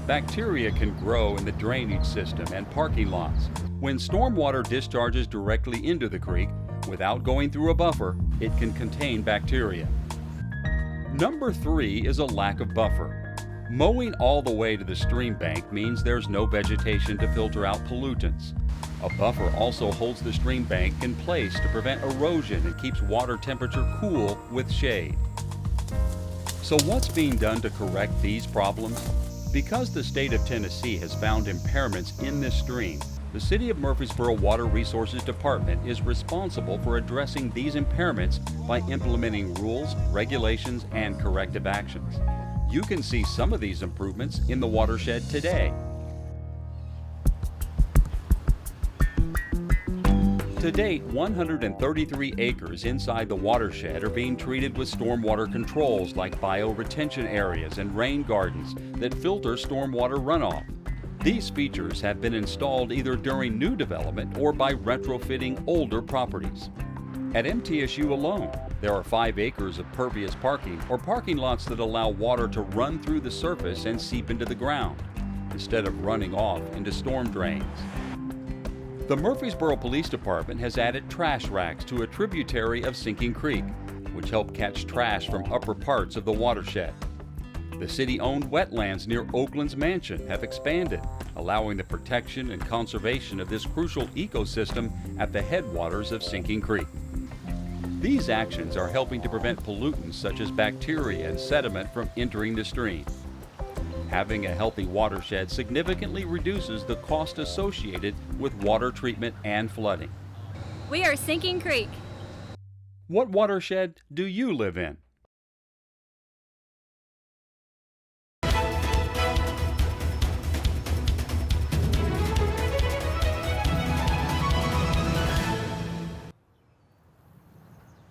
Bacteria can grow in the drainage system and parking lots. When stormwater discharges directly into the creek without going through a buffer, it can contain bacteria. Number 3 is a lack of buffer. Mowing all the way to the stream bank means there's no vegetation to filter out pollutants. A buffer also holds the stream bank in place to prevent erosion and keeps water temperature cool with shade. So what's being done to correct these problems? Because the state of Tennessee has found impairments in this stream, the City of Murfreesboro Water Resources Department is responsible for addressing these impairments by implementing rules, regulations, and corrective actions. You can see some of these improvements in the watershed today. To date, 133 acres inside the watershed are being treated with stormwater controls like bioretention areas and rain gardens that filter stormwater runoff. These features have been installed either during new development or by retrofitting older properties. At MTSU alone, there are 5 acres of pervious parking or parking lots that allow water to run through the surface and seep into the ground, instead of running off into storm drains. The Murfreesboro Police Department has added trash racks to a tributary of Sinking Creek, which help catch trash from upper parts of the watershed. The city-owned wetlands near Oakland's Mansion have expanded, allowing the protection and conservation of this crucial ecosystem at the headwaters of Sinking Creek. These actions are helping to prevent pollutants such as bacteria and sediment from entering the stream. Having a healthy watershed significantly reduces the cost associated with water treatment and flooding. We are Sinking Creek. What watershed do you live in?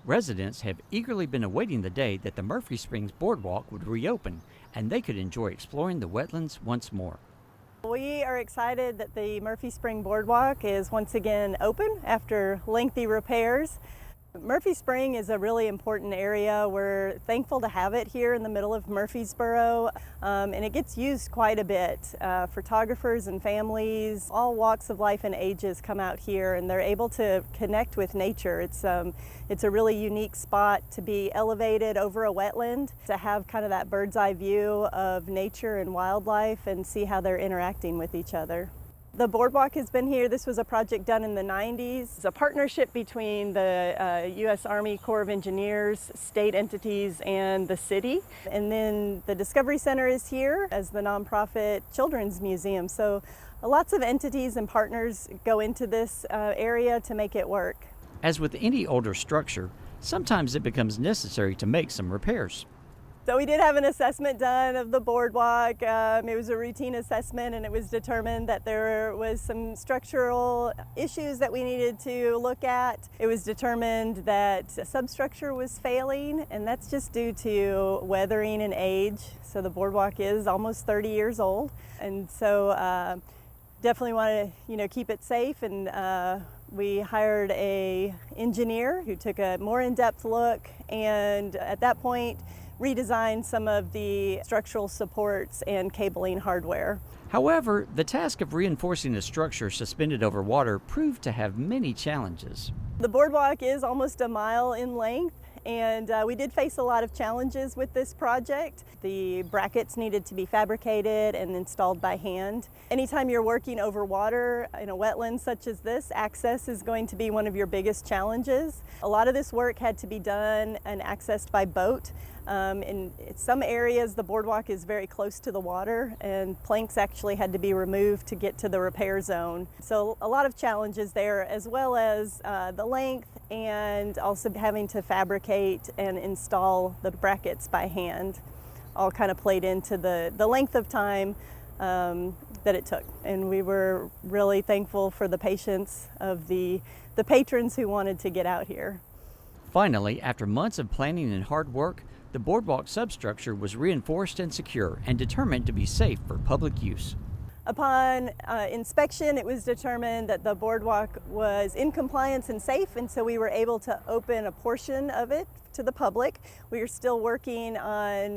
Residents have eagerly been awaiting the day that the Murphy Springs Boardwalk would reopen and they could enjoy exploring the wetlands once more. We are excited that the Murphy Spring Boardwalk is once again open after lengthy repairs. Murphy Spring is a really important area. We're thankful to have it here in the middle of Murfreesboro, and it gets used quite a bit. Photographers and families, all walks of life and ages come out here, and they're able to connect with nature. It's a really unique spot to be elevated over a wetland, to have kind of that bird's eye view of nature and wildlife and see how they're interacting with each other. The boardwalk has been here. This was a project done in the 90s. It's a partnership between the U.S. Army Corps of Engineers, state entities, and the city. And then the Discovery Center is here as the nonprofit children's museum. So lots of entities and partners go into this area to make it work. As with any older structure, sometimes it becomes necessary to make some repairs. So we did have an assessment done of the boardwalk. It was a routine assessment, and it was determined that there was some structural issues that we needed to look at. It was determined that substructure was failing, and that's just due to weathering and age. So the boardwalk is almost 30 years old, and so definitely want to keep it safe. And we hired an engineer who took a more in-depth look, and at that point redesigned some of the structural supports and cabling hardware. However, the task of reinforcing a structure suspended over water proved to have many challenges. The boardwalk is almost a mile in length, and we did face a lot of challenges with this project. The brackets needed to be fabricated and installed by hand. Anytime you're working over water in a wetland such as this, access is going to be one of your biggest challenges. A lot of this work had to be done and accessed by boat. In some areas, the boardwalk is very close to the water, and planks actually had to be removed to get to the repair zone. So a lot of challenges there, as well as the length and also having to fabricate and install the brackets by hand, all kind of played into the length of time that it took. And we were really thankful for the patience of the patrons who wanted to get out here. Finally, after months of planning and hard work, the boardwalk substructure was reinforced and secure and determined to be safe for public use. Upon inspection, it was determined that the boardwalk was in compliance and safe, and so we were able to open a portion of it to the public. We are still working on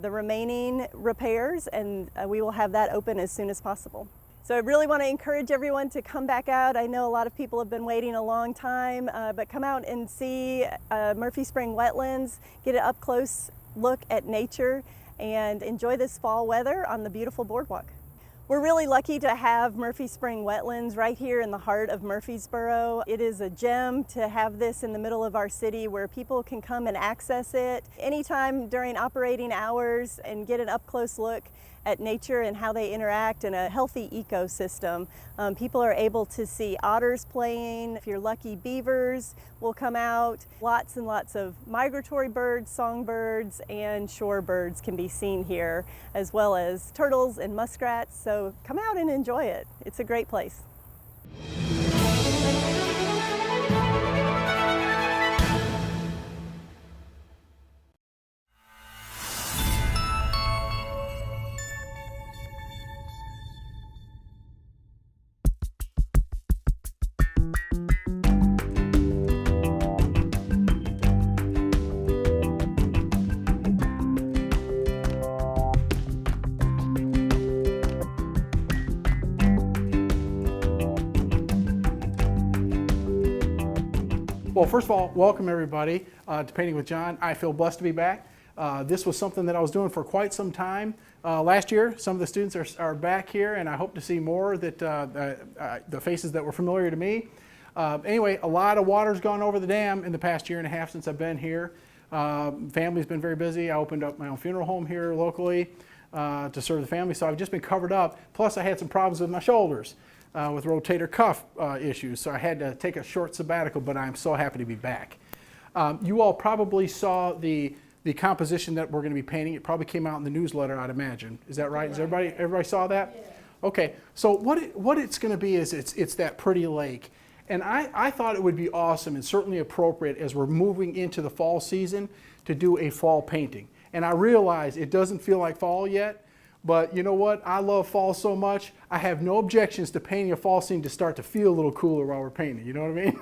the remaining repairs, and we will have that open as soon as possible. So I really want to encourage everyone to come back out. I know a lot of people have been waiting a long time, but come out and see Murphy Spring Wetlands, get an up-close look at nature, and enjoy this fall weather on the beautiful boardwalk. We're really lucky to have Murphy Spring Wetlands right here in the heart of Murfreesboro. It is a gem to have this in the middle of our city where people can come and access it anytime during operating hours and get an up-close look at nature and how they interact in a healthy ecosystem. People are able to see otters playing. If you're lucky, beavers will come out. Lots and lots of migratory birds, songbirds, and shorebirds can be seen here, as well as turtles and muskrats. So come out and enjoy it. It's a great place. Well, first of all, welcome everybody to Painting with John. I feel blessed to be back. This was something that I was doing for quite some time. Last year, some of the students are back here, and I hope to see more that the faces that were familiar to me. Anyway, a lot of water's gone over the dam in the past year and a half since I've been here. Family's been very busy. I opened up my own funeral home here locally to serve the family, so I've just been covered up. Plus, I had some problems with my shoulders. With rotator cuff issues, so I had to take a short sabbatical, but I'm so happy to be back. You all probably saw the composition that we're going to be painting. It probably came out in the newsletter, I'd imagine. Is that right? Is everybody saw that? Yeah. Okay, so what it's going to be is it's that pretty lake. And I thought it would be awesome and certainly appropriate as we're moving into the fall season to do a fall painting. And I realize it doesn't feel like fall yet, but you know what? I love fall so much, I have no objections to painting a fall scene to start to feel a little cooler while we're painting, you know what I mean?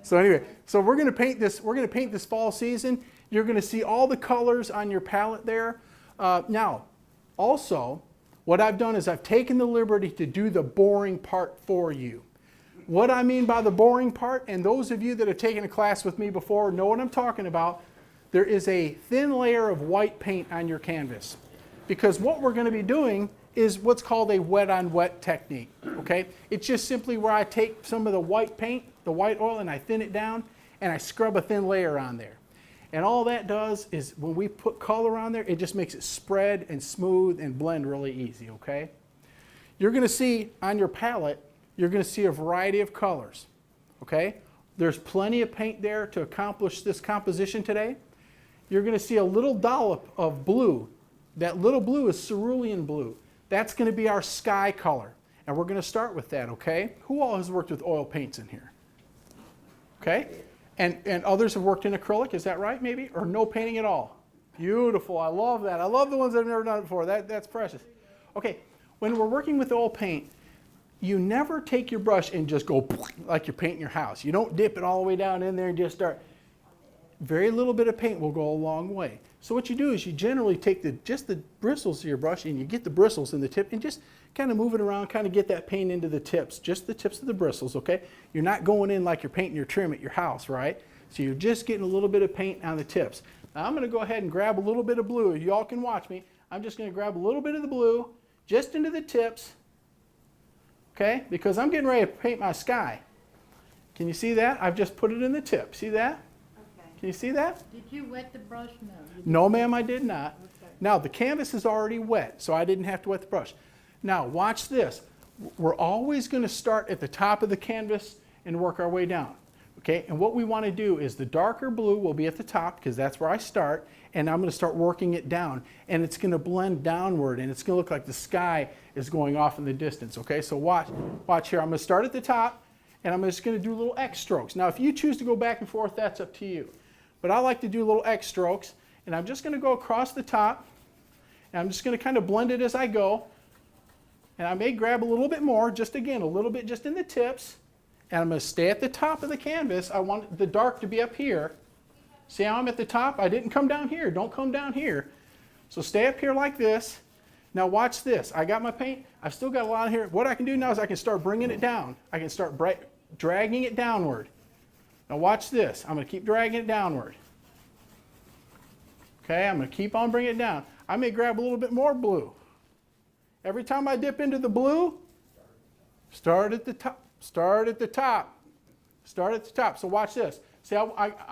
So anyway, so we're going to paint this. We're going to paint this fall season. You're going to see all the colors on your palette there. Now, also, what I've done is I've taken the liberty to do the boring part for you. What I mean by the boring part, and those of you that have taken a class with me before know what I'm talking about, there is a thin layer of white paint on your canvas. Because what we're going to be doing is what's called a wet on wet technique, okay? It's just simply where I take some of the white paint, the white oil, and I thin it down, and I scrub a thin layer on there. And all that does is when we put color on there, it just makes it spread and smooth and blend really easy, okay? You're going to see on your palette, you're going to see a variety of colors, okay? There's plenty of paint there to accomplish this composition today. You're going to see a little dollop of blue. That little blue is cerulean blue. That's going to be our sky color. And we're going to start with that, okay? Who all has worked with oil paints in here? Okay? And others have worked in acrylic, is that right, maybe? Or no painting at all? Beautiful, I love that. I love the ones that have never done it before. That's precious. Okay, when we're working with oil paint, you never take your brush and just go like you're painting your house. You don't dip it all the way down in there and just start. Very little bit of paint will go a long way. So what you do is you generally take just the bristles of your brush and you get the bristles in the tip and just kind of move it around, kind of get that paint into the tips, just the tips of the bristles, okay? You're not going in like you're painting your trim at your house, right? So you're just getting a little bit of paint on the tips. Now I'm going to go ahead and grab a little bit of blue. You all can watch me. I'm just going to grab a little bit of the blue just into the tips, okay? Because I'm getting ready to paint my sky. Can you see that? I've just put it in the tip. See that? Can you see that? Did you wet the brush? No. No, ma'am, I did not. Okay. Now, the canvas is already wet, so I didn't have to wet the brush. Now, watch this. We're always going to start at the top of the canvas and work our way down. Okay? And what we want to do is the darker blue will be at the top because that's where I start, and I'm going to start working it down. And it's going to blend downward, and it's going to look like the sky is going off in the distance. Okay? So watch here. I'm going to start at the top, and I'm just going to do little X strokes. Now, if you choose to go back and forth, that's up to you. But I like to do little X strokes, and I'm just going to go across the top, and I'm just going to kind of blend it as I go. And I may grab a little bit more, just again, a little bit just in the tips, and I'm going to stay at the top of the canvas. I want the dark to be up here. See how I'm at the top? I didn't come down here. Don't come down here. So stay up here like this. Now watch this. I got my paint. I've still got a lot here. What I can do now is I can start bringing it down. I can start dragging it downward. Now watch this. I'm going to keep dragging it downward. Okay, I'm going to keep on bringing it down. I may grab a little bit more blue. Every time I dip into the blue, start at the top, start at the top, start at the top. So watch this. See, I'm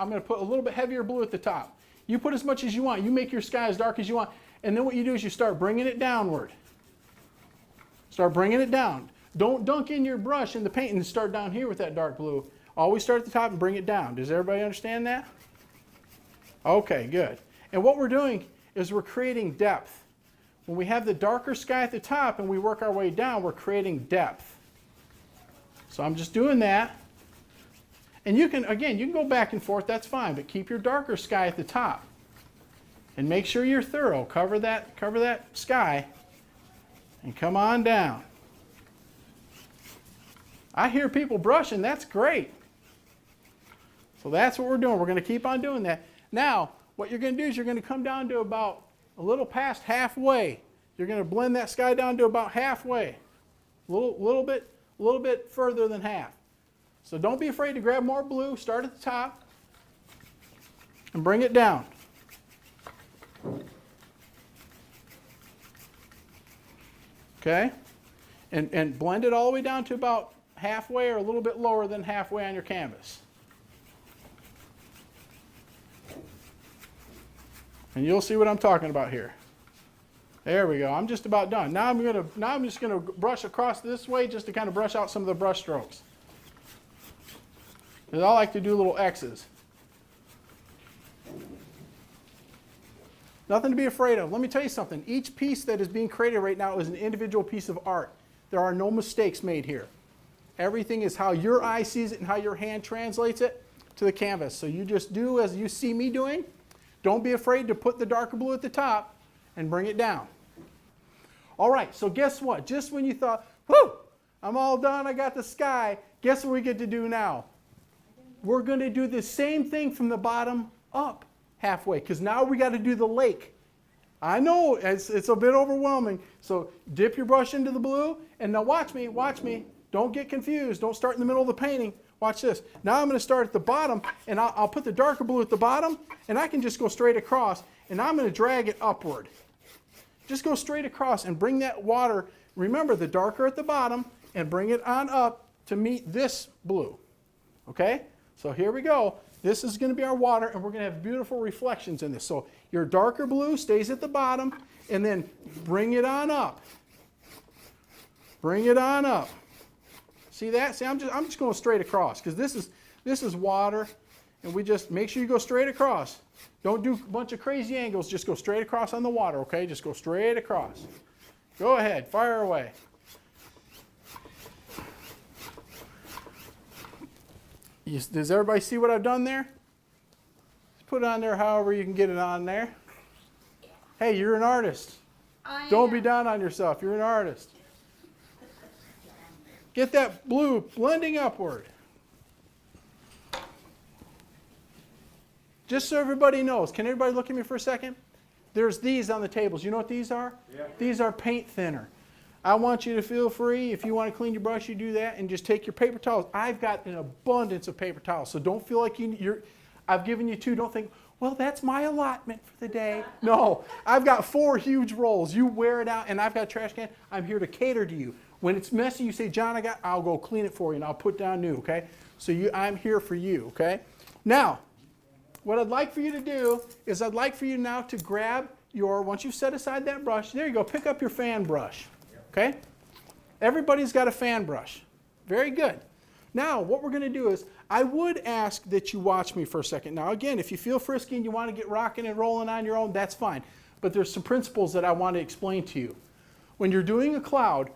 going to put a little bit heavier blue at the top. You put as much as you want. You make your sky as dark as you want. And then what you do is you start bringing it downward. Start bringing it down. Don't dunk in your brush in the paint and start down here with that dark blue. Always start at the top and bring it down. Does everybody understand that? Okay, good. And what we're doing is we're creating depth. When we have the darker sky at the top and we work our way down, we're creating depth. So I'm just doing that. And you can, again, you can go back and forth, that's fine, but keep your darker sky at the top. And make sure you're thorough. Cover that sky and come on down. I hear people brushing, that's great. So that's what we're doing. We're going to keep on doing that. Now, what you're going to do is you're going to come down to about a little past halfway. You're going to blend that sky down to about halfway. A little bit further than half. So don't be afraid to grab more blue. Start at the top and bring it down. Okay? And blend it all the way down to about halfway or a little bit lower than halfway on your canvas. And you'll see what I'm talking about here. There we go. I'm just about done. Now I'm just going to brush across this way just to kind of brush out some of the brush strokes. Because I like to do little X's. Nothing to be afraid of. Let me tell you something. Each piece that is being created right now is an individual piece of art. There are no mistakes made here. Everything is how your eye sees it and how your hand translates it to the canvas. So you just do as you see me doing. Don't be afraid to put the darker blue at the top and bring it down. All right, so guess what? Just when you thought, whew, I'm all done, I got the sky, guess what we get to do now? we're going to do the same thing from the bottom up halfway, because now we got to do the lake. I know it's a bit overwhelming. So dip your brush into the blue, and now watch me, watch me. Don't get confused. Don't start in the middle of the painting. Watch this. Now I'm going to start at the bottom, and I'll put the darker blue at the bottom, and I can just go straight across, and I'm going to drag it upward. Just go straight across and bring that water, remember the darker at the bottom, and bring it on up to meet this blue. Okay? So here we go. This is going to be our water, and we're going to have beautiful reflections in this. So your darker blue stays at the bottom, and then bring it on up. Bring it on up. See that? See, I'm just going straight across, because this is water, and we just make sure you go straight across. Don't do a bunch of crazy angles. Just go straight across on the water, okay? Just go straight across. Go ahead. Fire away. Does everybody see what I've done there? Just put it on there however you can get it on there. Hey, you're an artist. Don't be down on yourself. You're an artist. Get that blue blending upward. Just so everybody knows, can everybody look at me for a second? There's these on the tables. You know what these are? Yeah. These are paint thinner. I want you to feel free. If you want to clean your brush, you do that, and just take your paper towels. I've got an abundance of paper towels, so don't feel like I've given you 2. Don't think, well, that's my allotment for the day. No, I've got 4 huge rolls. You wear it out, and I've got a trash can. I'm here to cater to you. When it's messy, you say, John, I'll go clean it for you, and I'll put down new, okay? So I'm here for you, okay? Now, what I'd like for you to do is I'd like for you now to grab once you've set aside that brush, there you go, pick up your fan brush, okay? Everybody's got a fan brush. Very good. Now, what we're going to do is, I would ask that you watch me for a second. Now, again, if you feel frisky and you want to get rocking and rolling on your own, that's fine. But there's some principles that I want to explain to you. When you're doing a cloud,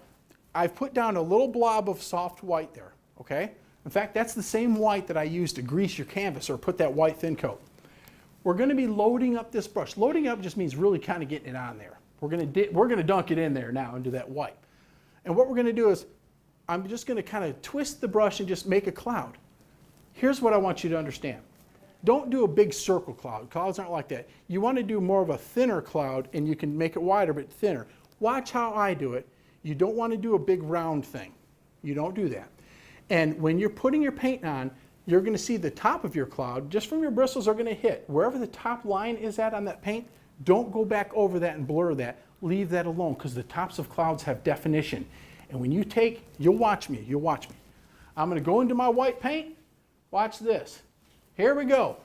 I've put down a little blob of soft white there, okay? In fact, that's the same white that I use to grease your canvas or put that white thin coat. We're going to be loading up this brush. Loading up just means really kind of getting it on there. We're going to dunk it in there now into that white. And what we're going to do is, I'm just going to kind of twist the brush and just make a cloud. Here's what I want you to understand. Don't do a big circle cloud. Clouds aren't like that. You want to do more of a thinner cloud, and you can make it wider but thinner. Watch how I do it. You don't want to do a big round thing. You don't do that. And when you're putting your paint on, you're going to see the top of your cloud, just from your bristles, are going to hit. Wherever the top line is at on that paint, don't go back over that and blur that. Leave that alone, because the tops of clouds have definition. And when you'll watch me. I'm going to go into my white paint. Watch this. Here we go.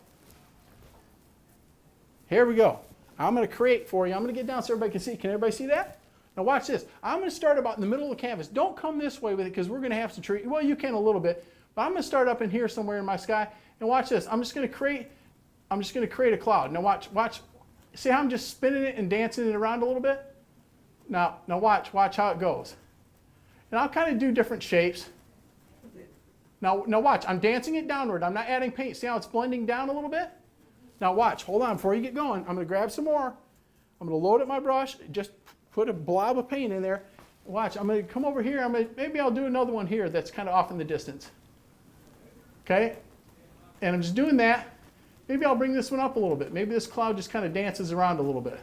Here we go. I'm going to create for you. I'm going to get down so everybody can see. Can everybody see that? Now watch this. I'm going to start about in the middle of the canvas. Don't come this way with it, because we're going to have some tree. Well, you can a little bit, but I'm going to start up in here somewhere in my sky. And watch this. I'm just going to create a cloud. Now watch. See how I'm just spinning it and dancing it around a little bit? Now watch how it goes. And I'll kind of do different shapes. Now watch. I'm dancing it downward. I'm not adding paint. See how it's blending down a little bit? Now watch. Hold on. Before you get going, I'm going to grab some more. I'm going to load up my brush. Just put a blob of paint in there. Watch. I'm going to come over here. Maybe I'll do another one here that's kind of off in the distance. Okay? And I'm just doing that. Maybe I'll bring this one up a little bit. Maybe this cloud just kind of dances around a little bit.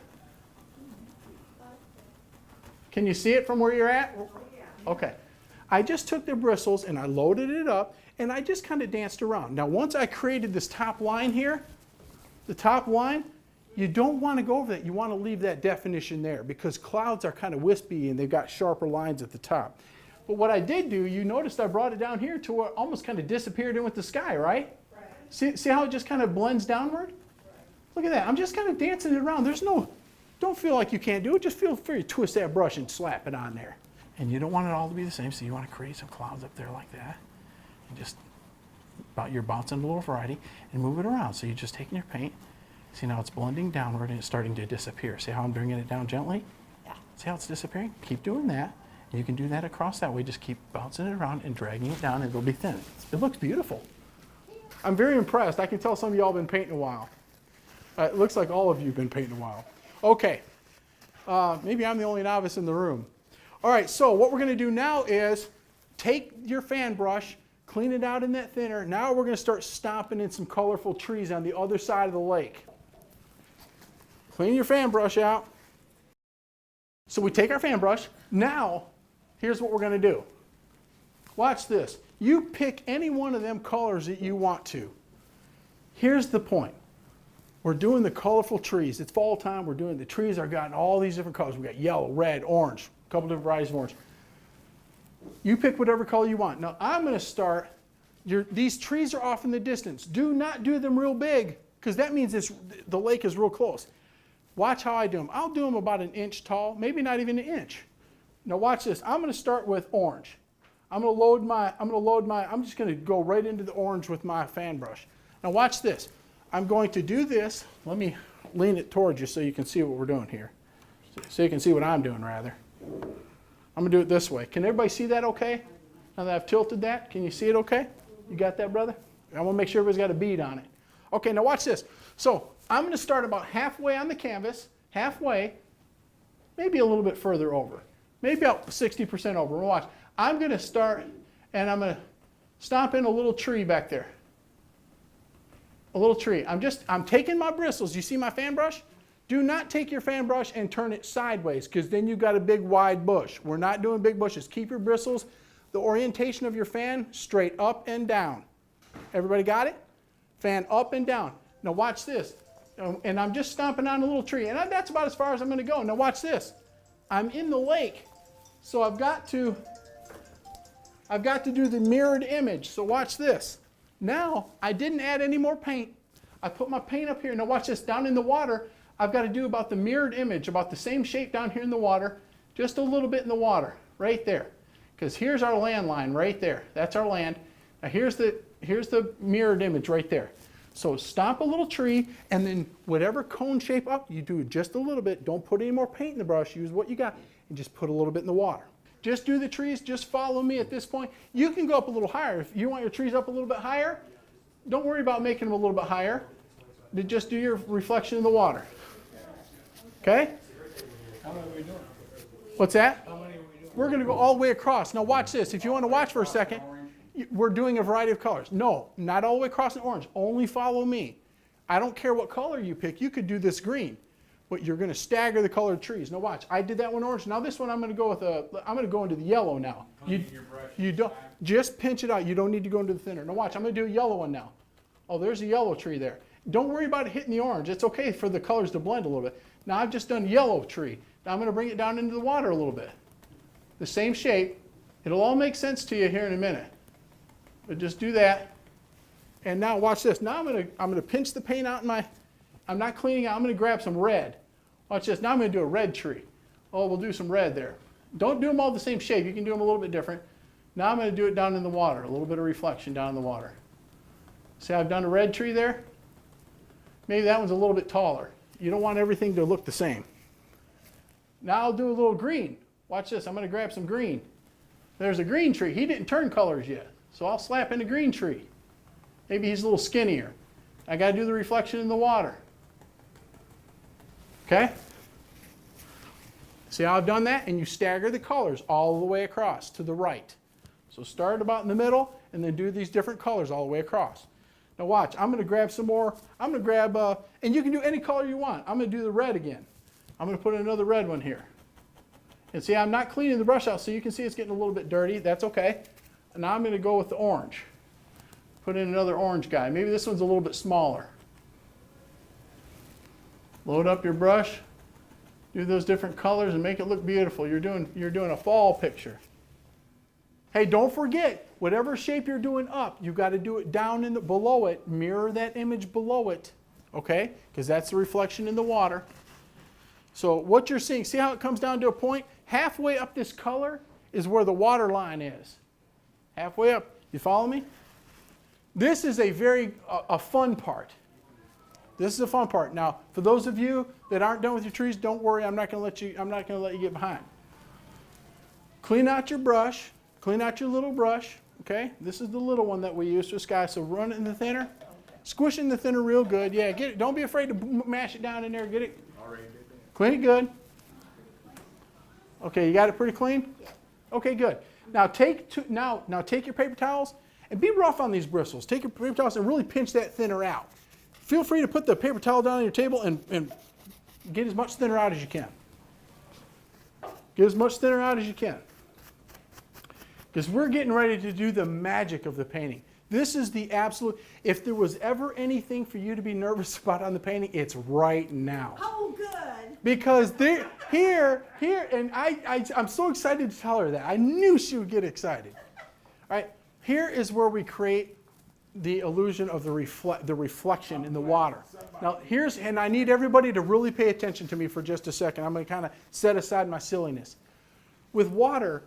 Can you see it from where you're at? Okay. I just took the bristles and I loaded it up, and I just kind of danced around. Now once I created this top line here, the top line, you don't want to go over that. You want to leave that definition there, because clouds are kind of wispy and they've got sharper lines at the top. But what I did do, you noticed I brought it down here to where it almost kind of disappeared in with the sky, right? See how it just kind of blends downward? Look at that. I'm just kind of dancing it around. Don't feel like you can't do it. Just feel free to twist that brush and slap it on there. And you don't want it all to be the same, so you want to create some clouds up there like that. And just, you're bouncing a little variety and move it around. So you're just taking your paint. See now it's blending downward and it's starting to disappear. See how I'm bringing it down gently? Yeah. See how it's disappearing? Keep doing that. And you can do that across that way. Just keep bouncing it around and dragging it down, and it'll be thin. It looks beautiful. I'm very impressed. I can tell some of y'all been painting a while. It looks like all of you have been painting a while. Okay. Maybe I'm the only novice in the room. All right, so what we're going to do now is take your fan brush, Clean it out in that thinner. Now we're going to start stomping in some colorful trees on the other side of the lake. Clean your fan brush out. So we take our fan brush. Now, here's what we're going to do. Watch this. You pick any one of them colors that you want to. Here's the point. We're doing the colorful trees. It's fall time. We're doing the trees are gotten all these different colors. We've got yellow, red, orange, a couple different varieties of orange. You pick whatever color you want. Now I'm going to start. These trees are off in the distance. Do not do them real big because that means the lake is real close. Watch how I do them. I'll do them about 1 inch tall, maybe not even 1 inch. Now watch this. I'm going to start with orange. I'm just going to go right into the orange with my fan brush. Now watch this. I'm going to do this. Let me lean it towards you so you can see what we're doing here. So you can see what I'm doing rather. I'm going to do it this way. Can everybody see that okay? Now that I've tilted that, can you see it okay? You got that, brother? I want to make sure everybody's got a bead on it. Okay, now watch this. So I'm going to start about halfway on the canvas, halfway, maybe a little bit further over, maybe about 60% over. Watch. I'm going to start and I'm going to stomp in a little tree back there. A little tree. I'm taking my bristles. You see my fan brush? Do not take your fan brush and turn it sideways because then you've got a big wide bush. We're not doing big bushes. Keep your bristles, the orientation of your fan, straight up and down. Everybody got it? Fan up and down. Now watch this. And I'm just stomping on a little tree. And that's about as far as I'm going to go. Now watch this. I'm in the lake. So I've got to do the mirrored image. So watch this. Now, I didn't add any more paint. I put my paint up here. Now watch this. Down in the water, I've got to do about the mirrored image, about the same shape down here in the water, just a little bit in the water, right there. Because here's our land line right there. That's our land. Now here's the mirrored image right there. So stomp a little tree, and then whatever cone shape up, you do just a little bit. Don't put any more paint in the brush. Use what you got, and just put a little bit in the water. Just do the trees. Just follow me at this point. You can go up a little higher. If you want your trees up a little bit higher, don't worry about making them a little bit higher. Just do your reflection in the water. Okay? How many are we doing? What's that? How many are we doing? We're going to go all the way across. Now watch this. If you want to watch for a second, we're doing a variety of colors. No, not all the way across in orange. Only follow me. I don't care what color you pick. You could do this green. But you're going to stagger the colored trees. Now watch, I did that one orange. Now this one I'm going to go with I'm going to go into the yellow now. You don't just pinch it out. You don't need to go into the thinner. Now watch, I'm going to do a yellow one now. Oh, there's a yellow tree there. Don't worry about it hitting the orange. It's okay for the colors to blend a little bit. Now I've just done yellow tree. Now I'm going to bring it down into the water a little bit. The same shape. It'll all make sense to you here in a minute. But just do that. And now watch this. Now I'm going to pinch the paint out in my, I'm not cleaning out. I'm going to grab some red. Watch this. Now I'm going to do a red tree. Oh, we'll do some red there. Don't do them all the same shape. You can do them a little bit different. Now I'm going to do it down in the water. A little bit of reflection down in the water. See, I've done a red tree there. Maybe that one's a little bit taller. You don't want everything to look the same. Now I'll do a little green. Watch this. I'm going to grab some green. There's a green tree. He didn't turn colors yet. So I'll slap in a green tree. Maybe he's a little skinnier. I got to do the reflection in the water. Okay? See how I've done that? And you stagger the colors all the way across to the right. So start about in the middle and then do these different colors all the way across. Now watch, I'm going to grab some more. I'm going to grab, and you can do any color you want. I'm going to do the red again. I'm going to put in another red one here. And see, I'm not cleaning the brush out so you can see it's getting a little bit dirty. That's okay. And now I'm going to go with the orange. Put in another orange guy. Maybe this one's a little bit smaller. Load up your brush, do those different colors and make it look beautiful. You're doing a fall picture. Hey, don't forget, whatever shape you're doing up, you've got to do it down in the below it. Mirror that image below it, okay? Because that's the reflection in the water. So what you're seeing, see how it comes down to a point? Halfway up this color is where the water line is. Halfway up. You follow me? This is a fun part. This is a fun part. Now, for those of you that aren't done with your trees, don't worry. I'm not going to let you get behind. Clean out your brush. Clean out your little brush. Okay? This is the little one that we use for sky. So run it in the thinner. Squish it in the thinner real good. Yeah, get it. Don't be afraid to mash it down in there. Get it. Clean it good. Okay, you got it pretty clean? Okay, good. Now take your paper towels And be rough on these bristles. Take your paper towels and really pinch that thinner out. Feel free to put the paper towel down on your table and get as much thinner out as you can. Get as much thinner out as you can. Because we're getting ready to do the magic of the painting. This is the absolute, if there was ever anything for you to be nervous about on the painting, it's right now. Oh, good. Because here, and I'm so excited to tell her that. I knew she would get excited. All right, here is where we create the illusion of the reflection in the water. Now and I need everybody to really pay attention to me for just a second. I'm going to kind of set aside my silliness. With water,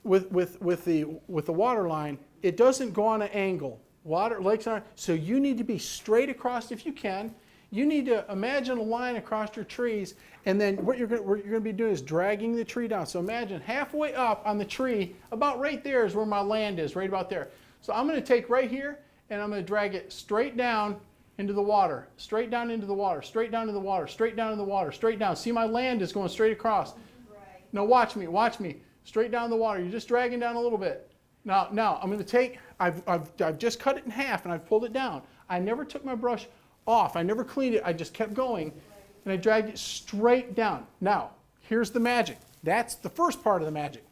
with the water line, it doesn't go on an angle. Lakes aren't, so you need to be straight across if you can. You need to imagine a line across your trees, and then what you're going to be doing is dragging the tree down. So imagine halfway up on the tree, about right there is where my land is, right about there. So I'm going to take right here, and I'm going to drag it straight down into the water, straight down into the water, straight down into the water, straight down into the water, straight down. See, my land is going straight across. Right. Now watch me, straight down the water. You're just dragging down a little bit. Now I'm going to take, I've just cut it in half, and I've pulled it down. I never took my brush off. I never cleaned it. I just kept going, and I dragged it straight down. Now, here's the magic. That's the first part of the magic.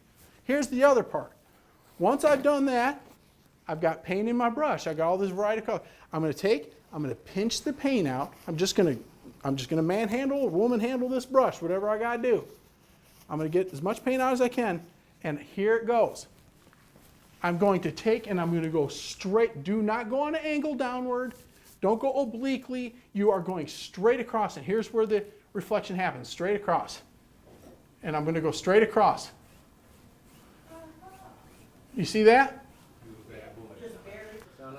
Here's the other part. Once I've done that, I've got paint in my brush. I got all this variety of color. I'm going to pinch the paint out. I'm just going to manhandle, woman handle this brush, whatever I got to do. I'm going to get as much paint out as I can, and here it goes. I'm going to take and I'm going to go straight. Do not go on an angle downward. Don't go obliquely. You are going straight across, and here's where the reflection happens, straight across. And I'm going to go straight across. You see that?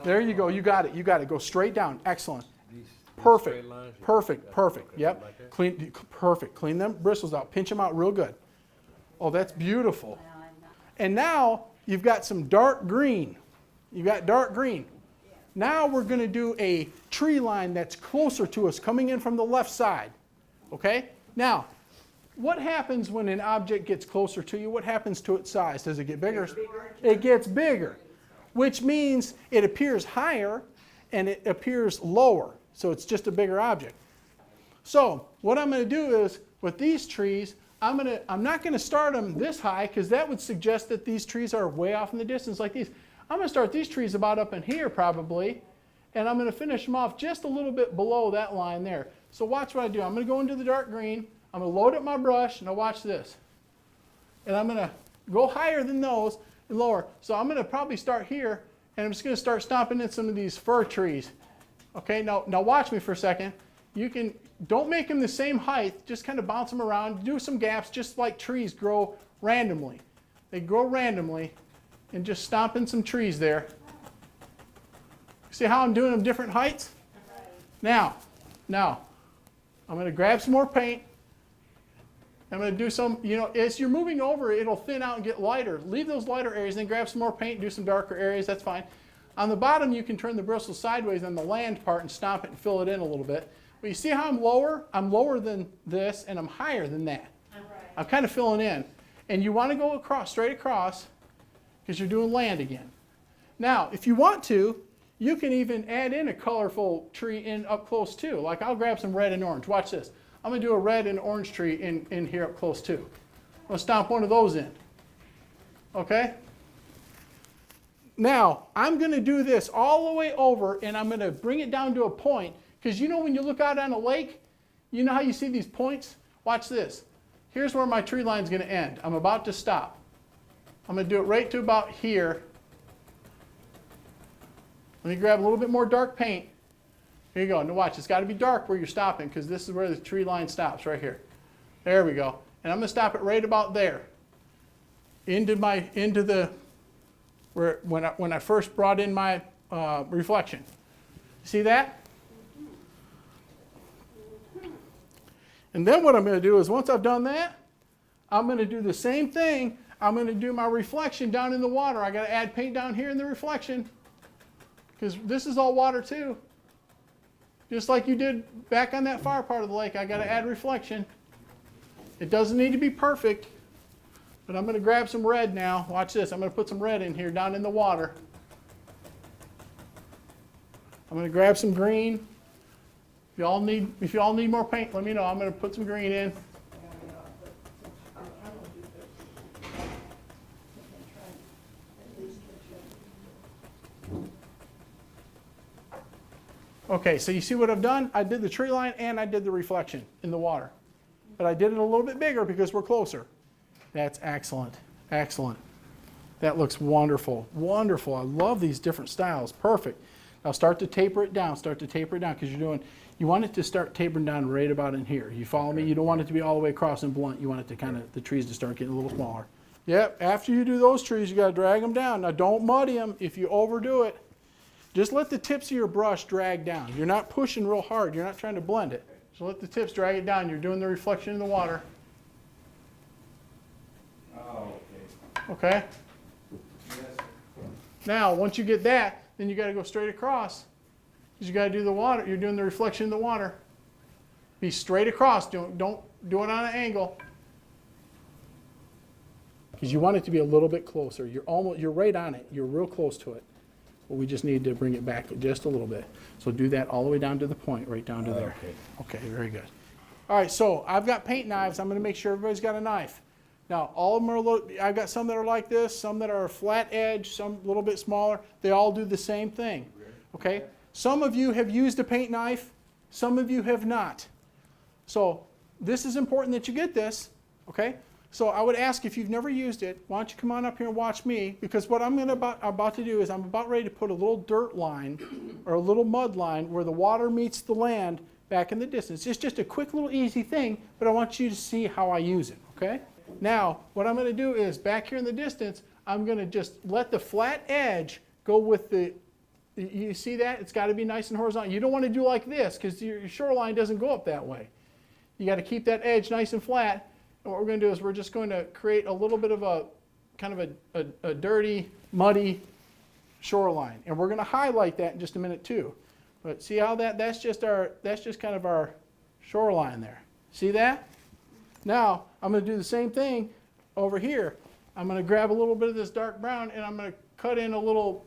There you go. You got it. You got it. Go straight down. Excellent. Perfect. Perfect. Perfect. Yep. Clean. Perfect. Clean them bristles out. Pinch them out real good. Oh, that's beautiful. And now you've got some dark green. You got dark green. Now we're going to do a tree line that's closer to us, coming in from the left side. Okay? Now, what happens when an object gets closer to you? What happens to its size? Does it get bigger? It gets bigger, which means it appears higher and it appears lower. So it's just a bigger object. So what I'm going to do is, with these trees, I'm not going to start them this high, because that would suggest that these trees are way off in the distance like these. I'm going to start these trees about up in here probably, and I'm going to finish them off just a little bit below that line there. So watch what I do. I'm going to go into the dark green. I'm going to load up my brush. Now watch this. And I'm going to go higher than those and lower. So I'm going to probably start here, and I'm just going to start stomping in some of these fir trees. Okay, now watch me for a second. Don't make them the same height. Just kind of bounce them around. Do some gaps, just like trees grow randomly. They grow randomly. And just stomp in some trees there. See how I'm doing them different heights? Now, I'm going to grab some more paint. I'm going to do some, as you're moving over, it'll thin out and get lighter. Leave those lighter areas, then grab some more paint, do some darker areas, that's fine. On the bottom, you can turn the bristles sideways on the land part and stomp it and fill it in a little bit. But you see how I'm lower? I'm lower than this, and I'm higher than that. I'm kind of filling in. And you want to go across, straight across, because you're doing land again. Now, if you want to, you can even add in a colorful tree in up close too. Like I'll grab some red and orange. Watch this. I'm going to do a red and orange tree in here up close too. I'm going to stomp one of those in. Okay? Now, I'm going to do this all the way over, and I'm going to bring it down to a point, because when you look out on a lake, you know how you see these points? Watch this. Here's where my tree line is going to end. I'm about to stop. I'm going to do it right to about here. Let me grab a little bit more dark paint. Here you go. Now watch, it's got to be dark where you're stopping, because this is where the tree line stops, right here. There we go. And I'm going to stop it right about there. When I first brought in my reflection. See that? And then what I'm going to do is, once I've done that, I'm going to do the same thing. I'm going to do my reflection down in the water. I got to add paint down here in the reflection, because this is all water too. Just like you did back on that far part of the lake, I got to add reflection. It doesn't need to be perfect, but I'm going to grab some red now. Watch this. I'm going to put some red in here down in the water. I'm going to grab some green. If y'all need more paint, let me know. I'm going to put some green in. Okay, so you see what I've done? I did the tree line and I did the reflection in the water. But I did it a little bit bigger because we're closer. That's excellent. Excellent. That looks wonderful. Wonderful. I love these different styles. Perfect. Now start to taper it down. Start to taper it down because you want it to start tapering down right about in here. You follow me? You don't want it to be all the way across and blunt. You want it to kind of, the trees to start getting a little smaller. Yep, after you do those trees, you got to drag them down. Now don't muddy them. If you overdo it, just let the tips of your brush drag down. You're not pushing real hard. You're not trying to blend it. So let the tips drag it down. You're doing the reflection in the water. Oh, Okay? Now, once you get that, then you got to go straight across. Because you got to do the water. You're doing the reflection in the water. Be straight across. Don't do it on an angle. Because you want it to be a little bit closer. You're right on it. You're real close to it. But we just need to bring it back just a little bit. So do that all the way down to the point, right down to there. Okay, very good. All right, so I've got paint knives. I'm going to make sure everybody's got a knife. Now, all of them are a little, I've got some that are like this, some that are flat edge, some a little bit smaller. They all do the same thing, okay? Some of you have used a paint knife, some of you have not. So this is important that you get this, okay? So I would ask, if you've never used it, why don't you come on up here and watch me, because what I'm about to do is I'm about ready to put a little dirt line or a little mud line where the water meets the land back in the distance. It's just a quick little easy thing, but I want you to see how I use it, okay? Now, what I'm going to do is, back here in the distance, I'm going to just let the flat edge go with the, you see that? It's got to be nice and horizontal. You don't want to do like this because your shoreline doesn't go up that way. You got to keep that edge nice and flat. And what we're going to do is we're just going to create a little bit of a, kind of a dirty, muddy shoreline. And we're going to highlight that in just a minute too. But see how that's just kind of our shoreline there. See that? Now, I'm going to do the same thing over here. I'm going to grab a little bit of this dark brown and I'm going to cut in a little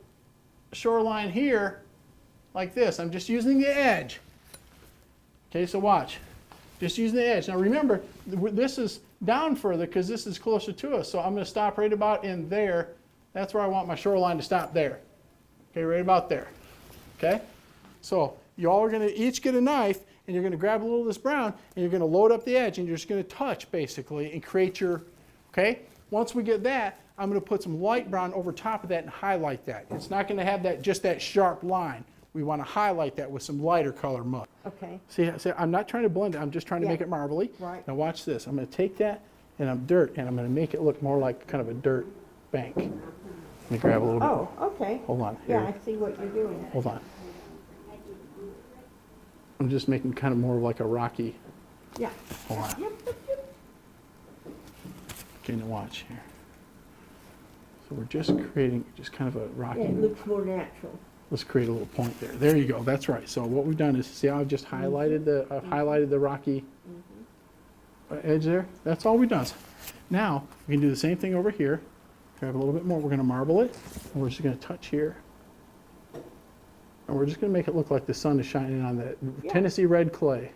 shoreline here like this. I'm just using the edge. Okay, so watch. Just using the edge. Now remember, this is down further because this is closer to us. So I'm going to stop right about in there. That's where I want my shoreline to stop there. Okay, right about there. Okay? So you all are going to each get a knife and you're going to grab a little of this brown and you're going to load up the edge and you're just going to touch basically and create your, okay? Once we get that, I'm going to put some light brown over top of that and highlight that. It's not going to have that just that sharp line. We want to highlight that with some lighter color mud. Okay. See, I'm not trying to blend it. I'm just trying to make it marbly. Right. Now watch this. I'm going to take that and I'm dirt and I'm going to make it look more like kind of a dirt bank. Let me grab a little bit. Oh, okay. Hold on. Yeah, Here. I see what you're doing. Hold on. I'm just making kind of more like a rocky. Yeah. Hold on. Okay, now watch here. So we're just creating just kind of a rocky. Yeah, it looks more natural. Let's create a little point there. There you go. That's right. So what we've done is, see how I've just highlighted the rocky edge there? That's all we've done. Now we can do the same thing over here. Grab a little bit more. We're going to marble it. And we're just going to touch here. And we're just going to make it look like the sun is shining on that Tennessee red clay.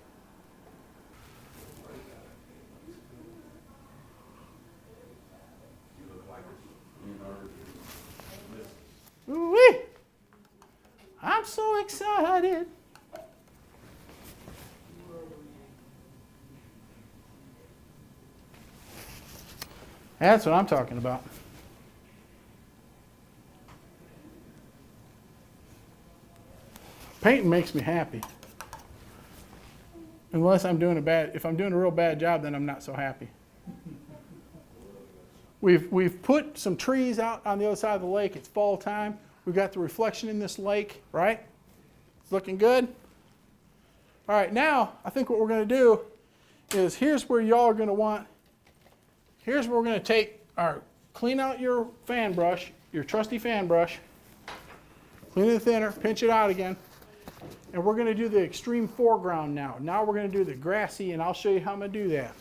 Ooh-wee! I'm so excited. That's what I'm talking about. Painting makes me happy. Unless I'm doing if I'm doing a real bad job, then I'm not so happy. We've put some trees out on the other side of the lake. It's fall time. We've got the reflection in this lake, right? It's looking good. All right, now I think what we're going to do is here's where y'all are going to want, here's where we're going to take clean out your fan brush, your trusty fan brush, clean it thinner, pinch it out again. And we're going to do the extreme foreground now. Now we're going to do the grassy, and I'll show you how I'm going to do that.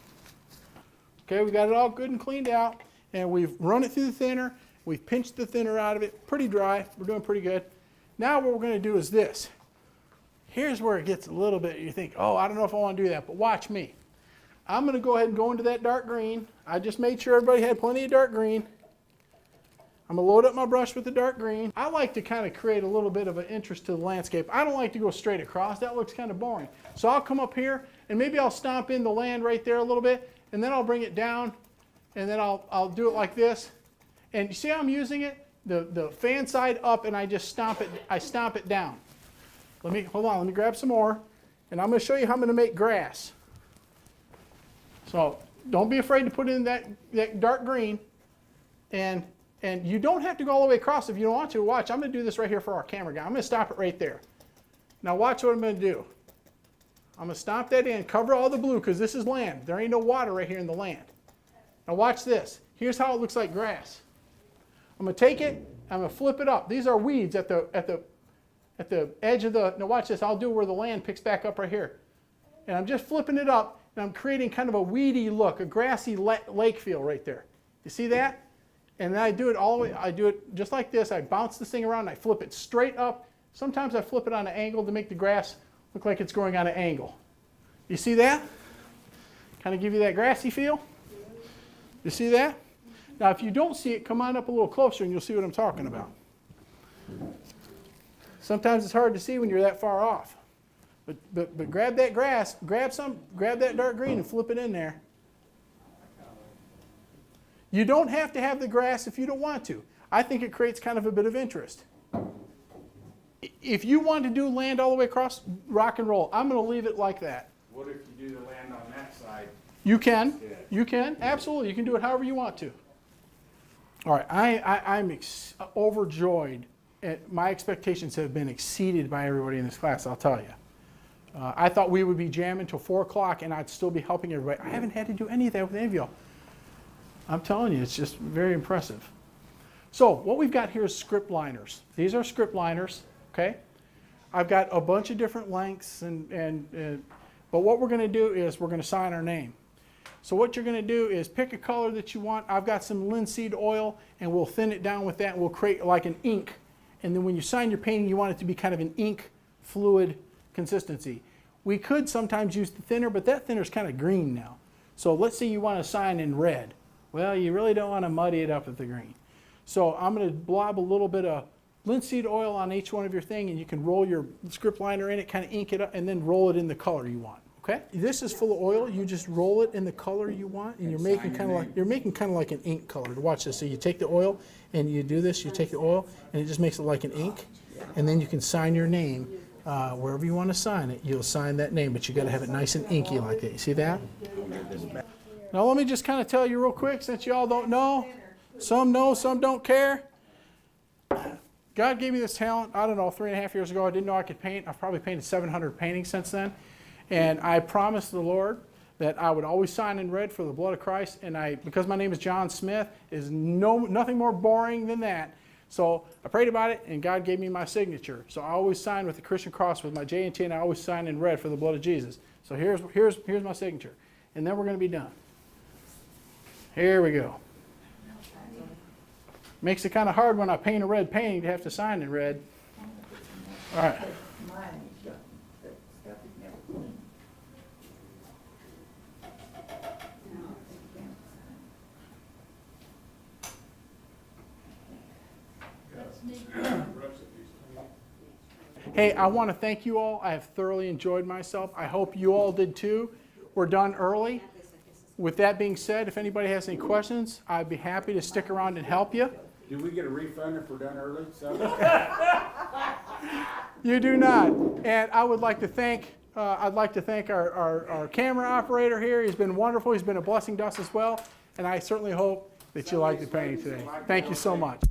Okay, we got it all good and cleaned out, and we've run it through the thinner. We've pinched the thinner out of it. Pretty dry. We're doing pretty good. Now what we're going to do is this. Here's where it gets a little bit, you think, oh, I don't know if I want to do that, but watch me. I'm going to go ahead and go into that dark green. I just made sure everybody had plenty of dark green. I'm going to load up my brush with the dark green. I like to kind of create a little bit of an interest to the landscape. I don't like to go straight across. That looks kind of boring. So I'll come up here, and maybe I'll stomp in the land right there a little bit, and then I'll bring it down, and then I'll do it like this. And you see how I'm using it? The fan side up, and I just stomp it down. Hold on, let me grab some more, and I'm going to show you how I'm going to make grass. So don't be afraid to put in that dark green, and you don't have to go all the way across if you don't want to. Watch, I'm going to do this right here for our camera guy. I'm going to stop it right there. Now watch what I'm going to do. I'm going to stomp that in, cover all the blue, because this is land. There ain't no water right here in the land. Now watch this. Here's how it looks like grass. I'm going to take it, I'm going to flip it up. These are weeds at the edge of the, now watch this, I'll do where the land picks back up right here. And I'm just flipping it up, and I'm creating kind of a weedy look, a grassy lake feel right there. You see that? And then I do it all the way, I do it just like this. I bounce this thing around, and I flip it straight up. Sometimes I flip it on an angle to make the grass look like it's going on an angle. You see that? Kind of give you that grassy feel? You see that? Now if you don't see it, come on up a little closer and you'll see what I'm talking about. Sometimes it's hard to see when you're that far off. But grab that grass, grab that dark green and flip it in there. You don't have to have the grass if you don't want to. I think it creates kind of a bit of interest. If you want to do land all the way across, rock and roll. I'm going to leave it like that. What if you do the land on that side? You can. You can. Absolutely. You can do it however you want to. All right. I'm overjoyed. My expectations have been exceeded by everybody in this class, I'll tell you. I thought we would be jamming until 4 o'clock and I'd still be helping everybody. I haven't had to do any of that with any of y'all. I'm telling you, it's just very impressive. So what we've got here is script liners. These are script liners, okay? I've got a bunch of different lengths, but what we're going to do is we're going to sign our name. So what you're going to do is pick a color that you want. I've got some linseed oil, and we'll thin it down with that, and we'll create like an ink. And then when you sign your painting, you want it to be kind of an ink fluid consistency. We could sometimes use the thinner, but that thinner is kind of green now. So let's say you want to sign in red. Well, you really don't want to muddy it up with the green. So I'm going to blob a little bit of linseed oil on each one of your thing, and you can roll your script liner in it, kind of ink it up, and then roll it in the color you want. Okay? This is full of oil. You just roll it in the color you want, and you're making kind of like an ink color. Watch this. So you take the oil and you do this. You take the oil, and it just makes it like an ink, and then you can sign your name wherever you want to sign it. You'll sign that name, but you got to have it nice and inky like that. You see that? Now let me just kind of tell you real quick, since you all don't know. Some know, some don't care. God gave me this talent, I don't know, 3.5 years ago. I didn't know I could paint. I've probably painted 700 paintings since then. And I promised the Lord that I would always sign in red for the blood of Christ. And because my name is John Smith, is nothing more boring than that. So I prayed about it, and God gave me my signature. So I always sign with the Christian cross with my J and T, and I always sign in red for the blood of Jesus. So here's my signature. And then we're going to be done. Here we go. Makes it kind of hard when I paint a red painting to have to sign in red. All right. Hey, I want to thank you all. I have thoroughly enjoyed myself. I hope you all did too. We're done early. With that being said, if anybody has any questions, I'd be happy to stick around and help you. Do we get a refund if we're done early? You do not. And I would like to thank, our camera operator here. He's been wonderful. He's been a blessing to us as well. And I certainly hope that you liked the painting today. Thank you so much.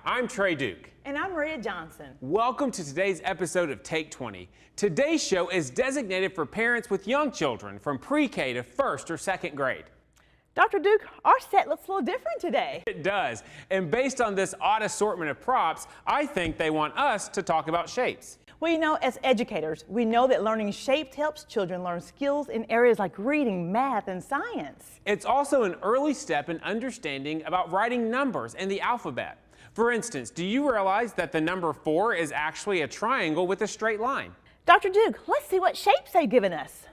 I'm Trey Duke. And I'm Maria Johnson. Welcome to today's episode of Take 20. Today's show is designated for parents with young children from pre-K to 1st or 2nd grade. Dr. Duke, our set looks a little different today. It does. And based on this odd assortment of props, I think they want us to talk about shapes. Well, you know, as educators, we know that learning shapes helps children learn skills in areas like reading, math, and science. It's also an early step in understanding about writing numbers and the alphabet. For instance, do you realize that the number 4 is actually a triangle with a straight line? Dr. Duke, let's see what shapes they've given us.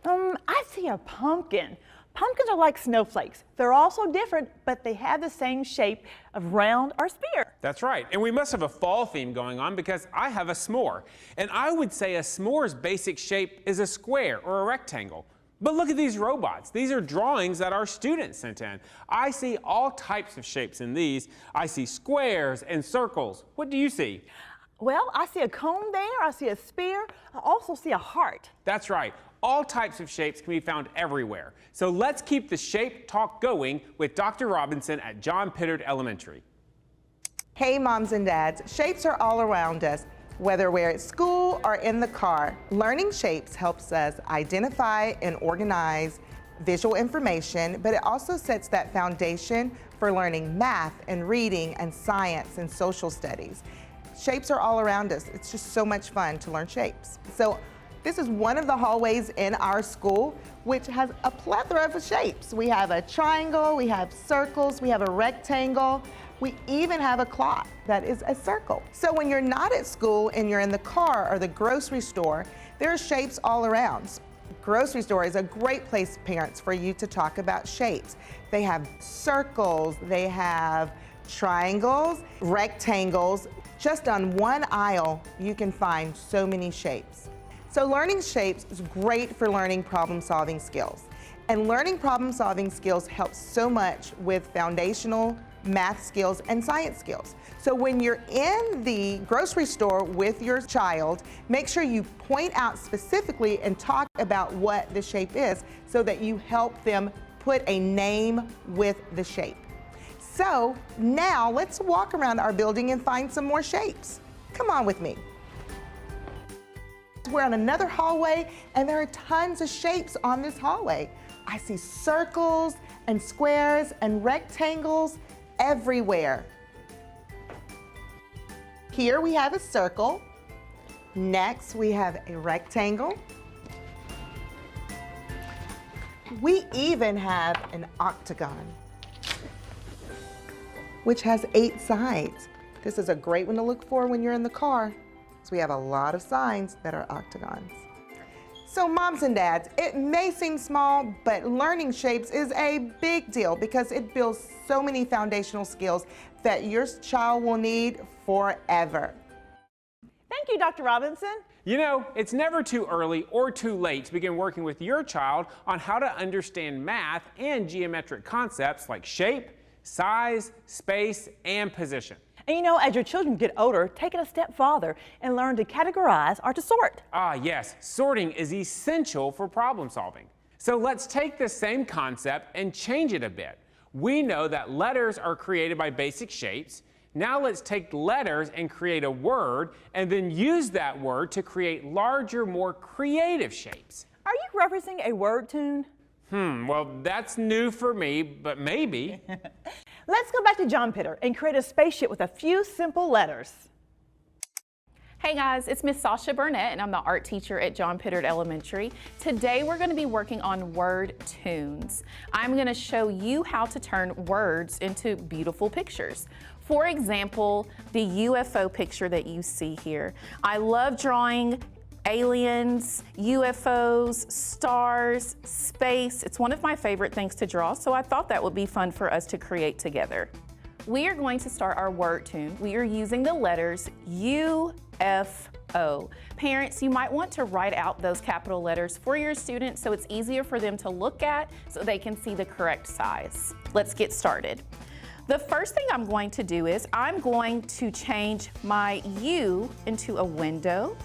I see a pumpkin. Pumpkins are like snowflakes. They're also different, but they have the same shape of round or sphere. That's right. And we must have a fall theme going on because I have a s'more. And I would say a s'more's basic shape is a square or a rectangle. But look at these robots. These are drawings that our students sent in. I see all types of shapes in these. I see squares and circles. What do you see? Well, I see a cone there. I see a sphere. I also see a heart. That's right. All types of shapes can be found everywhere. So let's keep the shape talk going with Dr. Robinson at John Pittard Elementary. Hey moms and dads, shapes are all around us, whether we're at school or in the car. Learning shapes helps us identify and organize visual information, but it also sets that foundation for learning math and reading and science and social studies. Shapes are all around us. It's just so much fun to learn shapes. So this is one of the hallways in our school, which has a plethora of shapes. We have a triangle, we have circles, we have a rectangle, we even have a clock that is a circle. So when you're not at school and you're in the car or the grocery store, there are shapes all around. Grocery store is a great place, parents, for you to talk about shapes. They have circles, they have triangles, rectangles. Just on one aisle, you can find so many shapes. So learning shapes is great for learning problem-solving skills. And learning problem-solving skills helps so much with foundational math skills and science skills. So when you're in the grocery store with your child, make sure you point out specifically and talk about what the shape is so that you help them put a name with the shape. So now let's walk around our building and find some more shapes. Come on with me. We're on another hallway and there are tons of shapes on this hallway. I see circles and squares and rectangles everywhere. Here we have a circle. Next we have a rectangle. We even have an octagon, which has 8 sides. This is a great one to look for when you're in the car. So we have a lot of signs that are octagons. So moms and dads, it may seem small, but learning shapes is a big deal because it builds so many foundational skills that your child will need forever. Thank you, Dr. Robinson. You know, it's never too early or too late to begin working with your child on how to understand math and geometric concepts like shape, size, space, and position. And you know, as your children get older, take it a step farther and learn to categorize or to sort. Ah, yes, sorting is essential for problem solving. So let's take this same concept and change it a bit. We know that letters are created by basic shapes. Now let's take letters and create a word and then use that word to create larger, more creative shapes. Are you referencing a word tune? Well, that's new for me, but maybe. Let's go back to John Pittard and create a spaceship with a few simple letters. Hey guys, it's Miss Sasha Burnett and I'm the art teacher at John Pittard Elementary. Today we're going to be working on word tunes. I'm going to show you how to turn words into beautiful pictures. For example, the UFO picture that you see here. I love drawing aliens, UFOs, stars, space. It's one of my favorite things to draw, so I thought that would be fun for us to create together. We are going to start our word tune. We are using the letters UFO. Parents, you might want to write out those capital letters for your students so it's easier for them to look at so they can see the correct size. Let's get started. The first thing I'm going to do is I'm going to change my U into a window.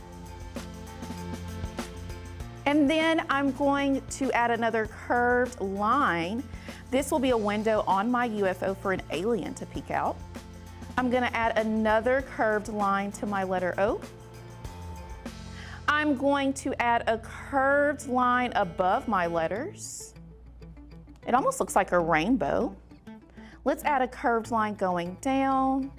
And then I'm going to add another curved line. This will be a window on my UFO for an alien to peek out. I'm gonna add another curved line to my letter O. I'm going to add a curved line above my letters. It almost looks like a rainbow. Let's add a curved line going down.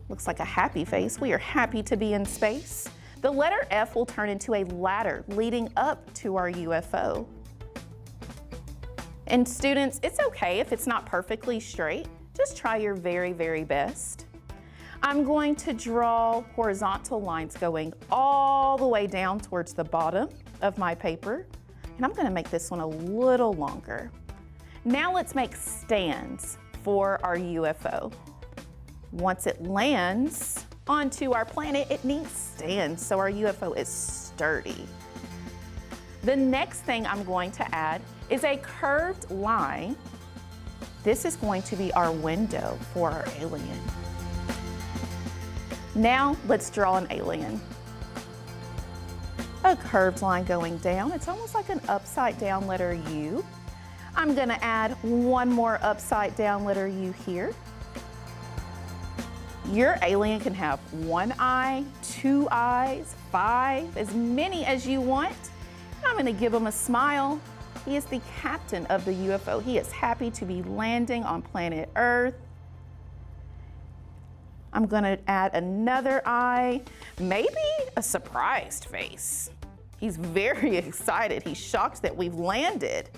Looks like a happy face. We are happy to be in space. The letter F will turn into a ladder leading up to our UFO. And students, it's okay if it's not perfectly straight. Just try your very, very best. I'm going to draw horizontal lines going all the way down towards the bottom of my paper. And I'm going to make this one a little longer. Now let's make stands for our UFO. Once it lands onto our planet, it needs stands so our UFO is sturdy. The next thing I'm going to add is a curved line. This is going to be our window for our alien. Now let's draw an alien. A curved line going down. It's almost like an upside down letter U. I'm gonna add one more upside down letter U here. Your alien can have one eye, 2 eyes, 5, as many as you want. I'm gonna give him a smile. He is the captain of the UFO. He is happy to be landing on planet Earth. I'm gonna add another eye, maybe a surprised face. He's very excited. He's shocked that we've landed.